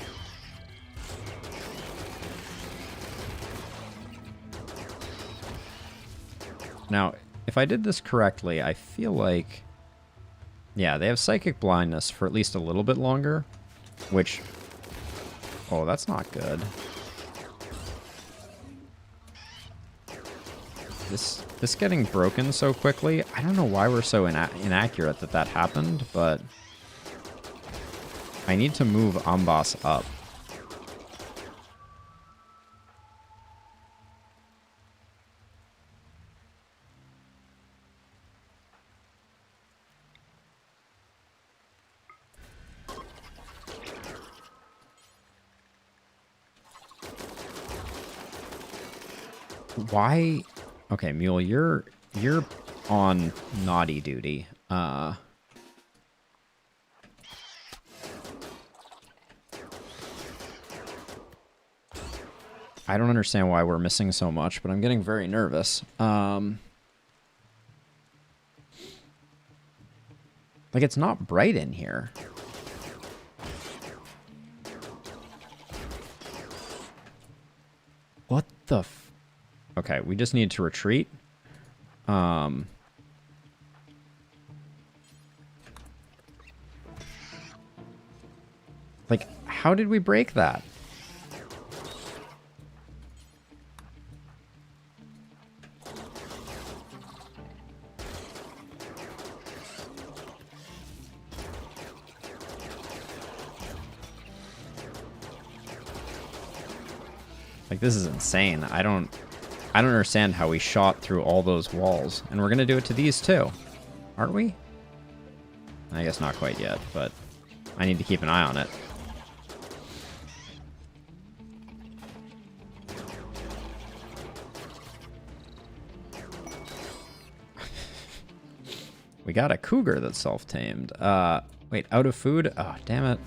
Now, if I did this correctly, I feel like... Yeah, they have psychic blindness for at least a little bit longer, which... Oh, that's not good. This getting broken so quickly, I don't know why we're so inaccurate that happened, but I need to move Amboss up. Why? Okay, Mule, you're on naughty duty. I don't understand why we're missing so much, but I'm getting very nervous. Like, it's not bright in here. What the f... Okay, we just need to retreat. Like, how did we break that? Like, this is insane. I don't understand how we shot through all those walls. And we're gonna do it to these too. Aren't we? I guess not quite yet, but I need to keep an eye on it. We got a cougar that's self-tamed. Wait, out of food? Oh, damn it.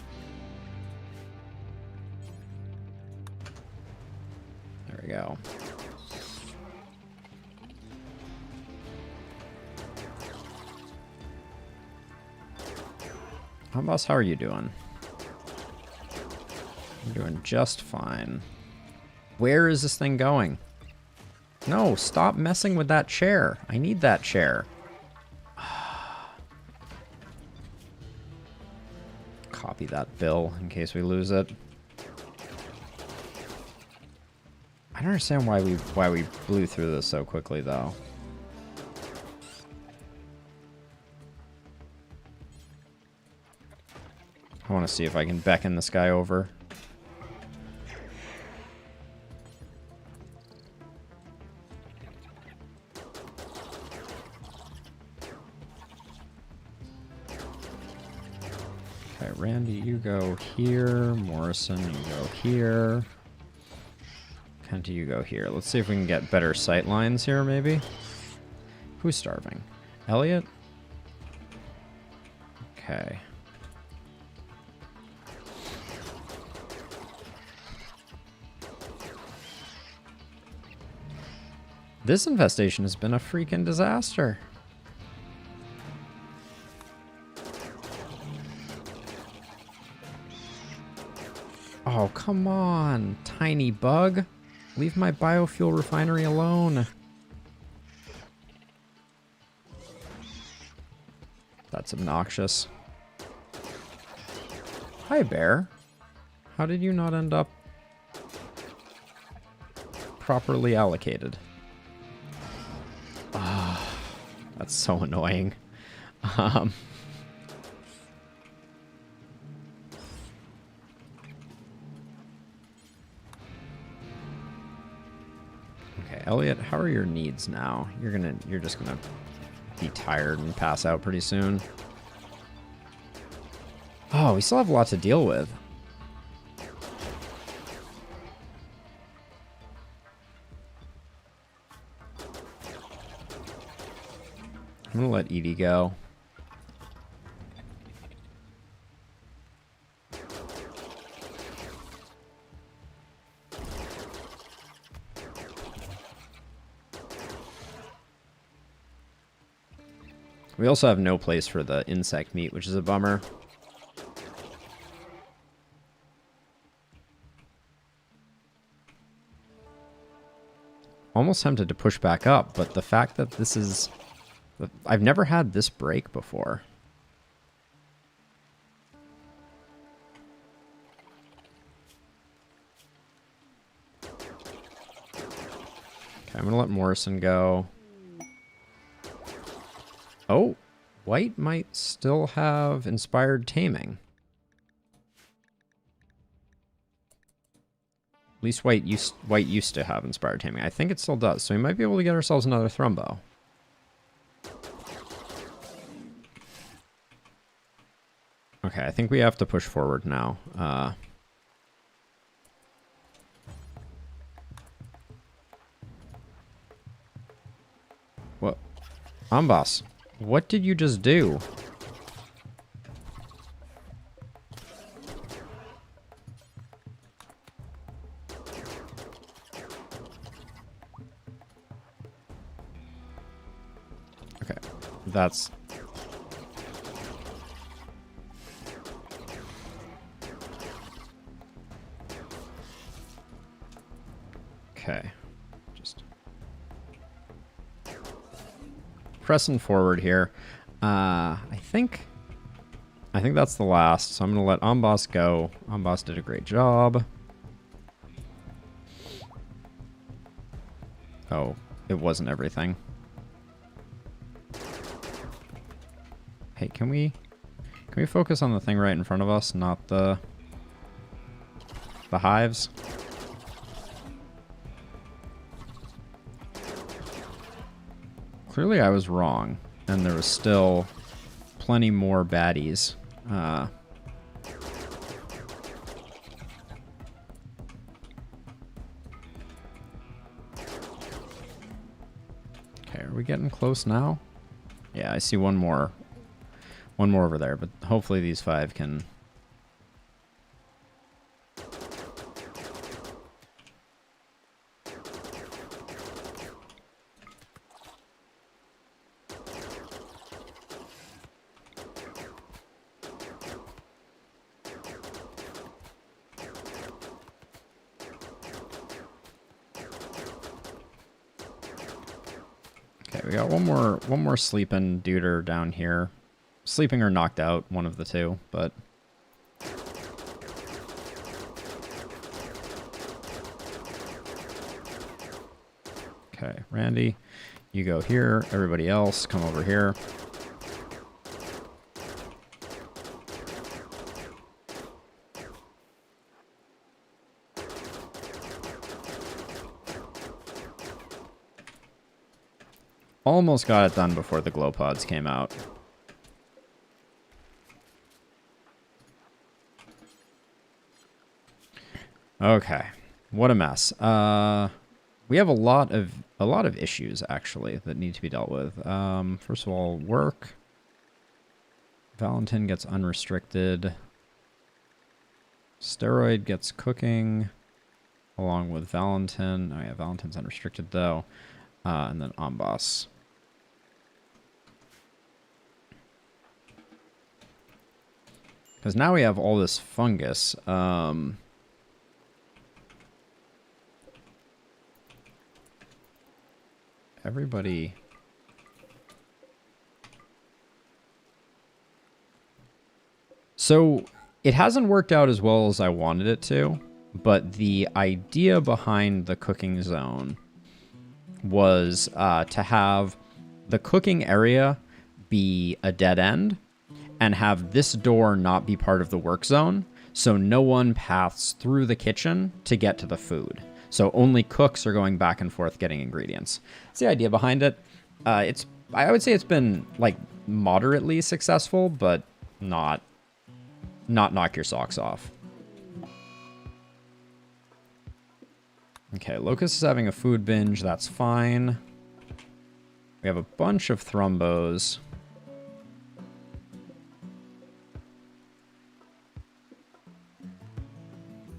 Boss, how are you doing? I'm doing just fine. Where is this thing going? No, stop messing with that chair. I need that chair. Copy that bill in case we lose it. I don't understand why we blew through this so quickly though. I want to see if I can beckon this guy over. Okay, Randy, you go here. Morrison, you go here. Kent, you go here. Let's see if we can get better sight lines here, maybe. Who's starving? Elliot? Okay. This infestation has been a freaking disaster. Oh, come on, tiny bug. Leave my biofuel refinery alone. That's obnoxious. Hi, bear. How did you not end up properly allocated? Ah, that's so annoying. Okay, Elliot, how are your needs now? You're just gonna be tired and pass out pretty soon. Oh, we still have a lot to deal with. I'm gonna let Edie go. We also have no place for the insect meat, which is a bummer. Almost tempted to push back up, but the fact that this is... I've never had this break before. Okay, I'm gonna let Morrison go. Oh, White might still have inspired taming. At least White used to have inspired taming. I think it still does, so we might be able to get ourselves another Thrumbo. Okay, I think we have to push forward now. What? Amboss, what did you just do? Okay, that's... Okay, just pressing forward here. I think that's the last, so I'm gonna let Amboss go. Amboss did a great job. Oh, it wasn't everything. Hey, can we focus on the thing right in front of us, not the hives? Clearly I was wrong, and there was still plenty more baddies. Okay, are we getting close now? Yeah, I see one more over there, but hopefully these 5 can... Okay, we got one more sleeping duder down here. Sleeping or knocked out, one of the two, but... Okay, Randy, you go here. Everybody else, come over here. Almost got it done before the glow pods came out. Okay, what a mess. We have a lot of issues actually that need to be dealt with. First of all, work. Valentin gets unrestricted. Steroid gets cooking, along with Valentin. Oh yeah, Valentin's unrestricted though. And then Amboss. Because now we have all this fungus. Everybody... So, it hasn't worked out as well as I wanted it to, but the idea behind the cooking zone was to have the cooking area be a dead end and have this door not be part of the work zone, so no one paths through the kitchen to get to the food. So only cooks are going back and forth getting ingredients. That's the idea behind it. I would say it's been like moderately successful, but not knock your socks off. Okay, Locust is having a food binge. That's fine. We have a bunch of thrombos.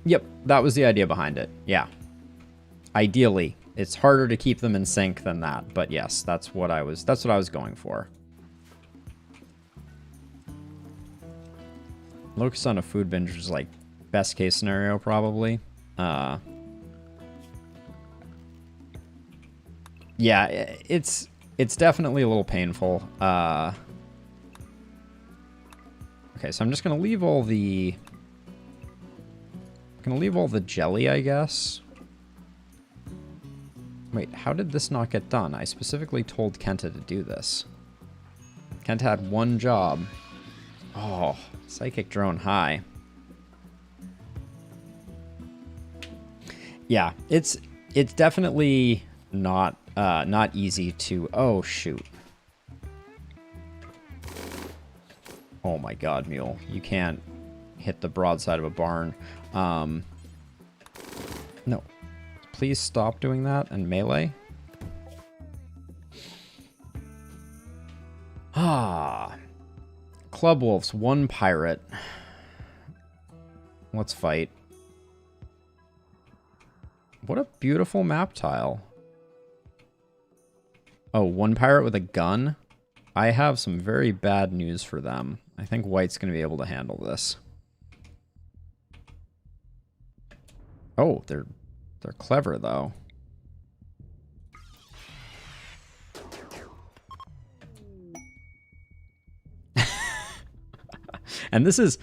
Yep, that was the idea behind it. Yeah. Ideally, it's harder to keep them in sync than that, but yes, that's what I was going for. Locust on a food binge is like best case scenario probably. Yeah, it's definitely a little painful. Okay, so I'm just gonna leave all the jelly, I guess. Wait, how did this not get done? I specifically told Kenta to do this. Kenta had one job. Oh, psychic drone high. Yeah, it's definitely not easy to... Oh, shoot. Oh my god, Mule. You can't hit the broadside of a barn. No. Please stop doing that and melee. Ah. Club Wolves, one pirate. Let's fight. What a beautiful map tile. Oh, one pirate with a gun? I have some very bad news for them. I think White's going to be able to handle this. Oh, they're clever, though. And this is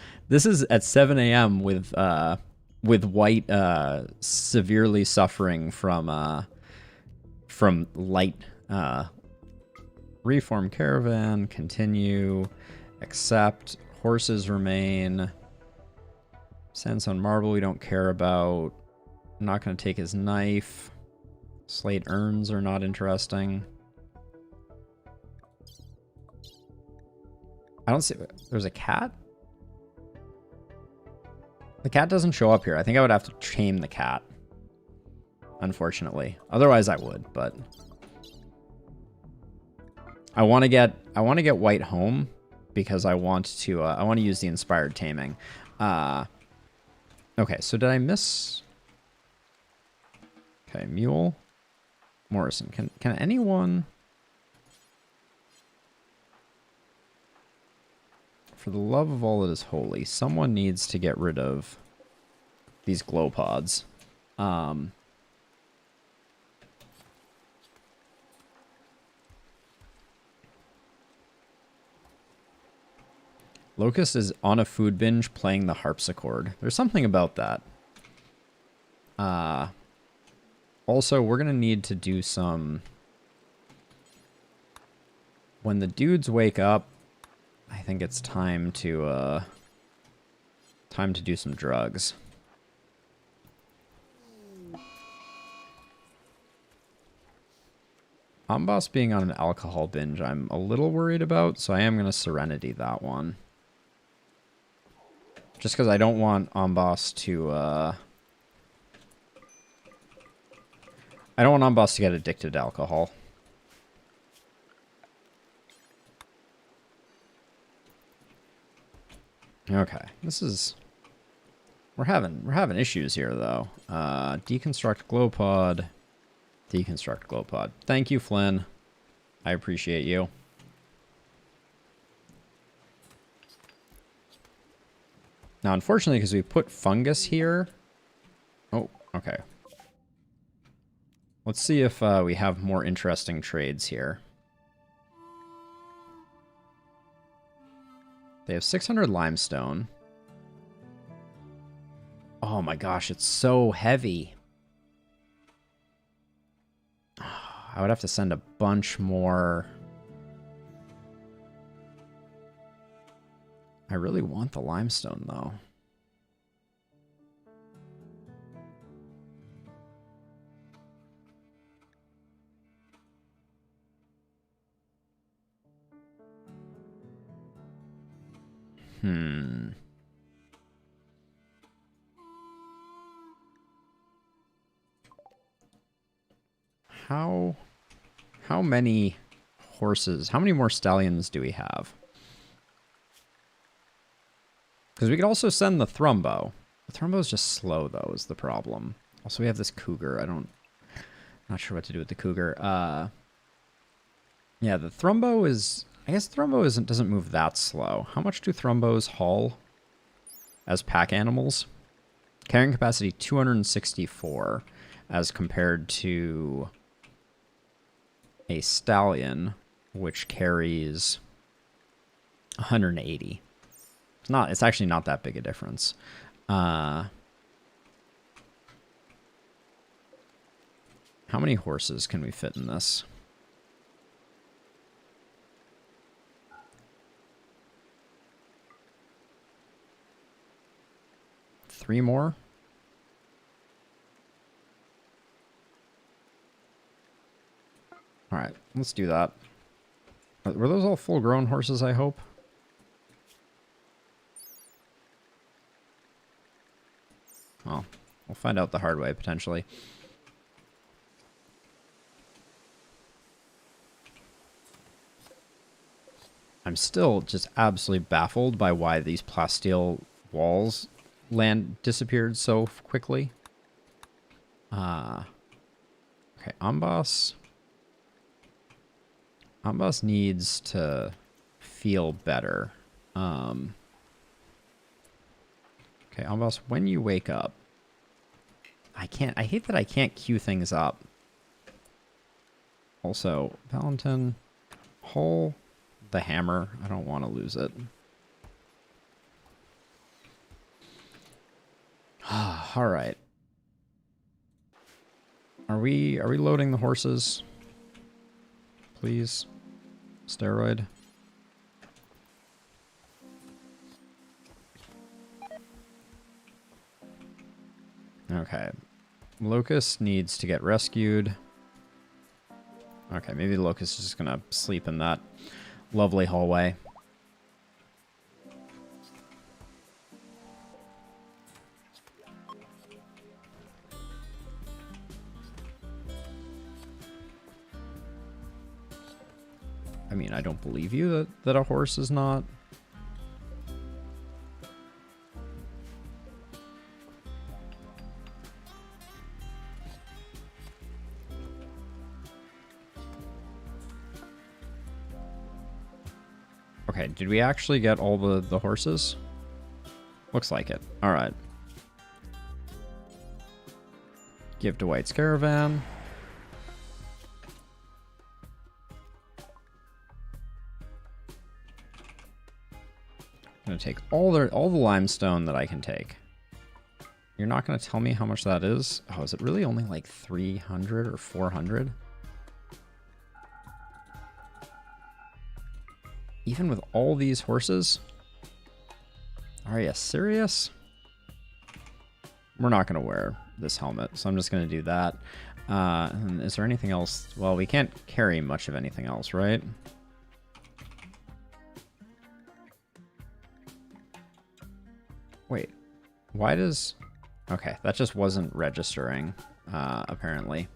at 7 a.m. with White severely suffering from light. Reform caravan, continue, accept, horses remain, sandstone marble we don't care about. I'm not going to take his knife. Slate urns are not interesting. I don't see... There's a cat? The cat doesn't show up here. I think I would have to tame the cat. Unfortunately. Otherwise I would, but... I want to get White home because I want to use the inspired taming. Okay, so did I miss... Okay, Mule. Morrison. Can anyone... For the love of all that is holy, someone needs to get rid of these glow pods. Locust is on a food binge playing the harpsichord. There's something about that. Also, we're going to need to do some... When the dudes wake up, I think it's time to do some drugs. Amboss being on an alcohol binge, I'm a little worried about, so I am going to Serenity that one. Just because I don't want Amboss to, I don't want Amboss to get addicted to alcohol. Okay, this is... We're having issues here, though. Deconstruct glow pod. Deconstruct glow pod. Thank you, Flynn. I appreciate you. Now, unfortunately, because we put fungus here... Oh, okay. Let's see if we have more interesting trades here. They have 600 limestone. Oh my gosh, it's so heavy. I would have to send a bunch more. I really want the limestone, though. How many horses, how many more stallions do we have? Because we could also send the Thrumbo. The Thrumbo is just slow, though, is the problem. Also, we have this cougar. Not sure what to do with the cougar. Yeah, the Thrumbo is... I guess Thrumbo doesn't move that slow. How much do Thrumbos haul as pack animals? Carrying capacity 264 as compared to a stallion, which carries 180. It's actually not that big a difference. How many horses can we fit in this? Three more? Alright, let's do that. Were those all full-grown horses, I hope? Well, we'll find out the hard way, potentially. I'm still just absolutely baffled by why these plasteel walls disappeared so quickly. Okay, Amboss. Amboss needs to feel better. Okay, Amboss, when you wake up... I hate that I can't queue things up. Also, Valentin, haul the hammer. I don't want to lose it. All right. Are we loading the horses? Please. Steroid. Okay. Locust needs to get rescued. Okay, maybe the Locust is just gonna sleep in that lovely hallway. I mean, I don't believe you that a horse is not. Okay, did we actually get all the horses? Looks like it. All right. Give to White's Caravan. gonna take all the limestone that I can take. You're not gonna tell me how much that is? Oh, is it really only like 300 or 400? Even with all these horses? Are you serious? We're not gonna wear this helmet, so I'm just gonna do that. And is there anything else? Well, we can't carry much of anything else, right? Wait, why does... Okay, that just wasn't registering, apparently.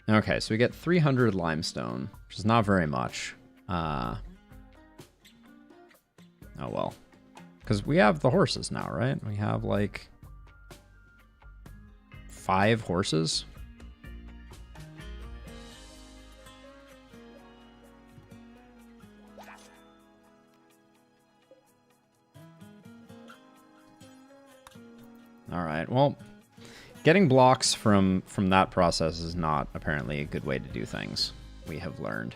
Okay, so we get 300 limestone, which is not very much. Oh, well. Because we have the horses now, right? We have, like, 5 horses. All right, well, getting blocks from that process is not apparently a good way to do things, we have learned.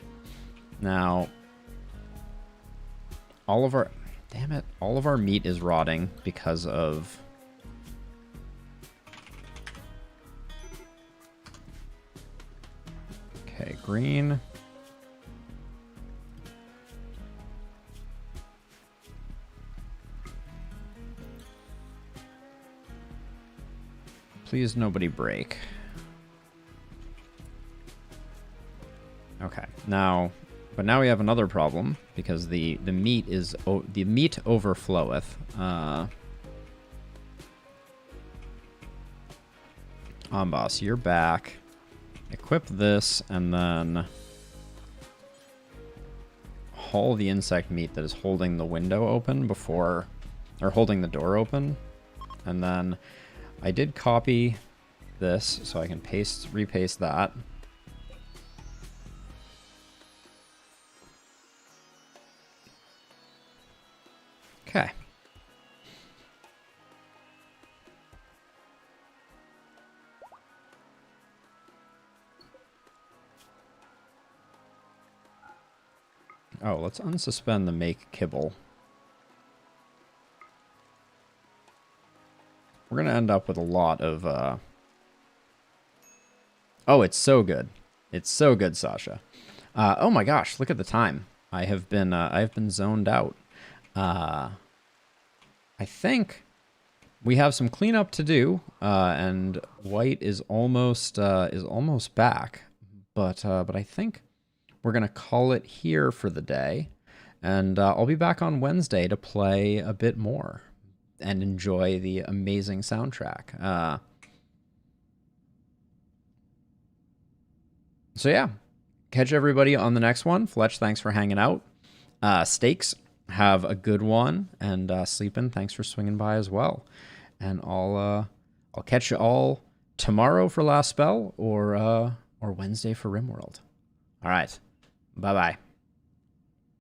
Now, all of our... Damn it, all of our meat is rotting because of... Okay, green. Please nobody break. Okay, now, but now we have another problem because the meat is the meat overfloweth. Boss, you're back. Equip this and then haul the insect meat that is holding the window open before, or holding the door open, and then I did copy this so I can repaste that. Okay. Oh, let's unsuspend the make kibble. We're going to end up with a lot of... Oh, it's so good. It's so good, Sasha. Oh my gosh, look at the time. I've been zoned out. I think we have some cleanup to do, and white is almost back. But I think we're going to call it here for the day. And I'll be back on Wednesday to play a bit more and enjoy the amazing soundtrack. So yeah, catch everybody on the next one. Fletch, thanks for hanging out. Steaks, have a good one. And Sleepin', thanks for swinging by as well. And I'll catch you all tomorrow for Last Spell or Wednesday for RimWorld. All right, bye-bye.